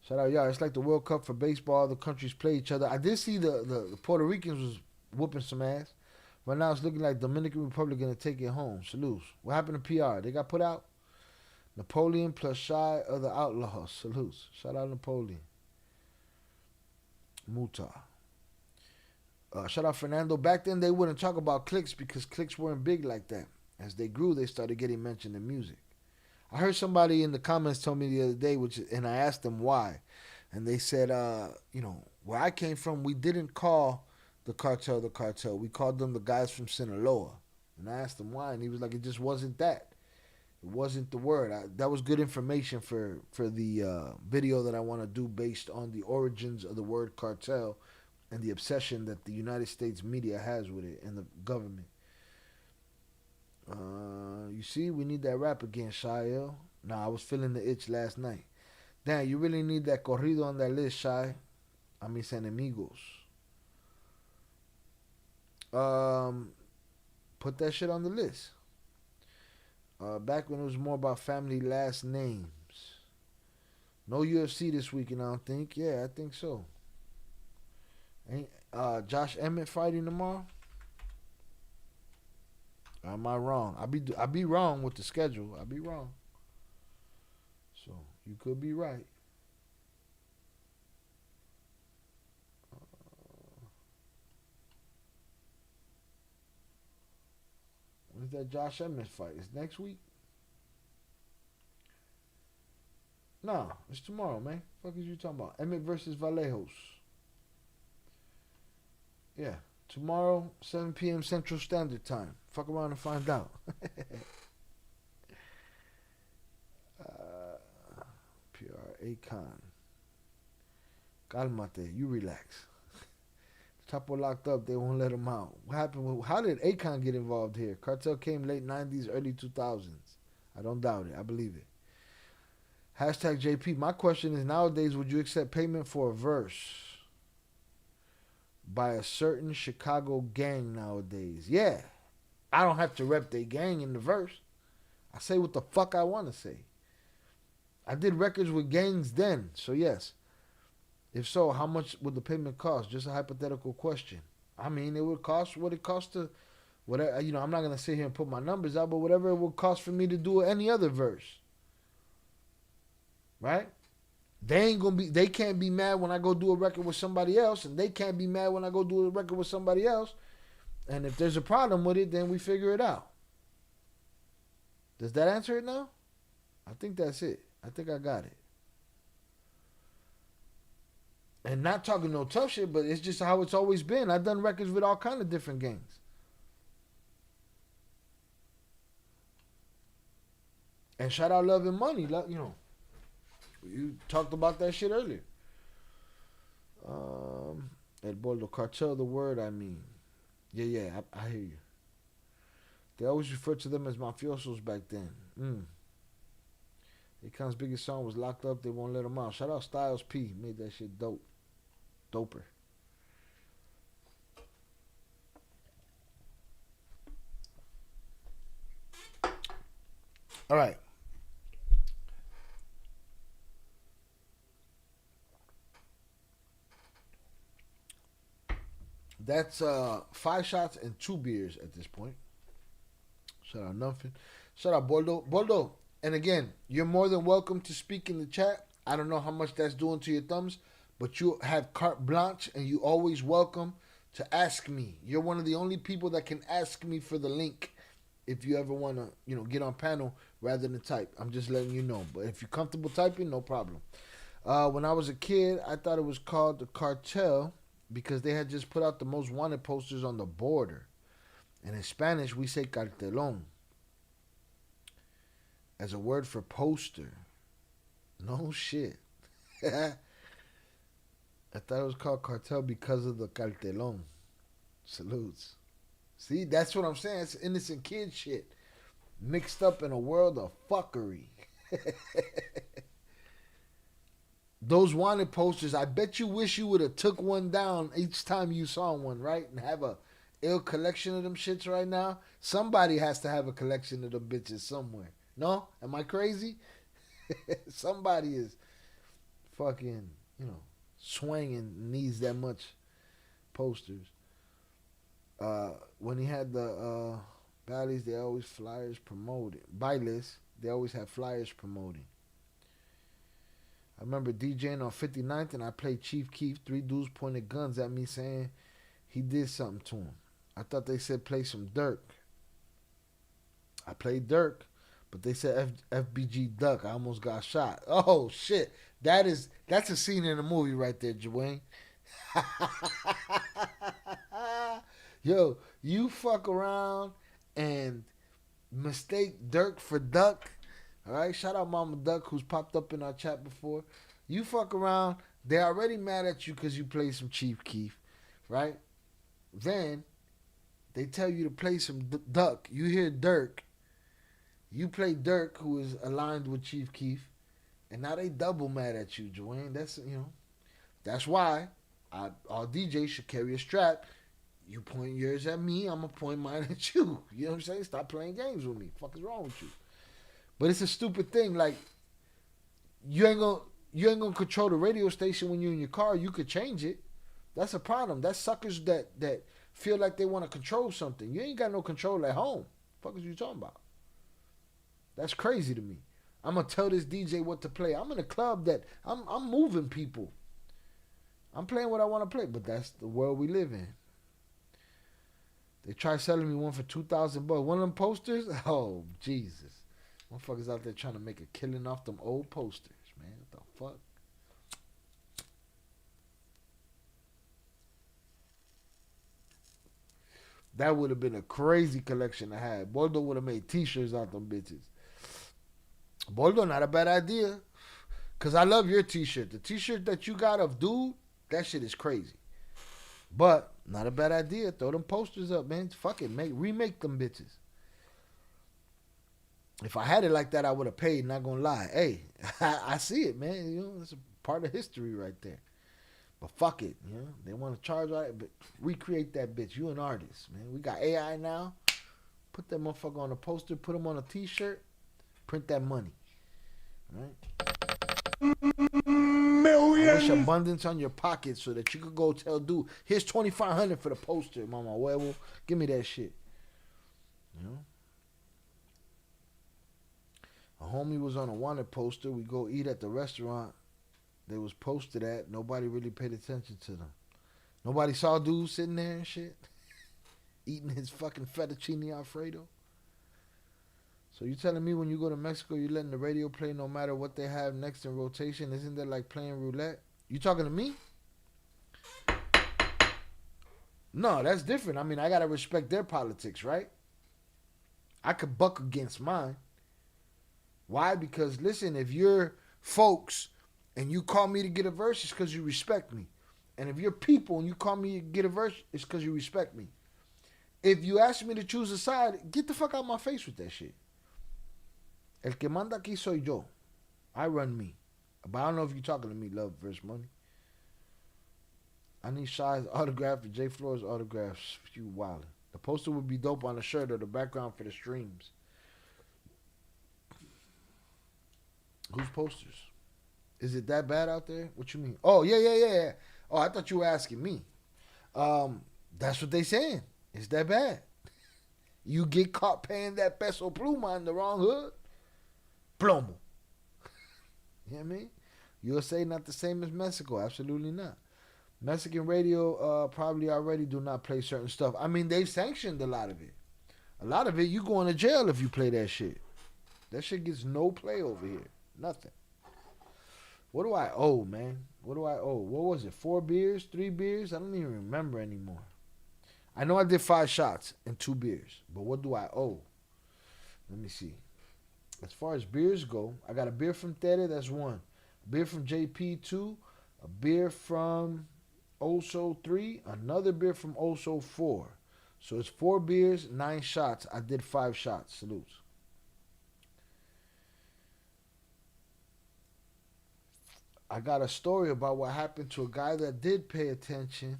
Shout out, y'all. It's like the World Cup for baseball. The countries play each other. I did see the Puerto Ricans was whooping some ass. Right now it's looking like Dominican Republic going to take it home. Salutes. What happened to PR? They got put out? Napoleon plus Shy of the Outlaws. Salutes. Shout out Napoleon. Muta. Shout out Fernando. Back then they wouldn't talk about clicks because clicks weren't big like that. As they grew, they started getting mentioned in music. I heard somebody in the comments tell me the other day, and I asked them why. And they said, where I came from, we didn't call the cartel. We called them the guys from Sinaloa. And I asked him why, and he was like, it just wasn't that. It wasn't the word. That was good information for the video that I want to do based on the origins of the word cartel and the obsession that the United States media has with it and the government. You see, we need that rap again, Shael. Nah, I was feeling the itch last night. Damn, you really need that corrido on that list, Shy. A mis enemigos. Put that shit on the list. Back when it was more about family last names. No UFC this weekend, I don't think. Yeah, I think so. Ain't Josh Emmett fighting tomorrow? Or am I wrong? I be wrong with the schedule. I be wrong. So you could be right. When's that Josh Emmett fight? It's next week? Nah, it's tomorrow, man. Fuck is you talking about? Emmett versus Vallejos. Yeah. Tomorrow, 7 p.m. Central Standard Time. Fuck around and find out. PR Akon. Calmate. You relax. Chapo locked up. They won't let him out. What happened? How did Akon get involved here? Cartel came late 90s, early 2000s. I don't doubt it. I believe it. Hashtag JP. My question is, nowadays, would you accept payment for a verse by a certain Chicago gang nowadays? Yeah. I don't have to rep their gang in the verse. I say what the fuck I want to say. I did records with gangs then, so yes. If so, how much would the payment cost? Just a hypothetical question. I mean, it would cost what it costs to, whatever. I'm not gonna sit here and put my numbers out, but whatever it would cost for me to do any other verse, right? They can't be mad when I go do a record with somebody else, and they can't be mad when I go do a record with somebody else. And if there's a problem with it, then we figure it out. Does that answer it now? I think that's it. I think I got it. And not talking no tough shit, but it's just how it's always been. I've done records with all kind of different gangs. And shout out Love and Money. You talked about that shit earlier. El Boldo Cartel, the word, I mean. Yeah, I hear you. They always referred to them as mafiosos back then. Akon's biggest song was Locked Up, They Won't Let Him Out. Shout out Styles P. Made that shit dope. Doper. All right. That's 5 shots and 2 beers at this point. Shout out nothing. Shout out Boldo. Boldo, and again, you're more than welcome to speak in the chat. I don't know how much that's doing to your thumbs, but you have carte blanche, and you always welcome to ask me. You're one of the only people that can ask me for the link if you ever want to, get on panel rather than type. I'm just letting you know. But if you're comfortable typing, no problem. When I was a kid, I thought it was called the Cartel because they had just put out the most wanted posters on the border. And in Spanish, we say cartelón as a word for poster. No shit. I thought it was called cartel because of the cartelón. Salutes. See, that's what I'm saying. It's innocent kid shit mixed up in a world of fuckery. Those wanted posters, I bet you wish you would have took one down each time you saw one, right? And have a ill collection of them shits right now. Somebody has to have a collection of them bitches somewhere. No? Am I crazy? Somebody is fucking, swinging, needs that much posters. When he had the Bally's, they always flyers promoted. Buy list, they always have flyers promoting. I remember DJing on 59th and I played Chief Keef. 3 dudes pointed guns at me saying he did something to him. I thought they said play some Dirk. I played Dirk, but they said FBG Duck. I almost got shot. Oh shit. That's a scene in the movie right there, Dwayne. Yo, you fuck around and mistake Dirk for Duck. All right, shout out Mama Duck who's popped up in our chat before. You fuck around, they're already mad at you because you play some Chief Keef, right? Then they tell you to play some Duck. You hear Dirk. You play Dirk, who is aligned with Chief Keef, and now they double mad at you, Joanne. That's why all DJs should carry a strap. You point yours at me, I'm gonna point mine at you. You know what I'm saying? Stop playing games with me. Fuck is wrong with you? But it's a stupid thing. Like you ain't gonna control the radio station when you're in your car. You could change it. That's a problem. That's suckers that feel like they want to control something. You ain't got no control at home. Fuck is you talking about? That's crazy to me. I'm gonna tell this DJ what to play. I'm in a club that I'm moving people. I'm playing what I want to play, but that's the world we live in. They tried selling me one for $2,000. One of them posters? Oh, Jesus. Motherfuckers out there trying to make a killing off them old posters, man. What the fuck? That would have been a crazy collection to have. Boldo would have made t-shirts out them bitches. Boldo, not a bad idea. Because I love your t-shirt. The t-shirt that you got of Dude, that shit is crazy. But, not a bad idea. Throw them posters up, man. Fuck it. Remake them bitches. If I had it like that, I would have paid, not gonna lie. Hey, I see it, man. It's a part of history right there. But fuck it, they want to charge all that, but recreate that bitch. You an artist, man. We got AI now. Put that motherfucker on a poster, put him on a t-shirt, print that money. All right? Millions. I wish abundance on your pocket so that you could go tell Dude, here's $2,500 for the poster, mama. Huevo. Give me that shit. A homie was on a wanted poster. We go eat at the restaurant they was posted at. Nobody really paid attention to them. Nobody saw Dude sitting there and shit. Eating his fucking fettuccine Alfredo. So you telling me when you go to Mexico, you letting the radio play no matter what they have next in rotation? Isn't that like playing roulette? You talking to me? No, that's different. I mean, I got to respect their politics, right? I could buck against mine. Why? Because, listen, if you're folks and you call me to get a verse, it's because you respect me. And if you're people and you call me to get a verse, it's because you respect me. If you ask me to choose a side, get the fuck out of my face with that shit. El que manda aquí soy yo. I run me. But I don't know if you're talking to me, Love versus Money. I need Shy's autograph and J Floor's autographs. You wildin'. The poster would be dope on the shirt or the background for the streams. Whose posters? Is it that bad out there? What you mean? Oh, yeah. Oh, I thought you were asking me. That's what they saying. It's that bad. You get caught paying that peso pluma in the wrong hood. Plomo. You know what I mean? USA not the same as Mexico. Absolutely not. Mexican radio probably already do not play certain stuff. I mean, they've sanctioned a lot of it. A lot of it, you going to jail if you play that shit. That shit gets no play over here. Nothing. What do I owe, man? What do I owe? What was it? 4 beers? 3 beers? I don't even remember anymore. I know I did 5 shots and 2 beers. But what do I owe? Let me see. As far as beers go, I got a beer from Tere, that's 1. A beer from JP, 2. A beer from Oso, 3. Another beer from Oso, 4. So it's 4 beers, 9 shots. I did 5 shots. Salutes. I got a story about what happened to a guy that did pay attention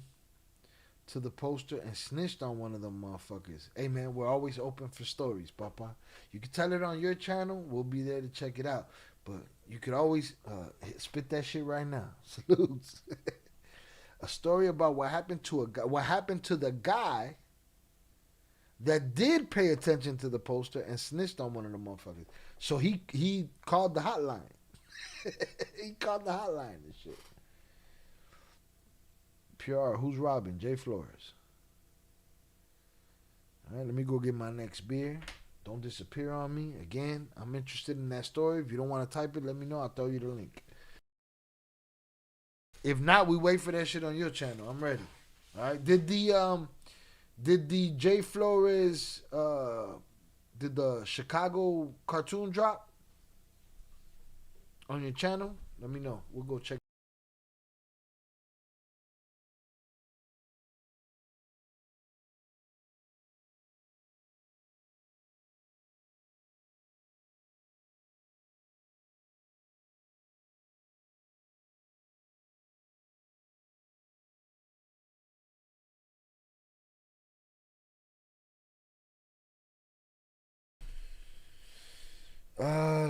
to the poster and snitched on one of them motherfuckers. Hey man, we're always open for stories, Papa. You can tell it on your channel. We'll be there to check it out. But you could always spit that shit right now. Salutes. A story about what happened to the guy that did pay attention to the poster and snitched on one of the motherfuckers. So he called the hotline. He called the hotline and shit. PR, who's robbing? Jay Flores. All right, let me go get my next beer. Don't disappear on me. Again, I'm interested in that story. If you don't want to type it, let me know. I'll throw you the link. If not, we wait for that shit on your channel. I'm ready. All right. Did the Jay Flores did the Chicago cartoon drop on your channel? Let me know. We'll go check.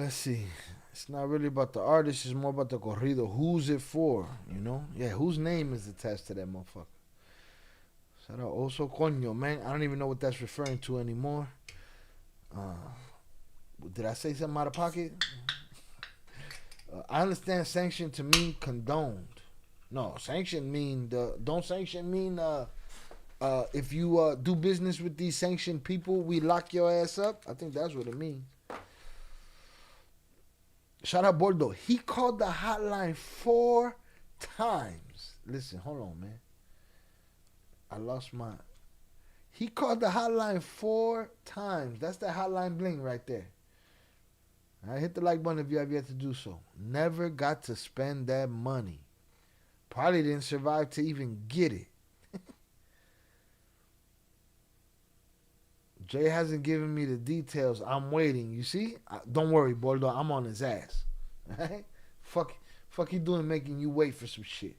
Let's see. It's not really about the artist. It's more about the corrido. Who's it for? You know? Yeah, whose name is attached to that motherfucker? Shout out Oso Coño, man. I don't even know what that's referring to anymore. Did I say something out of pocket? I understand sanction to mean condoned. No, sanction mean don't sanction mean if you do business with these sanctioned people, we lock your ass up. I think that's what it means. Shout out Bordo. He called the hotline 4 times. Listen, hold on, man. I lost my... He called the hotline 4 times. That's the hotline bling right there. All right, hit the like button if you have yet to do so. Never got to spend that money. Probably didn't survive to even get it. Jay hasn't given me the details. I'm waiting. You see? Don't worry, Bordo. I'm on his ass. All right? Fuck he doing making you wait for some shit.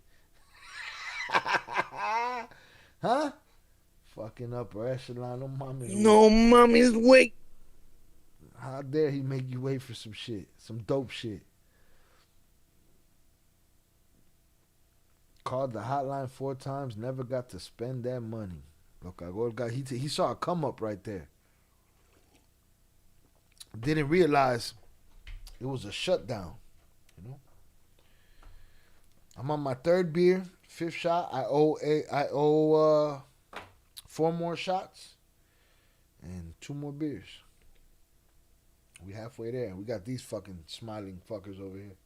Huh? Fucking upper echelon. No mommy's wait. How dare he make you wait for some shit. Some dope shit. Called the hotline 4 times. Never got to spend that money. Look, he saw a come up right there. Didn't realize it was a shutdown. You know. I'm on my 3rd beer, 5th shot. I owe 4 more shots and 2 more beers. We halfway there. We got these fucking smiling fuckers over here.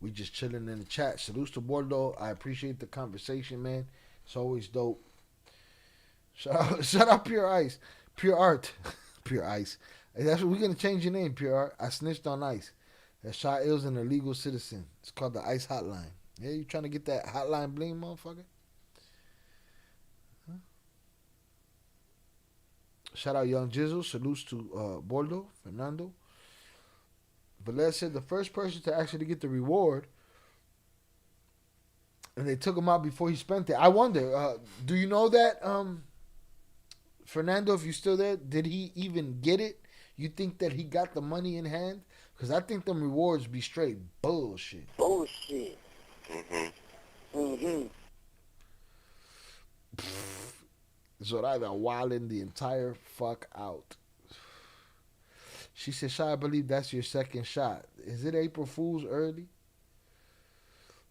We just chilling in the chat. Salutes to Bordeaux. I appreciate the conversation, man. It's always dope. Shout out Pure Ice. Pure Art. Pure Ice. Hey, that's what we're gonna change your name, Pure Art. I snitched on Ice. That Shy Ill's an illegal citizen. It's called the Ice Hotline. Yeah, you trying to get that hotline bling, motherfucker? Huh? Shout out Young Jizzle. Salutes to Bordeaux, Fernando. But let's say the first person to actually get the reward, and they took him out before he spent it. I wonder, do you know that, Fernando, if you're still there, did he even get it? You think that he got the money in hand? Because I think them rewards be straight bullshit. Bullshit. Zoraida wilding the entire fuck out. She said, Shy, I believe that's your 2nd shot. Is it April Fool's early?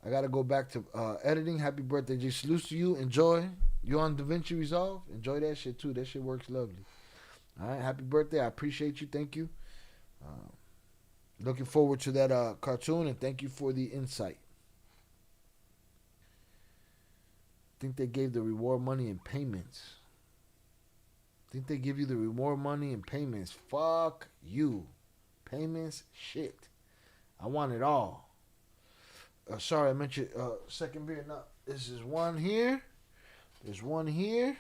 I got to go back to editing. Happy birthday, Jay. Salutes to you. Enjoy. You on DaVinci Resolve? Enjoy that shit, too. That shit works lovely. All right. Happy birthday. I appreciate you. Thank you. Looking forward to that cartoon, and thank you for the insight. I think they gave the reward money in payments. I think they give you the reward money and payments. Fuck you. Payments, shit. I want it all. Sorry, I mentioned 2nd beer. No, this is one here. There's one here.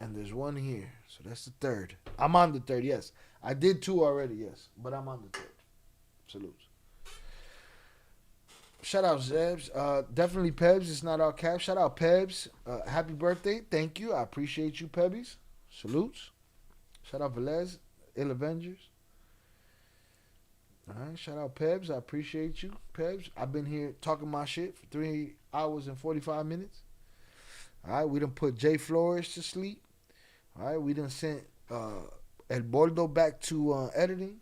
And there's one here. So that's the 3rd. I'm on the 3rd, yes. I did 2 already, yes. But I'm on the 3rd. Salutes. Shout out Zebs. Definitely Pebs. It's not all caps. Shout out Pebs. Happy birthday. Thank you. I appreciate you, Pebbies. Salutes. Shout out Velez. Ill Avengers. All right. Shout out Pebs. I appreciate you, Pebs. I've been here talking my shit for 3 hours and 45 minutes. All right. We done put Jay Flores to sleep. All right. We done sent El Bordo back to editing.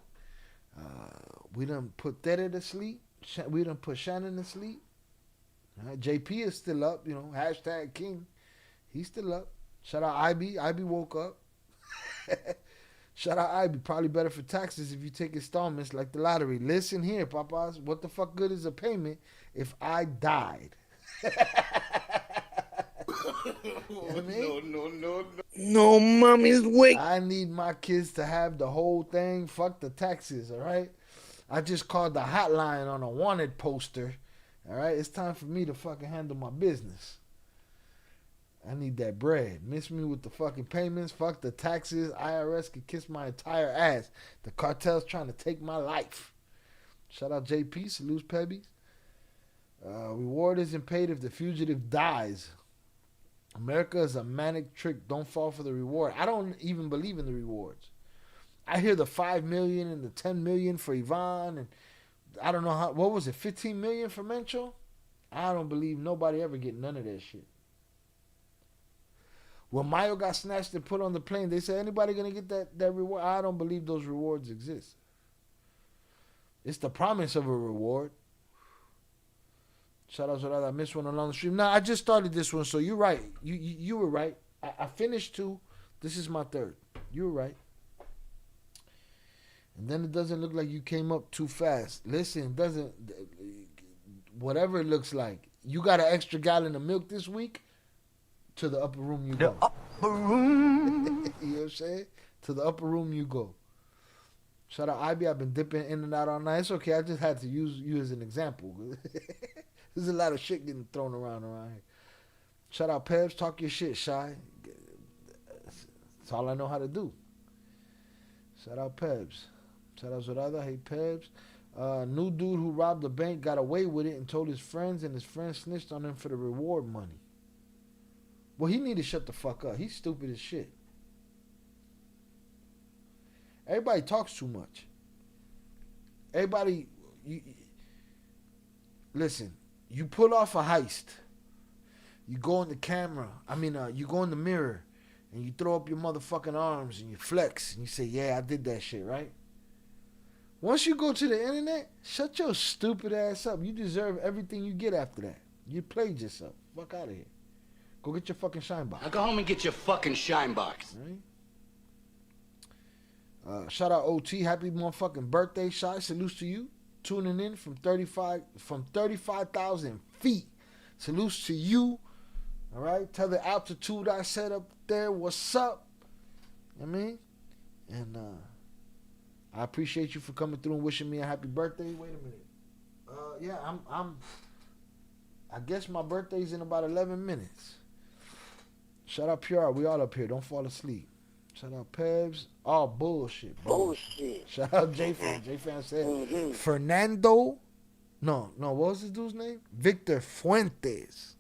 We done put Tere to sleep. We done put Shannon to sleep. JP is still up, you know. Hashtag King. He's still up. Shout out IB. IB woke up. Shout out IB. Probably better for taxes if you take installments like the lottery. Listen here, papas. What the fuck good is a payment if I died? No, mommy's wake. I need my kids to have the whole thing. Fuck the taxes, all right? I just called the hotline on a wanted poster. All right, it's time for me to fucking handle my business. I need that bread. Miss me with the fucking payments. Fuck the taxes. IRS can kiss my entire ass. The cartel's trying to take my life. Shout out JP. Salutes Pebbies. Reward isn't paid if the fugitive dies. America is a manic trick. Don't fall for the reward. I don't even believe in the rewards. I hear the 5 million and the 10 million for Yvonne, and I don't know how. What was it? 15 million for Mencho? I don't believe nobody ever get none of that shit. When Mayo got snatched and put on the plane, they said anybody gonna get that reward? I don't believe those rewards exist. It's the promise of a reward. Shout out to I missed one along the stream. Nah, I just started this one, so you're right. You were right. I finished 2. This is my 3rd. You were right. And then it doesn't look like you came up too fast. Listen, it doesn't. Whatever it looks like, you got an extra gallon of milk this week. To the upper room you go. Upper room. You know what I'm saying? To the upper room you go. Shout out IB. I've been dipping in and out all night. It's okay. I just had to use you as an example. There's a lot of shit getting thrown around here. Shout out Pebs. Talk your shit, Shy. That's all I know how to do. Shout out Pebs. Shout out Zorada. Hey, Pebs. New dude who robbed a bank got away with it and told his friends, and his friends snitched on him for the reward money. Well, he need to shut the fuck up. He's stupid as shit. Everybody talks too much. Everybody, listen, you pull off a heist. You go in the camera. You go in the mirror and you throw up your motherfucking arms and you flex and you say, yeah, I did that shit, right? Once you go to the internet, shut your stupid ass up. You deserve everything you get after that. You played yourself. Fuck out of here. Go get your fucking shine box. Now go home and get your fucking shine box. Right? Shout out OT. Happy motherfucking birthday, Shy. Salutes to you. Tuning in from 35,000 feet. Salutes to you. All right. Tell the altitude I set up there what's up. You know what I mean? And I appreciate you for coming through and wishing me a happy birthday. Wait a minute. Yeah, I guess my birthday's in about 11 minutes. Shout out PR. We all up here. Don't fall asleep. Shout out Pebs. All bullshit, bro. Bullshit. Shout out J-Fan. J-Fan said Fernando. No. What was this dude's name? Victor Fuentes.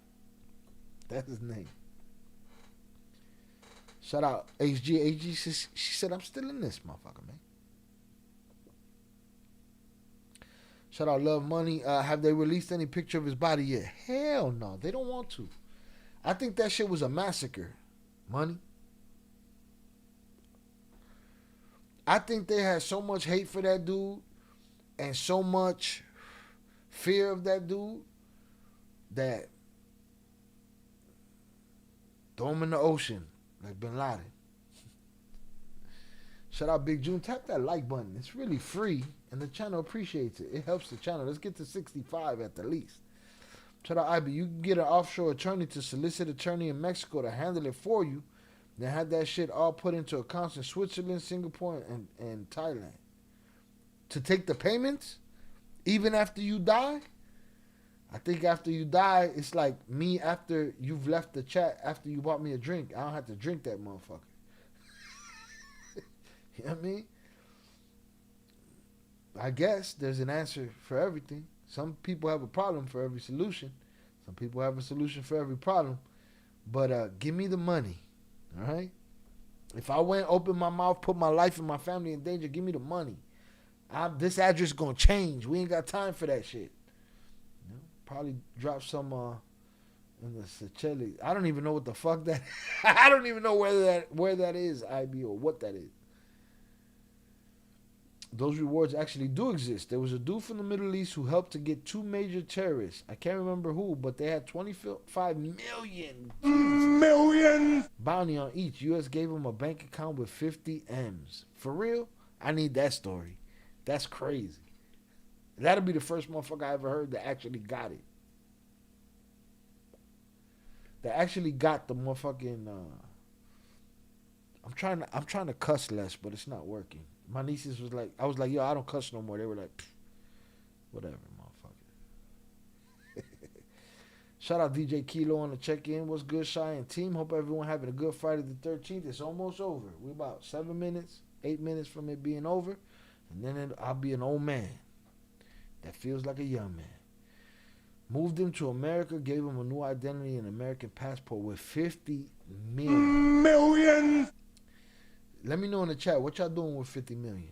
That's his name. Shout out HG. HG, she said, I'm still in this motherfucker, man. Shout out Love Money. Have they released any picture of his body yet? Hell no. They don't want to. I think that shit was a massacre. Money. I think they had so much hate for that dude and so much fear of that dude that throw him in the ocean like Bin Laden. Shout out Big June. Tap that like button. It's really free and the channel appreciates it. It helps the channel. Let's get to 65 at the least. Shout out IB. You can get an offshore attorney to solicit attorney in Mexico to handle it for you. Then have that shit all put into accounts in Switzerland, Singapore, and Thailand. To take the payments, even after you die. I think after you die, it's like me after you've left the chat, after you bought me a drink. I don't have to drink that motherfucker. You know what I mean? I guess there's an answer for everything. Some people have a problem for every solution. Some people have a solution for every problem. But give me the money. All right? If I went, open my mouth, put my life and my family in danger, give me the money. This address is going to change. We ain't got time for that shit. You know, probably drop some in the Seychelles. I don't even know what the fuck that I don't even know where that is, IB, or what that is. Those rewards actually do exist. There was a dude from the Middle East who helped to get 2 major terrorists. I can't remember who, but they had 25 million bounty on each. U.S. gave him a bank account with 50 M's. For real? I need that story. That's crazy. That'll be the first motherfucker I ever heard that actually got it. That actually got the motherfucking. I'm trying to cuss less, but it's not working. My nieces was like, I was like, yo, I don't cuss no more. They were like, whatever, motherfucker. Shout out DJ Kilo on the check-in. What's good, Shy and team? Hope everyone having a good Friday the 13th. It's almost over. We're about 7 minutes, 8 minutes from it being over. And then I'll be an old man that feels like a young man. Moved him to America, gave him a new identity and American passport with 50 million. Let me know in the chat, what y'all doing with 50 million?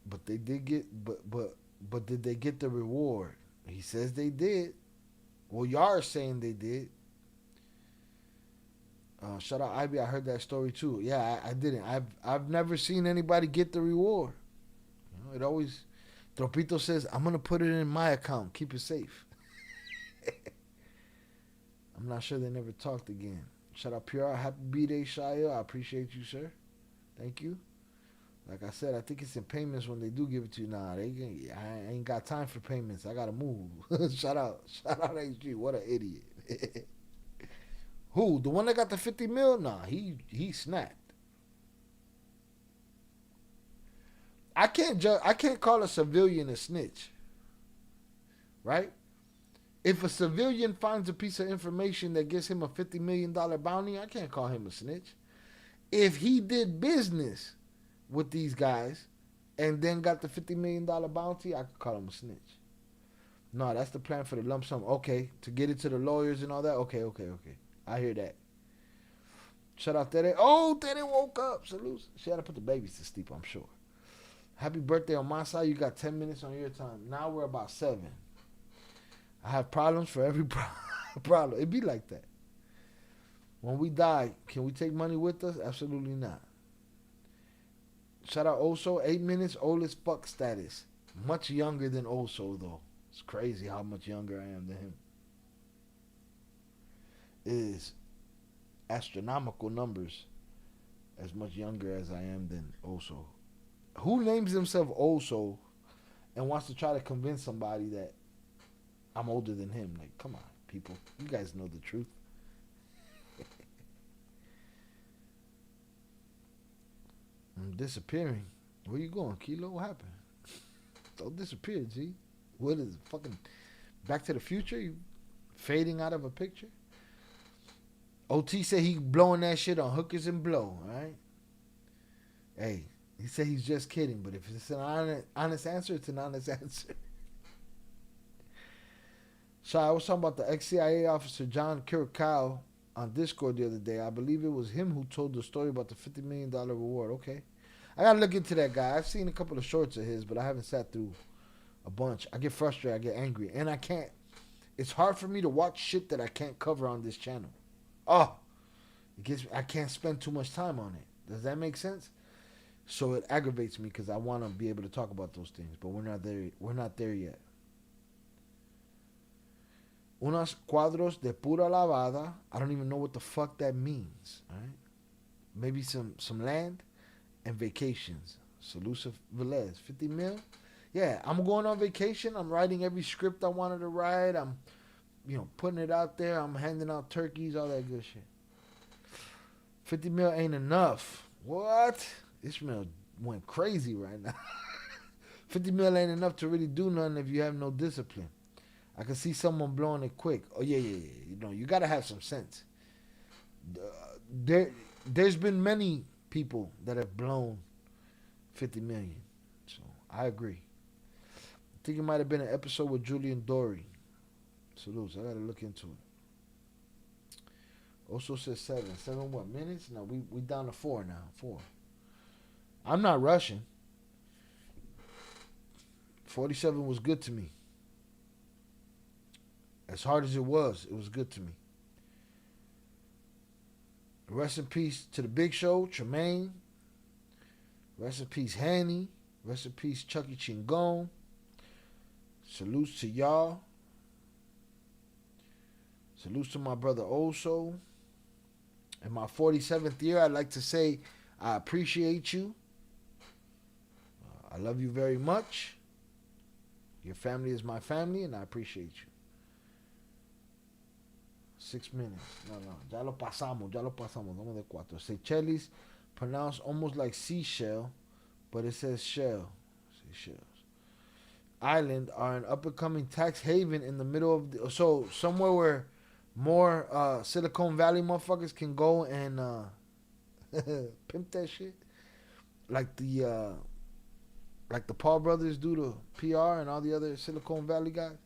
But they did get, but did they get the reward? He says they did. Well, y'all are saying they did. Shout out Ivy, I heard that story too. Yeah, I didn't. I've never seen anybody get the reward. You know, it always, Tropito says, I'm gonna put it in my account, keep it safe. I'm not sure they never talked again. Shout out PR, happy B-Day, Shia. I appreciate you, sir. Thank you. Like I said, I think it's in payments when they do give it to you. Nah, I ain't got time for payments. I gotta move. Shout out HG. What an idiot. Who? The one that got the 50 mil? Nah, he snapped. I can't call a civilian a snitch. Right? If a civilian finds a piece of information that gets him a $50 million bounty, I can't call him a snitch. If he did business with these guys and then got the $50 million bounty, I could call him a snitch. No, that's the plan for the lump sum. Okay, to get it to the lawyers and all that. Okay. I hear that. Shout out Tere. Oh, Tere woke up. Salute. She had to put the babies to sleep, I'm sure. Happy birthday on my side. You got 10 minutes on your time. Now we're about 7. I have problems for every problem. It be like that. When we die, can we take money with us? Absolutely not. Shout out Oso. 8 minutes, old as fuck status. Much younger than Oso, though. It's crazy how much younger I am than him. It is astronomical numbers as much younger as I am than Oso. Who names himself Oso and wants to try to convince somebody that I'm older than him? Like, come on, people. You guys know the truth. I'm disappearing. Where you going, Kilo? What happened? Don't disappear, G. What is it, fucking Back to the Future? You fading out of a picture? OT said he blowing that shit on hookers and blow, alright? Hey, he said he's just kidding, but if it's an honest answer, it's an honest answer. So I was talking about the ex-CIA officer John Kirkhow on Discord the other day. I believe it was him who told the story about the $50 million reward. Okay. I got to look into that guy. I've seen a couple of shorts of his, but I haven't sat through a bunch. I get frustrated. I get angry. And I can't. It's hard for me to watch shit that I can't cover on this channel. Oh, I can't spend too much time on it. Does that make sense? So it aggravates me because I want to be able to talk about those things, but we're not there. We're not there yet. Unos cuadros de pura lavada. I don't even know what the fuck that means. All right? Maybe some land and vacations. Salusa Velez. 50 mil? Yeah, I'm going on vacation. I'm writing every script I wanted to write. I'm, putting it out there. I'm handing out turkeys, all that good shit. 50 mil ain't enough. What? Ishmael went crazy right now. 50 mil ain't enough to really do nothing if you have no discipline. I can see someone blowing it quick. Oh, yeah. You got to have some sense. There's been many people that have blown 50 million. So I agree. I think it might have been an episode with Julian Dory. Salutes. I gotta look into it. Also says 7. 7 what minutes? No, we down to 4 now. 4. I'm not rushing. 47 was good to me. As hard as it was good to me. Rest in peace to the Big Show, Tremaine. Rest in peace, Hanny. Rest in peace, Chucky Chingon. Salutes to y'all. Salutes to my brother Oso. In my 47th year, I'd like to say I appreciate you. I love you very much. Your family is my family, and I appreciate you. 6 minutes. No. Ya lo pasamos. Vamos de 4. Seychelles, pronounced almost like seashell, but it says shell. Seychelles. Island are an up-and-coming tax haven in the middle of the... So, somewhere where more Silicon Valley motherfuckers can go and pimp that shit. Like the Paul brothers do to PR and all the other Silicon Valley guys.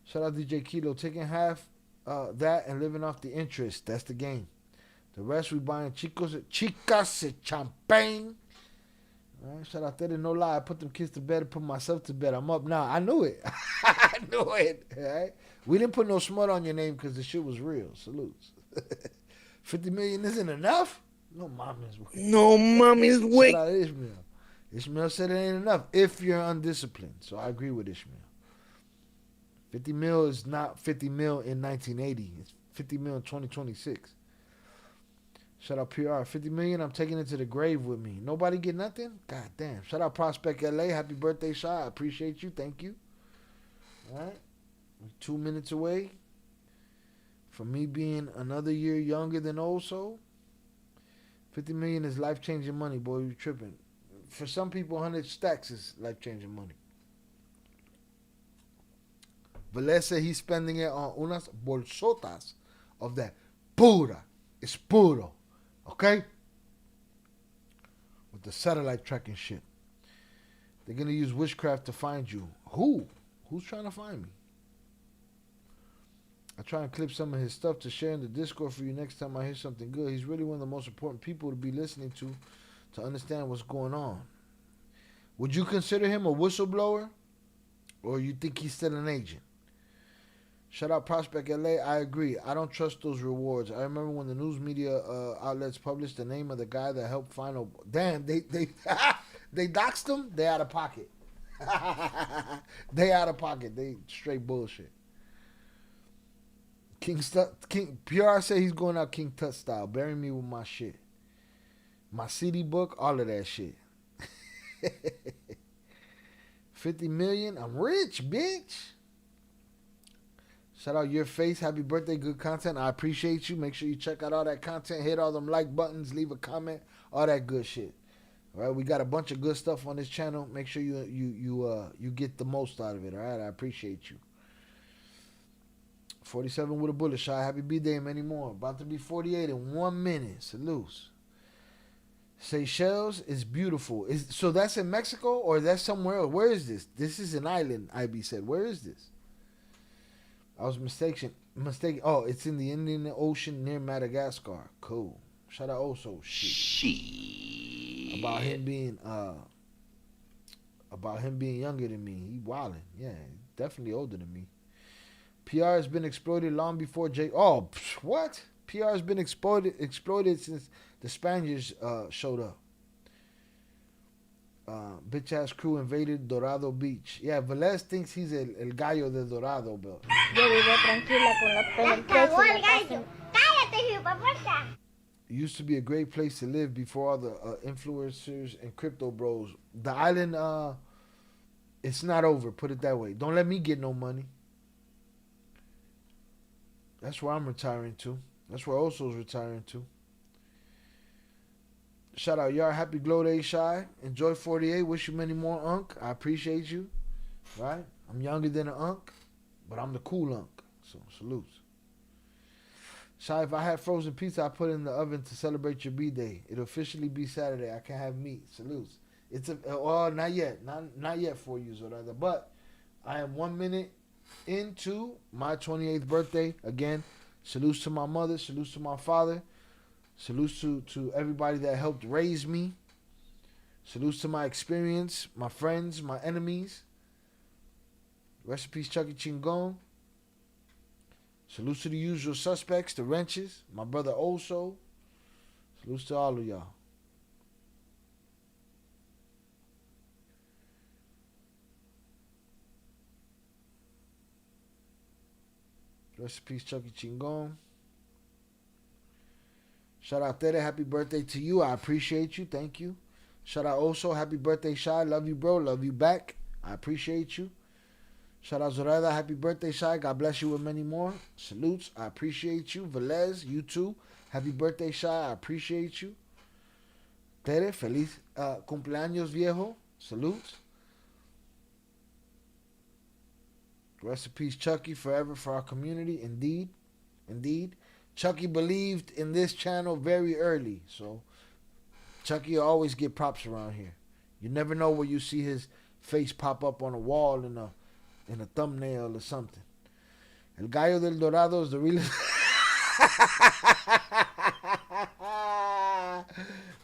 Shout out DJ Kilo. Taking half that and living off the interest. That's the game. The rest we buying chicas champagne. All right, shout out there. No lie, I put them kids to bed and put myself to bed. I'm up now. I knew it. I knew it. All right? We didn't put no smut on your name because the shit was real. Salutes. 50 million isn't enough? No mommy's way. No mommy's way. Shout out Ishmael. Ishmael said it ain't enough if you're undisciplined. So I agree with Ishmael. 50 mil is not 50 mil in 1980. It's 50 mil in 2026. Shout out PR. 50 million, I'm taking it to the grave with me. Nobody get nothing? God damn. Shout out Prospect LA. Happy birthday, Shy. I appreciate you. Thank you. All right. We're 2 minutes away from me being another year younger than Oso. 50 million is life-changing money, boy. You tripping. For some people, 100 stacks is life-changing money. Velez said he's spending it on unas bolsotas of that pura. It's puro. Okay? With the satellite tracking shit. They're going to use witchcraft to find you. Who? Who's trying to find me? I try and clip some of his stuff to share in the Discord for you next time I hear something good. He's really one of the most important people to be listening to understand what's going on. Would you consider him a whistleblower? Or you think he's still an agent? Shout out Prospect LA. I agree. I don't trust those rewards. I remember when the news media outlets published the name of the guy that helped find a... Damn, they they doxed him. They out of pocket. They out of pocket. They straight bullshit. King PR said he's going out King Tut style. Bury me with my shit. My CD book, all of that shit. 50 million. I'm rich, bitch. Shout out Your Face. Happy birthday. Good content. I appreciate you. Make sure you check out all that content. Hit all them like buttons. Leave a comment. All that good shit. All right. We got a bunch of good stuff on this channel. Make sure you get the most out of it. All right. I appreciate you. 47 with a bullet shot. Happy B-Day and many more. About to be 48 in 1 minute. Salutes. Seychelles is beautiful. So that's in Mexico or that's somewhere else? Where is this? This is an island, IB said. Where is this? I was mistaken. Oh, it's in the Indian Ocean near Madagascar. Cool. Shout out also. Shit. About him being younger than me. He wildin'. Yeah, definitely older than me. PR has been exploited long before Jake. Oh, what? PR has been exploited since the Spaniards showed up. Bitch ass crew invaded Dorado Beach. Yeah, Velez thinks he's el gallo de Dorado, bro. Yo vivo tranquila con los pelos. Cállate, hijuepuerta. It used to be a great place to live before all the influencers and crypto bros. The island, it's not over. Put it that way. Don't let me get no money. That's where I'm retiring to. That's where Oso's retiring to. Shout out Yar. Happy Glow Day, Shy. Enjoy 48. Wish you many more, Unk. I appreciate you. Right? I'm younger than an Unk, but I'm the cool Unk. So, salutes. Shy, if I had frozen pizza, I put it in the oven to celebrate your B-Day. It'll officially be Saturday. I can have meat. Salutes. It's not yet, not yet for you, Zorada. But I am 1 minute into my 28th birthday. Again, salutes to my mother, salutes to my father, salutes to everybody that helped raise me. Salutes to my experience, my friends, my enemies. Rest in peace, Chucky Chingon. Salutes to the usual suspects, the wrenches, my brother Oso. Salutes to all of y'all. Rest in peace, Chucky Chingon. Shout out Tere, happy birthday to you. I appreciate you. Thank you. Shout out Oso, happy birthday, Shy. Love you, bro. Love you back. I appreciate you. Shout out Zorada, happy birthday, Shy. God bless you with many more. Salutes, I appreciate you. Velez, you too. Happy birthday, Shy. I appreciate you. Tere, feliz cumpleaños, viejo. Salutes. Rest in peace, Chucky, forever for our community. Indeed. Indeed. Chucky believed in this channel very early. So, Chucky will always get props around here. You never know where you see his face pop up on a wall in a thumbnail or something. El Gallo del Dorado is the realest.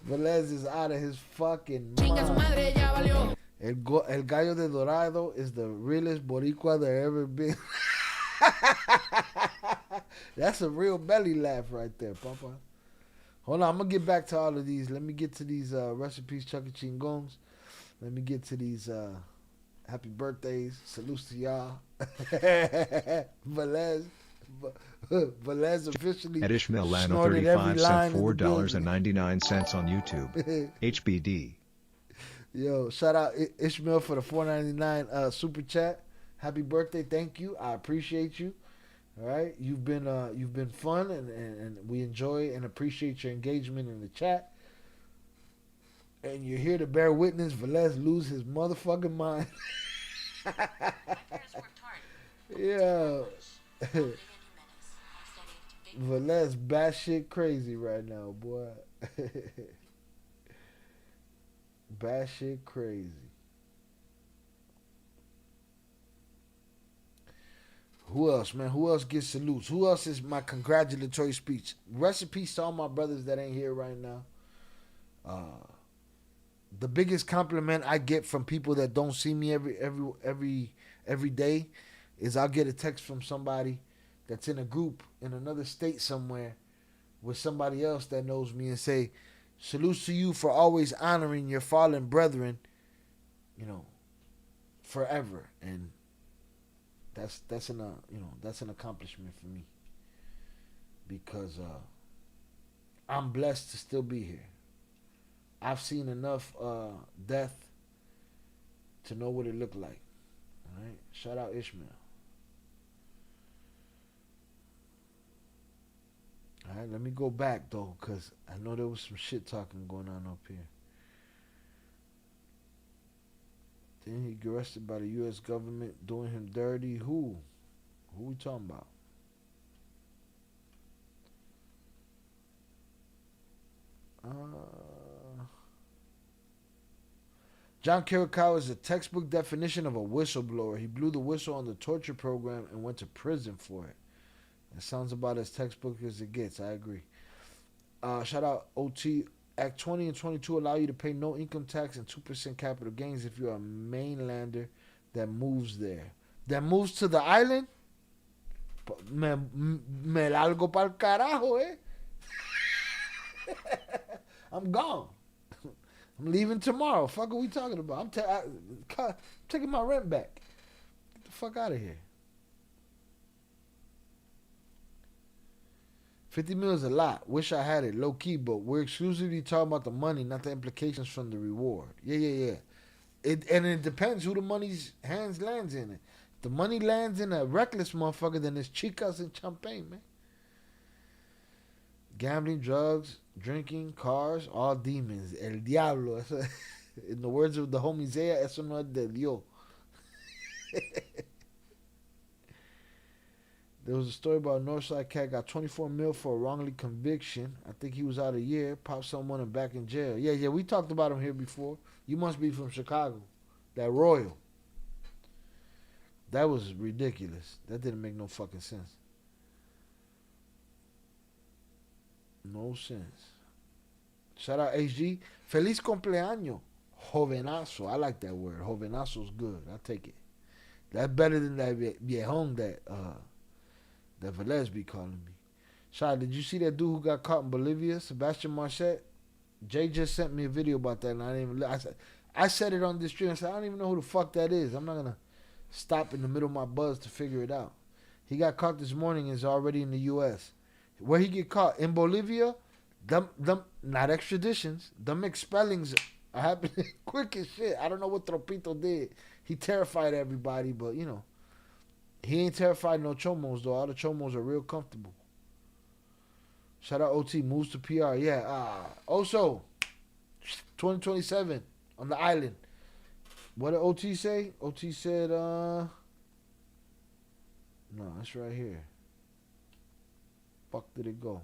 Velez is out of his fucking mind. El Gallo del Dorado is the realest Boricua there ever been. That's a real belly laugh right there, Papa. Hold on, I'm going to get back to all of these. Let me get to these recipes, Chucky Chingongs. Let me get to these happy birthdays. Salutes to y'all. Velez officially At Ishmael Lano snorted every 35 line cent in the $4.99 on YouTube. HBD. Yo, shout out Ishmael for the $4.99 super chat. Happy birthday, thank you. I appreciate you. All right, you've been fun, and we enjoy and appreciate your engagement in the chat. And you're here to bear witness. Velez lose his motherfucking mind. Yeah. Velez batshit crazy right now, boy. Batshit crazy. Who else, man? Who else gets salutes? Who else is my congratulatory speech? Rest in peace to all my brothers that ain't here right now. The biggest compliment I get from people that don't see me every day is I'll get a text from somebody that's in a group in another state somewhere with somebody else that knows me and say, salutes to you for always honoring your fallen brethren, forever. And that's an accomplishment for me, because I'm blessed to still be here. I've seen enough death to know what it looked like. All right, shout out Ishmael. All right, let me go back though, because I know there was some shit talking going on up here. Then he get arrested by the U.S. government doing him dirty. Who we talking about? John Kirikawa is a textbook definition of a whistleblower. He blew the whistle on the torture program and went to prison for it. It sounds about as textbook as it gets. I agree. Shout out OT. Act 20 and 22 allow you to pay no income tax and 2% capital gains if you're a mainlander that moves there. That moves to the island? Me largo pa'l carajo, eh? I'm gone. I'm leaving tomorrow. Fuck are we talking about? I'm taking my rent back. Get the fuck out of here. 50 mil is a lot. Wish I had it, low key, but we're exclusively talking about the money, not the implications from the reward. Yeah. It depends who the money's hands lands in it. If the money lands in a reckless motherfucker, then it's chicas and champagne, man. Gambling, drugs, drinking, cars, all demons. El diablo. In the words of the homie Zaya, eso no es de Dios. There was a story about a Northside cat got 24 mil for a wrongly conviction. I think he was out a year. Popped someone and back in jail. Yeah, we talked about him here before. You must be from Chicago. That Royal. That was ridiculous. That didn't make no fucking sense. No sense. Shout out HG. Feliz cumpleaños. Jovenazo. I like that word. Jovenazo's good. I take it. That's better than that viejón that Velez be calling me. Shout, did you see that dude who got caught in Bolivia? Sebastian Marchette? Jay just sent me a video about that, and I didn't even. I said it on this stream. I said I don't even know who the fuck that is. I'm not gonna stop in the middle of my buzz to figure it out. He got caught this morning and is already in the U.S. Where he get caught? In Bolivia? Them not extraditions. Them expellings are happening quick as shit. I don't know what Tropito did. He terrified everybody, but you know, he ain't terrified no chomos though. All the chomos are real comfortable. Shout out OT, moves to PR. Yeah. Also, 2027 on the island. What did OT say? OT said, no, it's right here. Fuck did it go?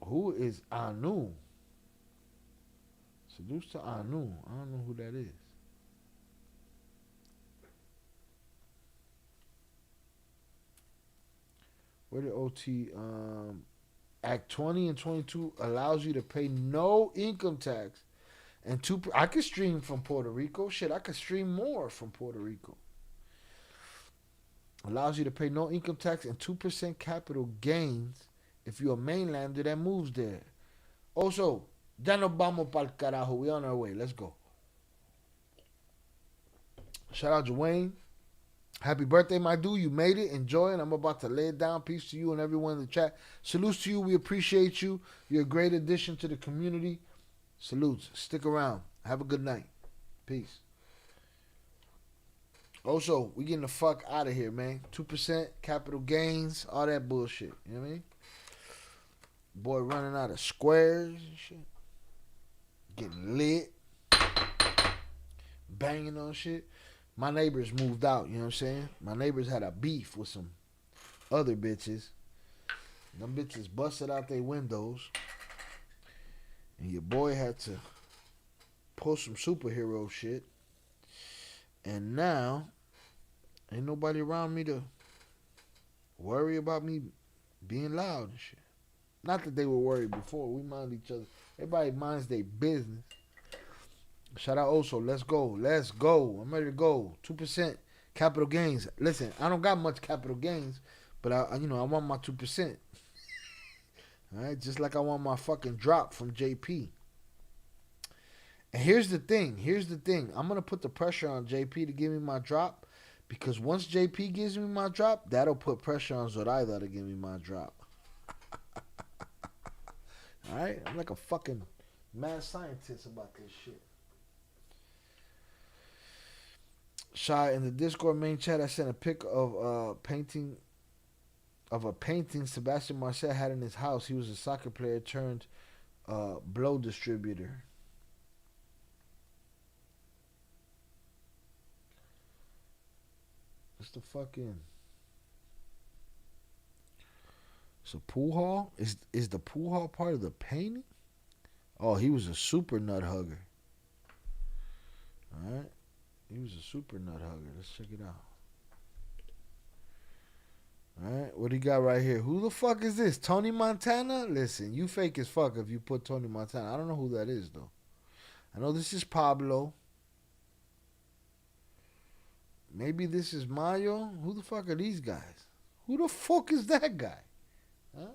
Who is Anu? Seduce to Anu. I don't know who that is. Where did OT? Act 20 and 22 allows you to pay no income tax. And I could stream from Puerto Rico. Shit, I could stream more from Puerto Rico. Allows you to pay no income tax and 2% capital gains if you're a mainlander that moves there. Also, ya nos vamos pa'l carajo. We on our way. Let's go. Shout out Dwayne. Happy birthday, my dude. You made it. Enjoy it. I'm about to lay it down. Peace to you and everyone in the chat. Salutes to you. We appreciate you. You're a great addition to the community. Salutes. Stick around. Have a good night. Peace. Also, we getting the fuck out of here, man. 2% capital gains. All that bullshit. You know what I mean? Boy running out of squares and shit. Getting lit. Banging on shit. My neighbors moved out, you know what I'm saying? My neighbors had a beef with some other bitches. Them bitches busted out their windows. And your boy had to post some superhero shit. And now, ain't nobody around me to worry about me being loud and shit. Not that they were worried before. We mind each other. Everybody minds their business. Shout out also. Let's go. Let's go. I'm ready to go. 2% capital gains. Listen, I don't got much capital gains, but I want my 2%. All right, just like I want my fucking drop from JP. And here's the thing. I'm gonna put the pressure on JP to give me my drop, because once JP gives me my drop, that'll put pressure on Zoraida to give me my drop. All right, I'm like a fucking mad scientist about this shit. Shy, in the Discord main chat, I sent a pic of a painting Sebastian Marcel had in his house. He was a soccer player turned blow distributor. What's the fucking? It's a pool hall? Is the pool hall part of the painting? Oh, he was a super nut hugger. Alright. He was a super nut hugger. Let's check it out. Alright, what he got right here? Who the fuck is this? Tony Montana? Listen, you fake as fuck if you put Tony Montana. I don't know who that is, though. I know this is Pablo. Maybe this is Mayo. Who the fuck are these guys? Who the fuck is that guy? Huh?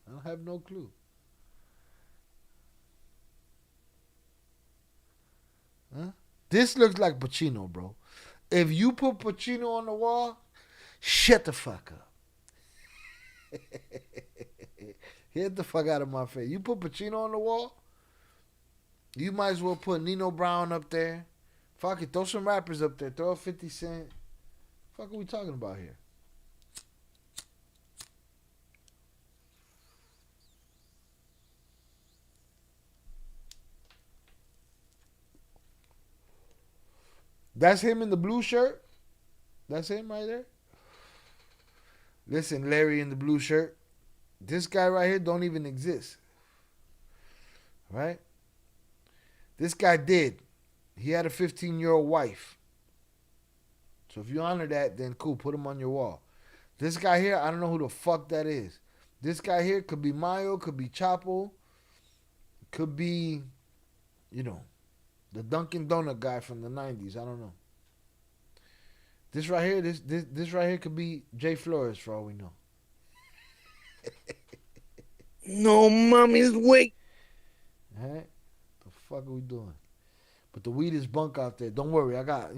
I don't have no clue. Huh? This looks like Pacino, bro. If you put Pacino on the wall, shut the fuck up. Get the fuck out of my face. You put Pacino on the wall, you might as well put Nino Brown up there. Fuck it, throw some rappers up there. Throw a 50 Cent. Fuck are we talking about here? That's him in the blue shirt. That's him right there. Listen, Larry in the blue shirt. This guy right here don't even exist. Right? This guy did. He had a 15-year-old wife. So if you honor that, then cool, put him on your wall. This guy here, I don't know who the fuck that is. This guy here could be Mayo, could be Chapo, could be, you know, the Dunkin' Donut guy from the 90s. I don't know. This right here, this right here could be Jay Flores for all we know. No, mommy's wait. Alright? The fuck are we doing? But the weed is bunk out there. Don't worry, I got,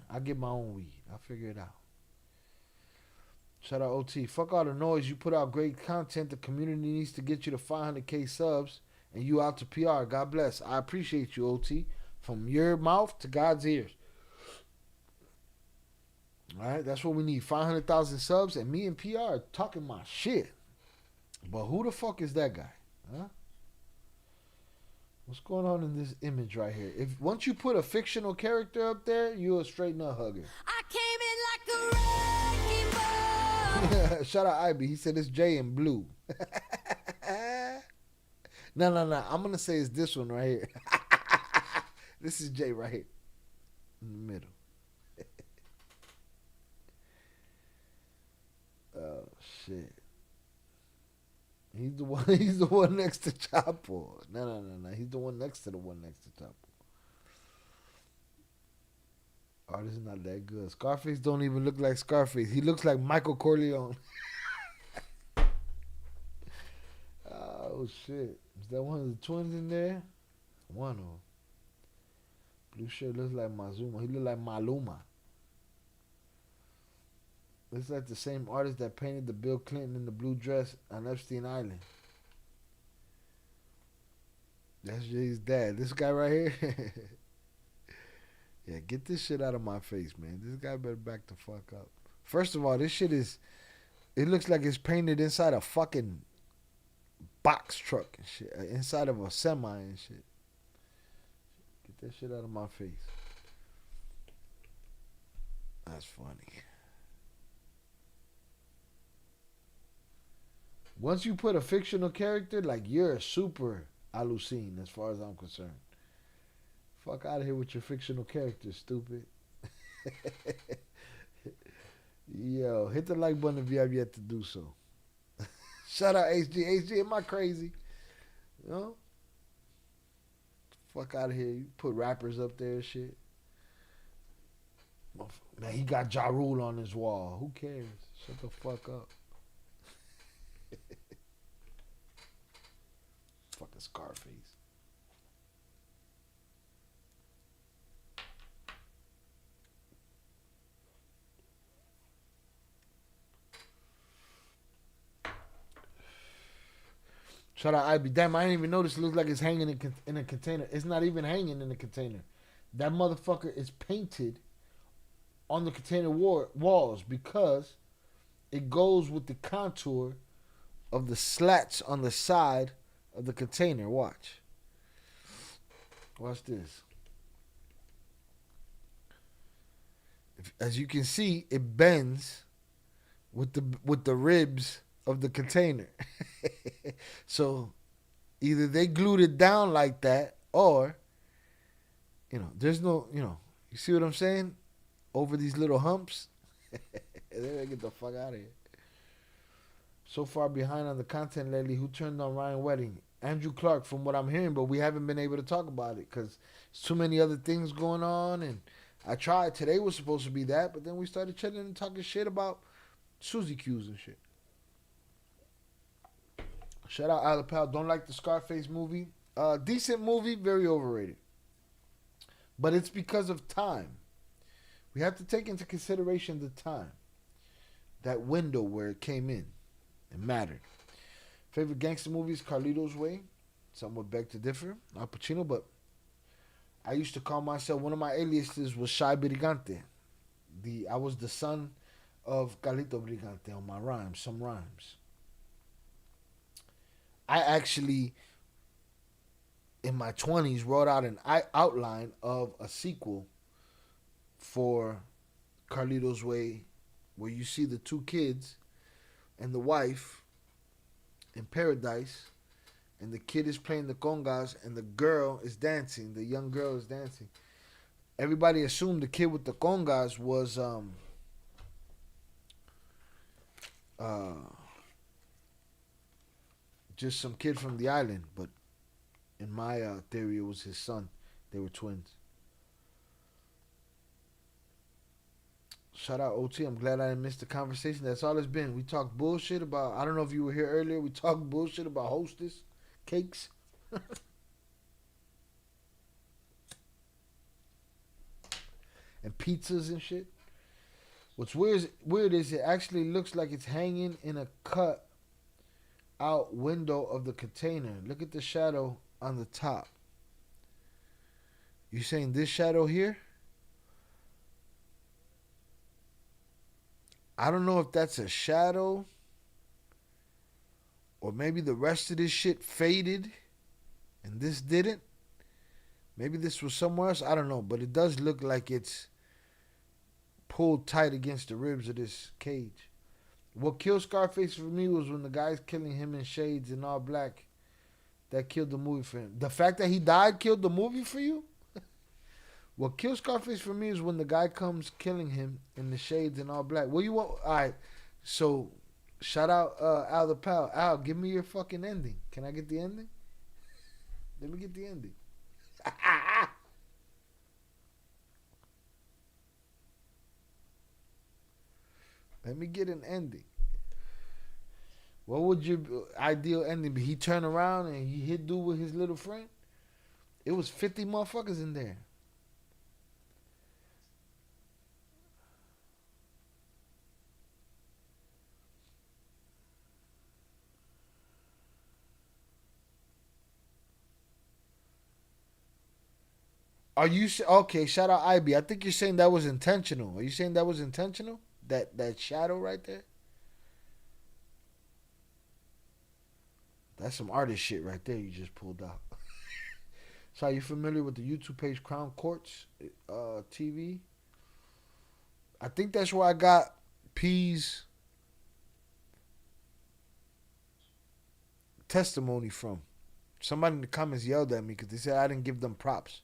I get my own weed. I'll figure it out. Shout out OT. Fuck all the noise. You put out great content. The community needs to get you to 500K subs and you out to PR. God bless. I appreciate you, OT. From your mouth to God's ears. Alright, that's what we need. 500,000 subs and me and PR talking my shit. But who the fuck is that guy? Huh? What's going on in this image right here? If once you put a fictional character up there, you're a straight nut hugger. I came in like a wrecking ball. Shout out Ivy. He said it's Jay in blue. No. I'm gonna say it's this one right here. This is Jay right here. In the middle. Oh shit. He's the one next to Chapo. No. He's the one next to the one next to Chapo. Oh, this is not that good. Scarface don't even look like Scarface. He looks like Michael Corleone. Oh shit. Is that one of the twins in there? One of them. Blue shirt looks like Mazuma. He look like Maluma. Looks like the same artist that painted the Bill Clinton in the blue dress on Epstein Island. That's Jay's dad. This guy right here. Yeah, get this shit out of my face, man. This guy better back the fuck up. First of all, this shit is... It looks like it's painted inside a fucking box truck and shit. Inside of a semi and shit. Get that shit out of my face. That's funny. Once you put a fictional character, like you're a super Alucine as far as I'm concerned. Fuck out of here with your fictional character, stupid. Yo, hit the like button if you have yet to do so. Shout out HG. HG, am I crazy? You know? Fuck out of here. You put rappers up there and shit. Man, he got Ja Rule on his wall. Who cares? Shut the fuck up. Fucking Scarface. Shout out IB. Damn, I didn't even notice it looks like it's hanging in a container. It's not even hanging in a container. That motherfucker is painted on the container walls because it goes with the contour of the slats on the side of the container. Watch this. As you can see, it bends with the ribs of the container. So either they glued it down like that, or there's no, you see what I'm saying? Over these little humps. They gotta get the fuck out of here. So far behind on the content lately. Who turned on Ryan Wedding? Andrew Clark, from what I'm hearing, but we haven't been able to talk about it because there's too many other things going on. And I tried. Today was supposed to be that, but then we started chilling and talking shit about Suzy Q's and shit. Shout out Isla Pal. Don't like the Scarface movie. Decent movie, very overrated. But it's because of time. We have to take into consideration the time. That window where it came in. It mattered. Favorite gangster movies, Carlito's Way. Some would beg to differ. Al Pacino, but I used to call myself, one of my aliases was Shy Brigante. I was the son of Carlito Brigante on my rhymes, some rhymes. I actually, in my 20s, wrote out an outline of a sequel for Carlito's Way, where you see the two kids and the wife in paradise, and the kid is playing the congas, and the girl is dancing. The young girl is dancing. Everybody assumed the kid with the congas was just some kid from the island, but in my theory, it was his son. They were twins. Shout out OT. I'm glad I didn't miss the conversation. That's all it's been. We talked bullshit about, I don't know if you were here earlier. We talked bullshit about Hostess cakes. And pizzas and shit. What's weird is it actually looks like it's hanging in a cut out window of the container. Look at the shadow on the top. You saying this shadow here? I don't know if that's a shadow or maybe the rest of this shit faded and this didn't. Maybe this was somewhere else. I don't know, but it does look like it's pulled tight against the ribs of this cage. What killed Scarface for me was when the guy's killing him in shades and all black. That killed the movie for him. The fact that he died killed the movie for you? What killed Scarface for me is when the guy comes killing him in the shades and all black. What you want? All right. So, shout out Al the Pal. Al, give me your fucking ending. Can I get the ending? Let me get the ending. Let me get an ending. What would your ideal ending be? He turned around and he hit dude with his little friend? It was 50 motherfuckers in there. Are you okay? Shout out IB. I think you're saying that was intentional. Are you saying that was intentional? That shadow right there. That's some artist shit right there. You just pulled out. So, are you familiar with the YouTube page Crown Courts TV? I think that's where I got P's testimony from. Somebody in the comments yelled at me because they said I didn't give them props.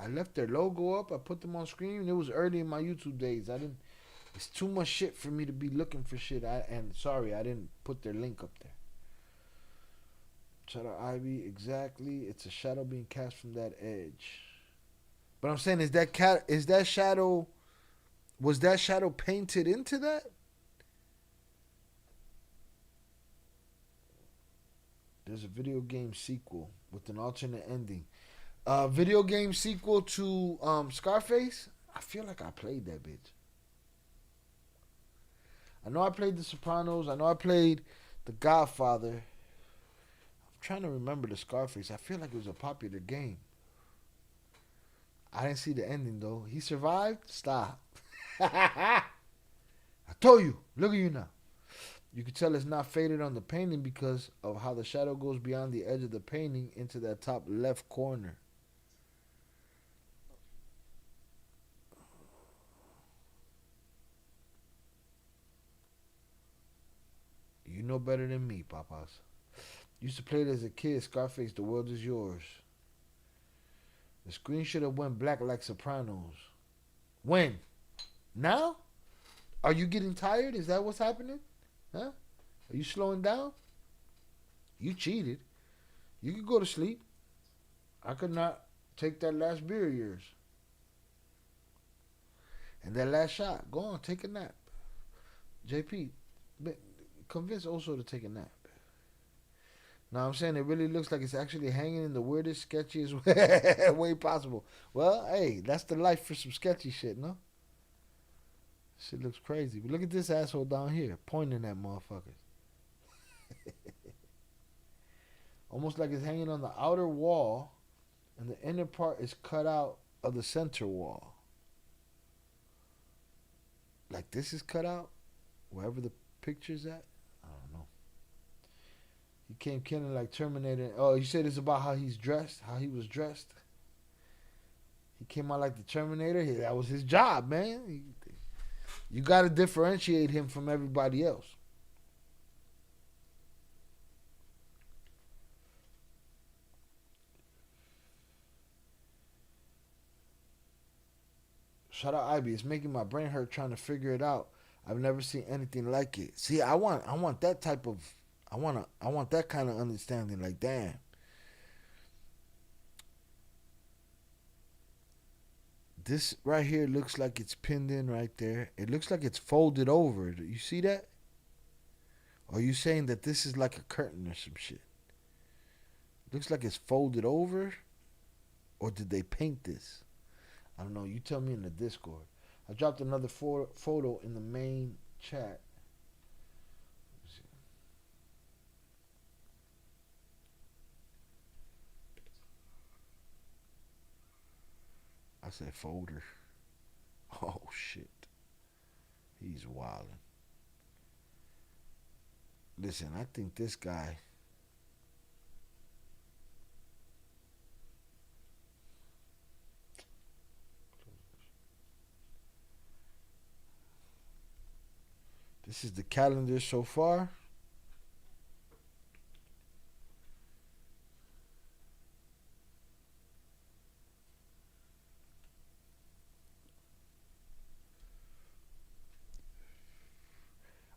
I left their logo up. I put them on screen. It was early in my YouTube days. It's too much shit for me to be looking for shit. Sorry, I didn't put their link up there. Shadow Ivy, exactly. It's a shadow being cast from that edge. But I'm saying, was that shadow painted into that? There's a video game sequel with an alternate ending. Video game sequel to Scarface? I feel like I played that bitch. I know I played The Sopranos. I know I played The Godfather. I'm trying to remember the Scarface. I feel like it was a popular game. I didn't see the ending, though. He survived? Stop. I told you. Look at you now. You can tell it's not faded on the painting because of how the shadow goes beyond the edge of the painting into that top left corner. You know better than me, Papas. Used to play it as a kid. Scarface, the world is yours. The screen should have went black like Sopranos. When? Now? Are you getting tired? Is that what's happening? Huh? Are you slowing down? You cheated. You could go to sleep. I could not take that last beer of yours. And that last shot. Go on, take a nap. JP, convince Oso to take a nap. Now I'm saying it really looks like it's actually hanging in the weirdest, sketchiest way possible. Well, hey, that's the life for some sketchy shit, no? Shit looks crazy. But look at this asshole down here pointing at motherfuckers. Almost like it's hanging on the outer wall and the inner part is cut out of the center wall. Like this is cut out wherever the picture's at. I don't know. He came killing like Terminator. Oh, you said it's about how he's dressed, how he was dressed. He came out like the Terminator. That was his job, man. You got to differentiate him from everybody else. Shout out Ivy. It's making my brain hurt trying to figure it out. I've never seen anything like it. See, I want that type of I want that kind of understanding. Like, damn. This right here looks like it's pinned in right there. It looks like it's folded over. You see that? Or are you saying that this is like a curtain or some shit? Looks like it's folded over. Or did they paint this? I don't know. You tell me in the Discord. I dropped another photo in the main chat. I said folder. Oh shit. He's wildin'. Listen, I think this guy. This is the calendar so far.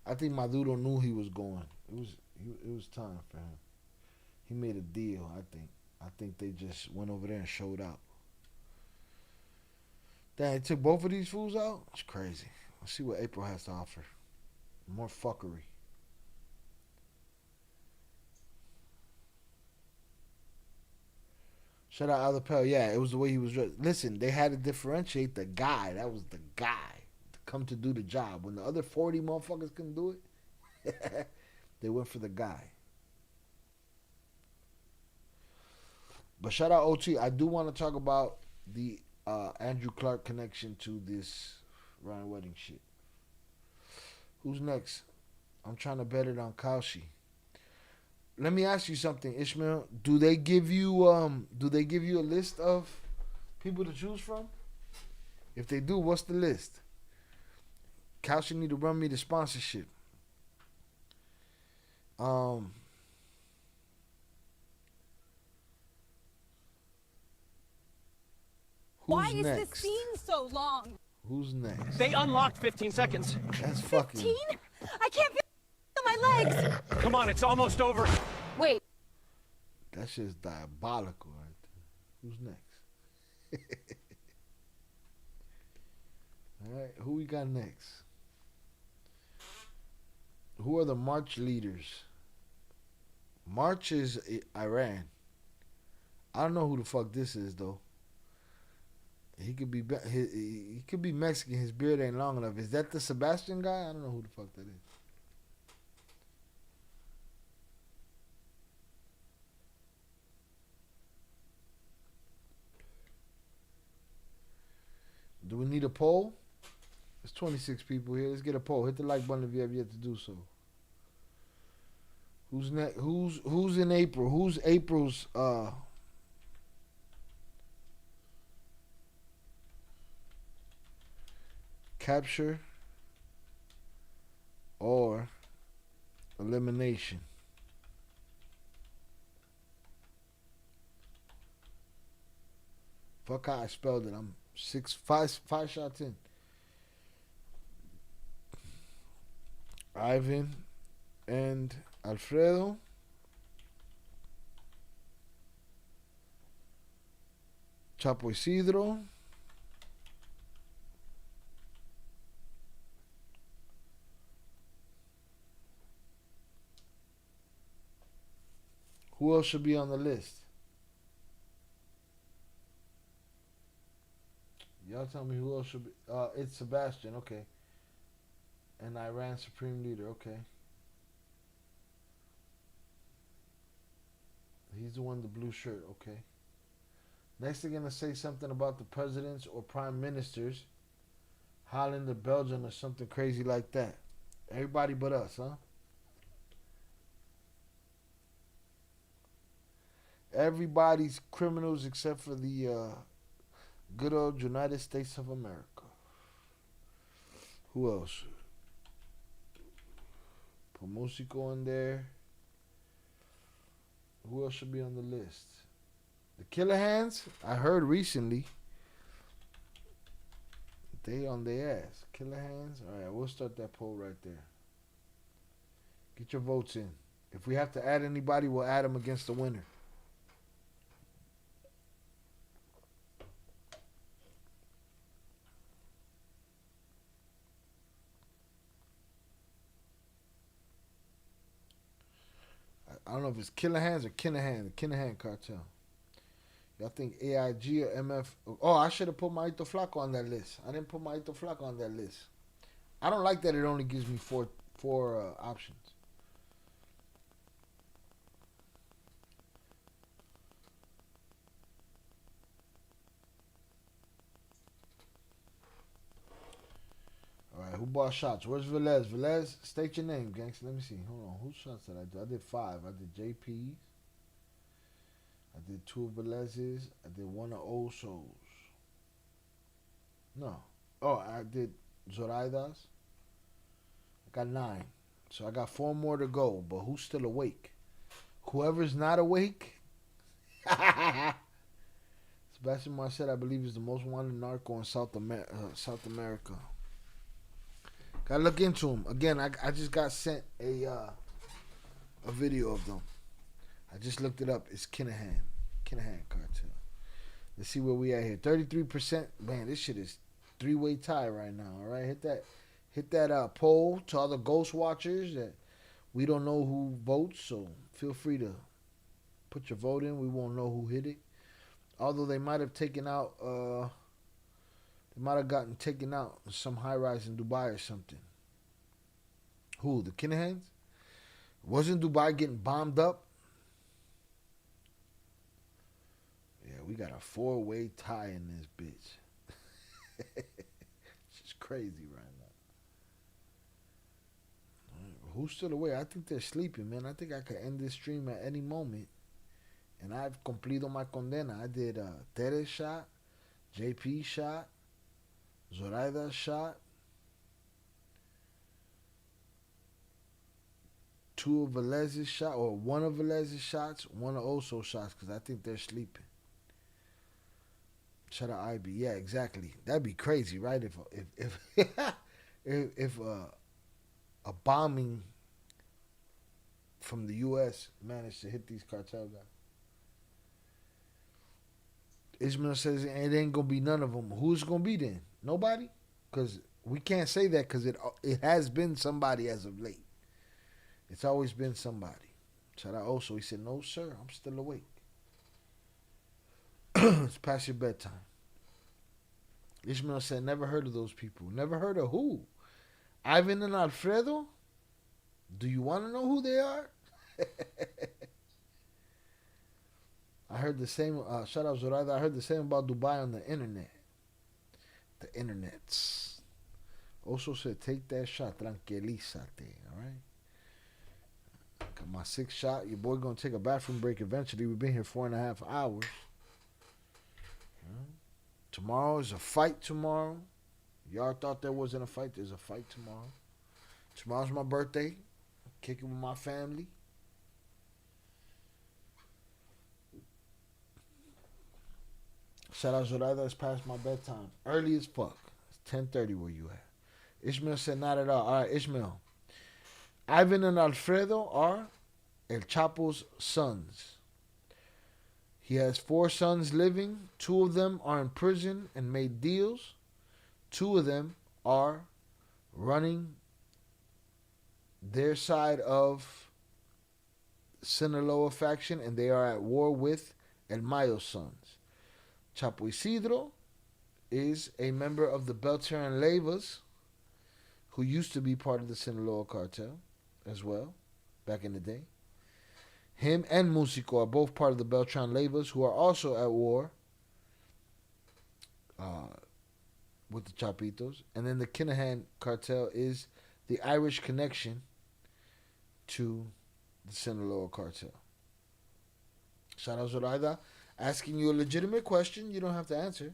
I think Maduro knew he was going. It was time for him. He made a deal, I think. I think they just went over there and showed out. Damn, they took both of these fools out? It's crazy. Let's see what April has to offer. More fuckery. Shout out Alapel. Yeah, it was the way he was dressed. Listen, they had to differentiate the guy. That was the guy to come to do the job. When the other 40 motherfuckers couldn't do it, they went for the guy. But shout out OT. I do want to talk about the Andrew Clark connection to this Ryan Wedding shit. Who's next? I'm trying to bet it on Kaushi. Let me ask you something, Ishmael. Do they give you a list of people to choose from? If they do, what's the list? Kaushi need to run me the sponsorship. Who's Why is next? this scene so long? Who's next? They unlocked 15 seconds. That's fucking. 15? I can't feel my legs. Come on, it's almost over. Wait. That shit's diabolical right there. Who's next? All right, who we got next? Who are the march leaders? March is Iran. I don't know who the fuck this is though. He could be he could be Mexican. His beard ain't long enough. Is that the Sebastian guy? I don't know who the fuck that is. Do we need a poll? There's 26 people here. Let's get a poll. Hit the like button if you have yet to do so. Who's next? Who's in April? Who's April's capture or elimination? Fuck how I spelled it. I'm five shots in. Ivan and Alfredo. Chapo Isidro. Who else should be on the list? Y'all tell me who else should be. It's Sebastian, okay. And Iran Supreme Leader, okay. He's the one in the blue shirt, okay. Next, they're going to say something about the presidents or prime ministers. Holland or Belgium or something crazy like that. Everybody but us, huh? Everybody's criminals except for the good old United States of America. Who else? Pomosico in there. Who else should be on the list? The Killer Hands, I heard recently They on their ass. Killer hands. All right, we'll start that poll right there. Get your votes in. If we have to add anybody, we'll add them against the winner. I don't know if it's Killer Hands or Kinahan, the Kinahan Cartel. Y'all think AIG or MF? Oh, I should have put Maito Flaco on that list. I didn't put Maito Flaco on that list. I don't like that it only gives me four options. All right, who bought shots? Where's Velez? Velez, state your name, gangster. Let me see. Hold on. Whose shots did I do? I did 5. I did JP's. I did 2 of Velez's. I did 1 of Oso's. No. Oh, I did Zoraida's. I got 9. So I got 4 more to go. But who's still awake? Whoever's not awake. Sebastian Marcet, I believe, is the most wanted narco in South America. Gotta look into him. Again, I just got sent a video of them. I just looked it up. It's Kinahan Cartel. Let's see where we at here. 33%. Man, this shit is 3-way tie right now. All right, hit that poll to all the ghost watchers that we don't know who votes. So feel free to put your vote in. We won't know who hit it. Although they might have taken out. They might have gotten taken out in some high rise in Dubai or something. Who? The Kinahans? Wasn't Dubai getting bombed up? Yeah, we got a 4-way tie in this bitch. It's just crazy right now. Right, who's still awake? I think they're sleeping, man. I think I could end this stream at any moment. And I've cumplido my condena. I did Tere's shot, JP shot, Zoraida's shot, 2 of Velez's shot, or 1 of Velez's shots, 1 of Oso's shots, because I think they're sleeping. Shout out IB. Yeah, exactly. That'd be crazy, right? If a bombing from the U.S. managed to hit these cartel guys. Ishmael says it ain't gonna be none of them. Who's gonna be then? Nobody? Because we can't say that because it has been somebody as of late. It's always been somebody. Shout out also. He said, no, sir, I'm still awake. It's past your bedtime. Ishmael said, never heard of those people. Never heard of who? Ivan and Alfredo? Do you want to know who they are? I heard the same, shout out Zoraida, I heard the same about Dubai on the internet. The internets. Also said, take that shot, tranquilízate, alright? Got my 6th shot. Your boy gonna take a bathroom break eventually. We've been here 4.5 hours. Tomorrow is a fight tomorrow. Y'all thought there wasn't a fight. There's a fight tomorrow. Tomorrow's my birthday. Kicking with my family. Shout out Zoraida, it's past my bedtime. Early as fuck. It's 10:30 where you at. Ishmael said not at all. Alright, Ishmael. Ivan and Alfredo are El Chapo's sons. He has 4 sons living. 2 of them are in prison and made deals. 2 of them are running their side of Sinaloa faction, and they are at war with El Mayo's sons. Chapo Isidro is a member of the Beltran Leyvas, who used to be part of the Sinaloa cartel as well, back in the day. Him and Musico are both part of the Beltran Leyvas, who are also at war with the Chapitos. And then the Kinahan cartel is the Irish connection to the Sinaloa cartel. Shout out Zoraida. Asking you a legitimate question, you don't have to answer.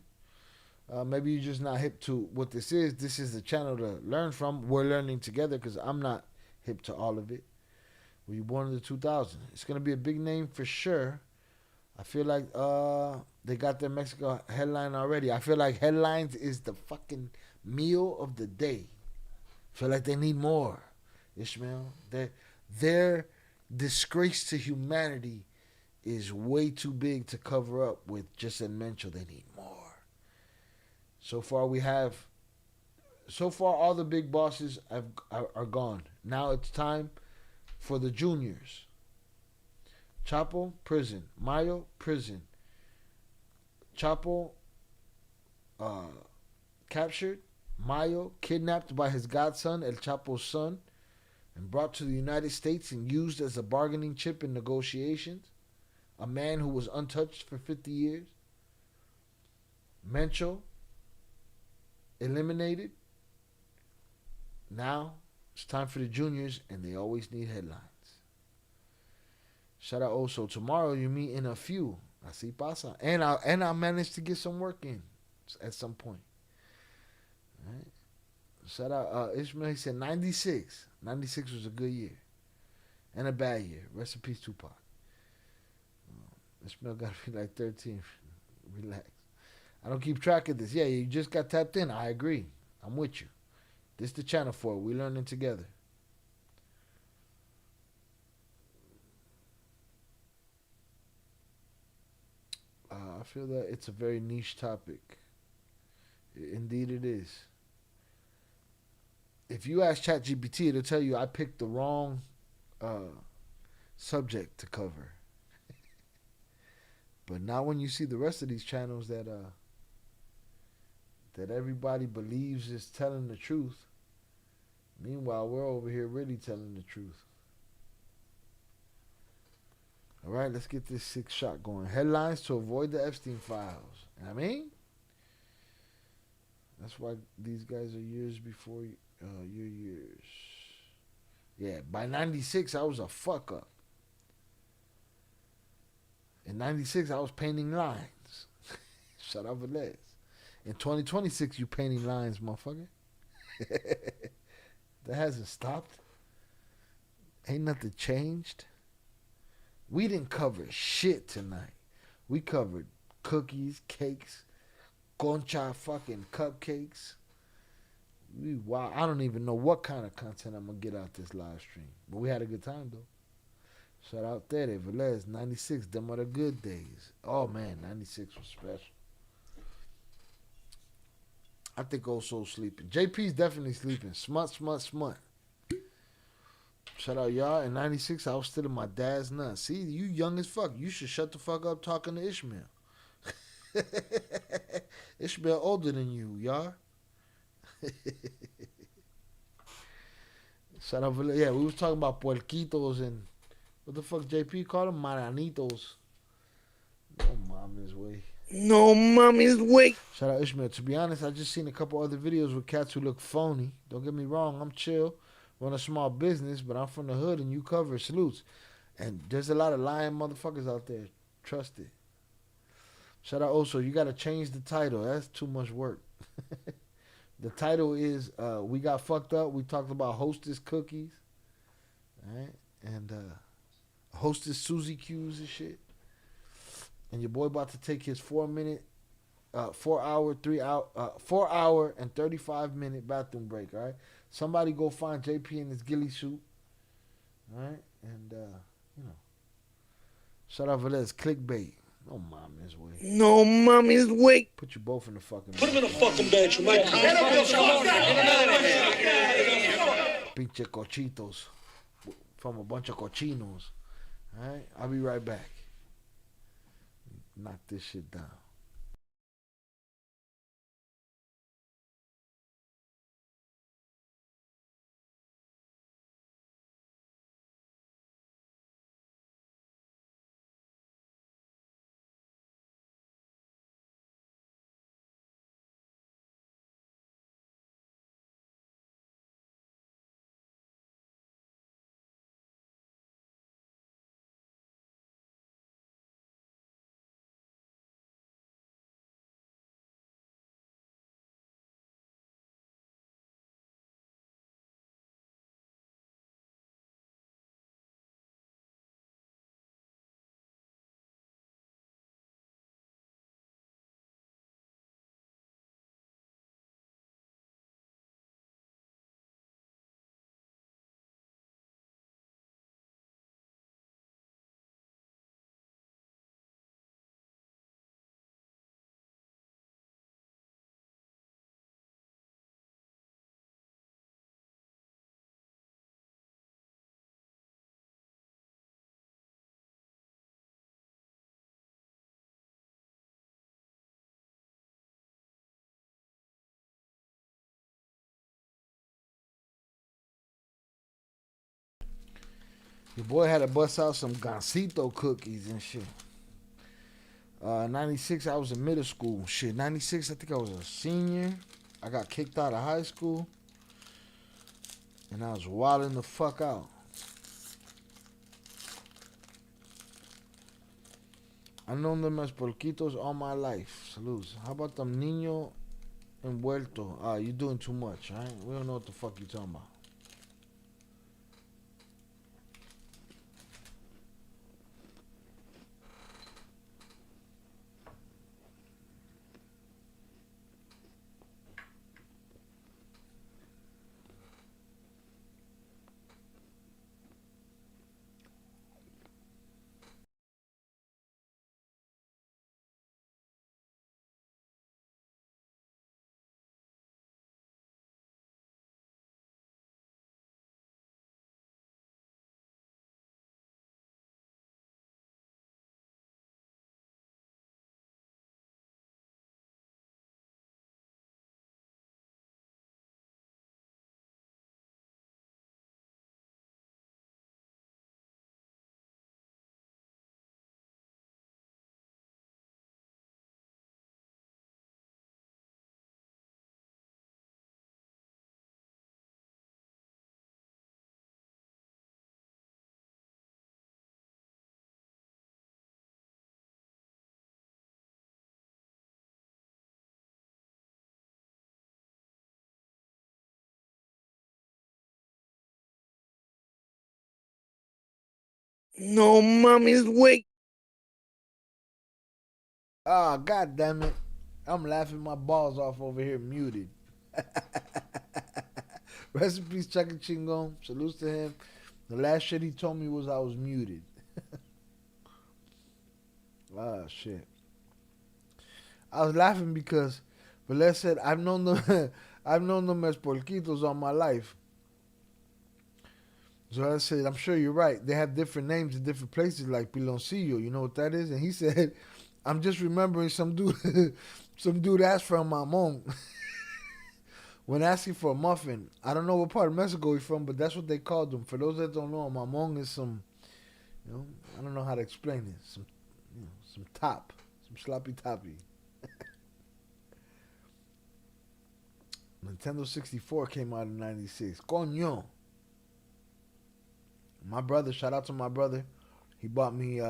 Maybe you're just not hip to what this is. This is the channel to learn from. We're learning together because I'm not hip to all of it. Were you born in the 2000s? It's going to be a big name for sure. I feel like they got their Mexico headline already. I feel like headlines is the fucking meal of the day. I feel like they need more, Ishmael. Their disgrace to humanity is way too big to cover up with just a mental. They need more. So far all the big bosses are gone. Now it's time for the juniors. Chapo, prison. Mayo, prison. Chapo, captured. Mayo, kidnapped by his godson, El Chapo's son, and brought to the United States and used as a bargaining chip in negotiations. A man who was untouched for 50 years. Mencho, eliminated. Now, it's time for the juniors, and they always need headlines. Shout out also. Tomorrow, you meet in a few. Así pasa. And I managed to get some work in at some point. All right. Shout out Ishmael. He said 96. 96 was a good year. And a bad year. Rest in peace, Tupac. Ishmael got to be like 13. Relax. I don't keep track of this. Yeah, you just got tapped in. I agree. I'm with you. This is the channel for it. We learning together. I feel that it's a very niche topic. Indeed it is. If you ask ChatGPT, it'll tell you I picked the wrong subject to cover. But now when you see the rest of these channels that everybody believes is telling the truth, meanwhile we're over here really telling the truth. All right, let's get this 6th shot going. Headlines to avoid the Epstein files. You know what I mean? That's why these guys are years before your years. Yeah, by 96, I was a fuck up. In 96, I was painting lines. Shut up, Velez. In 2026, you painting lines, motherfucker. That hasn't stopped. Ain't nothing changed. We didn't cover shit tonight. We covered cookies, cakes, concha fucking cupcakes. Wow, I don't even know what kind of content I'm going to get out this live stream. But we had a good time, though. Shout out there, Velez, 96. Them are the good days. Oh, man, 96 was special. I think also sleeping. JP's definitely sleeping. Smut. Shout out y'all. In 96, I was still in my dad's nuts. See, you young as fuck. You should shut the fuck up talking to Ishmael. Ishmael older than you, y'all. Shout out. Yeah, we was talking about puerquitos and what the fuck JP called them? Maranitos. No mommy's way. No mommy's way. Shout out Ishmael. To be honest, I just seen a couple other videos with cats who look phony. Don't get me wrong, I'm chill. Run a small business, but I'm from the hood and you cover salutes. And there's a lot of lying motherfuckers out there. Trust it. Shout out also, you gotta change the title. That's too much work. The title is We Got Fucked Up. We talked about Hostess cookies. Alright? And Hostess Suzy Q's and shit. And your boy about to take his 4 hour and 35-minute bathroom break, all right? Somebody go find JP in his ghillie suit, all right? And, shout out Velez, clickbait. No mommy's way. No mommy's way. Put you both in the fucking Put him in the fucking bed, you might. Pinche cochitos. From a bunch of cochinos. All right? I'll be right back. Knock this shit down. Your boy had to bust out some gansito cookies and shit. 96, I was in middle school. Shit, 96, I think I was a senior. I got kicked out of high school. And I was wilding the fuck out. I've known them as porquitos all my life. Salutes. How about them niño envuelto? You doing too much, right? We don't know what the fuck you talking about. No mommy's wait. Ah, god damn it. I'm laughing my balls off over here muted. Rest in peace, Chucky Chingon. Salutes to him. The last shit he told me was I was muted. Ah, shit. I was laughing because Velez said I've known them I've known them as porquitos all my life. So I said, I'm sure you're right. They have different names in different places, like Piloncillo. You know what that is? And he said, I'm just remembering some dude some dude asked for a mamon when asking for a muffin. I don't know what part of Mexico he's from, but that's what they called them. For those that don't know, a mamon is some, I don't know how to explain it. Some top, some sloppy toppy. Nintendo 64 came out in 96. Coño. My brother, shout out to my brother. He bought me,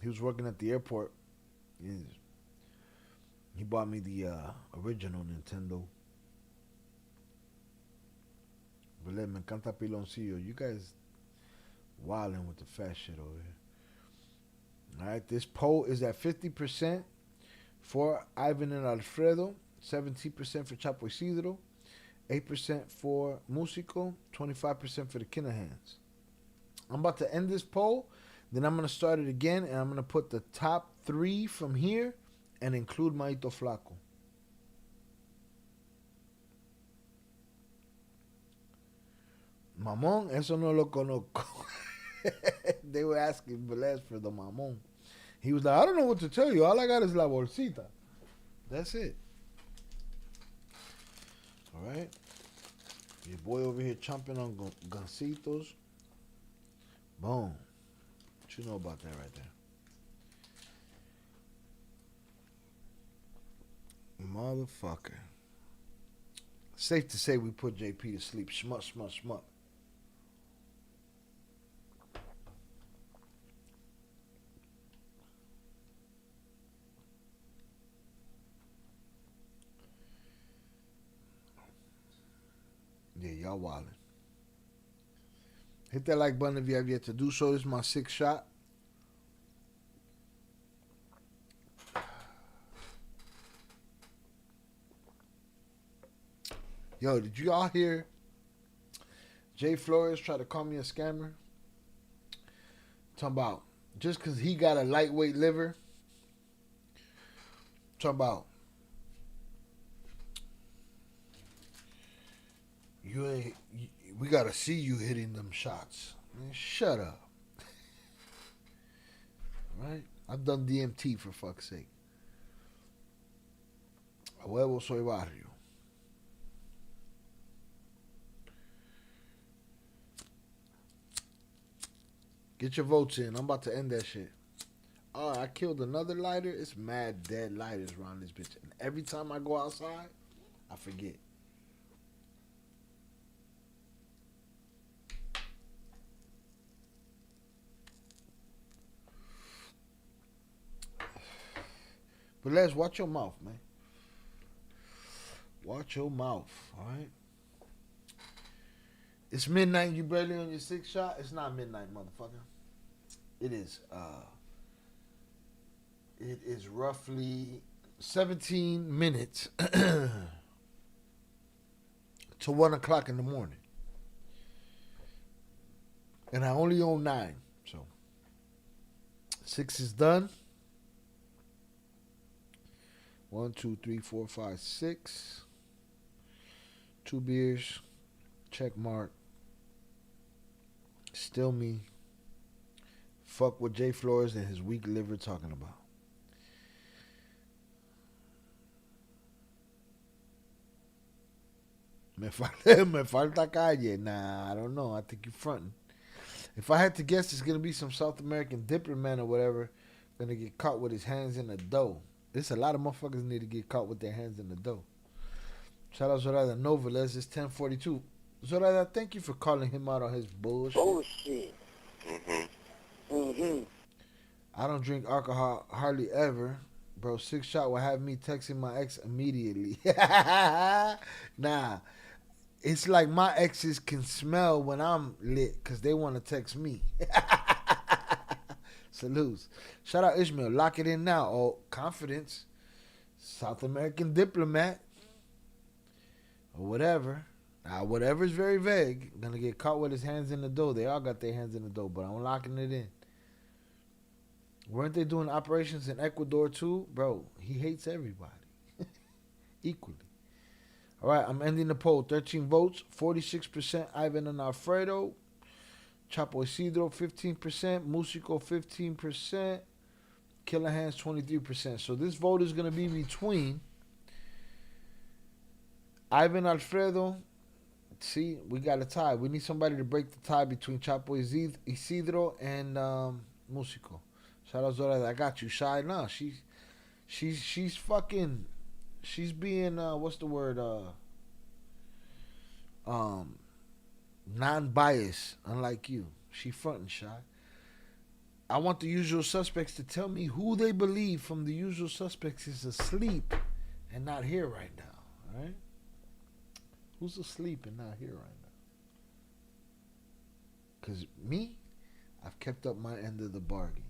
he was working at the airport. He bought me the original Nintendo. But me encanta Piloncillo. You guys wilding with the fat shit over here. Alright, this poll is at 50% for Ivan and Alfredo, 17% for Chapo Isidro, 8% for Músico, 25% for the Kinahans. I'm about to end this poll, then I'm going to start it again, and I'm going to put the top 3 from here and include Maito Flaco. Mamón, eso no lo conozco. They were asking Velez for the mamón. He was like, I don't know what to tell you. All I got is la bolsita. That's it. All right. Your boy over here chomping on gancitos. Boom. What you know about that right there? Motherfucker. Safe to say we put JP to sleep. Shmut, shmut, shmut. Yeah, y'all wildin'. Hit that like button if you have yet to do so. This is my 6th shot. Yo, did you all hear Jay Flores try to call me a scammer? Talking about just because he got a lightweight liver. Talking about we gotta see you hitting them shots. Man, shut up. Right? I've done DMT for fuck's sake. A huevo soy barrio. Get your votes in. I'm about to end that shit. Oh, I killed another lighter. It's mad dead lighters around this bitch. And every time I go outside, I forget. But let's watch your mouth, man. Watch your mouth, all right? It's midnight and you barely on your 6th shot. It's not midnight, motherfucker. It is roughly 17 minutes to 1 o'clock in the morning. And I only own 9. So 6 is done. 1, 2, 3, 4, 5, 6. 2 beers. Check mark. Still me. Fuck what Jay Flores and his weak liver talking about. Me falta calle. Nah, I don't know. I think you're fronting. If I had to guess, it's going to be some South American diplomat or whatever going to get caught with his hands in the dough. There's a lot of motherfuckers need to get caught with their hands in the dough. Shout out Zoraida Nova. It's 10:42. Zoraida, thank you for calling him out on his bullshit. Bullshit. I don't drink alcohol hardly ever. Bro, 6 shot will have me texting my ex immediately. Nah. It's like my exes can smell when I'm lit because they want to text me. Salutes. Shout out Ishmael. Lock it in now. Oh, confidence. South American diplomat. Or whatever. Now, whatever is very vague. Gonna get caught with his hands in the dough. They all got their hands in the dough, but I'm locking it in. Weren't they doing operations in Ecuador too? Bro, he hates everybody. Equally. All right, I'm ending the poll. 13 votes. 46% Ivan and Alfredo. Chapo Isidro, 15%. Musico, 15%. Killer Hands, 23%. So this vote is going to be between Ivan Alfredo. See, we got a tie. We need somebody to break the tie between Chapo Isidro and Musico. Shout out Zora. I got you. Shy now. She's fucking. She's being what's the word? Non-biased, unlike you. She fronting Shy. I want the usual suspects to tell me who they believe from the usual suspects is asleep and not here right now. All right? Who's asleep and not here right now? Because me, I've kept up my end of the bargain.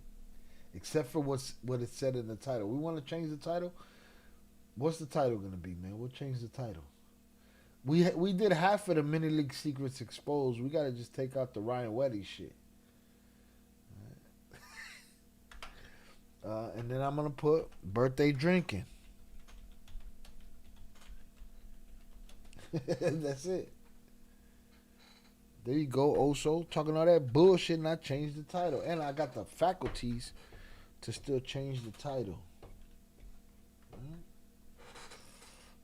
Except for what it said in the title. We want to change the title? What's the title going to be, man? We'll change the title. We did half of the Mini League Secrets Exposed. We got to just take out the Ryan Weddy shit. And then I'm going to put birthday drinking. That's it. There you go, Oso. Talking all that bullshit and I changed the title. And I got the faculties to still change the title.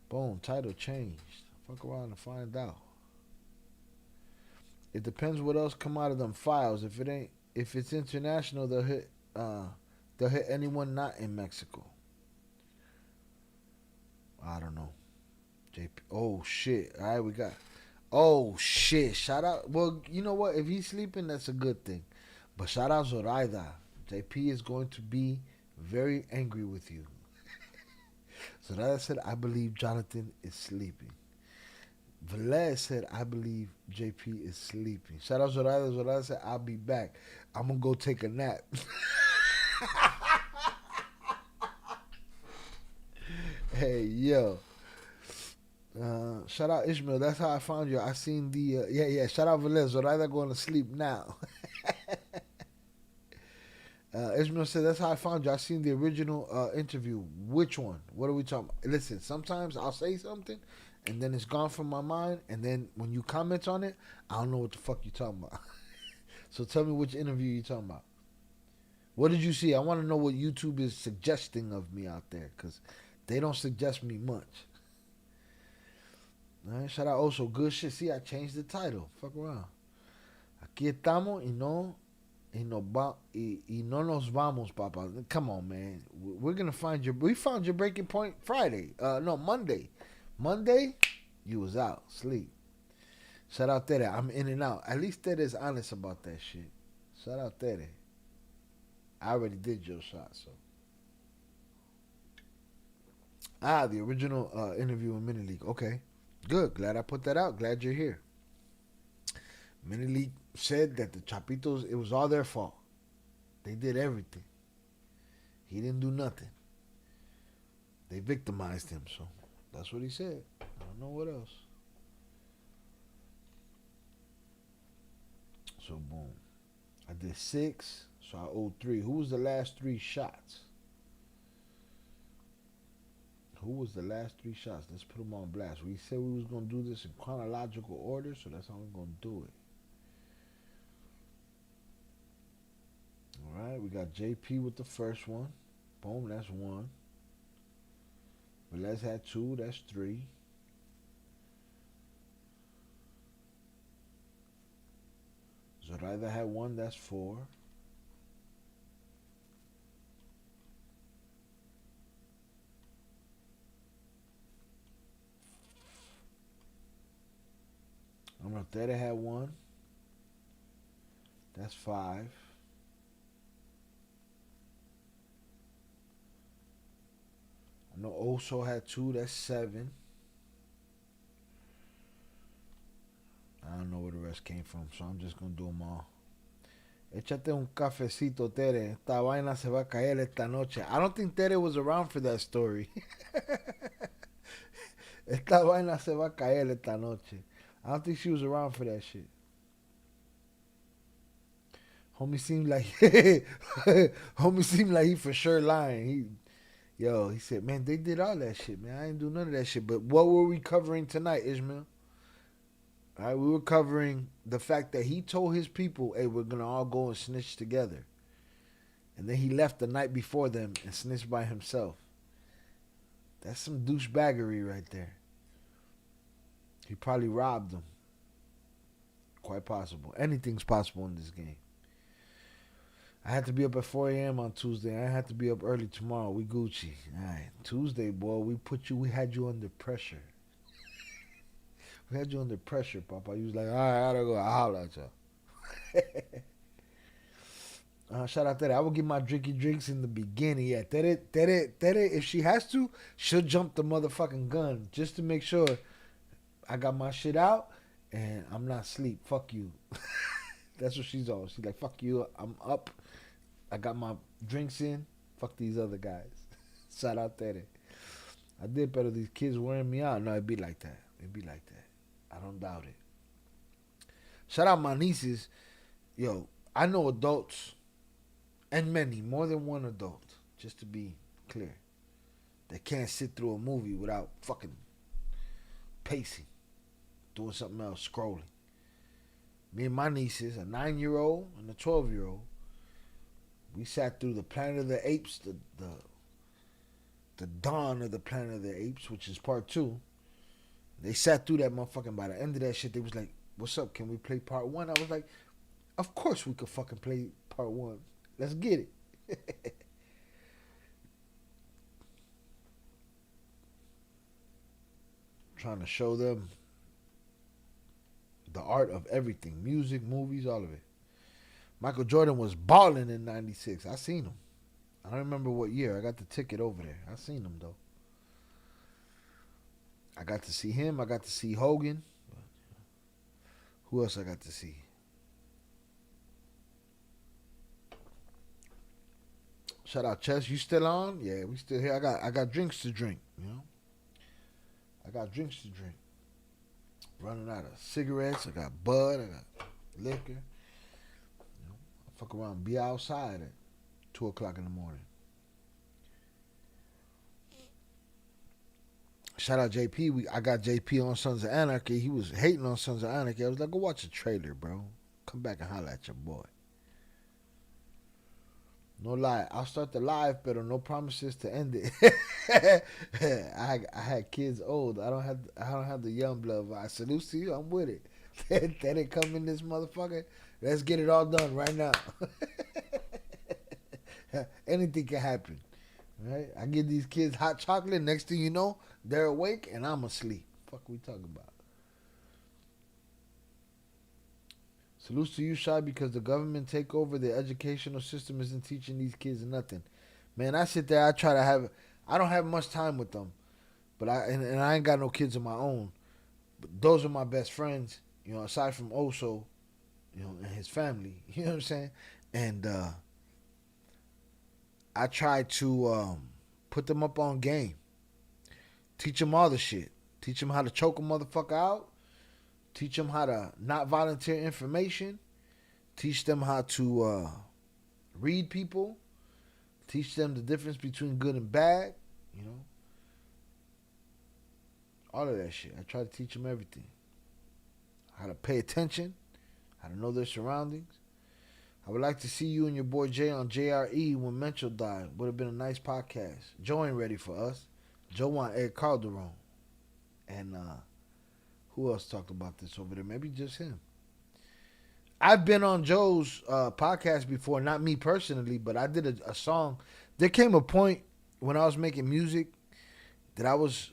Boom, title changed. Fuck around and find out. It depends what else come out of them files. If it's international, they'll hit anyone not in Mexico. I don't know. JP. Oh shit. All right, we got. Oh shit. Shout out. Well, you know what? If he's sleeping, that's a good thing. But shout out Zoraida. JP is going to be very angry with you. Zoraida said, I believe Jonathan is sleeping. Velez said, I believe JP is sleeping. Shout out Zoraida. Zoraida said, I'll be back. I'm going to go take a nap. Hey, yo. Shout out Ishmael. That's how I found you. I seen the... yeah. Shout out Velez. Zoraida going to sleep now. Ishmael said, that's how I found you. I seen the original interview. Which one? What are we talking about? Listen, sometimes I'll say something, and then it's gone from my mind, and then when you comment on it, I don't know what the fuck you talking about. So tell me which interview you talking about. What did you see? I want to know what YouTube is suggesting of me out there, because they don't suggest me much. All right, shout out also good shit. See, I changed the title. Fuck around. Aquí estamos y no y no nos vamos, papa. Come on, man. We're gonna find your. We found your breaking point Friday. No, Monday. Monday, you was out, sleep. Shout out Tere. I'm in and out. At least Tere is honest about that shit. Shout out Tere. I already did your shot, so. The original interview in Mini League. Okay, good. Glad I put that out. Glad you're here. Mini League said that the Chapitos, it was all their fault. They did everything. He didn't do nothing. They victimized him, so that's what he said. I don't know what else. So boom. I did 6, so I owed 3. Who was the last 3 shots? Who was the last 3 shots? Let's put them on blast. We said we was going to do this in chronological order, so that's how we're going to do it. All right, we got JP with the first one. Boom, that's 1. Velez had 2, that's 3. Zoraida had 1, that's 4. Tere had 1. That's 5. I know Oso had 2. That's 7. I don't know where the rest came from, so I'm just going to do them all. Échate un cafecito, Tere. Esta vaina se va a caer esta noche. I don't think Tere was around for that story. Esta vaina se va a caer esta noche. I don't think she was around for that shit. Homie seemed like he for sure lying. He said, man, they did all that shit, man. I ain't do none of that shit. But what were we covering tonight, Ishmael? All right, we were covering the fact that he told his people, hey, we're going to all go and snitch together. And then he left the night before them and snitched by himself. That's some douchebaggery right there. He probably robbed them. Quite possible. Anything's possible in this game. I had to be up at 4 a.m. on Tuesday. I had to be up early tomorrow. We Gucci. All right. Tuesday, boy, we had you under pressure. We had you under pressure, Papa. You was like, all right, I gotta go. I'll holler at y'all. Shout out Tere. I will get my drinks in the beginning. Yeah, Tere, if she has to, she'll jump the motherfucking gun just to make sure I got my shit out and I'm not asleep. Fuck you. That's what she's on. She's like, fuck you. I'm up. I got my drinks in. Fuck these other guys. Shout out Tere. I did better. These kids wearing me out. No, it'd be like that. It'd be like that. I don't doubt it. Shout out my nieces. Yo, I know adults and many, more than one adult, just to be clear, that can't sit through a movie without fucking pacing, doing something else, scrolling. Me and my nieces, a 9-year-old and a 12-year-old, we sat through the Planet of the Apes, the dawn of the Planet of the Apes, which is part 2. They sat through that motherfucking. By the end of that shit, they was like, what's up? Can we play part 1? I was like, of course we could fucking play part 1. Let's get it. Trying to show them the art of everything. Music, movies, all of it. Michael Jordan was balling in 96. I seen him. I don't remember what year. I got the ticket over there. I seen him, though. I got to see him. I got to see Hogan. Who else I got to see? Shout out Chess. You still on? Yeah, we still here. I got drinks to drink, you know. I got drinks to drink. Running out of cigarettes. I got bud. I got liquor. You know, I fuck around and be outside at 2 o'clock in the morning. Shout out JP. I got JP on Sons of Anarchy. He was hating on Sons of Anarchy. I was like, go watch the trailer, bro. Come back and holler at your boy. No lie. I'll start the live, but no promises to end it. I had kids old. I don't have the young blood. I salute to you. I'm with it. that it come in this motherfucker. Let's get it all done right now. Anything can happen. Right? I give these kids hot chocolate. Next thing you know, they're awake and I'm asleep. Fuck we talking about? Salutes to you, Shy, because the government takeover, the educational system isn't teaching these kids nothing. Man, I sit there, I don't have much time with them. But I ain't got no kids of my own. But those are my best friends, you know, aside from Oso, you know, and his family. You know what I'm saying? And I try to put them up on game. Teach them all the shit. Teach them how to choke a motherfucker out. Teach them how to not volunteer information. Teach them how to read people. Teach them the difference between good and bad. You know. All of that shit. I try to teach them everything. How to pay attention. How to know their surroundings. I would like to see you and your boy Jay on JRE when Mental died. Would have been a nice podcast. Joe ain't ready for us. Joe want Ed Calderon. And who else talked about this over there? Maybe just him. I've been on Joe's podcast before. Not me personally, but I did a song. There came a point when I was making music that I was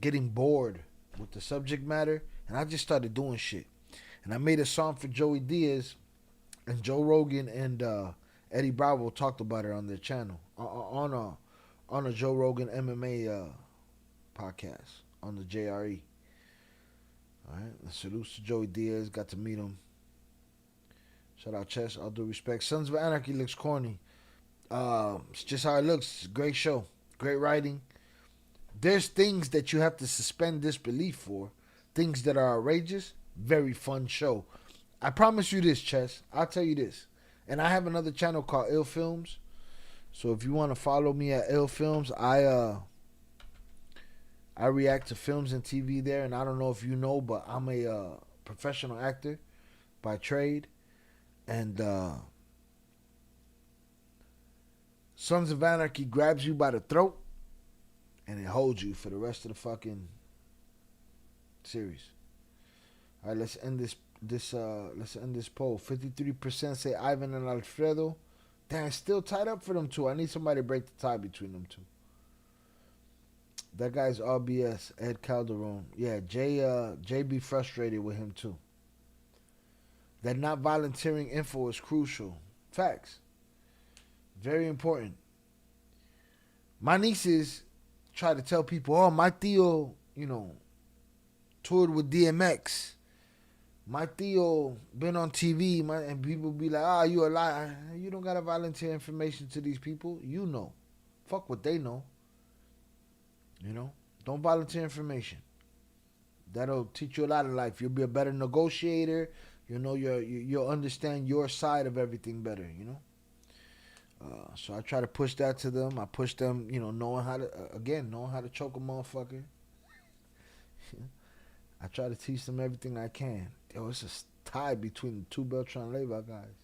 getting bored with the subject matter. And I just started doing shit. And I made a song for Joey Diaz. And Joe Rogan and Eddie Bravo talked about it on their channel. On a Joe Rogan MMA podcast. On the JRE. Alright. Salutes to Joey Diaz. Got to meet him. Shout out Chess. All due respect. Sons of Anarchy looks corny. It's just how it looks. Great show. Great writing. There's things that you have to suspend disbelief for. Things that are outrageous. Very fun show. I promise you this, Chess. I'll tell you this. And I have another channel called ILL Films. So if you want to follow me at ILL Films, I react to films and TV there. And I don't know if you know, but I'm a professional actor by trade. And Sons of Anarchy grabs you by the throat and it holds you for the rest of the fucking series. All right, let's end this poll. 53% say Ivan and Alfredo. Damn, it's still tied up for them two. I need somebody to break the tie between them two. That guy's RBS, Ed Calderon. Yeah, Jay be frustrated with him too. That not volunteering info is crucial. Facts. Very important. My nieces try to tell people, oh, my tío, you know, toured with DMX. My tío been on TV, and people be like, you a liar. You don't gotta volunteer information to these people. You know. Fuck what they know. You know? Don't volunteer information. That'll teach you a lot of life. You'll be a better negotiator. You know, you'll understand your side of everything better, you know? So I try to push that to them. I push them, you know, knowing how to choke a motherfucker. I try to teach them everything I can. Yo, it's a tie between the two Beltran Leyva guys.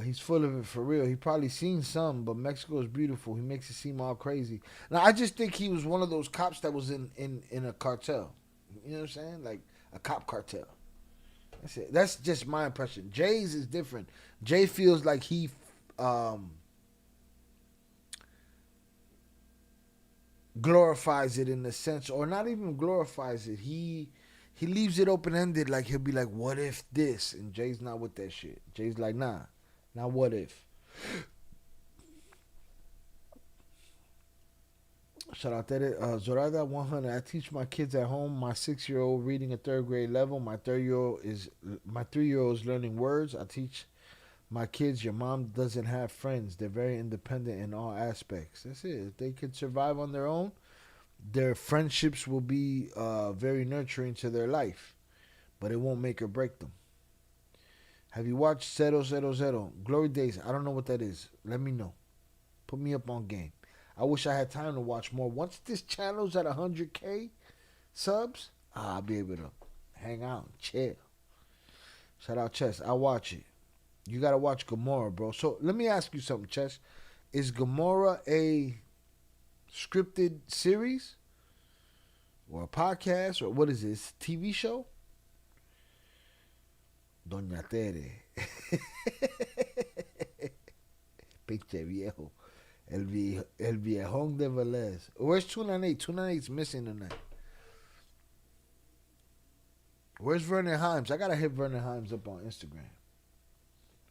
He's full of it for real. He probably seen some, but Mexico is beautiful. He makes it seem all crazy. Now, I just think he was one of those cops that was in a cartel. You know what I'm saying? Like a cop cartel. That's it. That's just my impression. Jay's is different. Jay feels like he glorifies it in the sense, or not even glorifies it. He leaves it open-ended. Like he'll be like, what if this? And Jay's not with that shit. Jay's like, nah, what if? Shout out that Zorada 100. I teach my kids at home. My 6-year-old reading at 3rd grade level. My 3-year-old is learning words. I teach my kids, your mom doesn't have friends. They're very independent in all aspects. That's it. If they can survive on their own, their friendships will be very nurturing to their life, but it won't make or break them. Have you watched 000? Glory Days? I don't know what that is. Let me know. Put me up on game. I wish I had time to watch more. Once this channel's at 100K subs, I'll be able to hang out and chill. Shout out Chess. I'll watch it. You got to watch Gamora, bro. So let me ask you something, Chess. Is Gamora a scripted series or a podcast or what is this? TV show? Doña Tere. Pinche viejo. El viejón de Velez. Where's 298? 298's missing tonight. Where's Vernon Himes? I gotta hit Vernon Himes up on Instagram.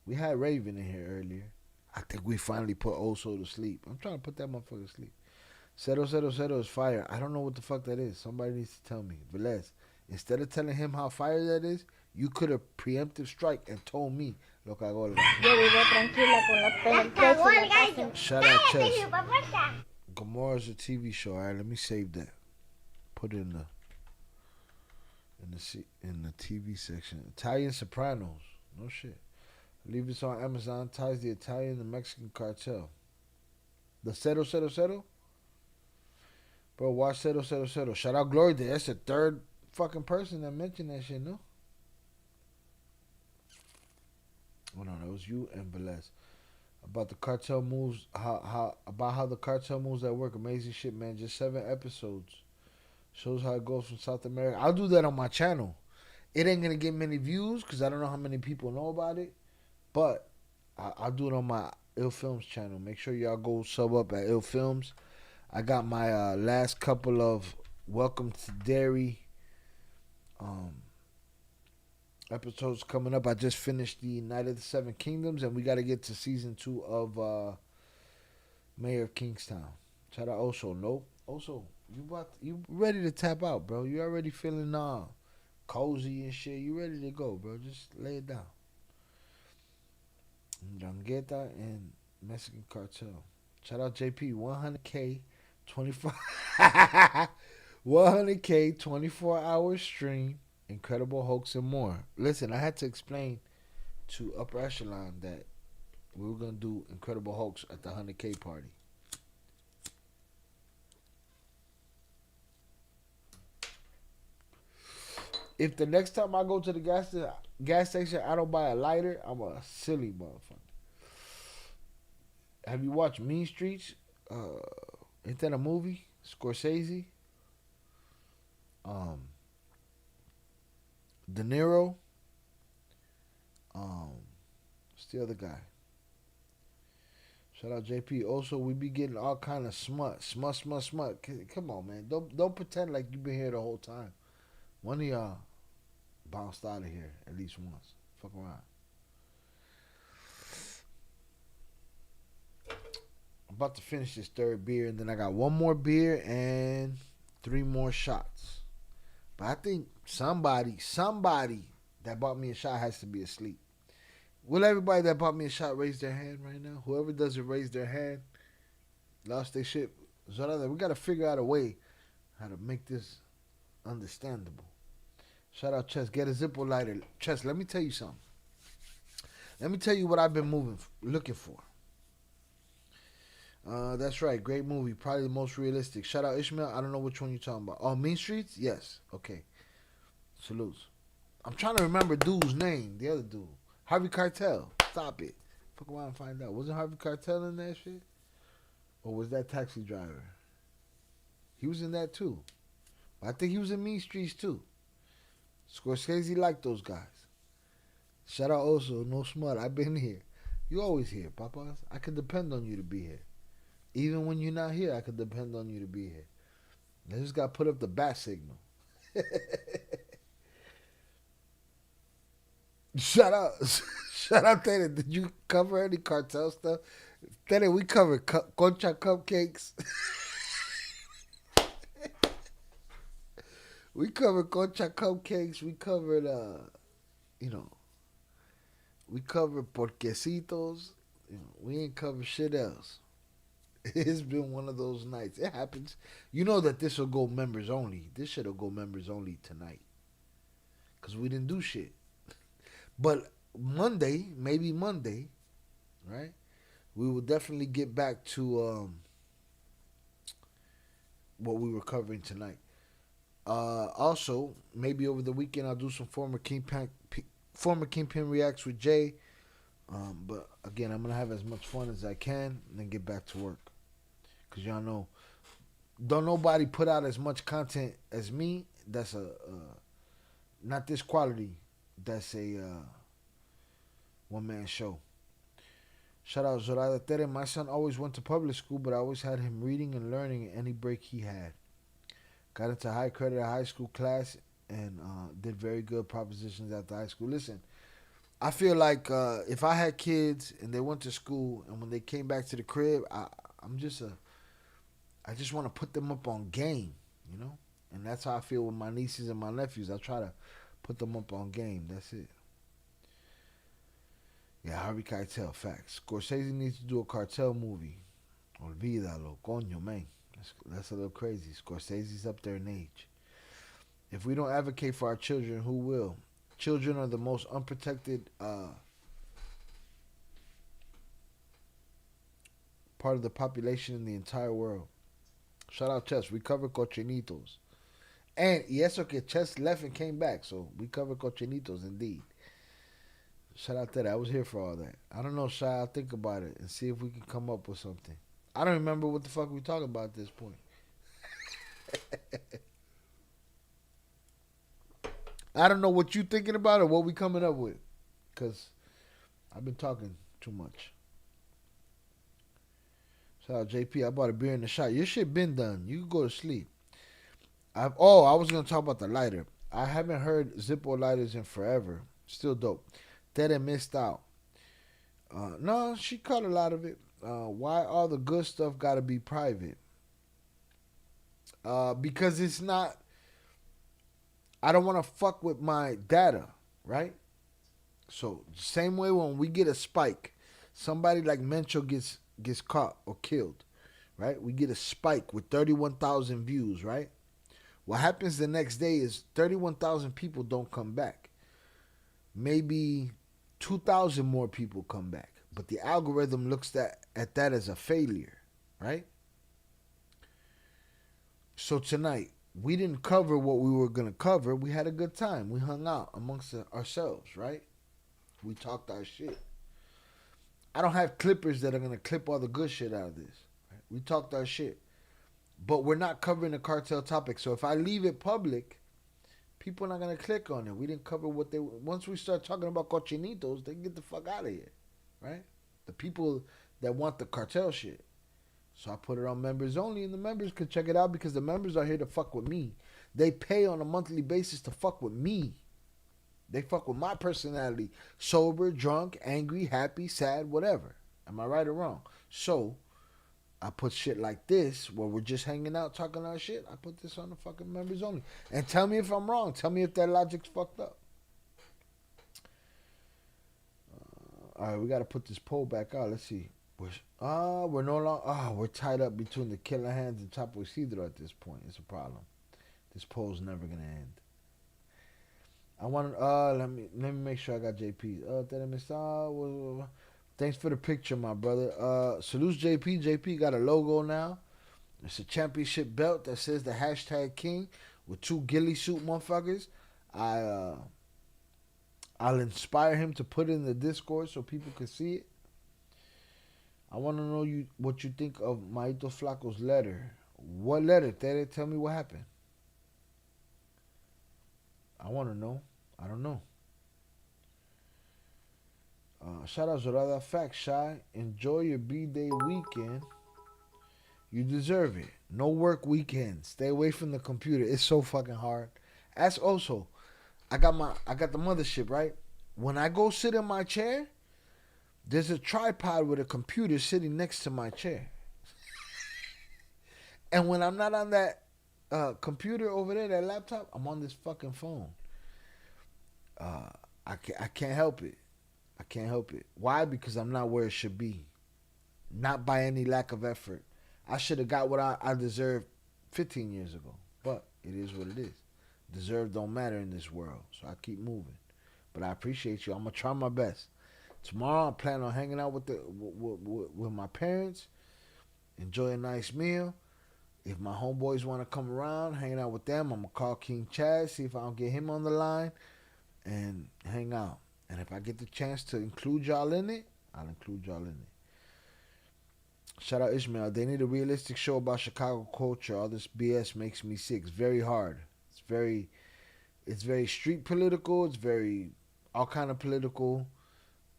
We had Raven in here earlier. I think we finally put Oso to sleep. I'm trying to put that motherfucker to sleep. 000 is fire. I don't know what the fuck that is. Somebody needs to tell me. Velez, instead of telling him how fire that is, you could have preemptive strike and told me. Lo cagó el gallo. Yo vivo tranquila con la penetration. Shout out Chess. Gomorrah's a TV show. All right, let me save that. Put it in the TV section. Italian Sopranos. No shit. I believe it's on Amazon. Ties the Italian and Mexican cartel. The 000? Bro, watch 000. Shout out Glory Day. That's the third fucking person that mentioned that shit, no? Oh no, that was you and Velez. About the cartel moves, how the cartel moves at work. Amazing shit, man. Just 7 episodes. Shows how it goes from South America. I'll do that on my channel. It ain't gonna get many views because I don't know how many people know about it. But I'll do it on my Ill Films channel. Make sure y'all go sub up at Ill Films. I got my last couple of Welcome to Derry episodes coming up. I just finished the Night of the Seven Kingdoms, and we got to get to season 2 of Mayor of Kingstown. Shout out Oso. Nope. Oso, you ready to tap out, bro. You already feeling cozy and shit. You ready to go, bro. Just lay it down. Drangheta and Mexican cartel. Shout out JP. 100K 24 100K 24-hour stream. Incredible hoax and more. Listen, I had to explain to Upper Echelon that we were gonna do Incredible Hoax at the 100K party. If the next time I go to the gas station, I don't buy a lighter, I'm a silly motherfucker. Have you watched Mean Streets? Ain't that a movie? Scorsese. De Niro. What's the other guy? Shout out JP. Also, we be getting all kind of smut. Come on, man. Don't pretend like you've been here the whole time. One of y'all bounced out of here at least once. Fuck around. I'm about to finish this 3rd beer, and then I got 1 more beer and 3 more shots. But I think somebody that bought me a shot has to be asleep. Will everybody that bought me a shot raise their hand right now? Whoever doesn't raise their hand, lost their shit. We got to figure out a way how to make this understandable. Shout out Chess. Get a Zippo lighter. Chess, let me tell you something. Let me tell you what I've been looking for. That's right. Great movie. Probably the most realistic. Shout out Ishmael. I don't know which one you're talking about. Oh, Mean Streets? Yes. Okay. Salutes. I'm trying to remember dude's name. The other dude. Harvey Cartel. Stop it. Fuck around and find out. Wasn't Harvey Cartel in that shit? Or was that Taxi Driver? He was in that too. I think he was in Mean Streets too. Scorsese liked those guys. Shout out also. No smut. I've been here. You always here, Papas. I can depend on you to be here. Even when you're not here, I can depend on you to be here. I just got to put up the bat signal. Shout out Tere. Did you cover any cartel stuff? Tere, we covered concha cupcakes. We covered concha cupcakes. We covered, we covered porquecitos. We ain't covered shit else. It's been one of those nights. It happens. You know that this will go members only. This shit will go members only tonight. Because we didn't do shit. But maybe Monday, right? We will definitely get back to what we were covering tonight. Also, maybe over the weekend I'll do some former Kingpin reacts with Jay. But again, I'm going to have as much fun as I can and then get back to work. Because y'all know, don't nobody put out as much content as me. That's not this quality. That's One man show. Shout out Zorada Tere. My son always went to public school, but I always had him reading and learning in any break he had. Got into high credit high school class and did very good propositions after high school. Listen, I feel like if I had kids and they went to school and when they came back to the crib, I just want to put them up on game, you know? And that's how I feel with my nieces and my nephews. I try to put them up on game. That's it. Yeah, Harvey Keitel, facts. Scorsese needs to do a cartel movie. Olvídalo, coño, man. That's a little crazy. Scorsese's up there in age. If we don't advocate for our children, who will? Children are the most unprotected part of the population in the entire world. Shout out Chess. We covered cochinitos. And yes, okay, Chess left and came back, so we covered cochinitos indeed. Shout out to that. I was here for all that. I don't know, Shy. I'll think about it and see if we can come up with something. I don't remember what the fuck we talking about at this point. I don't know what you thinking about or what we coming up with. Because I've been talking too much. Shout out JP. I bought a beer in the shop. Your shit been done. You can go to sleep. I was going to talk about the lighter. I haven't heard Zippo lighters in forever. Still dope. Tere missed out. No, she cut a lot of it. Why all the good stuff got to be private? Because it's not. I don't want to fuck with my data, right? So same way when we get a spike, somebody like Mencho gets caught or killed, right? We get a spike with 31,000 views, right? What happens the next day is 31,000 people don't come back. Maybe 2,000 more people come back. But the algorithm looks at that as a failure, right? So tonight, we didn't cover what we were going to cover. We had a good time. We hung out amongst ourselves, right? We talked our shit. I don't have clippers that are going to clip all the good shit out of this. Right? We talked our shit. But we're not covering the cartel topic. So if I leave it public, people are not going to click on it. We didn't cover what they... Once we start talking about cochinitos, they can get the fuck out of here. Right? The people that want the cartel shit. So I put it on members only, and the members could check it out because the members are here to fuck with me. They pay on a monthly basis to fuck with me. They fuck with my personality. Sober, drunk, angry, happy, sad, whatever. Am I right or wrong? So I put shit like this where we're just hanging out talking our shit. I put this on the fucking members only. And tell me if I'm wrong. Tell me if that logic's fucked up. All right, we got to put this poll back out. Let's see. We're no longer. We're tied up between the Killer Hands and Chapo Isidro at this point. It's a problem. This poll's never gonna end. I want. Let me make sure I got JP. Thanks for the picture, my brother. Salutes JP. JP got a logo now. It's a championship belt that says the hashtag King with two ghillie suit motherfuckers. I'll inspire him to put it in the Discord so people can see it. I want to know what you think of Maito Flaco's letter. What letter? Tell me what happened. I want to know. I don't know. Shout out Zorada. Fact, Shy. Enjoy your B-Day weekend. You deserve it. No work weekend. Stay away from the computer. It's so fucking hard. As also, I got the mothership, right? When I go sit in my chair, there's a tripod with a computer sitting next to my chair. And when I'm not on that computer over there, that laptop, I'm on this fucking phone. I can't help it. I can't help it. Why? Because I'm not where it should be. Not by any lack of effort. I should have got what I deserved 15 years ago. But it is what it is. Deserve don't matter in this world. So I keep moving. But I appreciate you. I'm going to try my best. Tomorrow I plan on hanging out with my parents. Enjoy a nice meal. If my homeboys want to come around, hanging out with them, I'm going to call King Chad, see if I don't get him on the line, and hang out. And if I get the chance to include y'all in it, I'll include y'all in it. Shout out Ishmael. They need a realistic show about Chicago culture. All this BS makes me sick. It's very hard. It's very street political. It's very all kind of political.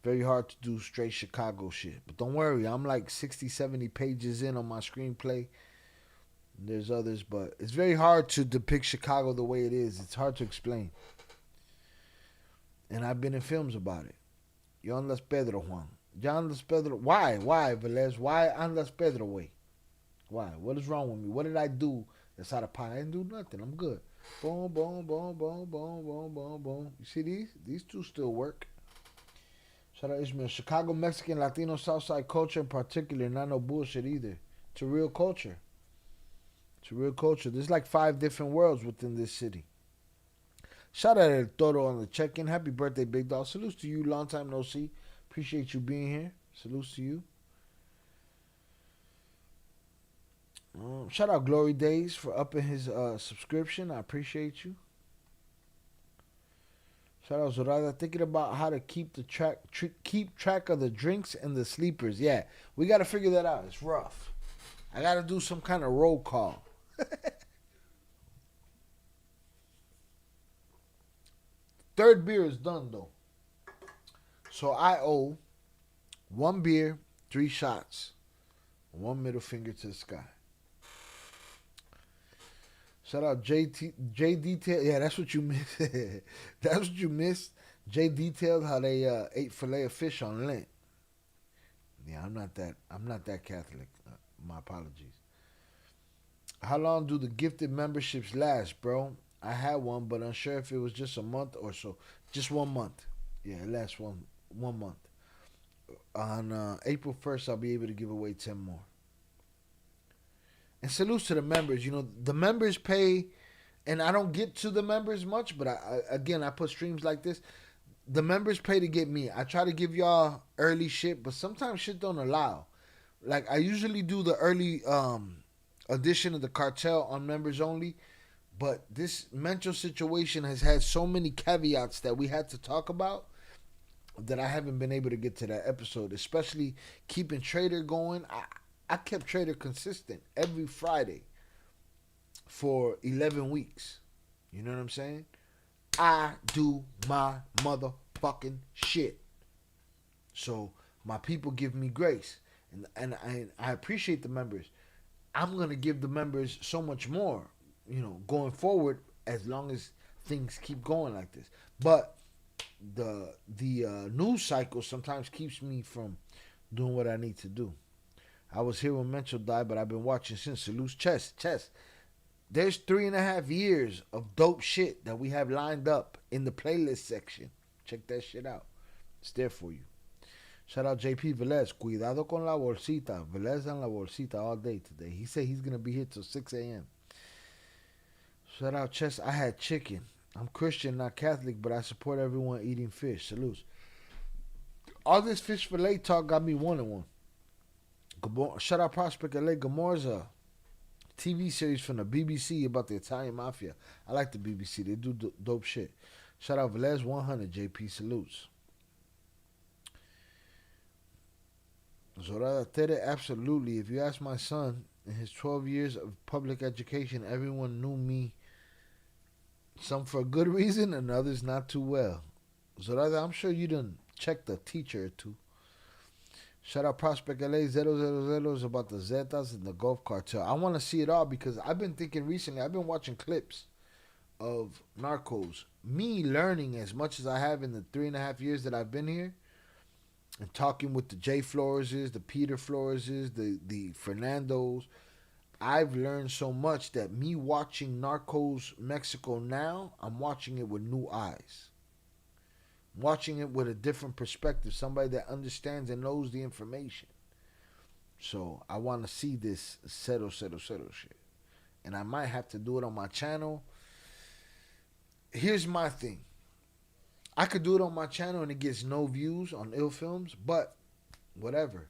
Very hard to do straight Chicago shit. But don't worry, I'm like 60, 70 pages in on my screenplay. There's others, but it's very hard to depict Chicago the way it is. It's hard to explain. And I've been in films about it. Yo andas Pedro, Juan. Ya andas Pedro. Why, Velez? Why andas Pedro way? Why? What is wrong with me? What did I do that's out of pie? I didn't do nothing. I'm good. Boom, boom, boom, boom, boom, boom, boom, boom. You see these? These two still work. Shout out Ishmael. Chicago, Mexican, Latino, Southside culture in particular. Not no bullshit either. It's a real culture. It's a real culture. There's like 5 different worlds within this city. Shout out El Toro on the check-in. Happy birthday, Big Dog. Salutes to you. Long time no see. Appreciate you being here. Salutes to you. Shout out Glory Days for upping his subscription. I appreciate you. Shout out Zorada. Thinking about how to keep track of the drinks and the sleepers. Yeah, we got to figure that out. It's rough. I got to do some kind of roll call. Third beer is done though. So I owe 1 beer, 3 shots, 1 middle finger to the sky. Shout out J Detail. Yeah, that's what you missed. That's what you missed. J detailed how they ate fillet of fish on Lent. Yeah, I'm not that Catholic. My apologies. How long do the gifted memberships last, bro? I had one, but unsure if it was just a month or so. Just 1 month. Yeah, it lasts one month. On April 1st, I'll be able to give away 10 more. And salutes to the members. You know, the members pay, and I don't get to the members much, but I put streams like this. The members pay to get me. I try to give y'all early shit, but sometimes shit don't allow. Like, I usually do the early edition of the cartel on members only, but this mental situation has had so many caveats that we had to talk about that I haven't been able to get to that episode, especially keeping Trader going. I kept Trader consistent every Friday for 11 weeks. You know what I'm saying? I do my motherfucking shit. So my people give me grace. And I appreciate the members. I'm going to give the members so much more, you know, going forward as long as things keep going like this. But the news cycle sometimes keeps me from doing what I need to do. I was here when Mental died, but I've been watching since. Salute Chess. There's 3.5 years of dope shit that we have lined up in the playlist section. Check that shit out. It's there for you. Shout out JP Velez. Cuidado con la bolsita. Velez on la bolsita all day today. He said he's going to be here till 6 a.m. Shout out Chess. I had chicken. I'm Christian, not Catholic, but I support everyone eating fish. Salutes. All this fish fillet talk got me wanting one. Shout out Prospect LA. Gomor's a TV series from the BBC about the Italian mafia. I like the BBC. They do dope shit. Shout out Velez 100. JP salutes. Zorada Tere, absolutely. If you ask my son, in his 12 years of public education, everyone knew me. Some for a good reason and others not too well. Zorada, I'm sure you done checked the teacher or two. Shout out Prospect LA 000 about the Zetas and the Gulf Cartel. I want to see it all because I've been thinking recently, I've been watching clips of Narcos. Me learning as much as I have in the 3.5 years that I've been here and talking with the Jay Floreses, the Peter Floreses, the Fernandos. I've learned so much that me watching Narcos Mexico now, I'm watching it with new eyes. Watching it with a different perspective, somebody that understands and knows the information. So I want to see this 000 shit. And I might have to do it on my channel. Here's my thing. I could do it on my channel and it gets no views on ill films, but whatever.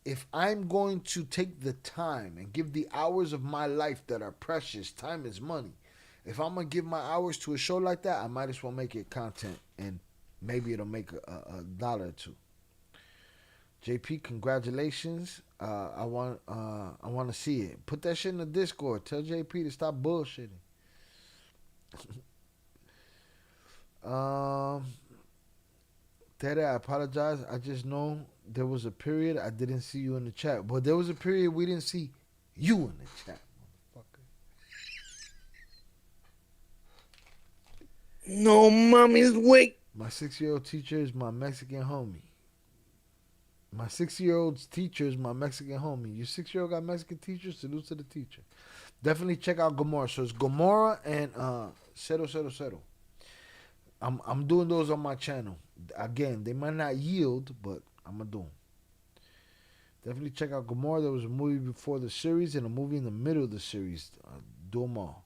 If I'm going to take the time and give the hours of my life that are precious, time is money. If I'm going to give my hours to a show like that, I might as well make it content and maybe it'll make a dollar or two. JP, congratulations. I want to see it. Put that shit in the Discord. Tell JP to stop bullshitting. Tere, I apologize. I just know there was a period I didn't see you in the chat. But there was a period we didn't see you in the chat, motherfucker. No mommy's wait. My 6-year-old teacher is my Mexican homie. My 6-year-old's teacher is my Mexican homie. Your 6-year-old got Mexican teachers? Salute to the teacher. Definitely check out Gomorrah. So it's Gomorrah and 000. I'm doing those on my channel. Again, they might not yield, but I'm going to do them. Definitely check out Gomorrah. There was a movie before the series and a movie in the middle of the series. Do them all.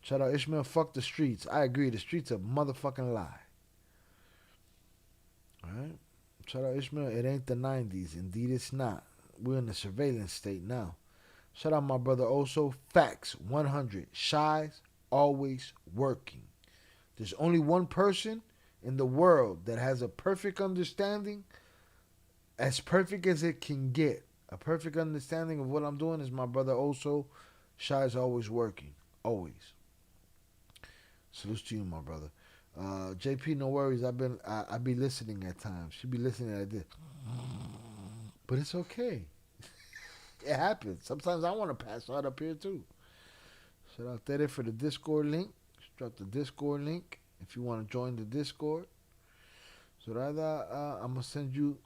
Shout out Ishmael, fuck the streets. I agree. The streets are motherfucking lie. Alright? Shout out Ishmael. It ain't the 90s. Indeed, it's not. We're in a surveillance state now. Shout out my brother also. Facts 100. Shy's always working. There's only one person in the world that has a perfect understanding, as perfect as it can get. A perfect understanding of what I'm doing is my brother also. Shy's always working. Always. Salute to you, my brother. JP, no worries. I be listening at times. She be listening like this. But it's okay. It happens. Sometimes I want to pass out up here too. Shout out there for the Discord link. Just drop the Discord link if you want to join the Discord. So rather, I'm gonna send you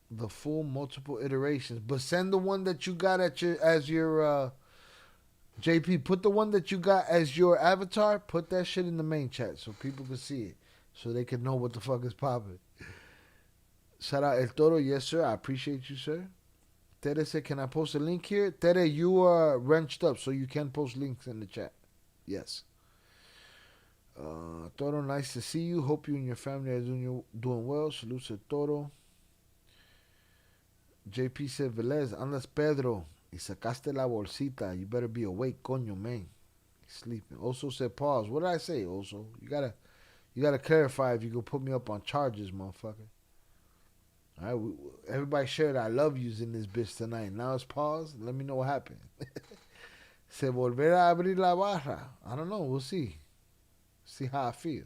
the full multiple iterations. But send the one that you got as your JP. Put the one that you got as your avatar. Put that shit in the main chat so people can see it, so they can know what the fuck is popping. Shout out El Toro. Yes, sir. I appreciate you, sir. Tere said, can I post a link here? Tere, you are wrenched up, so you can post links in the chat. Yes. Toro, nice to see you. Hope you and your family are doing well. Salute to Toro. JP said, Velez, andas Pedro y sacaste la bolsita. You better be awake, coño, man. He's sleeping. Also said, pause. What did I say, also? You gotta clarify if you go put me up on charges, motherfucker. All right, everybody shared I love yous in this bitch tonight. Now it's pause. Let me know what happened. Se volver a abrir la barra. I don't know. We'll see. See how I feel.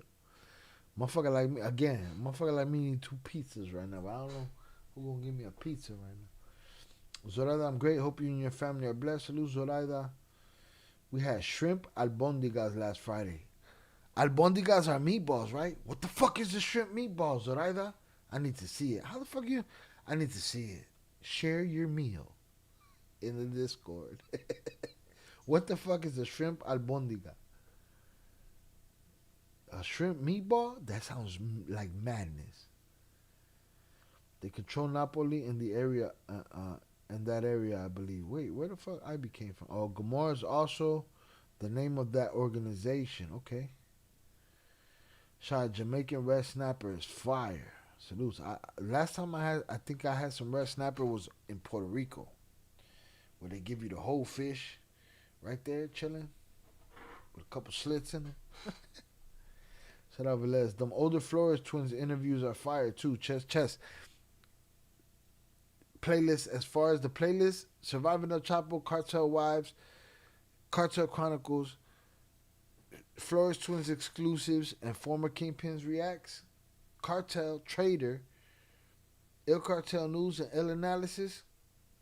Motherfucker like me, again, motherfucker like me need 2 pizzas right now. But I don't know who gonna give me a pizza right now. Zoraida, I'm great. Hope you and your family are blessed. Salute, Zoraida. We had shrimp albondigas last Friday. Albondigas are meatballs, right? What the fuck is the shrimp meatballs, Zoraida? I need to see it. How the fuck you? I need to see it. Share your meal in the Discord. What the fuck is a shrimp albondiga? A shrimp meatball? That sounds like madness. They control Napoli in the area, in that area, I believe. Wait, where the fuck I came from? Oh, Gomorrah is also the name of that organization. Okay. Shot Jamaican red snapper is fire. Salutes. Last time I think I had some red snapper was in Puerto Rico, where they give you the whole fish, right there chilling, with a couple slits in it. Shout out Velez. Them older Flores twins interviews are fire too. Chess. Playlist, as far as the playlist, Surviving El Chapo, Cartel Wives, Cartel Chronicles, Flores Twins exclusives, and former Kingpins reacts. Cartel, Trader, ILL Cartel News, and ILL Analysis.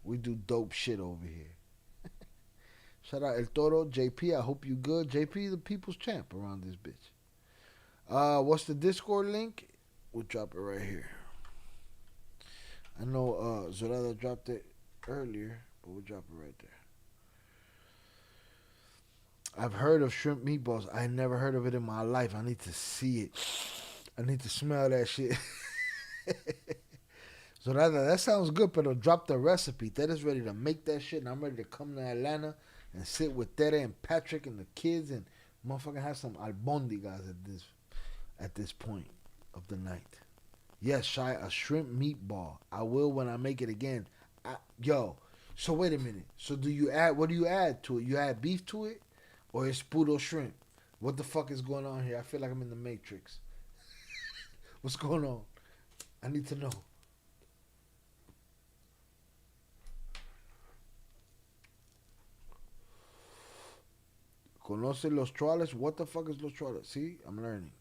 We do dope shit over here. Shout out El Toro, JP. I hope you good. JP, the people's champ around this bitch. What's the Discord link? We'll drop it right here. I know Zorada dropped it earlier, but we'll drop it right there. I've heard of shrimp meatballs. I never heard of it in my life. I need to see it. I need to smell that shit. Zorada, that sounds good, but drop the recipe. Ted's ready to make that shit, and I'm ready to come to Atlanta and sit with Ted and Patrick and the kids and motherfucking have some albondigas at this point of the night. Yes, Shy, a shrimp meatball. I will when I make it again. So wait a minute. So what do you add to it? You add beef to it? Or it's puro shrimp? What the fuck is going on here? I feel like I'm in the Matrix. What's going on? I need to know. ¿Conoce los troles? What the fuck is los troles? See, I'm learning.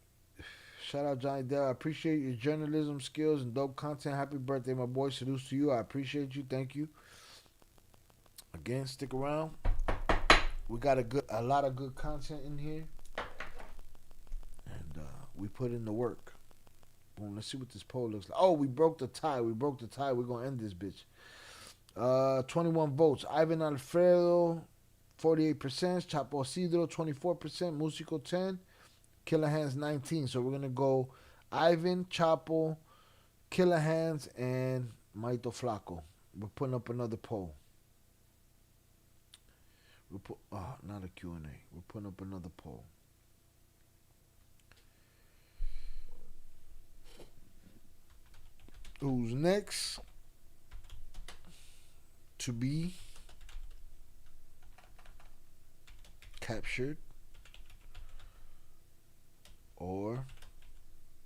Shout out Johnny Dell. I appreciate your journalism skills and dope content. Happy birthday, my boy. Salutes to you. I appreciate you. Thank you. Again, stick around. We got a lot of good content in here. And we put in the work. Boom, let's see what this poll looks like. Oh, we broke the tie. We're gonna end this bitch. 21 votes. Ivan Alfredo, 48%. Chapo Isidro, 24%. Musico, 10. Killer Hands, 19. So we're gonna go Ivan, Chapo, Killer Hands, and Maito Flaco. We're putting up another poll. Not a Q&A. We're putting up another poll. Who's next to be captured or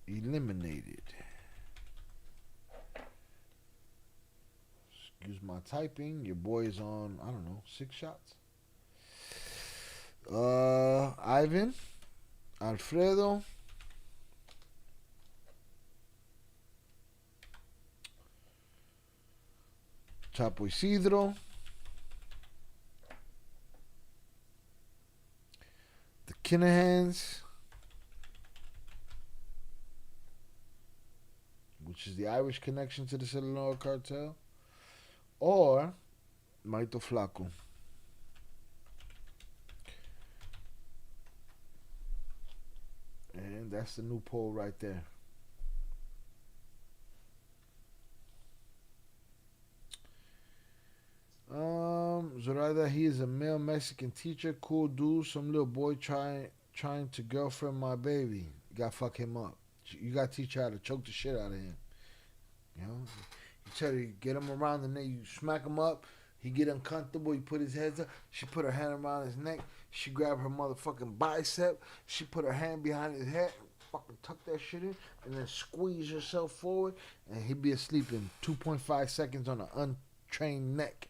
eliminated? Excuse my typing. Your boy is on, I don't know, 6 shots. Ivan, Alfredo, Chapo Isidro, the Kinahans, which is the Irish connection to the ILL Cartel, or Maito Flaco. And that's the new poll right there. Zoraida, he is a male Mexican teacher, cool dude. Some little boy trying to girlfriend my baby. You gotta fuck him up. You gotta teach her how to choke the shit out of him. You know, you try to get him around the neck. You smack him up. He get uncomfortable. He put his head up. She put her hand around his neck. She grabbed her motherfucking bicep. She put her hand behind his head. Fucking tuck that shit in, and then squeeze herself forward, and he'd be asleep in 2.5 seconds on an untrained neck.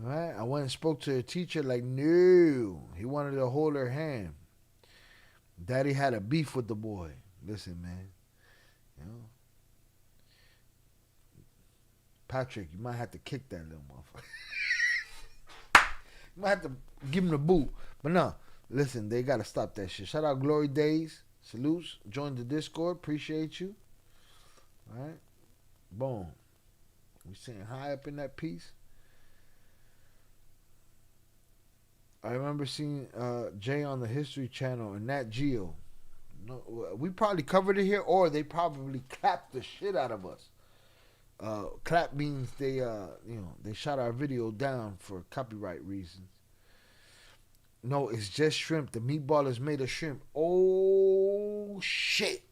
Alright, I went and spoke to her teacher like, no. He wanted to hold her hand. Daddy had a beef with the boy. Listen, man. You know, Patrick, you might have to kick that little motherfucker. You might have to give him the boot. But no, listen, they got to stop that shit. Shout out Glory Days. Salutes. Join the Discord. Appreciate you. All right. Boom. We sitting high up in that piece. I remember seeing Jay on the History Channel and Nat Geo. No, we probably covered it here, or they probably clapped the shit out of us. Clap means they they shot our video down for copyright reasons. No, it's just shrimp. The meatball is made of shrimp. Oh shit!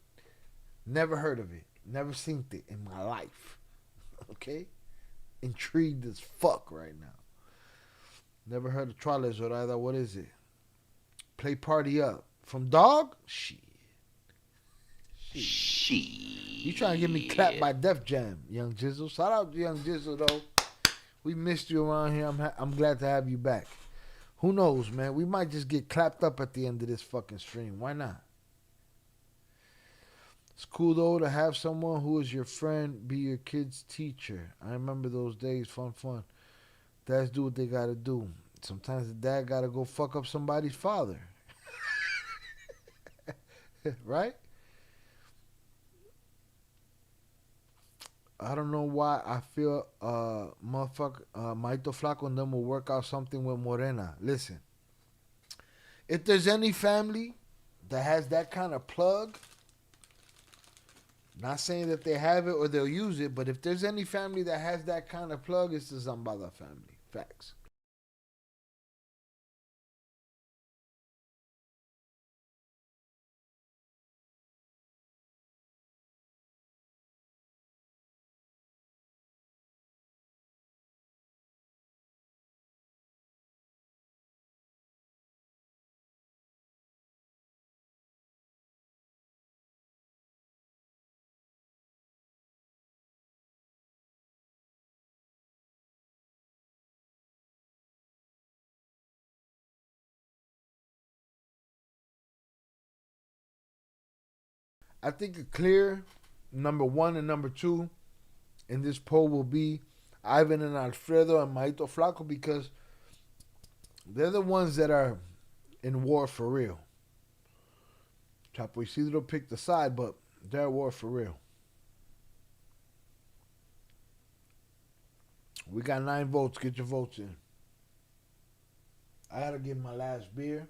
Never heard of it. Never seen it in my life. Okay, intrigued as fuck right now. Never heard of Trollers or either. What is it? Play Party Up from Dog. Shit. You trying to get me clapped by Def Jam, Young Jizzle. Shout out to Young Jizzle, though. We missed you around here. I'm glad to have you back. Who knows, man? We might just get clapped up at the end of this fucking stream. Why not? It's cool, though, to have someone who is your friend be your kid's teacher. I remember those days. Fun. Dads do what they gotta do. Sometimes the dad gotta go fuck up somebody's father. Right? I don't know why I feel motherfucker Maito Flaco and them will work out something with Morena. Listen, if there's any family that has that kind of plug, not saying that they have it or they'll use it, but if there's any family that has that kind of plug, it's the Zambada family. Facts. I think a clear number 1 and number 2 in this poll will be Ivan and Alfredo and Maito Flaco, because they're the ones that are in war for real. Chapo Isidro picked a side, but they're at war for real. We got 9 votes. Get your votes in. I gotta get my last beer.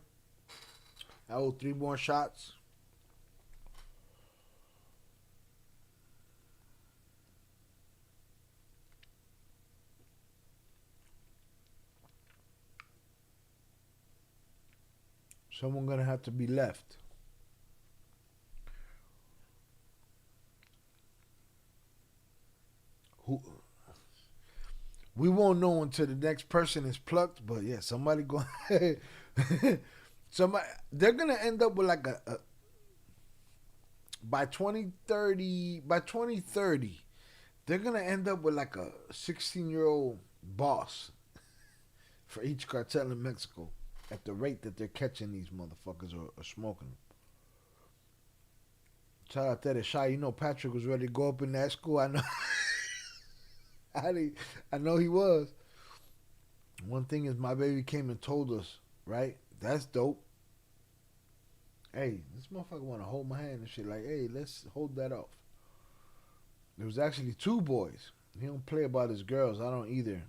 I owe 3 more shots. Someone gonna have to be left. Who? We won't know until the next person is plucked, but yeah, somebody go. Somebody, they're gonna end up with like a by 2030. By 2030, they're gonna end up with like a 16-year-old boss for each cartel in Mexico, at the rate that they're catching these motherfuckers or smoking them. Shout out there to Shy. You know Patrick was ready to go up in that school. I know. I know he was. One thing is, my baby came and told us, right? That's dope. Hey, this motherfucker want to hold my hand and shit. Like, hey, let's hold that off. There was actually 2 boys. He don't play about his girls. I don't either.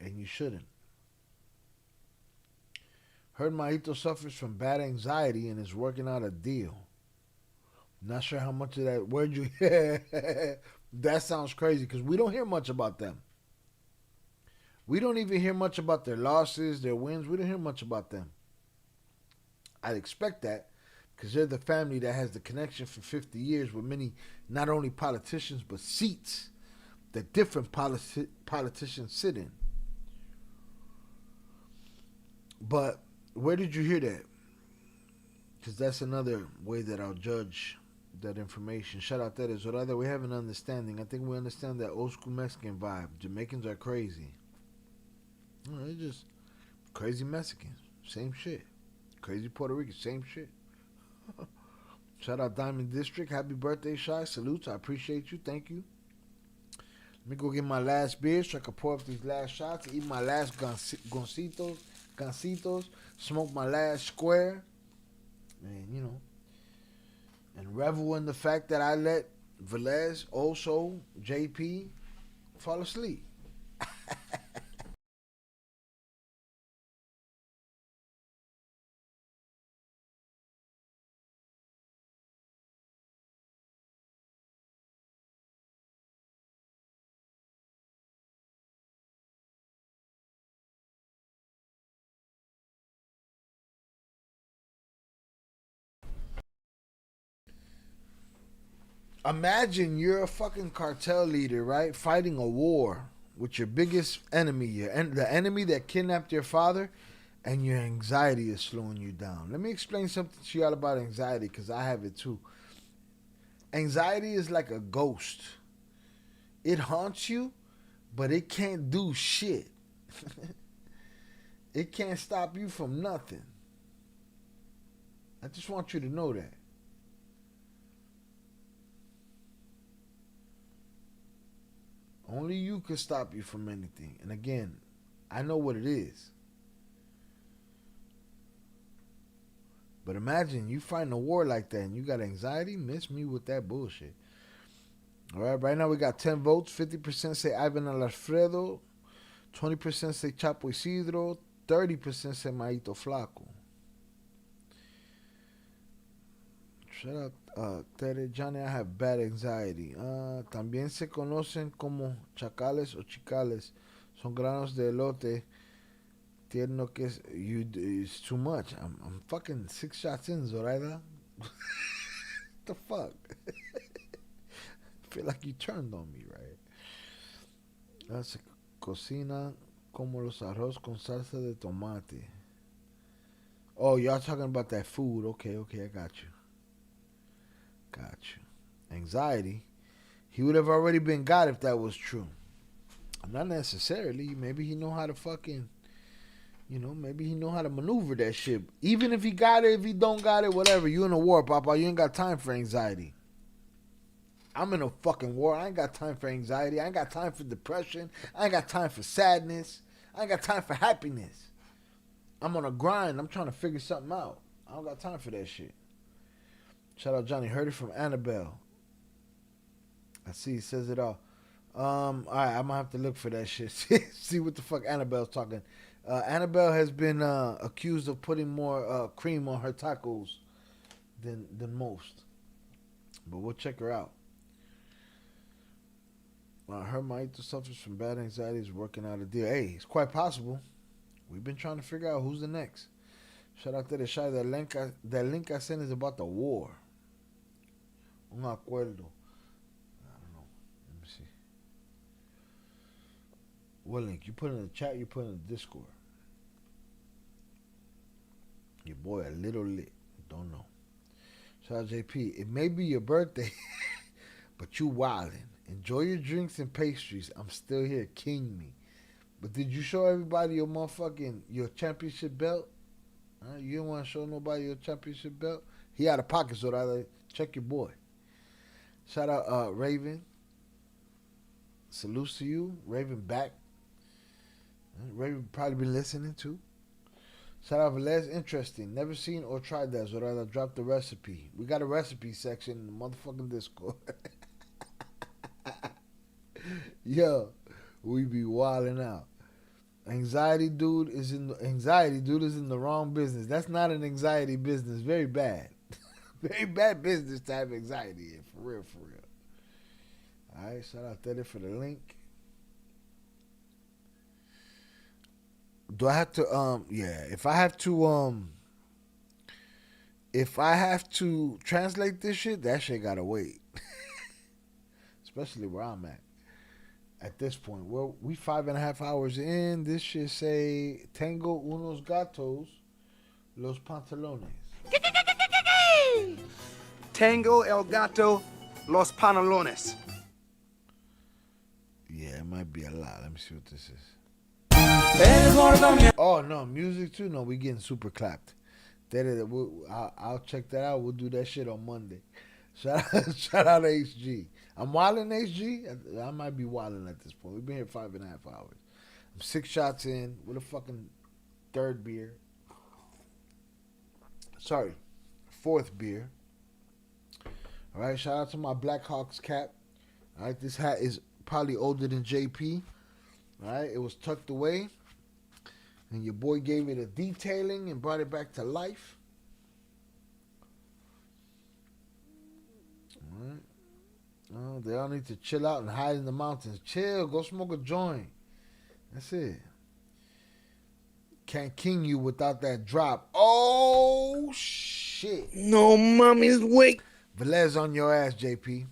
And you shouldn't. Heard Maito suffers from bad anxiety and is working out a deal. Not sure how much of that. Where'd you hear? That sounds crazy, because we don't hear much about them. We don't even hear much about their losses, their wins. We don't hear much about them. I'd expect that, because they're the family that has the connection for 50 years with many, not only politicians, but seats that different politicians sit in. But where did you hear that? Because that's another way that I'll judge that information. Shout out that is rather we have an understanding. I think we understand that old school Mexican vibe. Jamaicans are crazy. They're just crazy Mexicans. Same shit. Crazy Puerto Ricans. Same shit. Shout out Diamond District. Happy birthday, Shy. Salutes. I appreciate you. Thank you. Let me go get my last beer so I can pour up these last shots, eat my last gancitos, smoke my last square, and you know, and revel in the fact that I let Velez, also JP, fall asleep. Imagine you're a fucking cartel leader, right? Fighting a war with your biggest enemy, the enemy that kidnapped your father, and your anxiety is slowing you down. Let me explain something to y'all about anxiety, because I have it too. Anxiety is like a ghost. It haunts you, but it can't do shit. It can't stop you from nothing. I just want you to know that. Only you can stop you from anything. And again, I know what it is. But imagine you fighting a war like that and you got anxiety. Miss me with that bullshit. All right, right now we got 10 votes. 50% say Ivan Alfredo. 20% say Chapo Isidro. 30% say Maito Flaco. Shut up. Tere, Johnny, I have bad anxiety. También se conocen como chacales o chicales. Son granos de elote. Tierno que es. It's too much. I'm fucking 6 shots in, Zoraida. What the fuck? I feel like you turned on me, right? Se cocina como los arroz con salsa de tomate. Oh, y'all talking about that food. Okay, I got you. Got you. Anxiety. He would have already been got if that was true. Not necessarily. Maybe he know how to fucking, maybe he know how to maneuver that shit. Even if he got it, if he don't got it, whatever. You in a war, Papa. You ain't got time for anxiety. I'm in a fucking war. I ain't got time for anxiety. I ain't got time for depression. I ain't got time for sadness. I ain't got time for happiness. I'm on a grind. I'm trying to figure something out. I don't got time for that shit. Shout out Johnny. Heard it from Annabelle. I see he says it all. Alright, I'm gonna have to look for that shit. See what the fuck Annabelle's talking. Annabelle has been accused of putting more cream on her tacos than most. But we'll check her out. Her Maito suffers from bad anxiety, is working out a deal. Hey, it's quite possible. We've been trying to figure out who's the next. Shout out to the Shy. That link I sent is about the war. Un acuerdo. I don't know. Let me see. What link? You put in the chat, you put in the Discord. Your boy a little lit. Don't know. Shout out JP. It may be your birthday, but you wildin'. Enjoy your drinks and pastries. I'm still here. King me. But did you show everybody your championship belt? You didn't want to show nobody your championship belt? He out of pocket, so rather check your boy. Shout out Raven. Salutes to you. Raven back. Raven probably been listening too. Shout out Velez. Interesting. Never seen or tried that, so rather drop the recipe. We got a recipe section in the motherfucking Discord. Yo, we be wilding out. Anxiety dude is in the wrong business. That's not an anxiety business. Very bad. Very bad business to have anxiety in. For real, for real. Alright, shout out Teddy for the link. Do I have to if I have to translate this shit, that shit gotta wait. Especially where I'm at this point. Well, we 5.5 hours in. This shit say Tengo unos gatos, los pantalones. Tango el gato, los pantalones. Yeah, it might be a lot. Let me see what this is. Oh no, music too? No, we getting super clapped. I'll check that out. We'll do that shit on Monday. Shout out to HG. I'm wilding HG. I might be wilding at this point. We've been here 5.5 hours. I'm 6 shots in with a fucking third beer. Sorry, 4th beer. All right, shout out to my Blackhawks cap. All right, this hat is probably older than JP. All right, it was tucked away, and your boy gave it a detailing and brought it back to life. All right. Oh, they all need to chill out and hide in the mountains. Chill, go smoke a joint. That's it. Can't king you without that drop. Oh, shit. No mommy's wait. Velez on your ass, JP.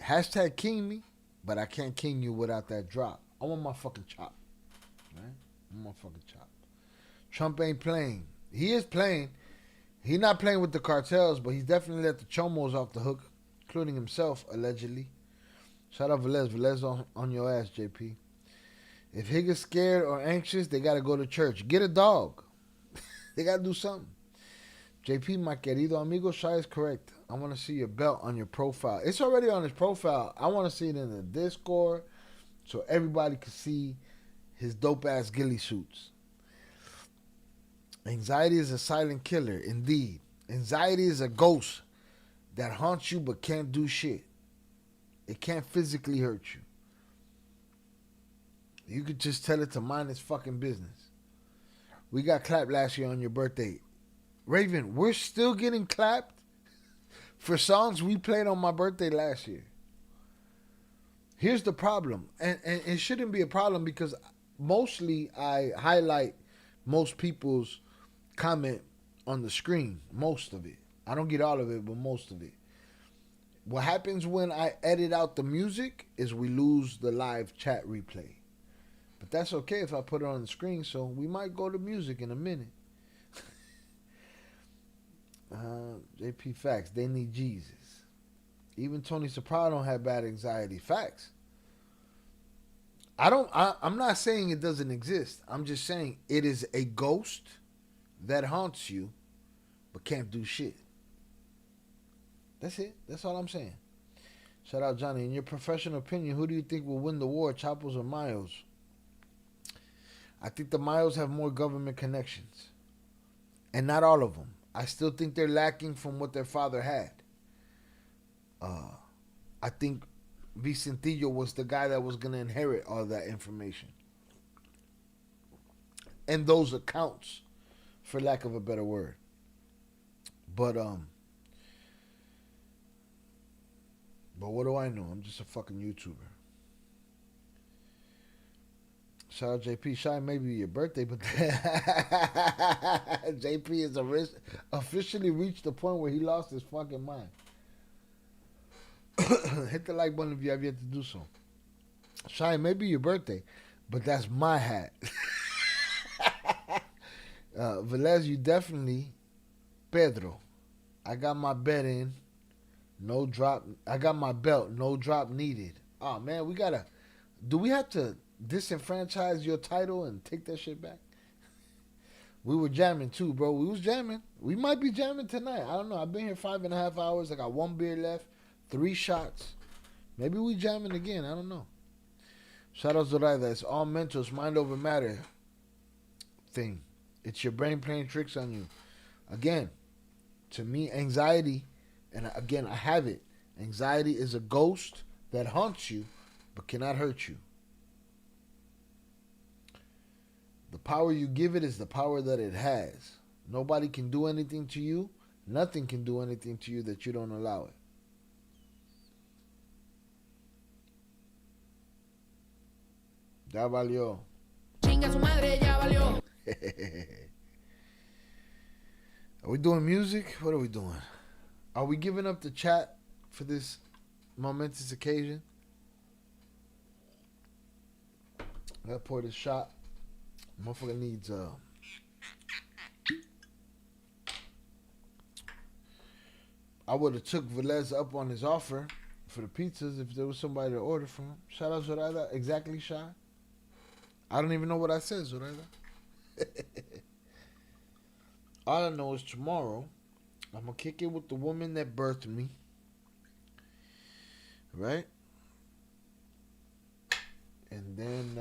Hashtag king me, but I can't king you without that drop. I want my fucking chop. Right? I want my fucking chop. Trump ain't playing. He is playing. He's not playing with the cartels, but he's definitely let the chomos off the hook, including himself, allegedly. Shout out Velez. Velez on your ass, JP. If he gets scared or anxious, they got to go to church. Get a dog. They got to do something. JP, my querido amigo, Shy is correct. I want to see your belt on your profile. It's already on his profile. I want to see it in the Discord so everybody can see his dope-ass ghillie suits. Anxiety is a silent killer, indeed. Anxiety is a ghost that haunts you but can't do shit. It can't physically hurt you. You could just tell it to mind its fucking business. We got clapped last year on your birthday. Raven, we're still getting clapped for songs we played on my birthday last year. Here's the problem. And it shouldn't be a problem because mostly I highlight most people's comment on the screen. Most of it. I don't get all of it, but most of it. What happens when I edit out the music is we lose the live chat replay. But that's okay if I put it on the screen, so we might go to music in a minute. JP facts, they need Jesus. Even Tony Soprano had bad anxiety. Facts. I'm not saying it doesn't exist. I'm just saying it is a ghost that haunts you but can't do shit. That's it. That's all I'm saying. Shout out Johnny. In your professional opinion, who do you think will win the war, Chapos or Miles? I think the Miles have more government connections. And not all of them. I still think they're lacking from what their father had. I think Vicentillo was the guy that was going to inherit all that information. And those accounts, for lack of a better word. But what do I know? I'm just a fucking YouTuber. Shout out JP. Shy, maybe your birthday, but JP is officially reached the point where he lost his fucking mind. Hit the like button if you have yet to do so. Shy, maybe your birthday, but that's my hat. Velez, you definitely. Pedro, I got my bet in. No drop. I got my belt. No drop needed. Oh man, do we have to disenfranchise your title and take that shit back? We were jamming too, bro. We was jamming. We might be jamming tonight. I don't know. I've been here 5.5 hours. I got 1 beer left, 3 shots. Maybe we jamming again. I don't know. Shout out Zoraida. It's all mental. It's mind over matter thing. It's your brain playing tricks on you. Again, to me, anxiety, and again, I have it. Anxiety is a ghost that haunts you but cannot hurt you. The power you give it is the power that it has. Nobody can do anything to you. Nothing can do anything to you that you don't allow it. Ya valió. Chinga su madre, ya valió. Are we doing music? What are we doing? Are we giving up the chat for this momentous occasion? I gotta pour this shot. Motherfucker needs I would have took Velez up on his offer for the pizzas if there was somebody to order from him. Shout out Zoraida. Exactly, Shy. I don't even know what I said, Zoraida. All I know is tomorrow I'm gonna kick it with the woman that birthed me. Right? And then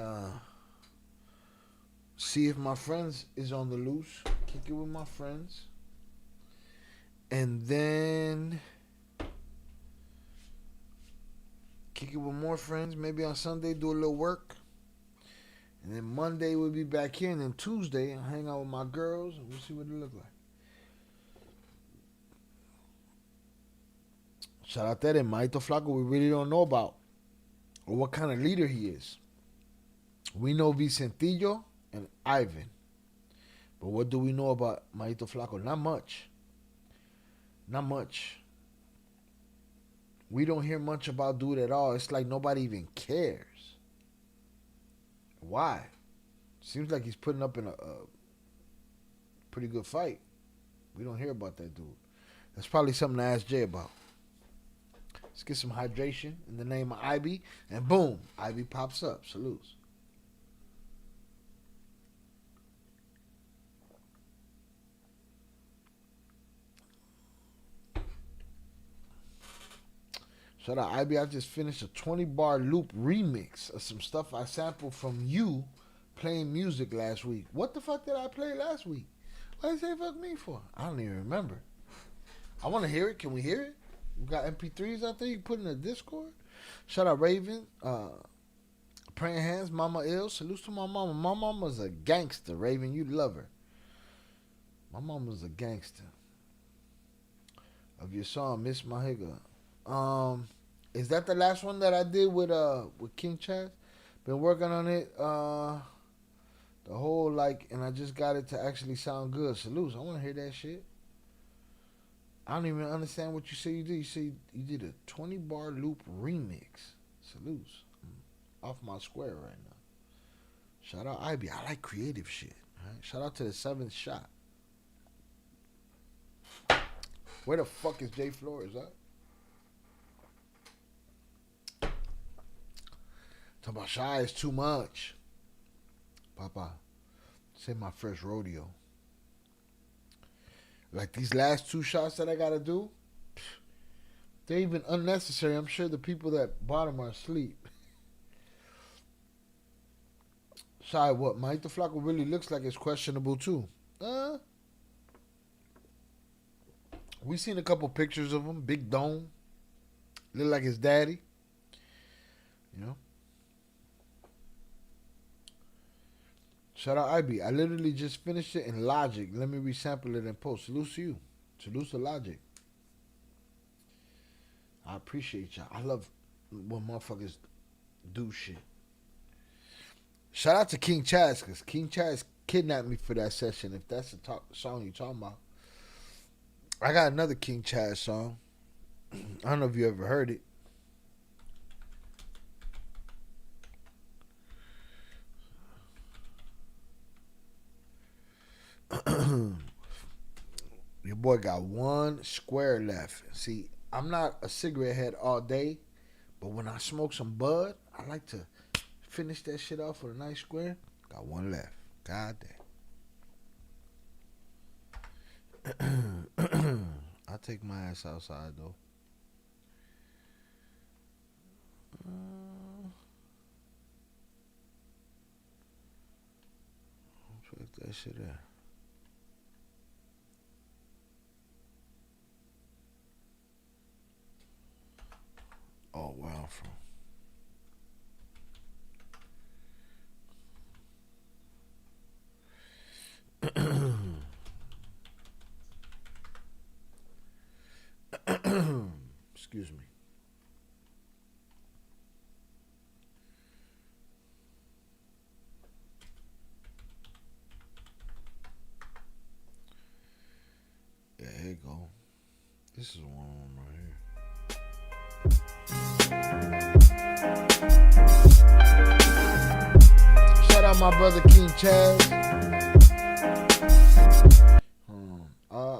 see if my friends is on the loose. Kick it with my friends. And then kick it with more friends. Maybe on Sunday do a little work. And then Monday we'll be back here. And then Tuesday I'll hang out with my girls and we'll see what it look like. Shout out that Maito Flaco we really don't know about. Or what kind of leader he is. We know Vicentillo and Ivan. But what do we know about Maito Flaco? Not much. Not much. We don't hear much about dude at all. It's like nobody even cares. Why? Seems like he's putting up in a pretty good fight. We don't hear about that dude. That's probably something to ask Jay about. Let's get some hydration in the name of Ivy. And boom, Ivy pops up. Salutes. Shout out Ivy. I just finished a 20-bar loop remix of some stuff I sampled from you playing music last week. What the fuck did I play last week? What did you say fuck me for? I don't even remember. I want to hear it. Can we hear it? We got MP3s out there you can put in the Discord. Shout out Raven. Praying Hands, Mama Ill. Salutes to my mama. My mama's a gangster, Raven. You love her. My mama's a gangster. Of your song, Miss Mahiga. Is that the last one that I did with King Chaz? Been working on it the whole and I just got it to actually sound good. Salutes. I want to hear that shit. I don't even understand what you say you did. You say you did a 20-bar loop remix. Salutes. I'm off my square right now. Shout out Ivy. I like creative shit. Right? Shout out to the 7th Shot. Where the fuck is Jay Flores at? Talking about Shy is too much. Papa, this ain't my first rodeo. Like these last 2 shots that I gotta do, they're even unnecessary, I'm sure the people that bought them are asleep. Sorry, what? Mike the Flacco really looks like it's questionable too. We seen a couple pictures of him. Big dome. Look like his daddy. You know. Shout out IB. I literally just finished it in Logic. Let me resample it and post. Salute to you. Salute to Logic. I appreciate y'all. I love when motherfuckers do shit. Shout out to King Chaz, because King Chaz kidnapped me for that session, if that's the song you're talking about. I got another King Chaz song. I don't know if you ever heard it. Your boy got one square left. See, I'm not a cigarette head all day, but when I smoke some bud, I like to finish that shit off with a nice square. Got one left. God damn. I'll take my ass outside though. Check that shit out. Oh, where I'm from. Excuse me. Yeah, here you go. This is one right here. Shout out my brother King Chaz.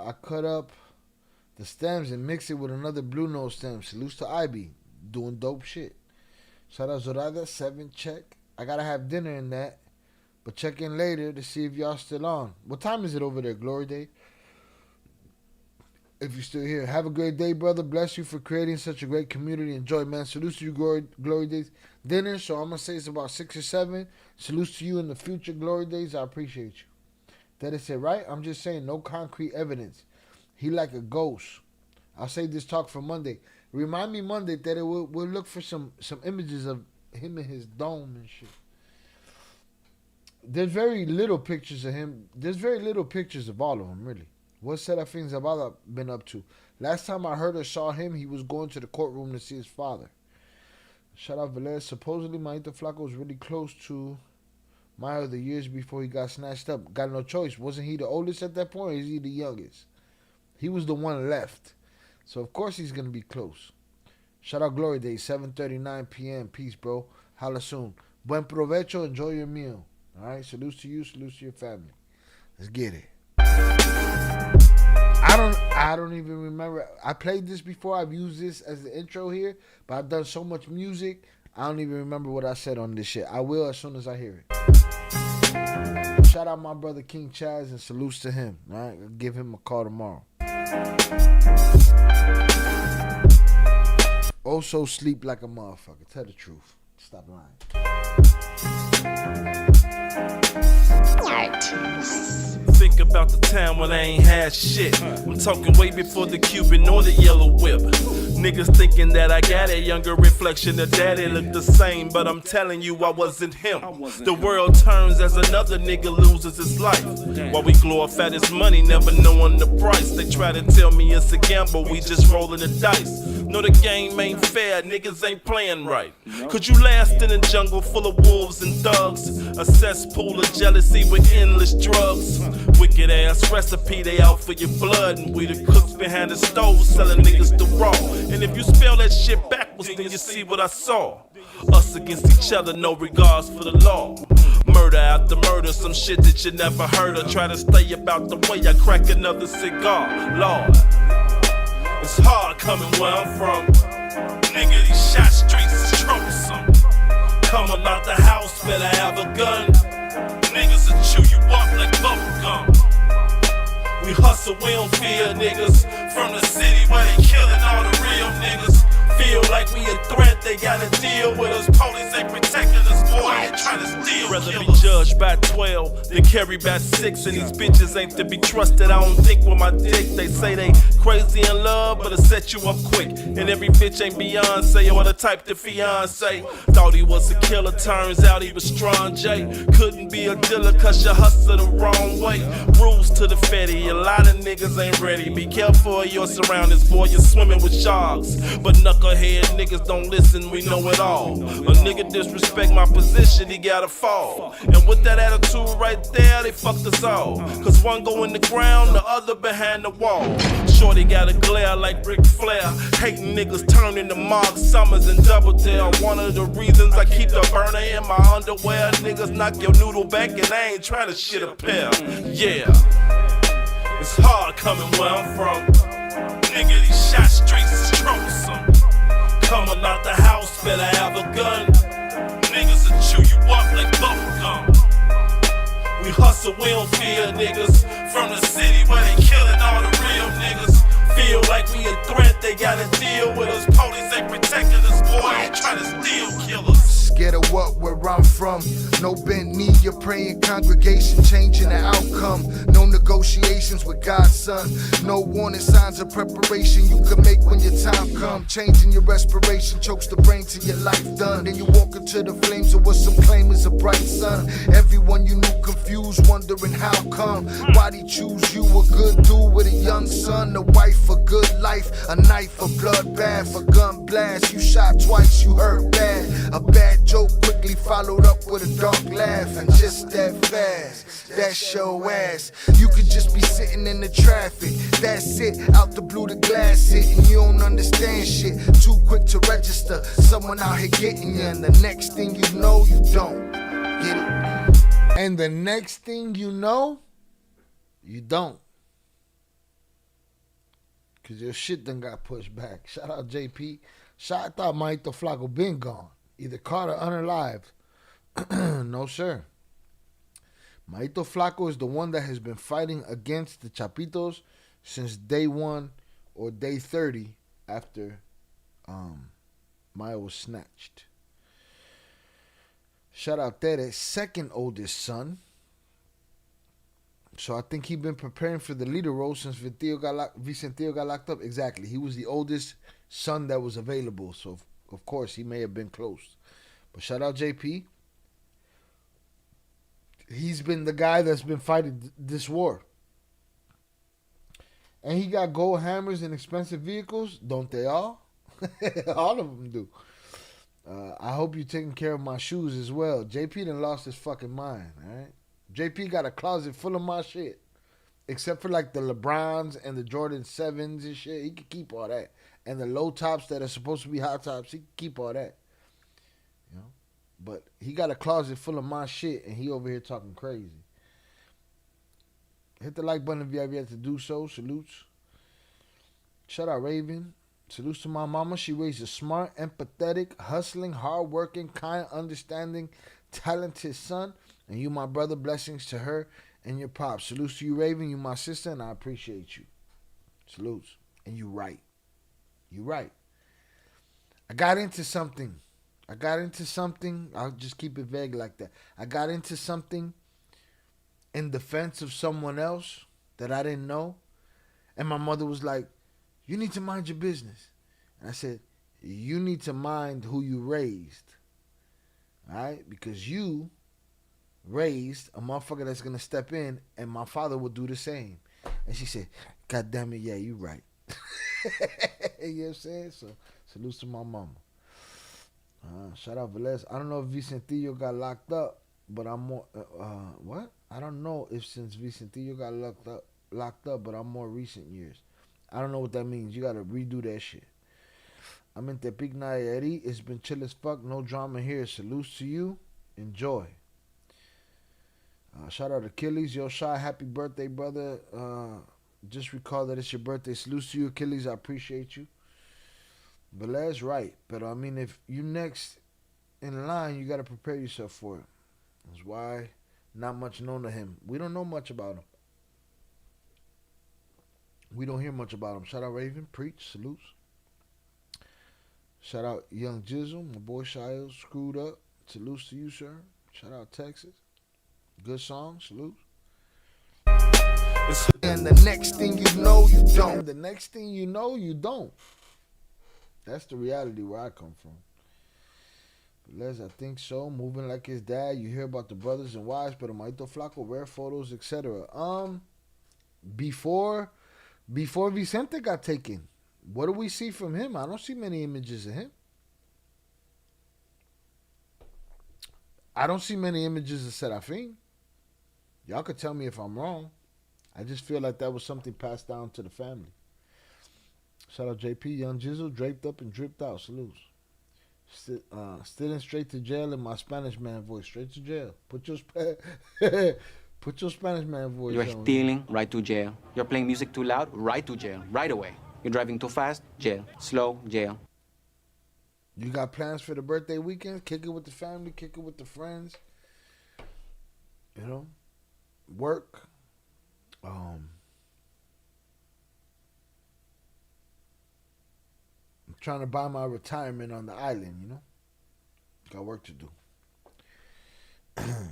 I cut up the stems and mix it with another blue nose stem. Salutes to IB. Doing dope shit. Shout out Zoraida, 7 check. I gotta have dinner in that. But check in later to see if y'all still on. What time is it over there, Glory Day? If you're still here. Have a great day, brother. Bless you for creating such a great community. Enjoy, man. Salutes to you, Glory Days. Dinner, so I'm gonna say it's about 6 or 7. Salutes to you in the future, Glory Days. I appreciate you. That is it, right? I'm just saying, no concrete evidence. He like a ghost. I'll save this talk for Monday. Remind me Monday that we'll look for some images of him and his dome and shit. There's very little pictures of him. There's very little pictures of all of them, really. What set of things have I been up to? Last time I heard or saw him, he was going to the courtroom to see his father. Shout out Velez. Supposedly, Maito Flaco was really close to Mayo the years before he got snatched up. Got no choice. Wasn't he the oldest at that point, or is he the youngest? He was the one left. So, of course, he's going to be close. Shout out Glory Day, 7:39 p.m. Peace, bro. Holla soon. Buen provecho. Enjoy your meal. All right? Salutes to you. Salutes to your family. Let's get it. I don't even remember. I played this before. I've used this as the intro here. But I've done so much music, I don't even remember what I said on this shit. I will as soon as I hear it. Shout out my brother King Chaz and salutes to him. All right? I'll give him a call tomorrow. Also sleep like a motherfucker. Tell the truth. Stop lying. Think about the time when I ain't had shit. I'm talking way before the Cuban or the yellow whip. Niggas thinking that I got a younger reflection of daddy look the same, but I'm telling you I wasn't him. The world turns as another nigga loses his life, while we glorify his money, never knowing the price. They try to tell me it's a gamble, we just rolling the dice. No, the game ain't fair, niggas ain't playing right. Could you last in a jungle full of wolves and thugs? A cesspool of jealousy with endless drugs. Wicked ass recipe, they out for your blood. And we the cooks behind the stove selling niggas the raw. And if you spell that shit backwards, then you see what I saw. Us against each other, no regards for the law. Murder after murder, some shit that you never heard of. Try to stay about the way I crack another cigar. Lord, it's hard coming where I'm from. Nigga, these shot streets is troublesome. Come about the house, better have a gun. Niggas will chew you up like bubblegum. We hustle, we don't fear niggas. From the city where they killing all the real niggas. like we a threat, they gotta deal with us. Police ain't protecting us, boy, they tryna steal. Rather be judged by 12 than carry by 6. And these bitches ain't to be trusted, I don't think with my dick. They say they crazy in love, but it'll set you up quick. And every bitch ain't Beyonce or the type to fiance. Thought he was a killer, turns out he was strong J. Couldn't be a dealer cause you hustle the wrong way. Rules to the fetty, a lot of niggas ain't ready. Be careful of your surroundings, boy, you're swimming with sharks. But knucklehead niggas don't listen, we know it all. A nigga disrespect my position, he gotta fall. And with that attitude right there, they fucked us all. Cause one go in the ground, the other behind the wall. Shorty got a glare like Ric Flair. Hating niggas turn into Mark Summers and Double Dare. One of the reasons I keep the burner in my underwear. Niggas knock your noodle back and I ain't trying to shit a pair. Yeah, it's hard coming where I'm from. Nigga, these shot streets is troublesome. Coming out the house, better have a gun. Niggas will chew you up like bubblegum. We hustle, we don't fear niggas. From the city where they killing all the real niggas. Feel like we a threat, they gotta deal with us. Police ain't protecting us, boy, they tryna steal, kill us. Scared of what, where I'm from. No bent knee, you're praying congregation, changing the outcome. No negotiations with God's son. No warning signs of preparation you can make when your time come. Changing your respiration chokes the brain till your life done. Then you walk into the flames of what some claim is a bright sun. Everyone you knew confused, wondering how come. Why'd he choose you, a good dude with a young son? A wife, a good life, a knife, a bloodbath, a gun blast. You shot twice, you hurt bad. A bad joke quickly followed up with a dark laugh. And just that fast, that's your ass. You could just be sitting in the traffic, that's it. Out the blue, the glass hit, and you don't understand shit. Too quick to register, someone out here getting you. And the next thing you know, you don't get it. And the next thing you know, you don't. Cause your shit done got pushed back. Shout out JP. I thought Maito Flaco been gone. Either caught or unalived. No, sir. Maito Flaco is the one that has been fighting against the Chapitos since day 1 or day 30 after Maya was snatched. Shout out Tere's second oldest son. So I think he been preparing for the leader role since Vicentillo got locked up. Exactly. He was the oldest son that was available. So, of course, he may have been close. But shout out JP. He's been the guy that's been fighting this war. And he got gold hammers and expensive vehicles. Don't they all? All of them do. I hope you're taking care of my shoes as well. JP done lost his fucking mind, all right? JP got a closet full of my shit. Except for like the LeBrons and the Jordan 7s and shit. He can keep all that. And the low tops that are supposed to be high tops, he can keep all that. You know? But he got a closet full of my shit and he over here talking crazy. Hit the like button if you have yet to do so. Salutes. Shout out Raven. Salutes to my mama. She raised a smart, empathetic, hustling, hardworking, kind, understanding, talented son. And you, my brother, blessings to her and your pops. Salutes to you, Raven. You, my sister, and I appreciate you. Salutes. And you right. You right. I got into something. I'll just keep it vague like that. I got into something in defense of someone else that I didn't know. And my mother was like, you need to mind your business. And I said, you need to mind who you raised. All right? Because you raised a motherfucker that's going to step in and my father will do the same. And she said, God damn it, yeah, you right. You know what I'm saying? So, salutes to my mama. Shout out Velez. I don't know if Vicentillo got locked up, but I'm more, what? I don't know if since Vicentillo got locked up, but I'm more recent years. I don't know what that means. You got to redo that shit. I'm in Tepic Nayarit. It's been chill as fuck. No drama here. Salutes to you. Enjoy. Shout out Achilles. Yo, Shy, happy birthday, brother. Just recall that it's your birthday. Salutes to you, Achilles. I appreciate you. Velez, right. But I mean, if you next in line, you got to prepare yourself for it. That's why not much known to him. We don't know much about him. We don't hear much about him. Shout out Raven. Preach. Salutes. Shout out Young Jizzle, my boy Shiles, Screwed Up. Salutes to you, sir. Shout out Texas. Good song, salute. And the next thing you know, you don't. And the next thing you know, you don't. That's the reality where I come from. But Les, I think so. Moving like his dad. You hear about the brothers and wives, but Maito Flaco, rare photos, etc. Before Vicente got taken, what do we see from him? I don't see many images of him. I don't see many images of Serafin. Y'all could tell me if I'm wrong. I just feel like that was something passed down to the family. Shout out JP, Young Jizzle, draped up and dripped out. Salutes. Stealing straight to jail in my Spanish man voice. Straight to jail. Put your Spanish man voice You're on. stealing, right to jail. You're playing music too loud, right to jail, right away. You're driving too fast, jail. Slow, jail. You got plans for the birthday weekend? Kick it with the family, kick it with the friends. You know? Work. I'm trying to buy my retirement on the island, you know? Got work to do.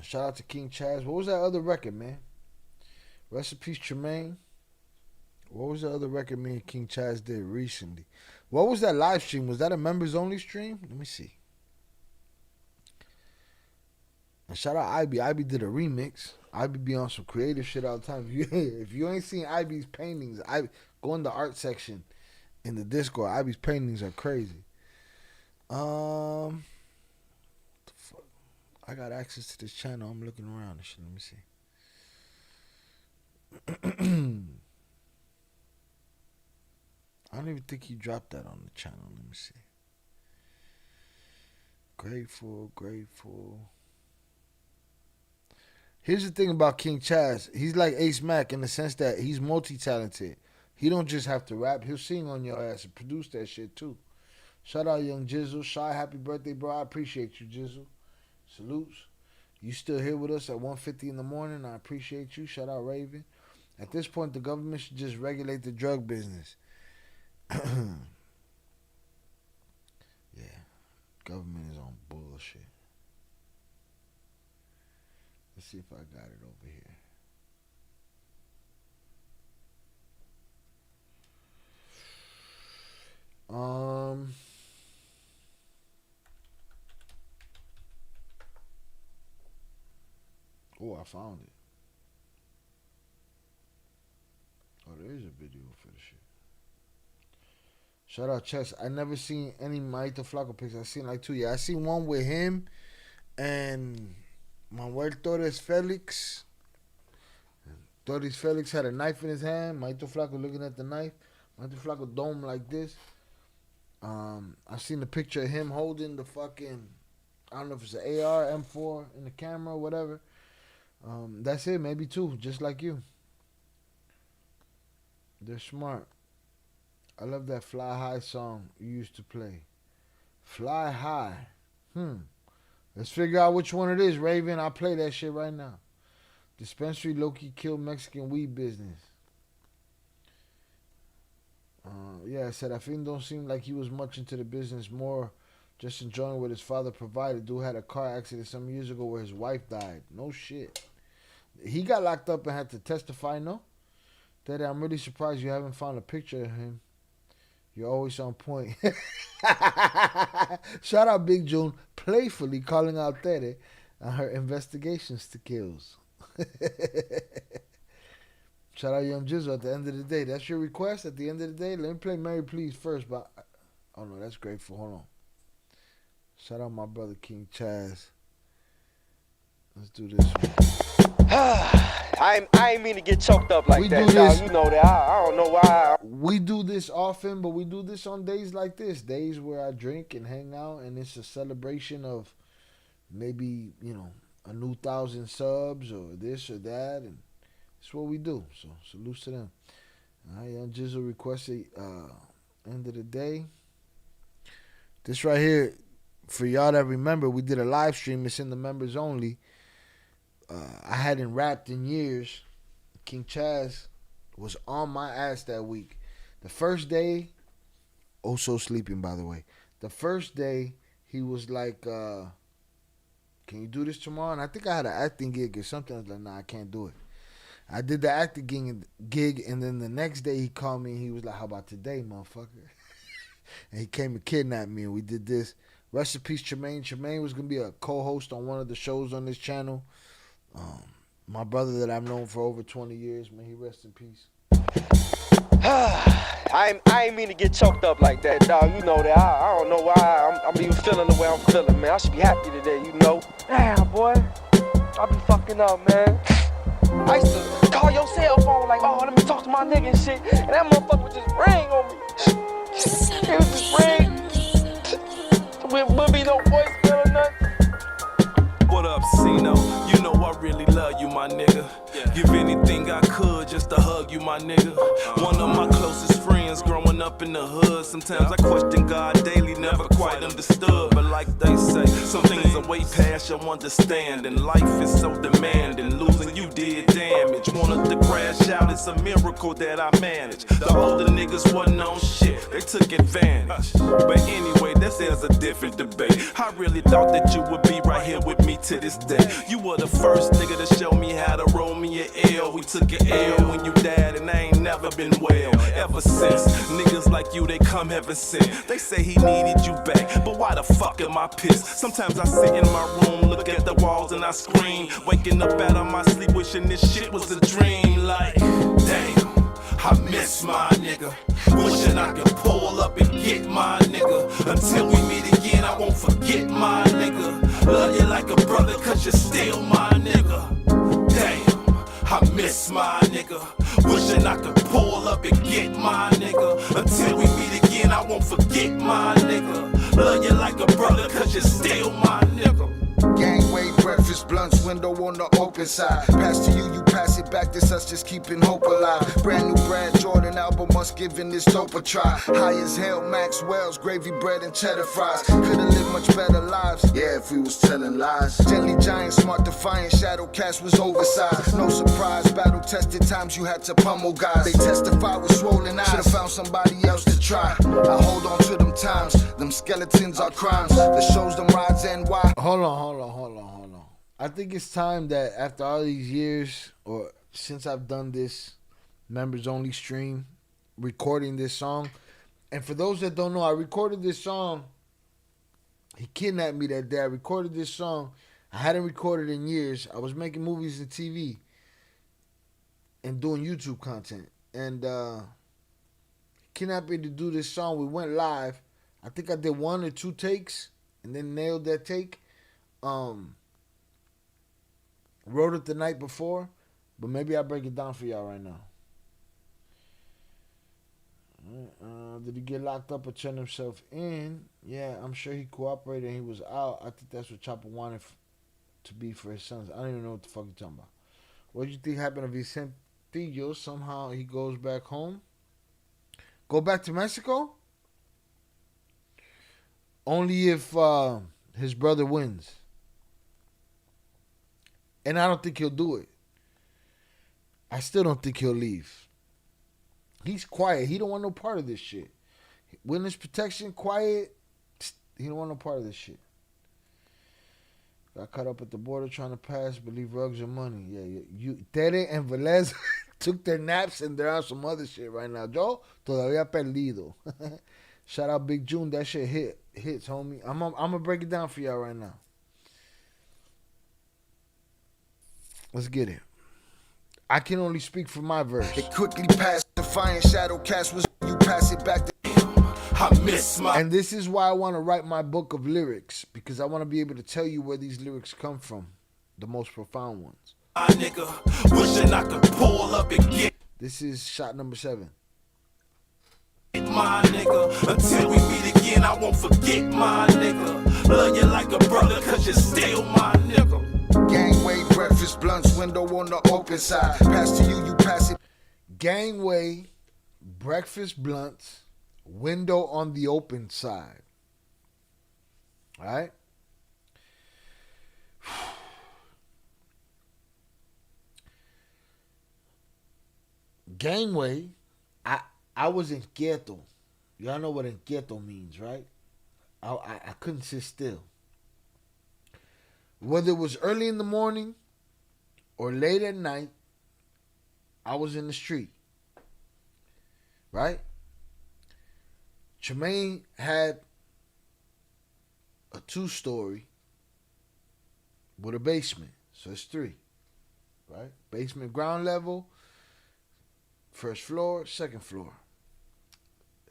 Shout out to King Chaz. What was that other record, man? Rest in peace, Tremaine. What was the other record me and King Chaz did recently? What was that live stream? Was that a members only stream? Let me see. And shout out Ivy. Ivy did a remix. Ivy be on some creative shit all the time. If you ain't seen Ivy's paintings, go in the art section in the Discord. Ivy's paintings are crazy. What the fuck? I got access to this channel. I'm looking around and shit. Let me see. I don't even think he dropped that on the channel. Let me see. Grateful. Here's the thing about King Chaz. He's like Ace Mack in the sense that he's multi-talented. He don't just have to rap. He'll sing on your ass and produce that shit too. Shout out Young Jizzle. Shy, happy birthday, bro. I appreciate you, Jizzle. Salutes. You still here with us at 1:50 in the morning. I appreciate you. Shout out Raven. At this point, the government should just regulate the drug business. Yeah. Government is on bullshit. Let's see if I got it over here. Oh, I found it. Oh, there is a video for the shit. Shout out Chess. I never seen any Maito Flaco pics. I seen like two. Yeah, I seen one with him and Manuel Torres Felix. Torres Felix had a knife in his hand. Maito Flaco looking at the knife. Maito Flaco dome like this. I seen the picture of him holding the fucking, I don't know if it's an AR, M4 in the camera or whatever. That's it. Maybe two, just like you. They're smart. I love that Fly High song you used to play. Fly High. Let's figure out which one it is, Raven. I'll play that shit right now. Dispensary low-key killed Mexican weed business. Yeah, I said, Serafin don't seem like he was much into the business, more just enjoying what his father provided. Dude had a car accident some years ago where his wife died. No shit. He got locked up and had to testify, no? Daddy, I'm really surprised you haven't found a picture of him. You're always on point. Shout out Big June, playfully calling out Tere on her investigations to kills. Shout out Young Jizzle at the end of the day. That's your request at the end of the day? Let me play Mary Please first. But oh no, that's grateful. Hold on. Shout out my brother King Chaz. Let's do this one. I ain't mean to get choked up like that, y'all. You know that. I don't know why. We do this often, but we do this on days like this. Days where I drink and hang out, and it's a celebration of maybe, you know, a new 1,000 subs or this or that. And it's what we do. So, salute to them. All right, Young Jizzle requested end of the day. This right here, for y'all that remember, we did a live stream. It's in the members only. I hadn't rapped in years. King Chaz was on my ass that week. The first day, oh so sleeping by the way. The first day, he was like, can you do this tomorrow? And I think I had an acting gig or something. I was like, nah, I can't do it. I did the acting gig, and then the next day he called me and he was like, how about today, motherfucker? And he came and kidnapped me, and we did this. Rest in peace, Tremaine. Tremaine was going to be a co-host on one of the shows on this channel. My brother that I've known for over 20 years, man, he rest in peace. I ain't mean to get choked up like that, dog. You know that. I don't know why I'm even feeling the way I'm feeling, man. I should be happy today, you know. Damn, boy. I be fucking up, man. I used to call your cell phone like, oh, let me talk to my nigga and shit. And that motherfucker would just ring on me. It would just ring. Would be no voicemail or nothing. What up, Cino? You know I really love you, my nigga. Give anything I could just to hug you, my nigga. One of my closest friends growing up in the hood. Sometimes I question God daily, never quite understood. But like they say, some things are way past your understanding. Life is so demanding, losing you did damage. Wanted to crash out, it's a miracle that I managed. The older niggas wasn't on shit, they took advantage. But anyway, this is a different debate. I really thought that you would be right here with me to this day. You were the first nigga to show me how to roll me an L. We took an L when you died, and I ain't never been well ever since. Niggas like you, they come heaven sent. They say he needed you back, but why the fuck am I pissed? Sometimes I sit in my room, look at the walls, and I scream. Waking up out of my sleep, wishing this shit was a dream. Like, damn, I miss my nigga. Wishing I could pull up and get my nigga. Until we meet again, I won't forget my nigga. Love you like a brother, cause you're still my nigga. Damn, I miss my nigga. Wishing I could pull up and get my nigga. Until we meet again, I won't forget my nigga. Love you like a brother, cause you're still my nigga. Gangway, breakfast, blunts, window on the open side. Pass to you, you pass it back. This us just keeping hope alive. Brand new Brad Jordan album, us giving this dope a try. High as hell, Maxwell's, gravy bread and cheddar fries. Could've lived much better lives, yeah, if we was telling lies. Jelly Giant, smart defiant, Shadow Cast was oversized. No surprise, battle tested times you had to pummel guys. They testify with swollen eyes, should've found somebody else to try. I hold on to them times, them skeletons are crimes. The shows them rides and why. Hold on. I think it's time that after all these years, or since I've done this members only stream, recording this song, and for those that don't know, I recorded this song. He kidnapped me that day. I recorded this song. I hadn't recorded in years. I was making movies and TV and doing YouTube content. And he kidnapped me to do this song. We went live. I think I did 1 or 2 takes and then nailed that take. Wrote it the night before, but maybe I'll break it down for y'all right now. Did he get locked up or turn himself in? Yeah, I'm sure he cooperated and he was out. I think that's what Chopper wanted to be for his sons. I don't even know what the fuck you're talking about. What do you think happened to Vicentillo? Somehow he goes back home. Go back to Mexico? Only if his brother wins. And I don't think he'll do it. I still don't think he'll leave. He's quiet. He don't want no part of this shit. Witness protection, quiet. He don't want no part of this shit. Got caught up at the border trying to pass, believe rugs are money. Yeah. You, Tere and Velez took their naps and they're on some other shit right now. Yo, todavía perdido. Shout out Big June. That shit hits, homie. I'm gonna break it down for y'all right now. Let's get it. I can only speak for my verse. It quickly passed the fire Shadow Cast was you pass it back to him. I miss my. And this is why I want to write my book of lyrics, because I want to be able to tell you where these lyrics come from, the most profound ones. My nigga, wishing I could pull up and get. This is shot number 7. My nigga, until we meet again, I won't forget my nigga. Love you like a brother, cause you're still my nigga. Gangway, breakfast, blunts, window on the open side. Pass to you, you pass it. Gangway, breakfast, blunts, window on the open side. All right? Gangway, I was in Quieto. Y'all know what in Quieto means, right? I couldn't sit still. Whether it was early in the morning or late at night, I was in the street. Right? Tremaine had a 2-story with a basement. So it's 3. Right? Basement, ground level, first floor, second floor.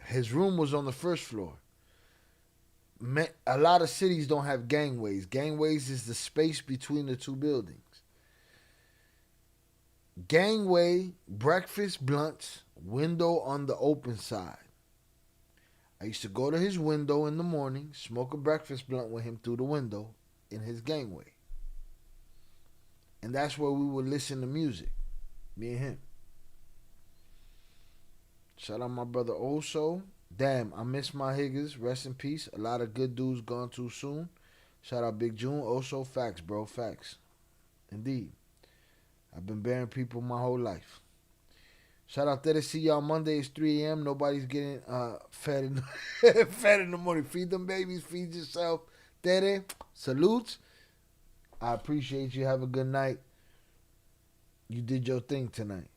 His room was on the first floor. A lot of cities don't have gangways. Gangways is the space between the 2 buildings. Gangway, breakfast blunts, window on the open side. I used to go to his window in the morning, smoke a breakfast blunt with him through the window in his gangway. And that's where we would listen to music, me and him. Shout out my brother Oso. Damn, I miss my Higgins. Rest in peace. A lot of good dudes gone too soon. Shout out Big June. Oso, facts, bro. Facts. Indeed. I've been bearing people my whole life. Shout out there to see y'all. Monday is 3 a.m. Nobody's getting fed in fed in the morning. Feed them babies. Feed yourself. Tere, salutes. I appreciate you. Have a good night. You did your thing tonight.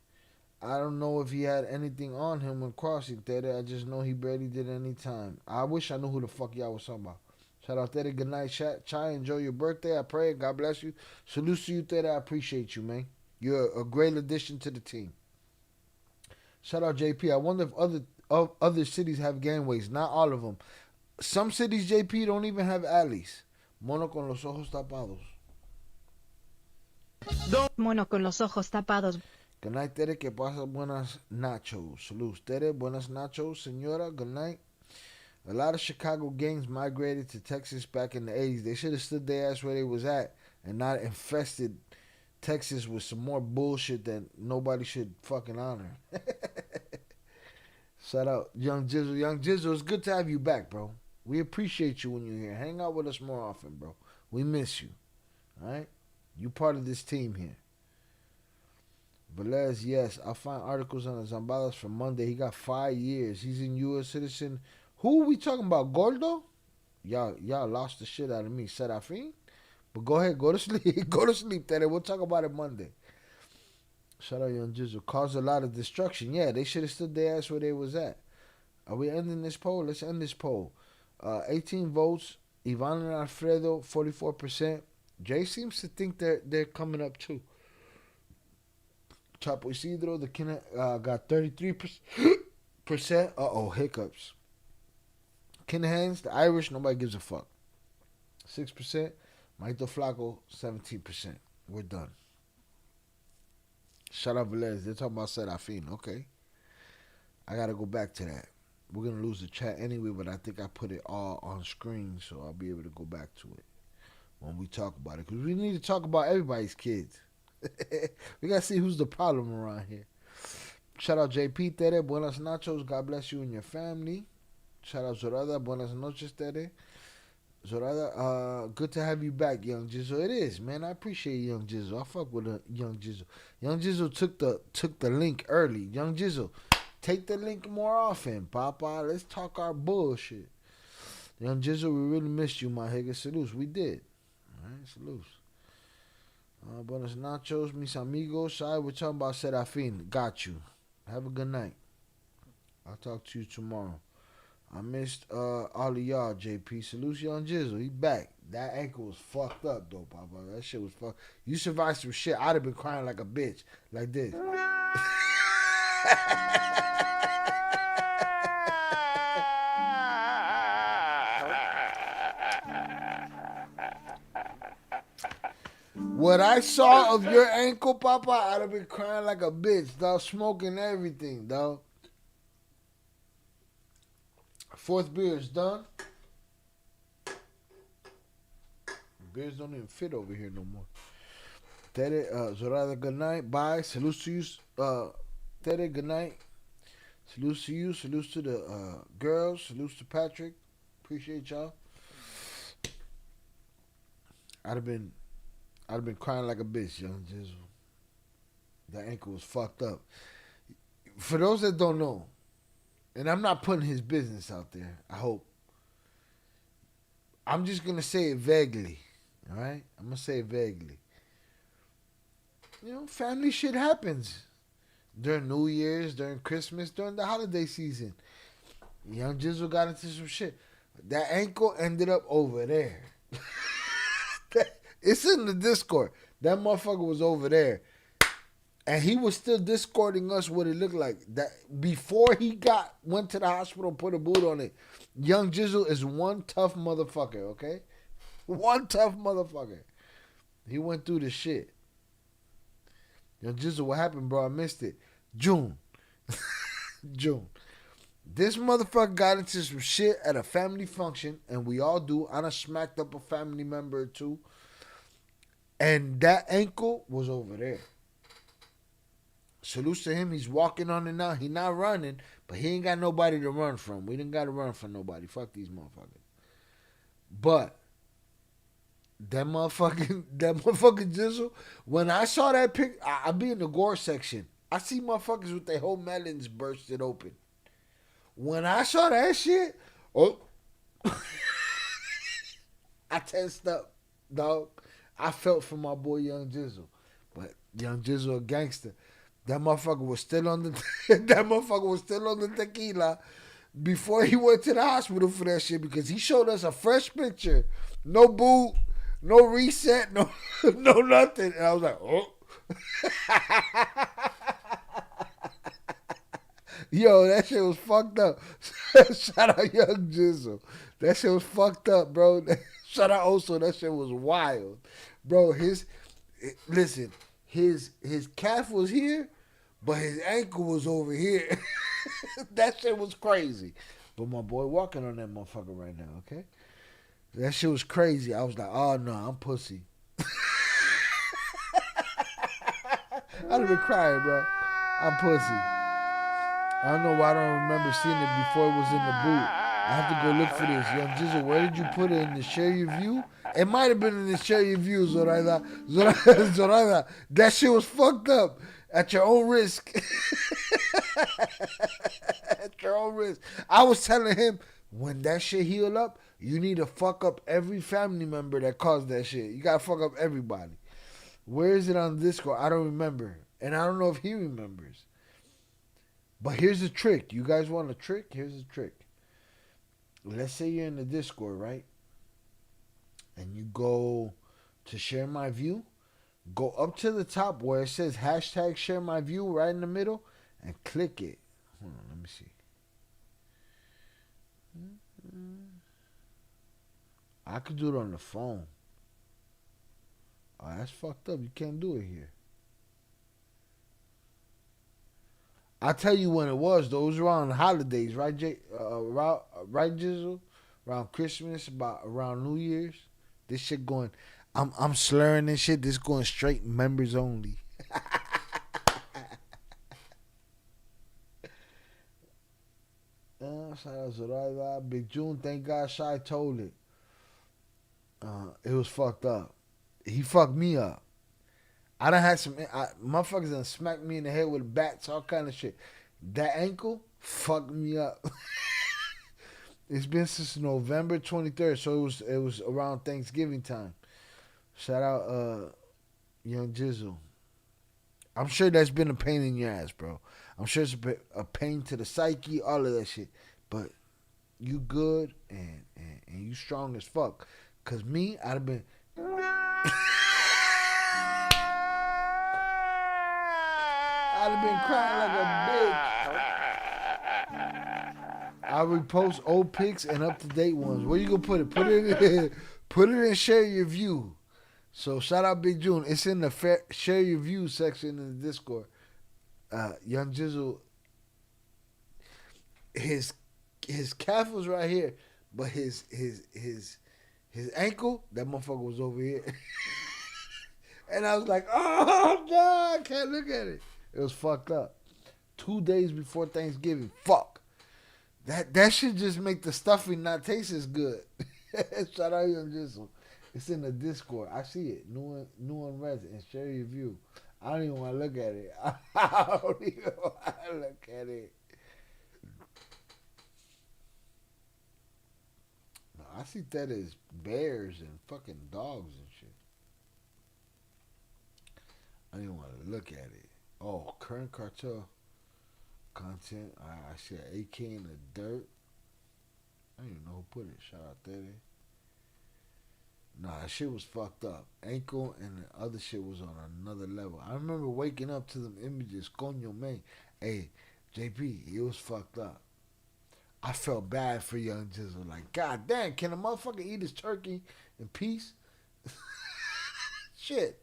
I don't know if he had anything on him when crossing Tere. I just know he barely did any time. I wish I knew who the fuck y'all was talking about. Shout out Tere. Good night, Chai. Enjoy your birthday. I pray. God bless you. Salute to you, Tere. I appreciate you, man. You're a great addition to the team. Shout out JP. I wonder if other cities have gangways. Not all of them. Some cities, JP, don't even have alleys. Mono con los ojos tapados. Mono con los ojos tapados. Good night, Tere. Que pasa buenas nachos. Salutes, Tere. Buenas nachos, señora. Good night. A lot of Chicago gangs migrated to Texas back in the 80s. They should have stood their ass where they was at and not infested Texas with some more bullshit that nobody should fucking honor. Shout out Young Jizzle. Young Jizzle, it's good to have you back, bro. We appreciate you when you're here. Hang out with us more often, bro. We miss you. All right? You part of this team here. Velez, yes. I'll find articles on the Zambadas from Monday. He got 5 years. He's a U.S. citizen. Who are we talking about? Gordo? Y'all lost the shit out of me. Serafin? But go ahead. Go to sleep. Go to sleep, Teddy. We'll talk about it Monday. Shout out Young Jizzle. Caused a lot of destruction. Yeah, they should have stood their ass where they was at. Are we ending this poll? Let's end this poll. 18 votes. Ivan and Alfredo, 44%. Jay seems to think they're coming up too. Chapo Isidro, the king got 33%. Uh-oh, hiccups. Kinahans, the Irish, nobody gives a fuck. 6%. Maito Flaco, 17%. We're done. Shout out Velez. They're talking about Serafin. Okay. I got to go back to that. We're going to lose the chat anyway, but I think I put it all on screen, so I'll be able to go back to it when we talk about it. Because we need to talk about everybody's kids. We got to see who's the problem around here. Shout out JP Tere. Buenas nachos. God bless you and your family. Shout out Zorada. Buenas noches, Tere. Zorada, good to have you back, Young Jizzle. It is, man. I appreciate Young Jizzle. I fuck with Young Jizzle. Young Jizzle took the link early. Young Jizzle, take the link more often, Papa. Let's talk our bullshit. Young Jizzle, we really missed you, my nigga. Salutes. We did. All right, salutes. Buenos nachos, mis amigos. Sorry, we're talking about Serafin. Got you. Have a good night. I'll talk to you tomorrow. I missed all of y'all, JP. Salute Young Jizzle. He back. That ankle was fucked up, though, Papa. That shit was fucked. You survived some shit. I'd have been crying like a bitch. Like this. What I saw of your ankle, Papa, I'd have been crying like a bitch, dog. Smoking everything, dog. 4th beer is done. Beers don't even fit over here no more. Tere, Zorada, good night. Bye. Salutes to you. Tere, good night. Salutes to you. Salutes to the girls. Salutes to Patrick. Appreciate y'all. I'd have been crying like a bitch, Young Jizzle. That ankle was fucked up. For those that don't know, and I'm not putting his business out there, I hope. I'm just gonna say it vaguely. All right, I'm gonna say it vaguely. You know, family shit happens during New Year's, during Christmas, during the holiday season. Young Jizzle got into some shit. That ankle ended up over there. It's in the Discord. That motherfucker was over there. And he was still discording us what it looked like. That before he went to the hospital, put a boot on it. Young Jizzle is one tough motherfucker, okay? One tough motherfucker. He went through the shit. Young Jizzle, what happened, bro? I missed it. June. June. This motherfucker got into some shit at a family function, and we all do. I done smacked up a family member or two. And that ankle was over there. Salute to him. He's walking on it now. He not running, but he ain't got nobody to run from. We didn't got to run from nobody. Fuck these motherfuckers. But that motherfucking Jizzle, when I saw that pic, I be in the gore section. I see motherfuckers with their whole melons bursted open. When I saw that shit, I tensed up, dog. I felt for my boy Young Jizzle. But Young Jizzle a gangster. That motherfucker was still on the tequila before he went to the hospital for that shit, because he showed us a fresh picture. No boot, no reset, no nothing. And I was like, oh. Yo, that shit was fucked up. Shout out Young Jizzle. That shit was fucked up, bro. Shout out Oso. That shit was wild. Bro, his calf was here, but his ankle was over here. That shit was crazy. But my boy walking on that motherfucker right now, okay? That shit was crazy. I was like, oh no, I'm pussy. I'd have been crying, bro. I'm pussy. I don't know why I don't remember seeing it before it was in the boot. I have to go look for this. Young Jizzle, where did you put it? In the share your view? It might have been in the share your view, Zoraida. Zoraida. That shit was fucked up. At your own risk. At your own risk. I was telling him, when that shit heal up, you need to fuck up every family member that caused that shit. You gotta fuck up everybody. Where is it on Discord? I don't remember. And I don't know if he remembers. But here's the trick. You guys want a trick? Here's the trick. Let's say you're in the Discord, right? And you go to share my view. Go up to the top where it says hashtag share my view right in the middle and click it. Hold on, let me see. I could do it on the phone. Oh, that's fucked up. You can't do it here. I'll tell you when it was, though. It was around holidays, right, right, Jizzle? Around Christmas, around New Year's. This shit going, I'm slurring this shit. This going straight members only. Shout out to Big June. Thank God Shy told it. It was fucked up. He fucked me up. I done had some motherfuckers done smacked me in the head with bats, all kind of shit. That ankle fucked me up. It's been since November 23rd, so it was around Thanksgiving time. Shout out Young Jizzle. I'm sure that's been a pain in your ass, bro. I'm sure it's a pain to the psyche, all of that shit. But you good and you strong as fuck. Cause me, I'd have been crying like a bitch. I repost old pics and up to date ones. Where you gonna put it? Put it in share your view. So shout out Big June. It's in the share your view section in the Discord. Young Jizzle, his calf was right here, but his ankle, that motherfucker was over here. And I was like, oh God, I can't look at it. It was fucked up. 2 days before Thanksgiving. Fuck. That should just make the stuffing not taste as good. Shout out Young Jizzle. It's in the Discord. I see it. New and resident. Share your view. I don't even want to look at it. I don't even want to look at it. I see that as bears and fucking dogs and shit. I didn't want to look at it. Oh, current cartel content. I see an AK in the dirt. I don't even know who put it. Shout out Teddy. Nah, that shit was fucked up. Ankle and the other shit was on another level. I remember waking up to them images. Coño, man. Hey, JP, it was fucked up. I felt bad for Young Jizzle. Like, God damn, can a motherfucker eat his turkey in peace? Shit.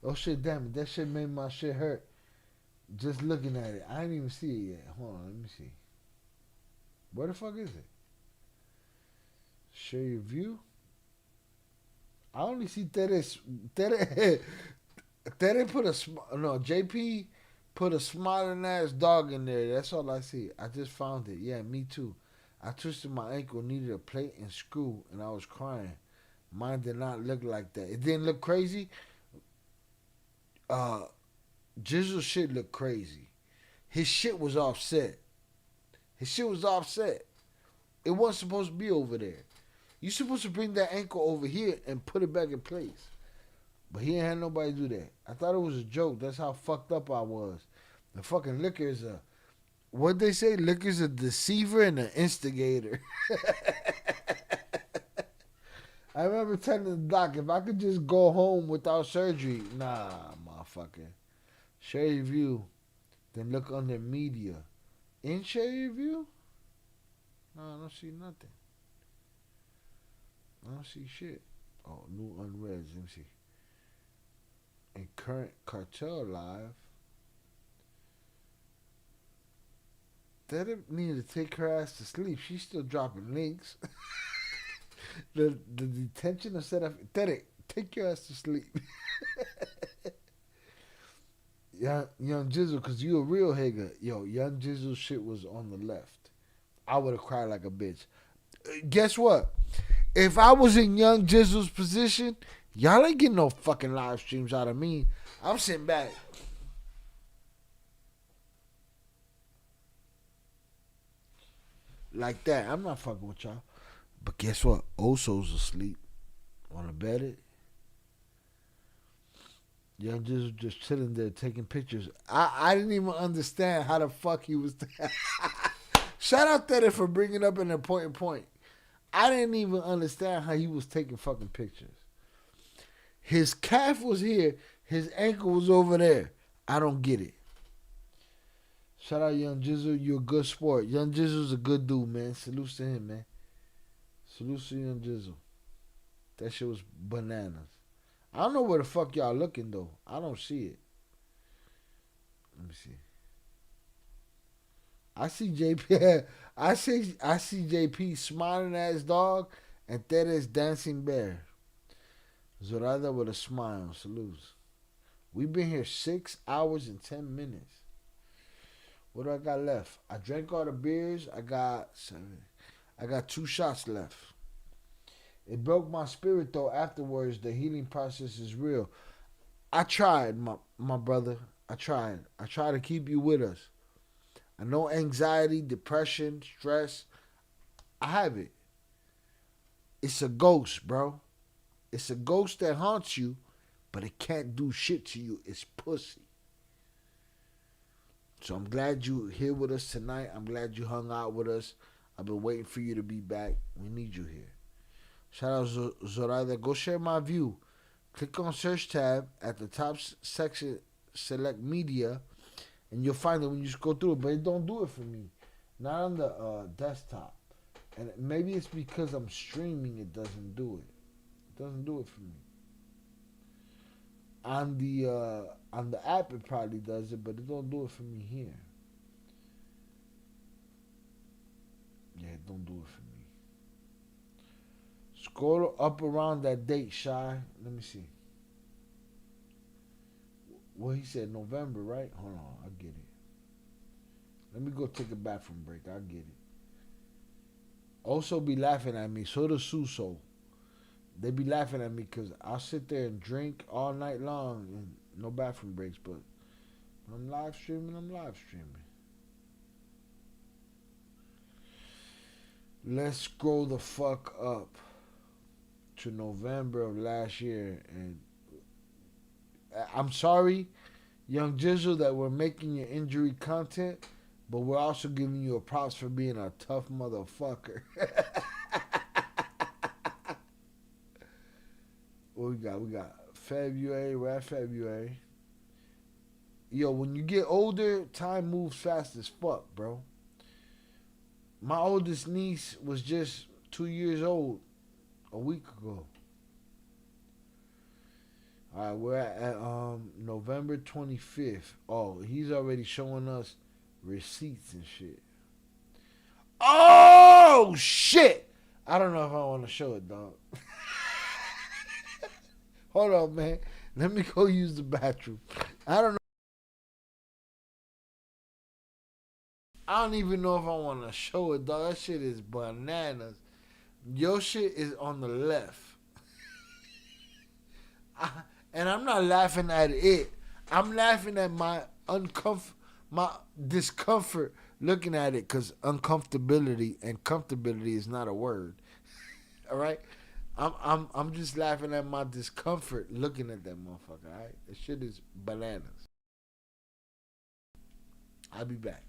Oh, shit, damn it. That shit made my shit hurt. Just looking at it. I didn't even see it yet. Hold on, let me see. Where the fuck is it? Share your view? I only see Tere put a JP put a smiling ass dog in there. That's all I see. I just found it. Yeah, me too. I twisted my ankle, needed a plate and screw, and I was crying. Mine did not look like that. It didn't look crazy. Jizzle shit looked crazy. His shit was offset. It wasn't supposed to be over there. You're supposed to bring that ankle over here and put it back in place. But he ain't had nobody do that. I thought it was a joke. That's how fucked up I was. The fucking liquor is what'd they say? Liquor's a deceiver and an instigator. I remember telling the doc, if I could just go home without surgery, nah, motherfucker. Share your view, then look under media. In share your view? No, I don't see nothing. I don't see shit. Oh, new unread. Let me see. And current cartel live. That needed to take her ass to sleep. She's still dropping links. the detention of set up. Derek, take your ass to sleep. Young Jizzle, because you a real hager. Yo, Young Jizzle shit was on the left. I would have cried like a bitch. Guess what? If I was in Young Jizzle's position, y'all ain't getting no fucking live streams out of me. I'm sitting back. Like that. I'm not fucking with y'all. But guess what? Oso's asleep on the bed. Young Jizzle just chilling there taking pictures. I didn't even understand how the fuck he was there. Shout out Teddy for bringing up an important point. I didn't even understand how he was taking fucking pictures. His calf was here. His ankle was over there. I don't get it. Shout out Young Jizzle. You're a good sport. Young Jizzle's a good dude, man. Salutes to him, man. Salutes to Young Jizzle. That shit was bananas. I don't know where the fuck y'all looking, though. I don't see it. Let me see. I see JP. I see JP smiling ass dog and Tere's dancing bear. Zorada with a smile. Salutes. We've been here 6 hours and 10 minutes. What do I got left? I drank all the beers. I got 7. I got 2 shots left. It broke my spirit though. Afterwards, the healing process is real. I tried, my brother. I tried. I try to keep you with us. I know anxiety, depression, stress. I have it. It's a ghost, bro. It's a ghost that haunts you, but it can't do shit to you. It's pussy. So I'm glad you're here with us tonight. I'm glad you hung out with us. I've been waiting for you to be back. We need you here. Shout out Zoraida. Go share my view. Click on search tab at the top section, select media, and you'll find it when you just go through it. But it don't do it for me. Not on the desktop. And maybe it's because I'm streaming it doesn't do it. It doesn't do it for me. On the app it probably does it, but it don't do it for me here. Yeah, it don't do it for me. Scroll up around that date, Shy. Let me see. Well, he said November, right? Hold on, I'll get it. Let me go take a bathroom break. I'll get it. Also be laughing at me. So does Suso. They be laughing at me because I'll sit there and drink all night long and no bathroom breaks. But when I'm live streaming, I'm live streaming. Let's scroll the fuck up. to November of last year, and I'm sorry, Young Jizzle, that we're making your injury content, but we're also giving you a props for being a tough motherfucker. What we got? We got February. We're at February. Yo, when you get older, time moves fast as fuck, bro. My oldest niece was just 2 years old a week ago. All right, we're at November 25th. Oh, he's already showing us receipts and shit. Oh, shit! I don't know if I want to show it, dog. Hold on, man. Let me go use the bathroom. I don't know. I don't even know if I want to show it, dog. That shit is bananas. Your shit is on the left. And I'm not laughing at it. I'm laughing at my discomfort looking at it, because uncomfortability and comfortability is not a word. All right? I'm just laughing at my discomfort looking at that motherfucker, all right? That shit is bananas. I'll be back.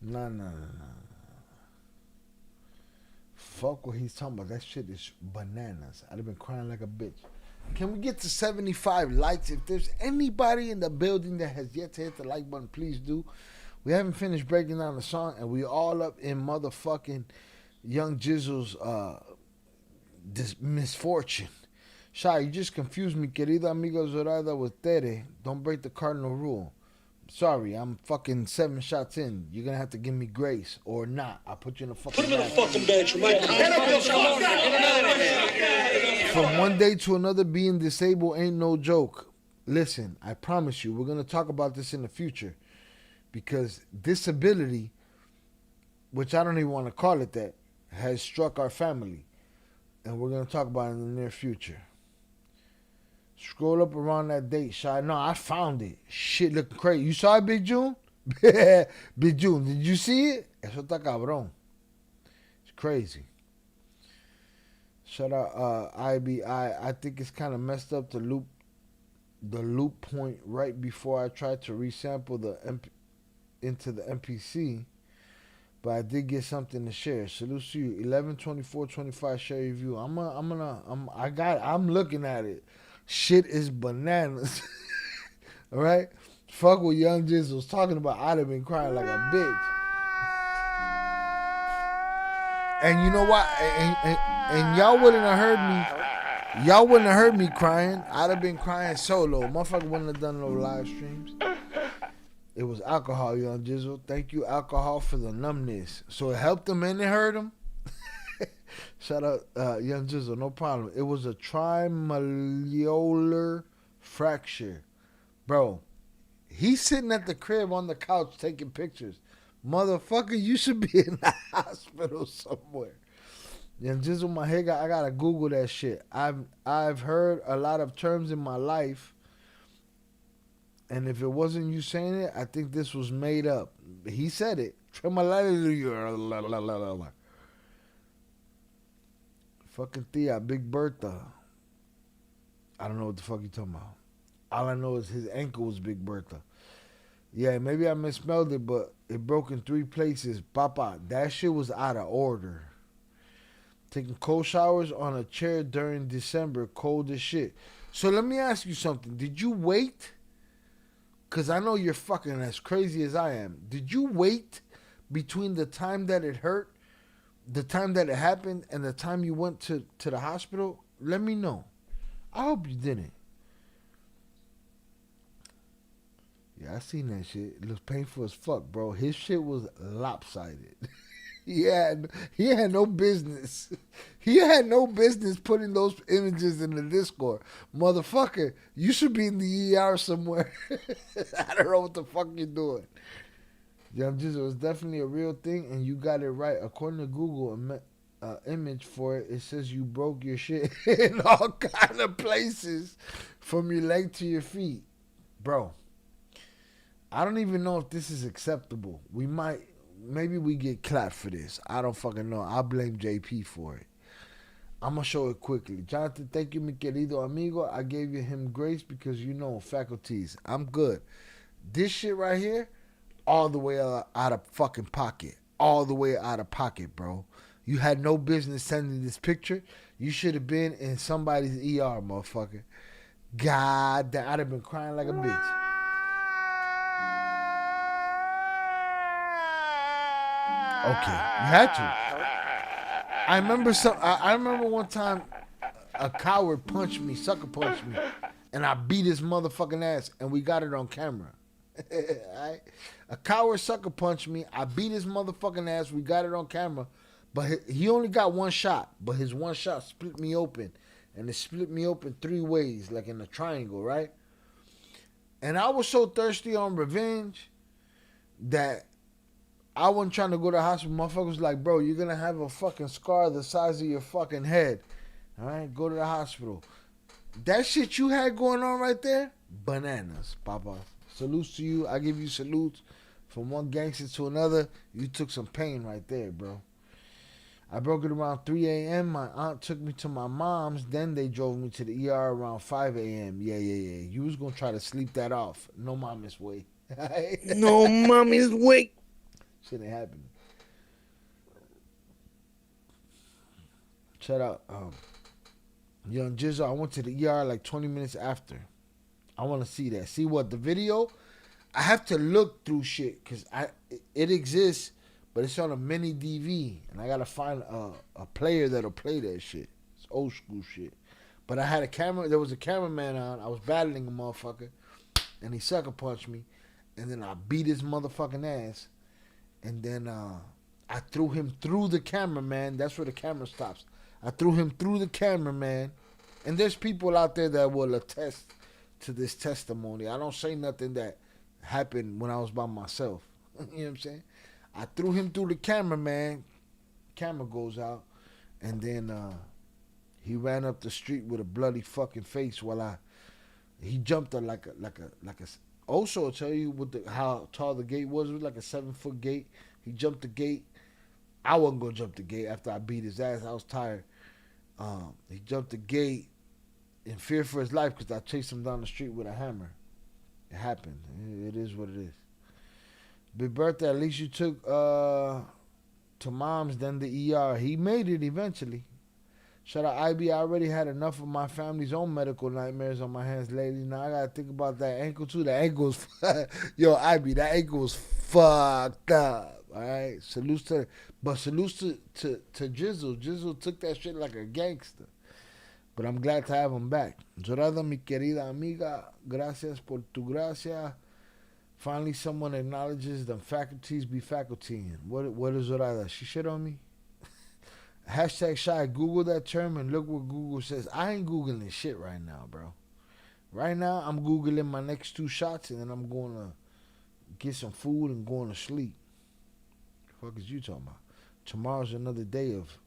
No. Fuck what he's talking about. That shit is bananas. I'd have been crying like a bitch. Can we get to 75 likes? If there's anybody in the building that has yet to hit the like button, please do. We haven't finished breaking down the song, and we all up in motherfucking Young Jizzle's this misfortune. Shy, you just confused me, querida amiga Zorada, with Tere. Don't break the cardinal rule. Sorry, I'm fucking 7 shots in. You're gonna have to give me grace or not. I'll put you in a fucking. Put him in the fucking bedroom. From one day to another, being disabled ain't no joke. Listen, I promise you, we're gonna talk about this in the future, because disability, which I don't even want to call it that, has struck our family, and we're gonna talk about it in the near future. Scroll up around that date, Shy. No, I found it. Shit looking crazy. You saw it, Big June? Big June, did you see it? Eso está cabrón. It's crazy. Shout out IBI. I think it's kind of messed up the loop point right before I tried to resample into the MPC. But I did get something to share. Salute to you. 11/24/25 share review. I'm looking at it. Shit is bananas. All right? Fuck what Young Jizzle was talking about. I'd have been crying like a bitch. And you know what? And y'all wouldn't have heard me. Y'all wouldn't have heard me crying. I'd have been crying solo. Motherfucker wouldn't have done no live streams. It was alcohol, Young Jizzle. Thank you, alcohol, for the numbness. So it helped him and it hurt him. Shout out, Young Jizzle, no problem. It was a trimalleolar fracture. Bro, he's sitting at the crib on the couch taking pictures. Motherfucker, you should be in the hospital somewhere. Young Jizzle, my head, I gotta Google that shit. I've heard a lot of terms in my life, and if it wasn't you saying it, I think this was made up. He said it. Fucking Thea, Big Bertha. I don't know what the fuck you talking about. All I know is his ankle was Big Bertha. Yeah, maybe I misspelled it, but it broke in 3 places. Papa, that shit was out of order. Taking cold showers on a chair during December, cold as shit. So let me ask you something. Did you wait? Because I know you're fucking as crazy as I am. Did you wait between the time that it hurt, the time that it happened, and the time you went to the hospital? Let me know. I hope you didn't. Yeah, I seen that shit. It looks painful as fuck, bro. His shit was lopsided. He had no business. He had no business putting those images in the Discord. Motherfucker, you should be in the ER somewhere. I don't know what the fuck you're doing. Young Jizzle, it's definitely a real thing, and you got it right. According to Google, image for it, it says you broke your shit in all kind of places from your leg to your feet. Bro, I don't even know if this is acceptable. Maybe we get clapped for this. I don't fucking know. I'll blame JP for it. I'm going to show it quickly. Jonathan, thank you, mi querido amigo. I gave you him grace because you know faculties. I'm good. This shit right here, all the way out of fucking pocket. All the way out of pocket, bro. You had no business sending this picture. You should have been in somebody's ER, motherfucker. God, I'd have been crying like a bitch. Okay, you had to. I remember one time a coward punched me, sucker punched me, and I beat his motherfucking ass, and we got it on camera. Right? A coward sucker punched me. I beat his motherfucking ass. We got it on camera, but he only got one shot. But his one shot split me open, and it split me open 3 ways, like in a triangle, right? And I was so thirsty on revenge that I wasn't trying to go to the hospital. Motherfuckers was like, bro, you're going to have a fucking scar the size of your fucking head. All right, go to the hospital. That shit you had going on right there, bananas, Papa. Salutes to you. I give you salutes. From one gangster to another, you took some pain right there, bro. I broke it around 3 a.m. My aunt took me to my mom's. Then they drove me to the ER around 5 a.m. Yeah. You was going to try to sleep that off. No mommy's way. No mommy's way. Shit ain't happening. Shout out. Young Jizzle, I went to the ER like 20 minutes after. I want to see that. See what? The video? I have to look through shit because it exists, but it's on a mini DV. And I got to find a player that'll play that shit. It's old school shit. But I had a camera. There was a cameraman on. I was battling a motherfucker. And he sucker punched me. And then I beat his motherfucking ass. And then I threw him through the cameraman. That's where the camera stops. I threw him through the cameraman. And there's people out there that will attest to this testimony. I don't say nothing that happened when I was by myself. You know what I'm saying? I threw him through the cameraman. Camera goes out. And then he ran up the street with a bloody fucking face while he jumped like a also, I'll tell you how tall the gate was. It was like a 7-foot gate. He jumped the gate. I wasn't going to jump the gate after I beat his ass. I was tired. He jumped the gate in fear for his life because I chased him down the street with a hammer. It happened. It is what it is. Big birthday, at least you took to mom's, then the ER. He made it eventually. Shout out IB. I already had enough of my family's own medical nightmares on my hands lately. Now I gotta think about that ankle too. The ankle was yo, IB, that ankle was fucked up. Alright. Salutes to Jizzle. Jizzle took that shit like a gangster. But I'm glad to have him back. Zorada, mi querida amiga, gracias por tu gracia. Finally someone acknowledges the faculties be facultying. What is Zorada? She shit on me? Hashtag shy. Google that term and look what Google says. I ain't Googling shit right now, bro. Right now, I'm Googling my next 2 shots, and then I'm going to get some food and going to sleep. The fuck is you talking about? Tomorrow's another day of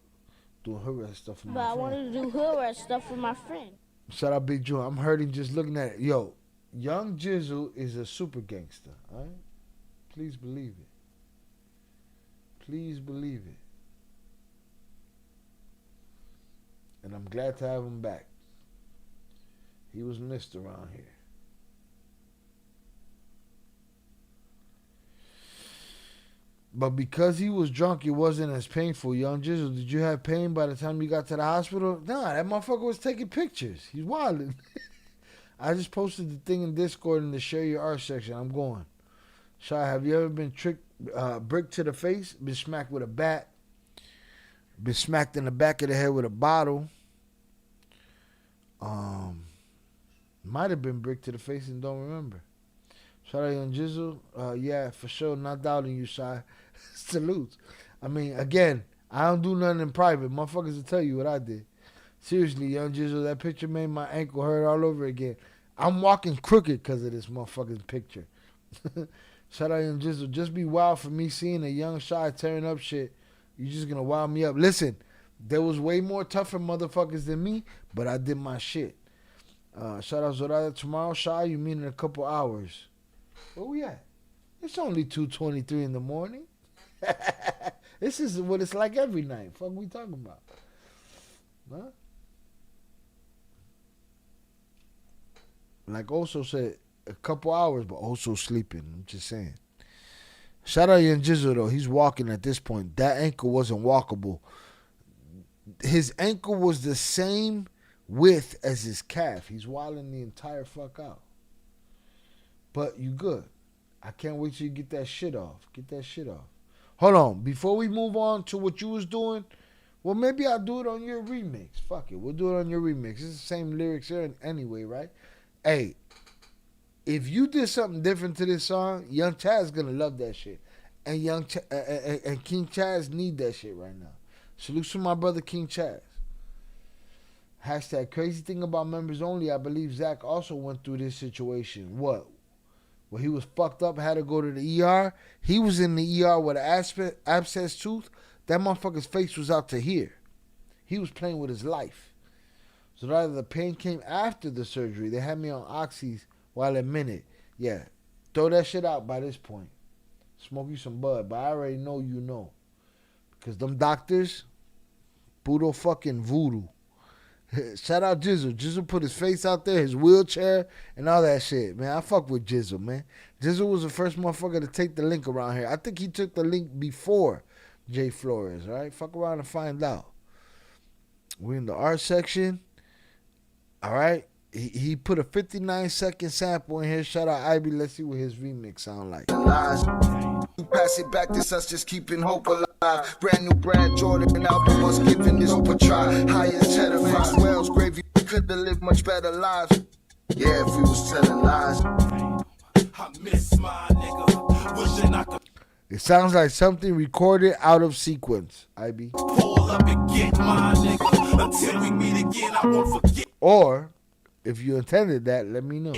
doing Hoodrat stuff for my friend. But I wanted to do Hoodrat stuff for my friend. Shout out Big Joe. I'm hurting just looking at it. Yo, Young Jizzle is a super gangster, all right? Please believe it. Please believe it. And I'm glad to have him back. He was missed around here. But because he was drunk, it wasn't as painful. Young Jizzle, did you have pain by the time you got to the hospital? Nah, that motherfucker was taking pictures. He's wilding. I just posted the thing in Discord in the share your art section. I'm going. Shy, have you ever been bricked to the face? Been smacked with a bat? Been smacked in the back of the head with a bottle? Might have been bricked to the face and don't remember. Shout out Young Jizzle. Yeah, for sure. Not doubting you, Shy. Salutes. I mean, again, I don't do nothing in private. Motherfuckers will tell you what I did. Seriously, Young Jizzle, that picture made my ankle hurt all over again. I'm walking crooked because of this motherfucking picture. Shout out Young Jizzle. Just be wild for me seeing a young Shy tearing up shit. You're just going to wild me up. Listen, there was way more tougher motherfuckers than me, but I did my shit. Shout out Zorada. Tomorrow, Shy, you mean in a couple hours. Where we at? It's only 2:23 in the morning. This is what it's like every night. Fuck we talking about? Huh? Like also said, a couple hours, but also sleeping. I'm just saying. Shout out Young Jizzle though. He's walking at this point. That ankle wasn't walkable. His ankle was the same width as his calf. He's wilding the entire fuck out. But you good. I can't wait till you get that shit off. Get that shit off. Hold on. Before we move on to what you was doing, well, maybe I'll do it on your remix. Fuck it. We'll do it on your remix. It's the same lyrics here anyway, right? Hey, if you did something different to this song, Young Chaz gonna love that shit. And and King Chaz need that shit right now. Salute to my brother King Chaz. Hashtag crazy thing about members only. I believe Zach also went through this situation. What? Where he was fucked up, had to go to the ER. He was in the ER with an abscess tooth. That motherfucker's face was out to here. He was playing with his life. So rather the pain came after the surgery. They had me on oxys while admitted. Yeah, throw that shit out by this point. Smoke you some bud, but I already know you know. Because them doctors, puro fucking voodoo. Shout out Jizzle. Jizzle put his face out there, his wheelchair, and all that shit. Man, I fuck with Jizzle, man. Jizzle was the first motherfucker to take the link around here. I think he took the link before Jay Flores, all right? Fuck around and find out. We're in the art section. All right? He put a 59-second sample in here. Shout out Ivy. Let's see what his remix sound like. You pass it back, this us just keeping hope alive. Brand new Brad Jordan album was giving this hope a try. Highest cheddar fries, Wells gravy, we could have lived much better lives. Yeah, if we was telling lies. I miss my nigga, wishing I could It sounds like something recorded out of sequence, IB. pull up and get my nigga. Until we meet again, I won't forget. Or, if you intended that, let me know.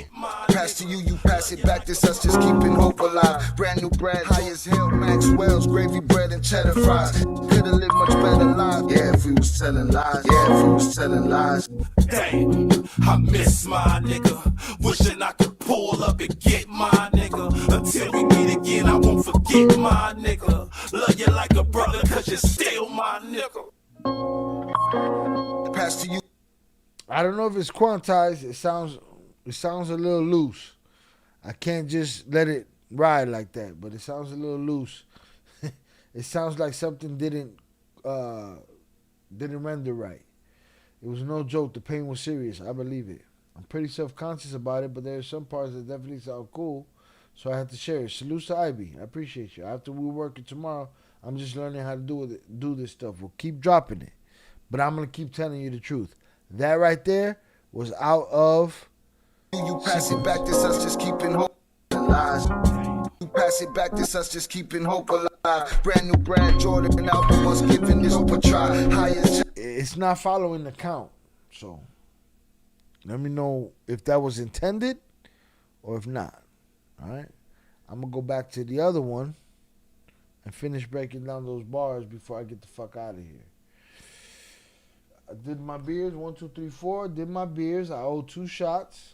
Pass to you, you pass it back, this us just keeping hope alive. Brand new Brad, high as hell, Maxwell's gravy bread and cheddar fries. Could have lived much better lives. Yeah, if we was telling lies. Yeah, if we was telling lies. Damn, I miss my nigga. Wishing I could pull up and get my nigga. Until we meet again, I won't forget my nigga. Love you like a brother, cause you're still my nigga. Pass to you. I don't know if it's quantized. It sounds a little loose. I can't just let it ride like that, but it sounds a little loose. It sounds like something didn't render right. It was no joke. The pain was serious. I believe it. I'm pretty self-conscious about it, but there are some parts that definitely sound cool, so I had to share it. Salute to Ivy. I appreciate you. After we work it tomorrow, I'm just learning how to do this stuff. We'll keep dropping it, but I'm gonna keep telling you the truth. That right there was out of. You pass it back, this us just keeping hope alive. You pass it back, this us just keeping hope alive. Brand new Brad Jordan album, us giving this hope a try. Highest. It's not following the count, so let me know if that was intended or if not. All right, I'm gonna go back to the other one and finish breaking down those bars before I get the fuck out of here. I did my beers, 1, 2, 3, 4. Did my beers. I owe 2 shots.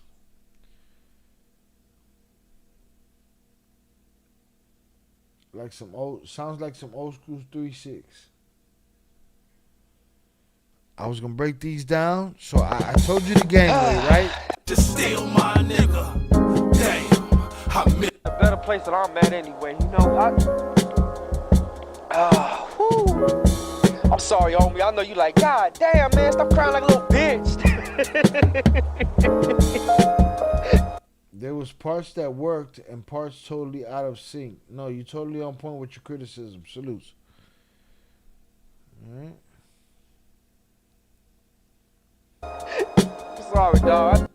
Like some old, sounds like some old school 3-6. I was gonna break these down, so I told you the gangway, right? Just steal my nigga. Damn, I miss A better place than I'm at anyway. You know, I'm sorry, homie. I know you like, God damn, man, stop crying like a little bitch. There was parts that worked and parts totally out of sync. No, you totally on point with your criticism. Salutes. All right. Sorry, dog.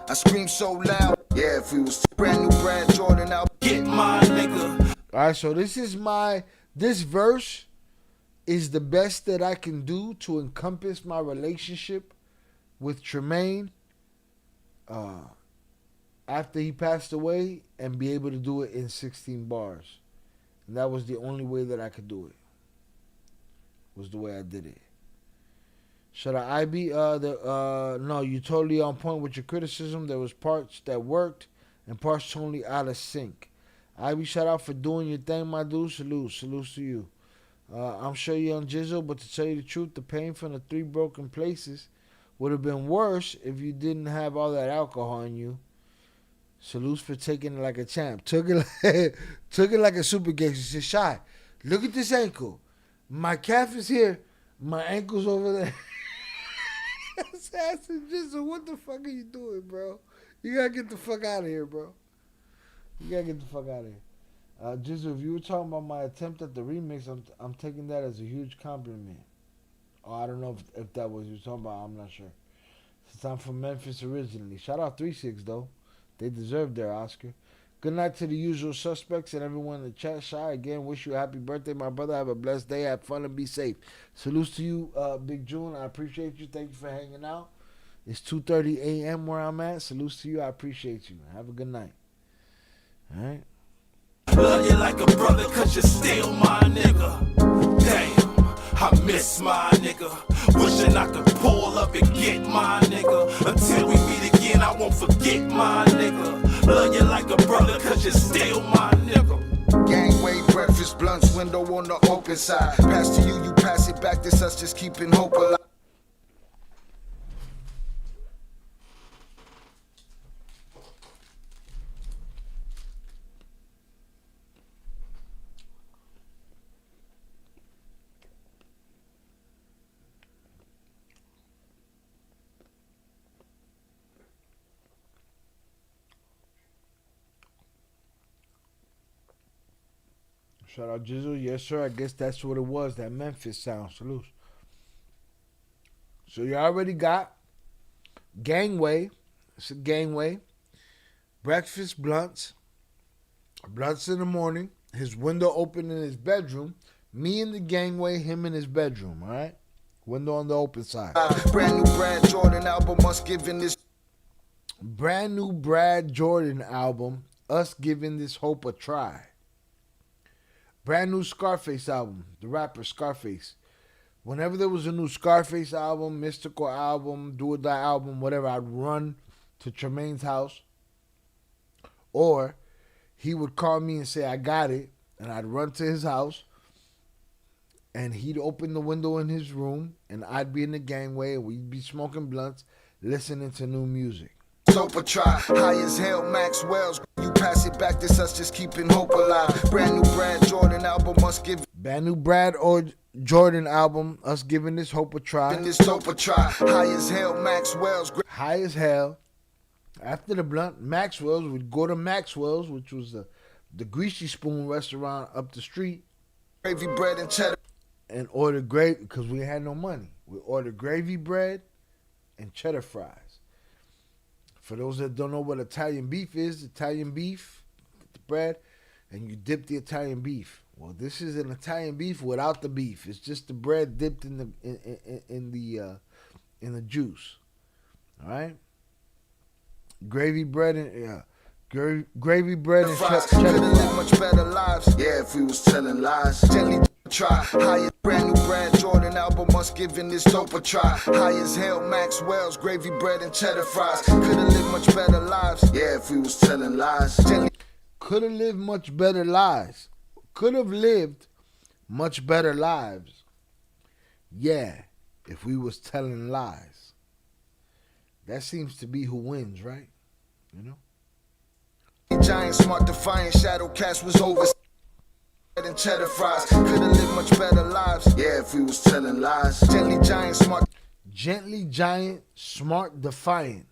I scream so loud. Yeah, if we was brand new Brad Jordan out. Get my nigga. All right, so this verse is the best that I can do to encompass my relationship with Tremaine after he passed away and be able to do it in 16 bars. And that was the only way that I could do it. Was the way I did it. Should I be no, you totally on point with your criticism. There was parts that worked and parts totally out of sync. Ivy, shout out for doing your thing, my dude. Salutes to you. I'm sure you're on Jizzle, but to tell you the truth, the pain from the 3 broken places would have been worse if you didn't have all that alcohol in you. Salutes for taking it like a champ. Took it like a super gangster. Said, Shy, look at this ankle. My calf is here. My ankle's over there. I said, Jizzle, what the fuck are you doing, bro? You gotta get the fuck out of here, bro. You gotta get the fuck out of here. Jizzle, if you were talking about my attempt at the remix, I'm taking that as a huge compliment. Oh, I don't know if that was you were talking about. I'm not sure. Since I'm from Memphis originally. Shout out 3-6 though. They deserve their Oscar. Good night to the usual suspects and everyone in the chat. Shy, again, wish you a happy birthday, my brother. Have a blessed day. Have fun and be safe. Salutes to you, Big June. I appreciate you. Thank you for hanging out. It's 2:30 a.m. where I'm at. Salutes to you. I appreciate you. Have a good night. All right. Love you like a brother cause you still my nigga. Damn, I miss my nigga. Wishing I could pull up and get my nigga. Until we meet again, I won't forget my nigga. Love you like a brother cause you still my nigga. Gangway, breakfast, blunts, window on the open side. Pass to you, you pass it back. This us just keeping hope alive. Shout out Jizzle. Yes, sir. I guess that's what it was. That Memphis sound. Salute. So you already got Gangway. It's a Gangway. Breakfast blunts. Blunts in the morning. His window open in his bedroom. Me in the Gangway. Him in his bedroom. All right. Window on the open side. Brand new Brad Jordan album. Us giving this. Brand new Brad Jordan album. Us giving this hope a try. Brand new Scarface album, the rapper Scarface. Whenever there was a new Scarface album, Mystical album, Do or Die album, whatever, I'd run to Tremaine's house. Or he would call me and say, I got it. And I'd run to his house. And he'd open the window in his room. And I'd be in the gangway. And we'd be smoking blunts, listening to new music. Hope a try. High as hell, Maxwell's. You pass it back. This us just keeping hope alive. Brand new Brad Jordan album. Must give. Brand new Brad or Jordan album. Us giving this hope a try. This hope a try. High as hell, Maxwell's. High as hell. After the blunt, Maxwell's would go to Maxwell's, which was the Greasy Spoon restaurant up the street. Gravy bread and cheddar. And order gravy because we had no money. We ordered gravy bread and cheddar fries. For those that don't know what Italian beef is, Italian beef, the bread, and you dip the Italian beef. Well, this is an Italian beef without the beef. It's just the bread dipped in the juice. All right, gravy bread and gravy bread and fries. Could've lived much better lives. Yeah, if we was telling lies. Gently try. High as brand new Brad Jordan album must giving this dope a try. High as hell Maxwell's gravy bread and cheddar fries. Could've lived much better lives. Yeah, if we was telling lies. Gently could have lived much better lives. Could have lived much better lives. Yeah, if we was telling lies. That seems to be who wins, right? You know? Giant, smart, defiant, shadow cast was over. And cheddar fries. Could've lived much better lives. Yeah, if we was telling lies. Gently giant, smart, defiant.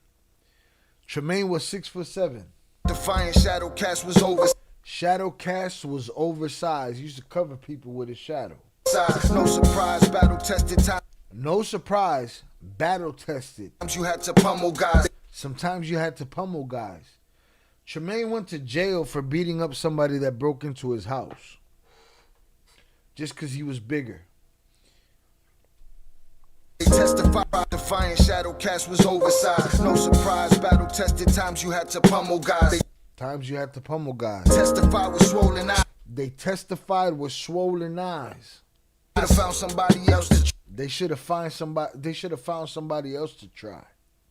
Tremaine was 6'7". Defiant, Shadow Cast was over. Shadow Cast was oversized. He used to cover people with his shadow. No surprise, battle tested time. No surprise, battle tested. Sometimes you had to pummel guys. Sometimes you had to pummel guys. Tremaine went to jail for beating up somebody that broke into his house. Just because he was bigger. They testified, defiant, Shadow Cast was oversized. No surprise, battle tested times you had to pummel guys. Times you had to pummel guys. Testified with swollen eyes. They testified with swollen eyes. Should have found somebody else to They should have found somebody else to try.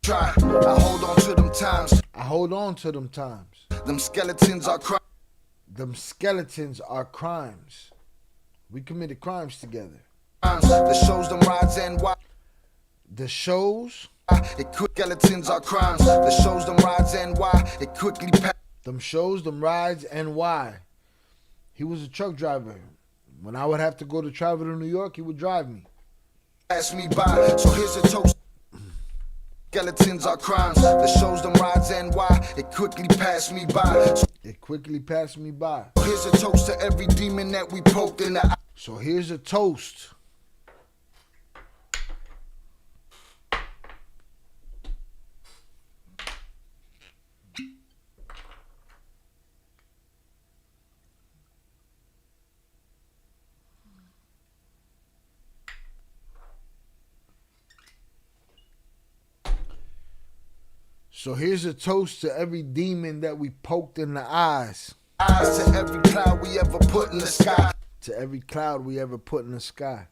I hold on to them times. I hold on to them times. Them skeletons are crimes. Them skeletons are crimes. We committed crimes together. The shows, them rides, and why. The shows. Skeletons are crimes. The shows, them rides, and why. It quickly passed. Them shows, them rides, and why. He was a truck driver. When I would have to go to travel to New York, he would drive me. Pass me by. So here's a toast. Skeletons are crimes. The shows, them rides, and why. It quickly passed me by. It quickly passed me by. Here's a toast to every demon that we poked in the eye. So here's a toast. So here's a toast to every demon that we poked in the eyes. Eyes to every cloud we ever put in the sky. To every cloud we ever put in the sky.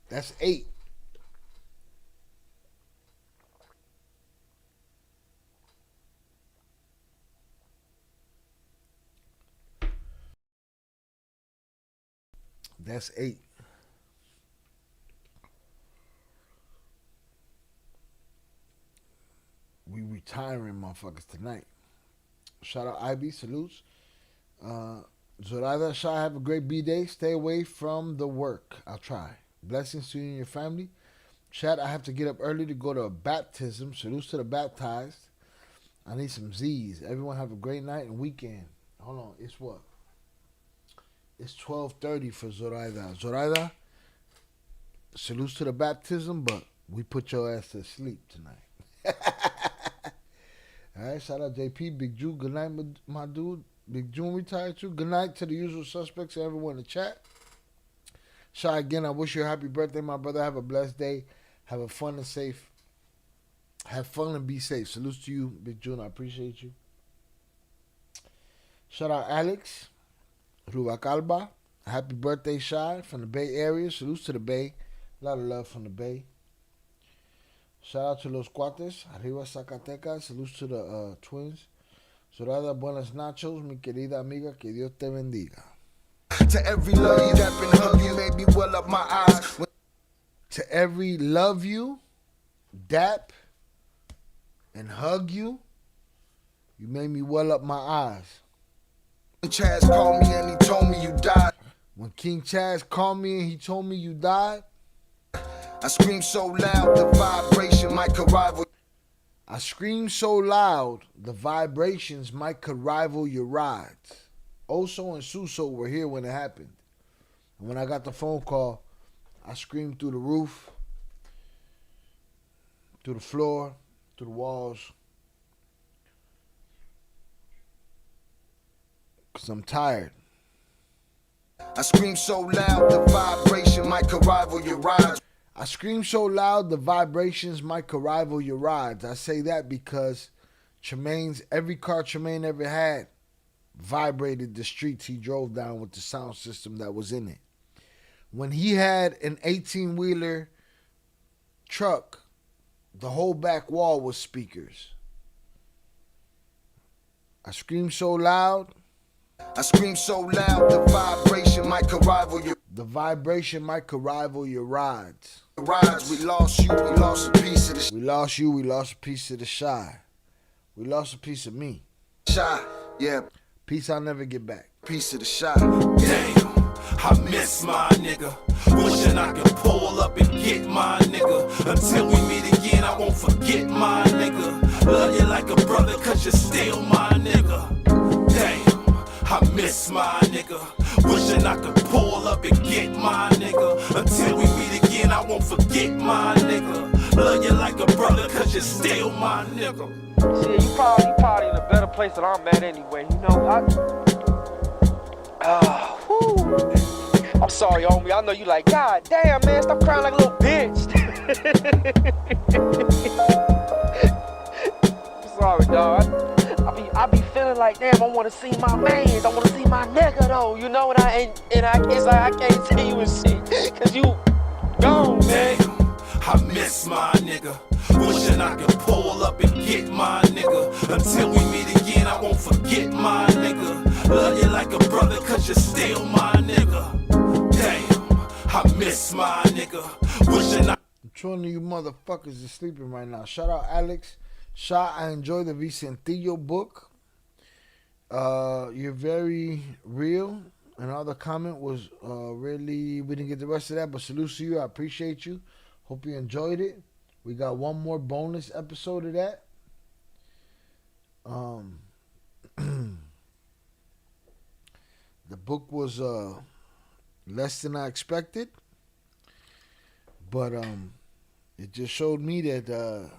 That's 8. That's 8. We retiring motherfuckers tonight. Shout out IB, salutes. Zoraida Shah, have a great B-Day. Stay away from the work. I'll try. Blessings to you and your family. Chat, I have to get up early to go to a baptism. Salutes to the baptized. I need some Z's. Everyone have a great night and weekend. Hold on, it's what? It's 12:30 for Zoraida. Zoraida, salutes to the baptism, but we put your ass to sleep tonight. All right, shout out JP, Big Jew. Good night, my dude. Big June retired too. Good night to the usual suspects and everyone in the chat. Shy, again, I wish you a happy birthday, my brother. Have a blessed day. Have a fun and safe. Have fun and be safe. Salutes to you, Big June. I appreciate you. Shout out Alex Rubalcaba. Happy birthday, Shy, from the Bay Area. Salutes to the Bay. A lot of love from the Bay. Shout out to Los Cuates, Arriba Zacatecas. Salutes to the twins. Sorada, buenas nachos, mi querida amiga. Que Dios te bendiga. To every love you that been hug you made me well up my eyes. To every love you, dap, and hug you, you made me well up my eyes. When Chaz called me and he told me you died. When King Chaz called me and he told me you died, I screamed so loud the vibration might could rival. I screamed so loud the vibrations might could rival your rides. Oso and Suso were here when it happened. And when I got the phone call, I screamed through the roof, through the floor, through the walls. Cause I'm tired. I scream so loud, the vibration might could rival your rides. I scream so loud, the vibrations might could rival your rides. I say that because every car Tremaine ever had vibrated the streets he drove down with the sound system that was in it. When he had an 18-wheeler truck, the whole back wall was speakers. I scream so loud. I scream so loud, the vibration might could rival your. The vibration might could rival your rides. Rides, we lost you, we lost a piece of the. We lost you, we lost a piece of the shy. We lost a piece of me. Shy, yeah. Piece I'll never get back. Piece of the shy. Damn, I miss my nigga. Wishing I could pull up and get my nigga. Until we meet again, I won't forget my nigga. Love you like a brother, cause you're still my nigga. Damn, I miss my nigga. Wishing I could pull up and get my nigga. Until we meet again, I won't forget my nigga. Love you like a brother, cause you're still my nigga. Shit, you probably in a better place than I'm at anyway. You know, I'm sorry, homie. I know you like, God damn, man, stop crying like a little bitch. I'm sorry, dog. I be feeling like, damn, I want to see my mans. I want to see my nigga, though. You know, it's like I can't see you and shit, cause you gone, man. I miss my nigga. Wishing I could pull up and get my nigga. Until we meet again, I won't forget my nigga. Love you like a brother, cause you're still my nigga. Damn, I miss my nigga. Wishing I. Which one of you motherfuckers is sleeping right now? Shout out Alex. Shot, I enjoy the Vicentillo book. You're very real. And all the comment was really, we didn't get the rest of that, but salute to you. I appreciate you. Hope you enjoyed it. We got one more bonus episode of that. The book was less than I expected, but it just showed me that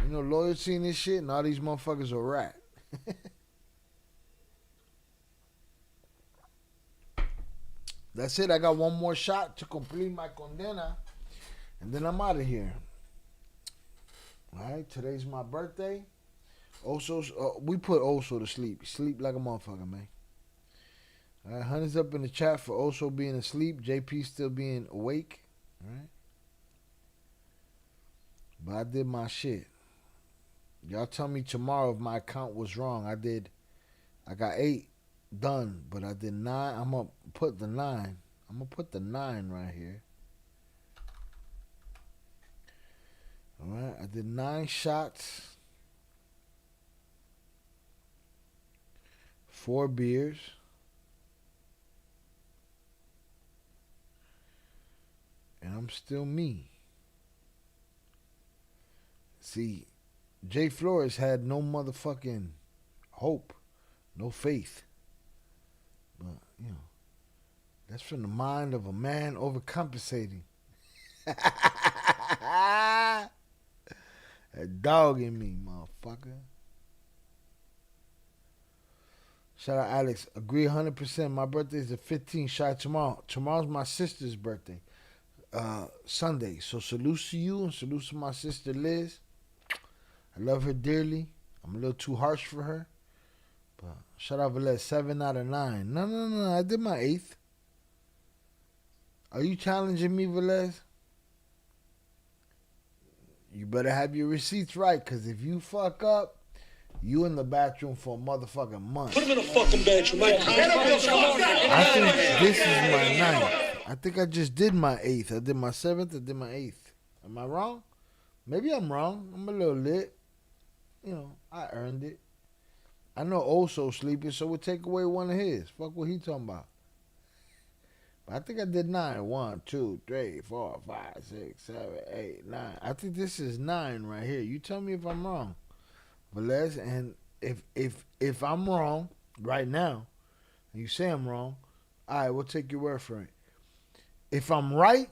loyalty in this shit, and all these motherfuckers are rat. That's it. I got one more shot to complete my condena, and then I'm out of here. All right, today's my birthday. We put Oso to sleep. Sleep like a motherfucker, man. All right, Honey's up in the chat for Oso being asleep. JP still being awake. All right. But I did my shit. Y'all tell me tomorrow if my count was wrong. I got 8 done, but I did 9. I'm going to put the 9. I'm going to put the 9 right here. All right, I did 9 shots. 4 beers. And I'm still me. See, Jay Flores had no motherfucking hope, no faith. But, that's from the mind of a man overcompensating. A dog in me, motherfucker. Shout out Alex. Agree 100%. My birthday is the 15th. Shout tomorrow. Tomorrow's my sister's birthday. Sunday. So salute to you and salute to my sister Liz. I love her dearly. I'm a little too harsh for her. But shout out Velez, 7 out of 9. No. I did my 8th. Are you challenging me, Velez? You better have your receipts right, because if you fuck up, you in the bathroom for a motherfucking month. Put him in the fucking bedroom. I think this is my 9th. I think I just did my 8th. I did my 7th. I did my 8th. Am I wrong? Maybe I'm wrong. I'm a little lit. I earned it. I know Oso sleeping, so we'll take away one of his. Fuck what he talking about. But I think I did 9. 1, 2, 3, 4, 5, 6, 7, 8, 9. I think this is 9 right here. You tell me if I'm wrong, Velez. And if I'm wrong right now, and you say I'm wrong, all right, we'll take your word for it. If I'm right,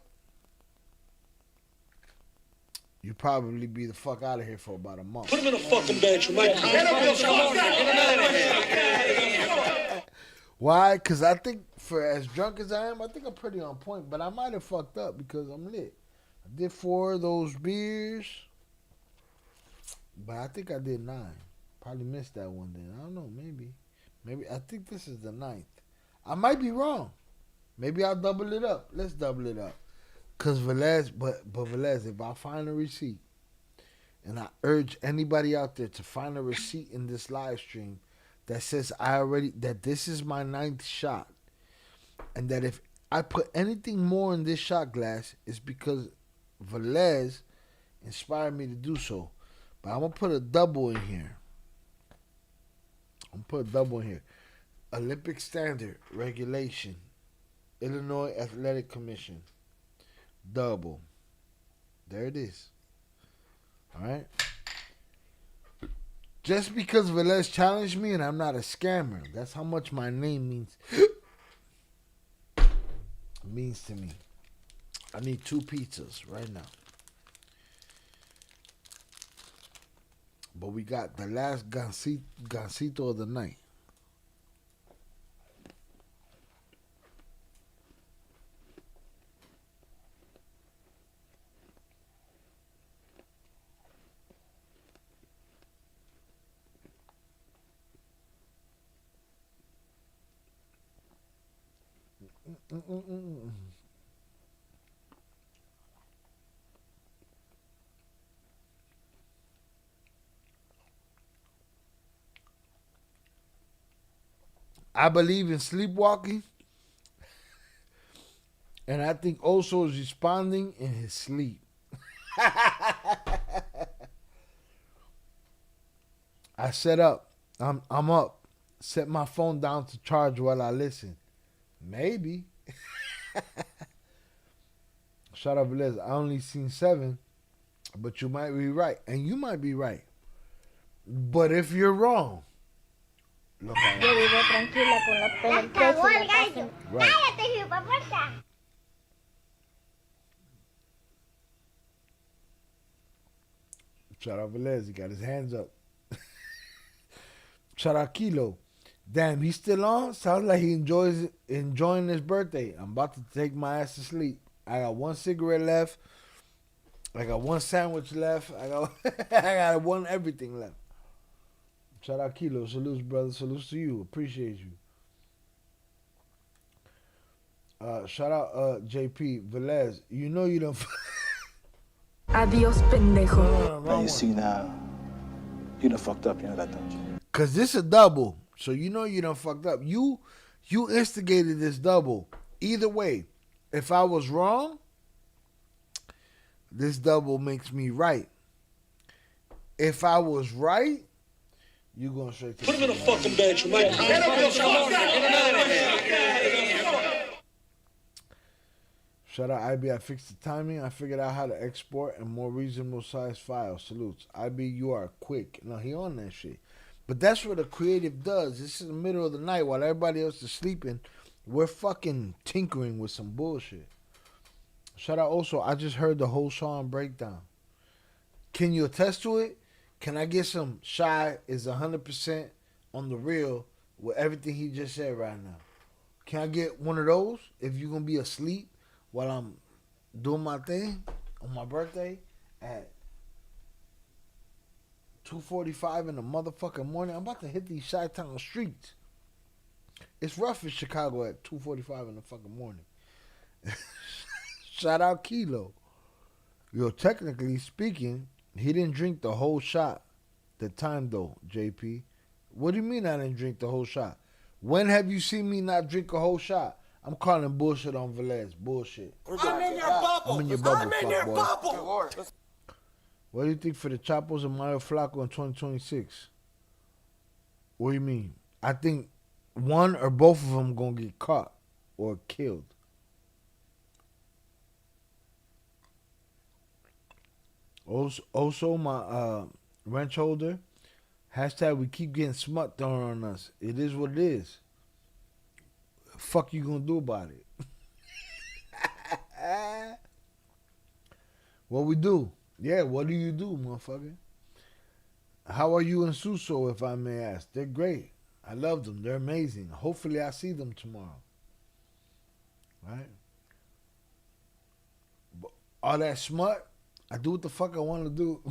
you probably be the fuck out of here for about a month. Put him in the fucking bedroom. Why? Because I think for as drunk as I am, I think I'm pretty on point. But I might have fucked up because I'm lit. I did 4 of those beers, but I think I did 9. Probably missed that one then. I don't know. Maybe. I think this is the 9th. I might be wrong. Maybe I'll double it up. Let's double it up. Cause Velez, but Velez, if I find a receipt, and I urge anybody out there to find a receipt in this live stream that says that this is my 9th shot, and that if I put anything more in this shot glass, it's because Velez inspired me to do so. But I'm gonna put a double in here. Olympic standard regulation, Illinois Athletic Commission, double. There it is. All right. Just because Velez challenged me and I'm not a scammer, that's how much my name means to me. I need 2 pizzas right now. But we got the last gansito of the night. I believe in sleepwalking, and I think Oso is responding in his sleep. I set up. I'm up. Set my phone down to charge while I listen. Maybe. Shout out Velez. I only seen 7, but you might be right, and you might be right. But if you're wrong, look at Yo vivo tranquila con la penetration en la casa. Right. Cállate, hijueputa. Shout out Velez. He got his hands up. Shout out Kilo. Damn, he's still on? Sounds like he enjoying his birthday. I'm about to take my ass to sleep. I got 1 cigarette left. I got 1 sandwich left. I got 1 everything left. Shout out Kilo. Salutes, brother. Salutes to you. Appreciate you. Shout out JP. Velez. You know you don't... Adios, pendejo. No, you see now, you done fucked up, you know that, don't you? Cause this a double, so you know you done fucked up. You instigated this double. Either way, if I was wrong, this double makes me right. If I was right, you going straight to... Put him in a fucking bedroom, Mike. Shout out IB, I fixed the timing. I figured out how to export a more reasonable size file. Salutes. IB, you are quick. No, he on that shit. But that's what a creative does. This is the middle of the night while everybody else is sleeping. We're fucking tinkering with some bullshit. Shout out also, I just heard the whole song breakdown. Can you attest to it? Can I get some Shy is 100% on the real with everything he just said right now? Can I get one of those if you're going to be asleep while I'm doing my thing on my birthday at 2:45 in the motherfucking morning? I'm about to hit these Chi-Town streets. It's rough in Chicago at 2:45 in the fucking morning. Shout out Kilo. Yo, technically speaking, he didn't drink the whole shot. The time though, JP. What do you mean I didn't drink the whole shot? When have you seen me not drink a whole shot? I'm calling bullshit on Velez. Bullshit. I'm in your bubble. I'm in your bubble, I'm in your boy. bubble. What do you think for the Chapos and Mario Flacco in 2026? What do you mean? I think one or both of them gonna get caught or killed. Also my wrench holder. Hashtag we keep getting smut thrown on us. It is what it is. Fuck you gonna do about it? What we do? Yeah, what do, motherfucker? How are you and Suso, if I may ask? They're great. I love them. They're amazing. Hopefully I see them tomorrow. Right? But all that smut, I do what the fuck I want to do.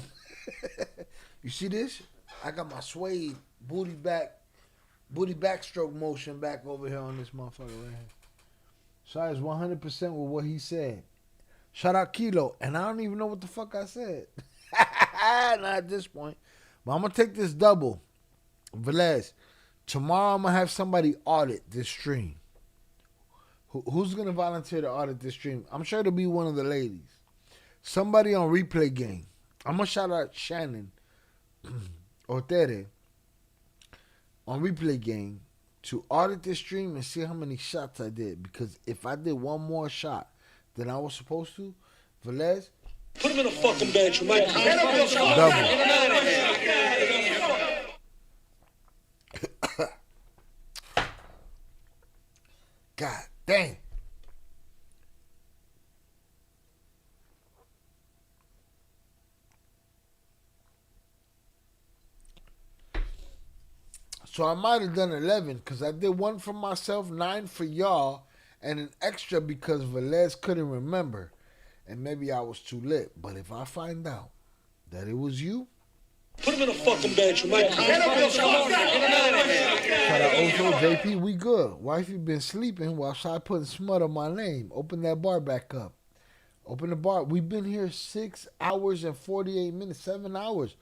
You see this? I got my suede booty backstroke motion back over here on this motherfucker right here. Shai is 100% with what he said. Shout out Kilo. And I don't even know what the fuck I said. Not at this point. But I'm going to take this double. Velez, tomorrow I'm going to have somebody audit this stream. Who's going to volunteer to audit this stream? I'm sure it'll be one of the ladies. Somebody on Replay Game. I'm going to shout out Shannon or Tere on Replay Game to audit this stream and see how many shots I did. Because if I did one more shot than I was supposed to, Velez, Put him in a fucking bedroom, right? God damn. So I might have done 11 because I did one for myself, 9 for y'all, and an extra because Velez couldn't remember. And maybe I was too lit. But if I find out that it was you, Put him in a fucking bedroom, right? shout out Oso, JP, we good. Wifey been sleeping while Shy putting smut on my name. Open that bar back up. Open the bar. We've been here 6 hours and 48 minutes, 7 hours.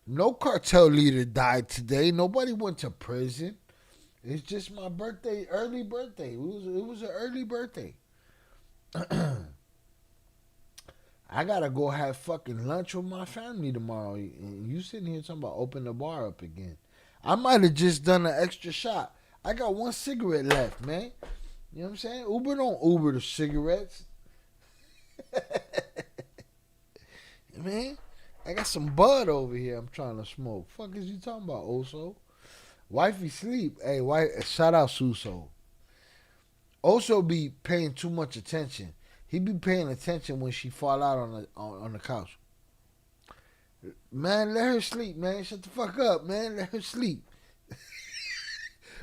No cartel leader died today. Nobody went to prison. It's just my birthday, early birthday. It was an early birthday. I gotta go have fucking lunch with my family tomorrow. And you sitting here talking about open the bar up again. I might have just done an extra shot. I got 1 cigarette left, man. You know what I'm saying? Uber don't Uber the cigarettes. Man, I got some bud over here I'm trying to smoke. Fuck is you talking about, Oso? Wifey sleep. Hey, shout out Suso. Oso be paying too much attention. He be paying attention when she fall out on the couch. Man, let her sleep, man. Shut the fuck up, man. Let her sleep.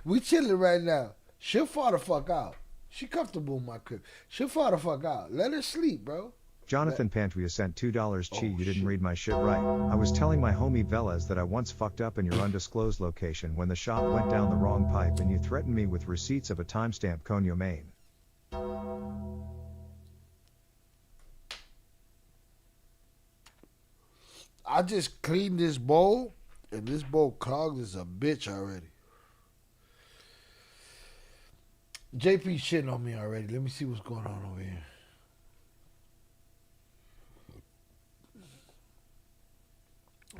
We chilling right now. She'll fall the fuck out. She comfortable in my crib. She'll fall the fuck out. Let her sleep, bro. Jonathan Pantria sent $2. Chi, you didn't read my shit right. I was telling my homie Velez that I once fucked up in your undisclosed location when the shot went down the wrong pipe and you threatened me with receipts of a timestamp Conyo Maine. I just cleaned this bowl, and this bowl clogged as a bitch already. JP shitting on me already. Let me see what's going on over here.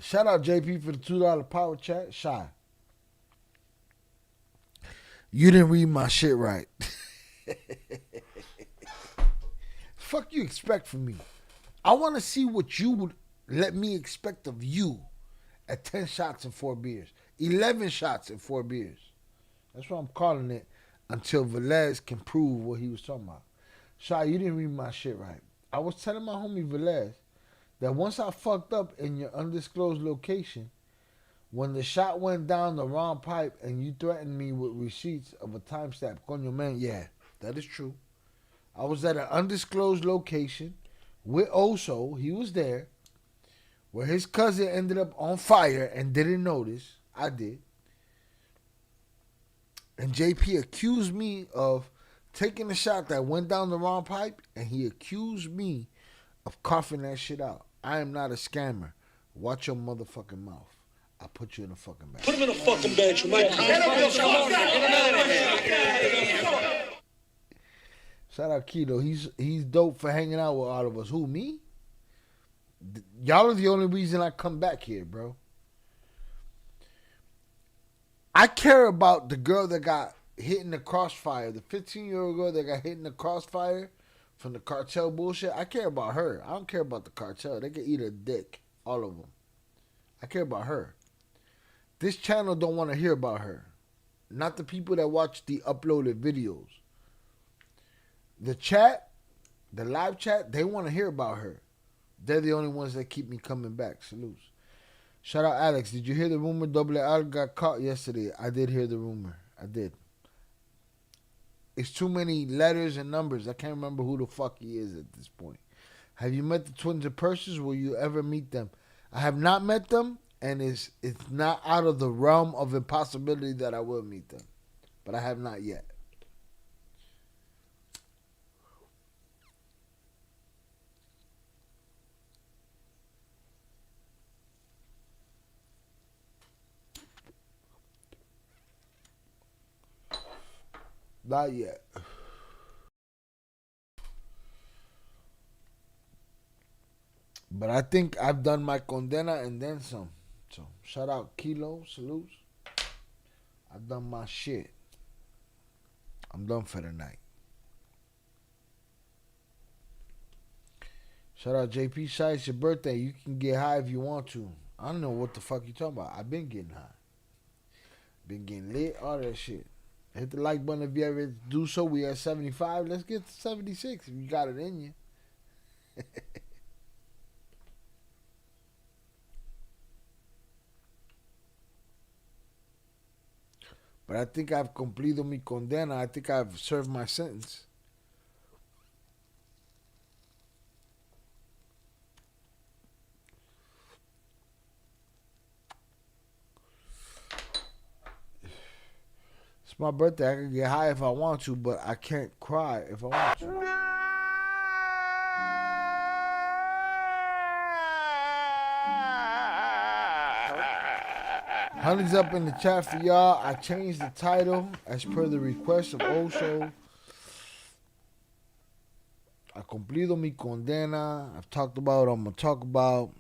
Shout out JP for the $2 power chat. Shy. You didn't read my shit right. Fuck you expect from me. I want to see what you would let me expect of you at 10 shots and 4 beers. 11 shots and 4 beers. That's what I'm calling it until Velez can prove what he was talking about. Shy, you didn't read my shit right. I was telling my homie Velez that once I fucked up in your undisclosed location, when the shot went down the wrong pipe and you threatened me with receipts of a timestamp, Conyo man, yeah, that is true. I was at an undisclosed location with Oso. He was there, where his cousin ended up on fire and didn't notice. I did. And JP accused me of taking a shot that went down the wrong pipe, and he accused me of coughing that shit out. I am not a scammer. Watch your motherfucking mouth. I'll put you in a fucking bag. Put him in a fucking bedroom, right? Shout out Keto. He's dope for hanging out with all of us. Who, me? Y'all are the only reason I come back here, bro. I care about the girl that got hit in the crossfire, the 15-year-old girl that got hit in the crossfire from the cartel bullshit. I care about her. I don't care about the cartel. They can eat a dick, all of them. I care about her. This channel don't want to hear about her. Not the people that watch the uploaded videos. The chat, the live chat, they want to hear about her. They're the only ones that keep me coming back. Salutes. Shout out Alex. Did you hear the rumor Double R got caught yesterday? I did hear the rumor. I did. It's too many letters and numbers. I can't remember who the fuck he is at this point. Have you met the twins in person? Will you ever meet them? I have not met them, and it's not out of the realm of impossibility that I will meet them. But I have not yet. Not yet. But I think I've done my condena and then some. So shout out Kilo, salutes. I've done my shit. I'm done for the night. Shout out JP Shy, it's your birthday. You can get high if you want to. I don't know what the fuck you talking about. I've been getting high. Been getting lit, all that shit. Hit the like button if you ever do so. We at 75. Let's get to 76 if you got it in you. But I think I've completed mi condena. I think I've served my sentence. It's my birthday. I can get high if I want to, but I can't cry if I want to. Honey's up in the chat for y'all. I changed the title as per the request of Oso. I cumplido mi condena. I've talked about what I'm going to talk about.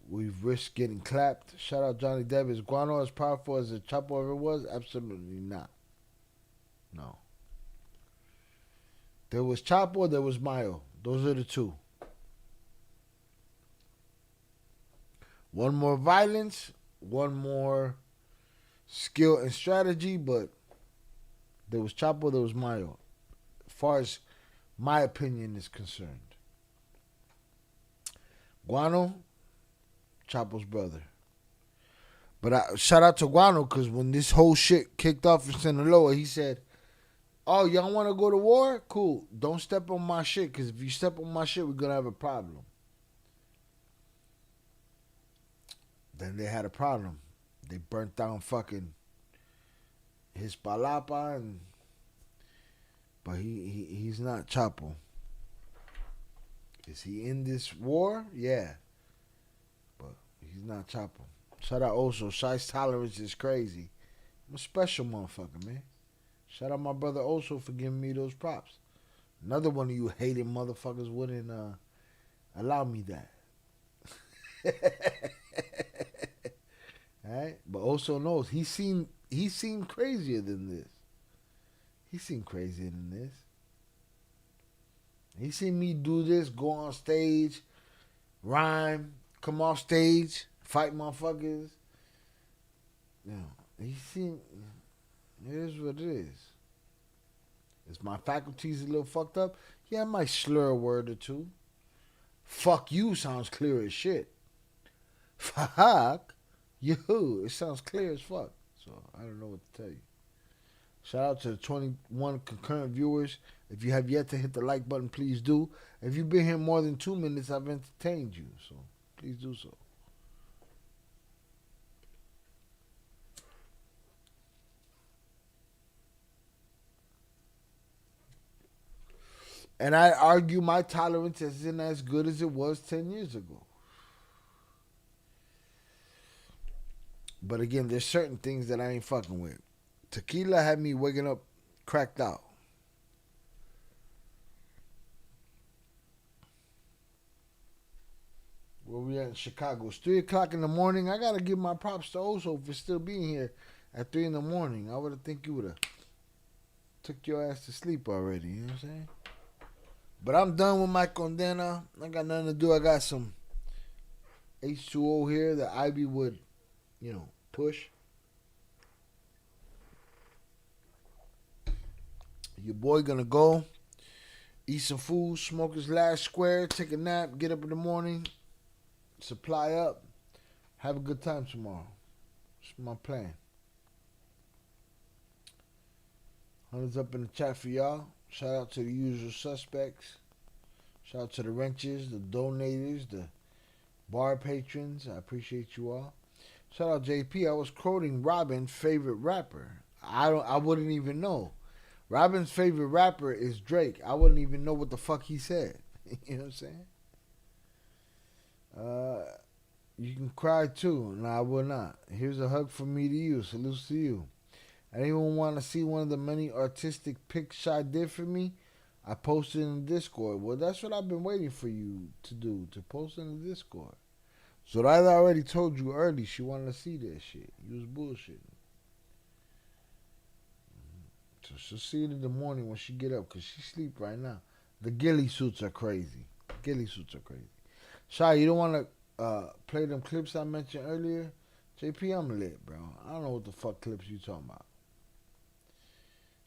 We've risked getting clapped. Shout out Johnny Depp. Is Guano as powerful as the Chapo ever was? Absolutely not. No. There was Chapo, there was Mayo. Those are the two. One more violence, one more skill and strategy, but there was Chapo, there was Mayo. As far as my opinion is concerned. Guano, Chapo's brother. But shout out to Guano, because when this whole shit kicked off in Sinaloa, he said, oh, y'all want to go to war? Cool. Don't step on my shit, because if you step on my shit, we're going to have a problem. Then they had a problem. They burnt down fucking his palapa, but he's not Chapo. Is he in this war? Yeah. But he's not Chapo. Shout out also. Shy's tolerance is crazy. I'm a special motherfucker, man. Shout out my brother also for giving me those props. Another one of you hated motherfuckers wouldn't allow me that. Alright? But also knows he seemed crazier than this. He seemed crazier than this. He seen me do this, go on stage, rhyme, come off stage, fight motherfuckers. You know, he seen it is what it is. Is my faculties a little fucked up? Yeah, I might slur a word or two. Fuck you sounds clear as shit. Fuck you. It sounds clear as fuck. So I don't know what to tell you. Shout out to the 21 concurrent viewers. If you have yet to hit the like button, please do. If you've been here more than 2 minutes, I've entertained you. So please do so. And I argue my tolerance isn't as good as it was 10 years ago. But again, there's certain things that I ain't fucking with. Tequila had me waking up cracked out. Where we at in Chicago? It's 3 o'clock in the morning. I gotta give my props to Oso for still being here at 3 in the morning. I would have think you would have took your ass to sleep already. You know what I'm saying? But I'm done with my condena. I got nothing to do. I got some H2O here that Ivy would, you know, push. Your boy gonna go Eat some food, smoke his last square, take a nap, get up in the morning, supply up, have a good time tomorrow. That's my plan. Hundreds up in the chat for y'all. Shout out to the usual suspects. Shout out to the wrenches, the donators, the bar patrons. I appreciate you all. Shout out JP. I was quoting Robin's favorite rapper. I wouldn't even know. Robin's favorite rapper is Drake. I wouldn't even know what the fuck he said. You know what I'm saying? You can cry too. No, I will not. Here's a hug from me to you. Salutes to you. Anyone want to see one of the many artistic pics Shy did for me? I posted in the Discord. Well, that's what I've been waiting for you to do, to post in the Discord. Zoraida already told you early she wanted to see that shit. You was bullshitting. So she'll see it in the morning when she get up, because she sleep right now. The ghillie suits are crazy. Ghillie suits are crazy. Shy, you don't want to play them clips I mentioned earlier? JP, I'm lit, bro. I don't know what the fuck clips you talking about.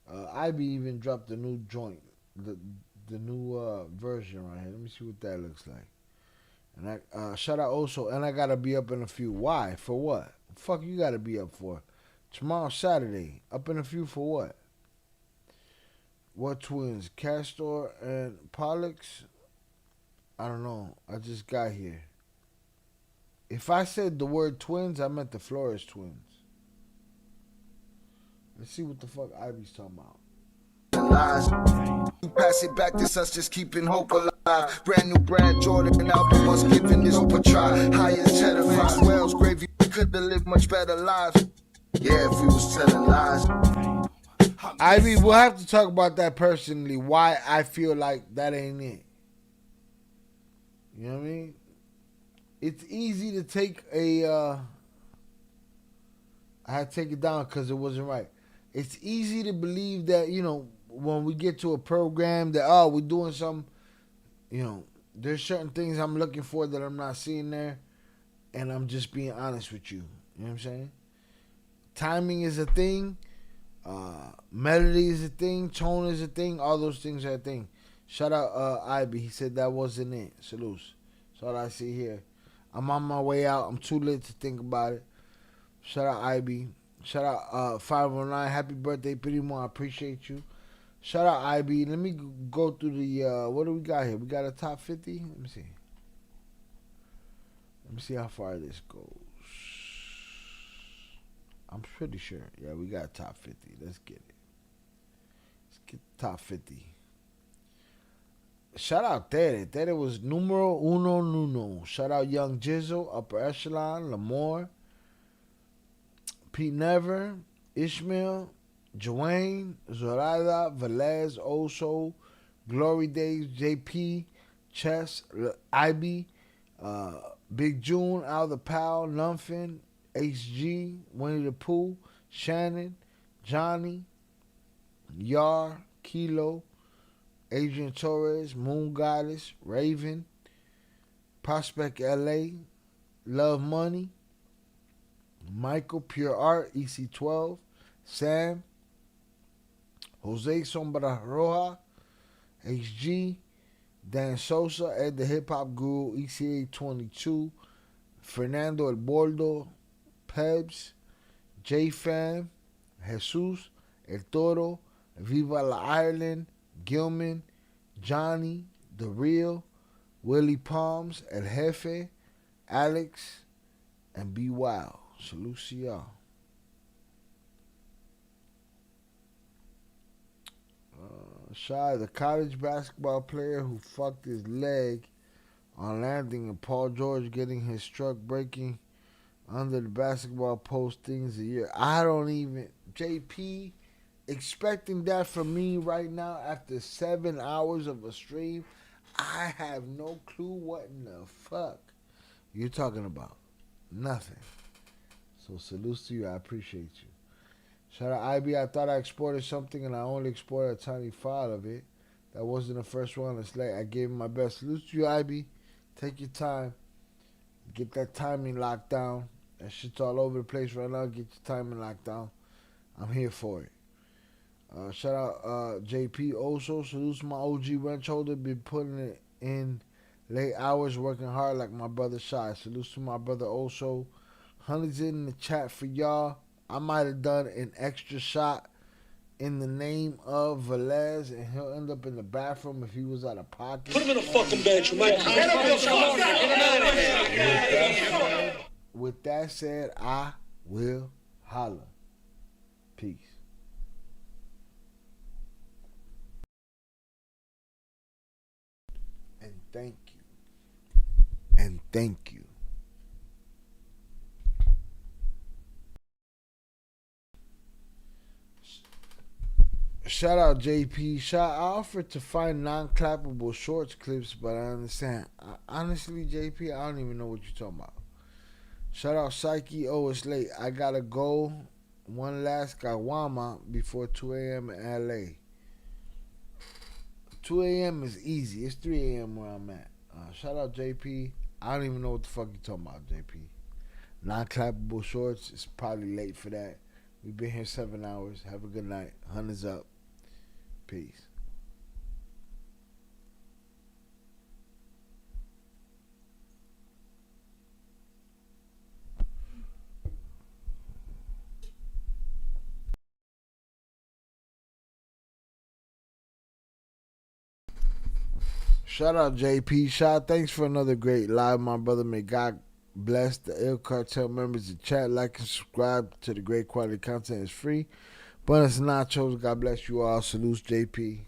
IB even dropped the new joint, the new version right here. Let me see what that looks like. And I shout out also, and I gotta be up in a few. Why? For what? The fuck you gotta be up for? Tomorrow's Saturday. Up in a few for what? What twins? Castor and Pollux? I don't know. I just got here. If I said the word twins, I meant the Flores twins. Let's see what the fuck Ivy's talking about. Lies. You pass it back, this us just keeping hope alive. Brand new Brad Jordan album was giving this hope a try. High as cheddar fries, Wells gravy, we could have lived much better lives. Yeah, if we was telling lies. Ivy, we'll have to talk about that personally. Why I feel like that ain't it. You know what I mean? It's easy to take a. I had to take it down because it wasn't right. It's easy to believe that, you know, when we get to a program that, oh, we're doing something, you know, there's certain things I'm looking for that I'm not seeing there, and I'm just being honest with you. You know what I'm saying? Timing is a thing. Melody is a thing. Tone is a thing. All those things are a thing. Shout out Ivy. He said that wasn't it. Salutes. That's all I see here. I'm on my way out. I'm too late to think about it. Shout out Ivy. Shout out 509. Happy birthday, Primo. I appreciate you. Shout out IB. Let me go through the, what do we got here? We got a top 50? Let me see. Let me see how far this goes. I'm pretty sure. Yeah, we got top 50. Let's get it. Let's get top 50. Shout out Tere. Tere was numero uno. Shout out Young Jizzle, Upper Echelon, Lamore, Pete Never, Ishmael, Joanne, Zoraida, Velez, Oso, Glory Days, JP, Chess, IB, Big June, Al the Pal, Lumfin, HG, Winnie the Pooh, Shannon, Johnny, Yar, Kilo, Adrian Torres, Moon Goddess, Raven, Prospect LA, Love Money, Michael, Pure Art, EC12, Sam, Jose Sombra Roja, HG, Dan Sosa, Ed the Hip Hop Guru, ECA 22, Fernando El Bordo, Pebs, J Fam, Jesus, El Toro, Viva La Ireland, Gilman, Johnny, The Real, Willie Palms, El Jefe, Alex, and Be Wild. Salute to y'all. Shy, the college basketball player who fucked his leg on landing and Paul George getting his struck breaking under the basketball post things a year. I don't even, JP, expecting that from me right now after 7 hours of a stream, I have no clue what in the fuck you're talking about. Nothing. So salutes to you. I appreciate you. Shout out IB. I thought I exported something and I only exported a tiny file of it. That wasn't the first one. It's late. I gave him my best. Salutes to you, IB. Take your time. Get that timing locked down. That shit's all over the place right now. Get your timing locked down. I'm here for it. Shout out JP also. Salutes my OG wrench holder. Been putting it in late hours, working hard like my brother Shy. Salutes to my brother also. Hundreds in the chat for y'all. I might have done an extra shot in the name of Velez, and he'll end up in the bathroom if he was out of pocket. Put him in a fucking bed, you might. With that said, I will holler. Peace. And thank you. And thank you. Shout out JP. I offered to find non-clappable shorts clips, but I understand. Honestly, JP, I don't even know what you're talking about. Shout out Psyche. Oh, it's late. I gotta go. One last Kawama before 2 a.m. in LA. 2 a.m. is easy. It's 3 a.m. where I'm at. Shout out JP. I don't even know what the fuck you talking about, JP. Non-clappable shorts. It's probably late for that. We've been here 7 hours. Have a good night. Hunters up. Peace. Shout out JP. Shot, thanks for another great live, my brother. May God bless the ILL Cartel members in chat. Like and subscribe to the great quality content. It's free. Buenos nachos. God bless you all. Salutes, JP.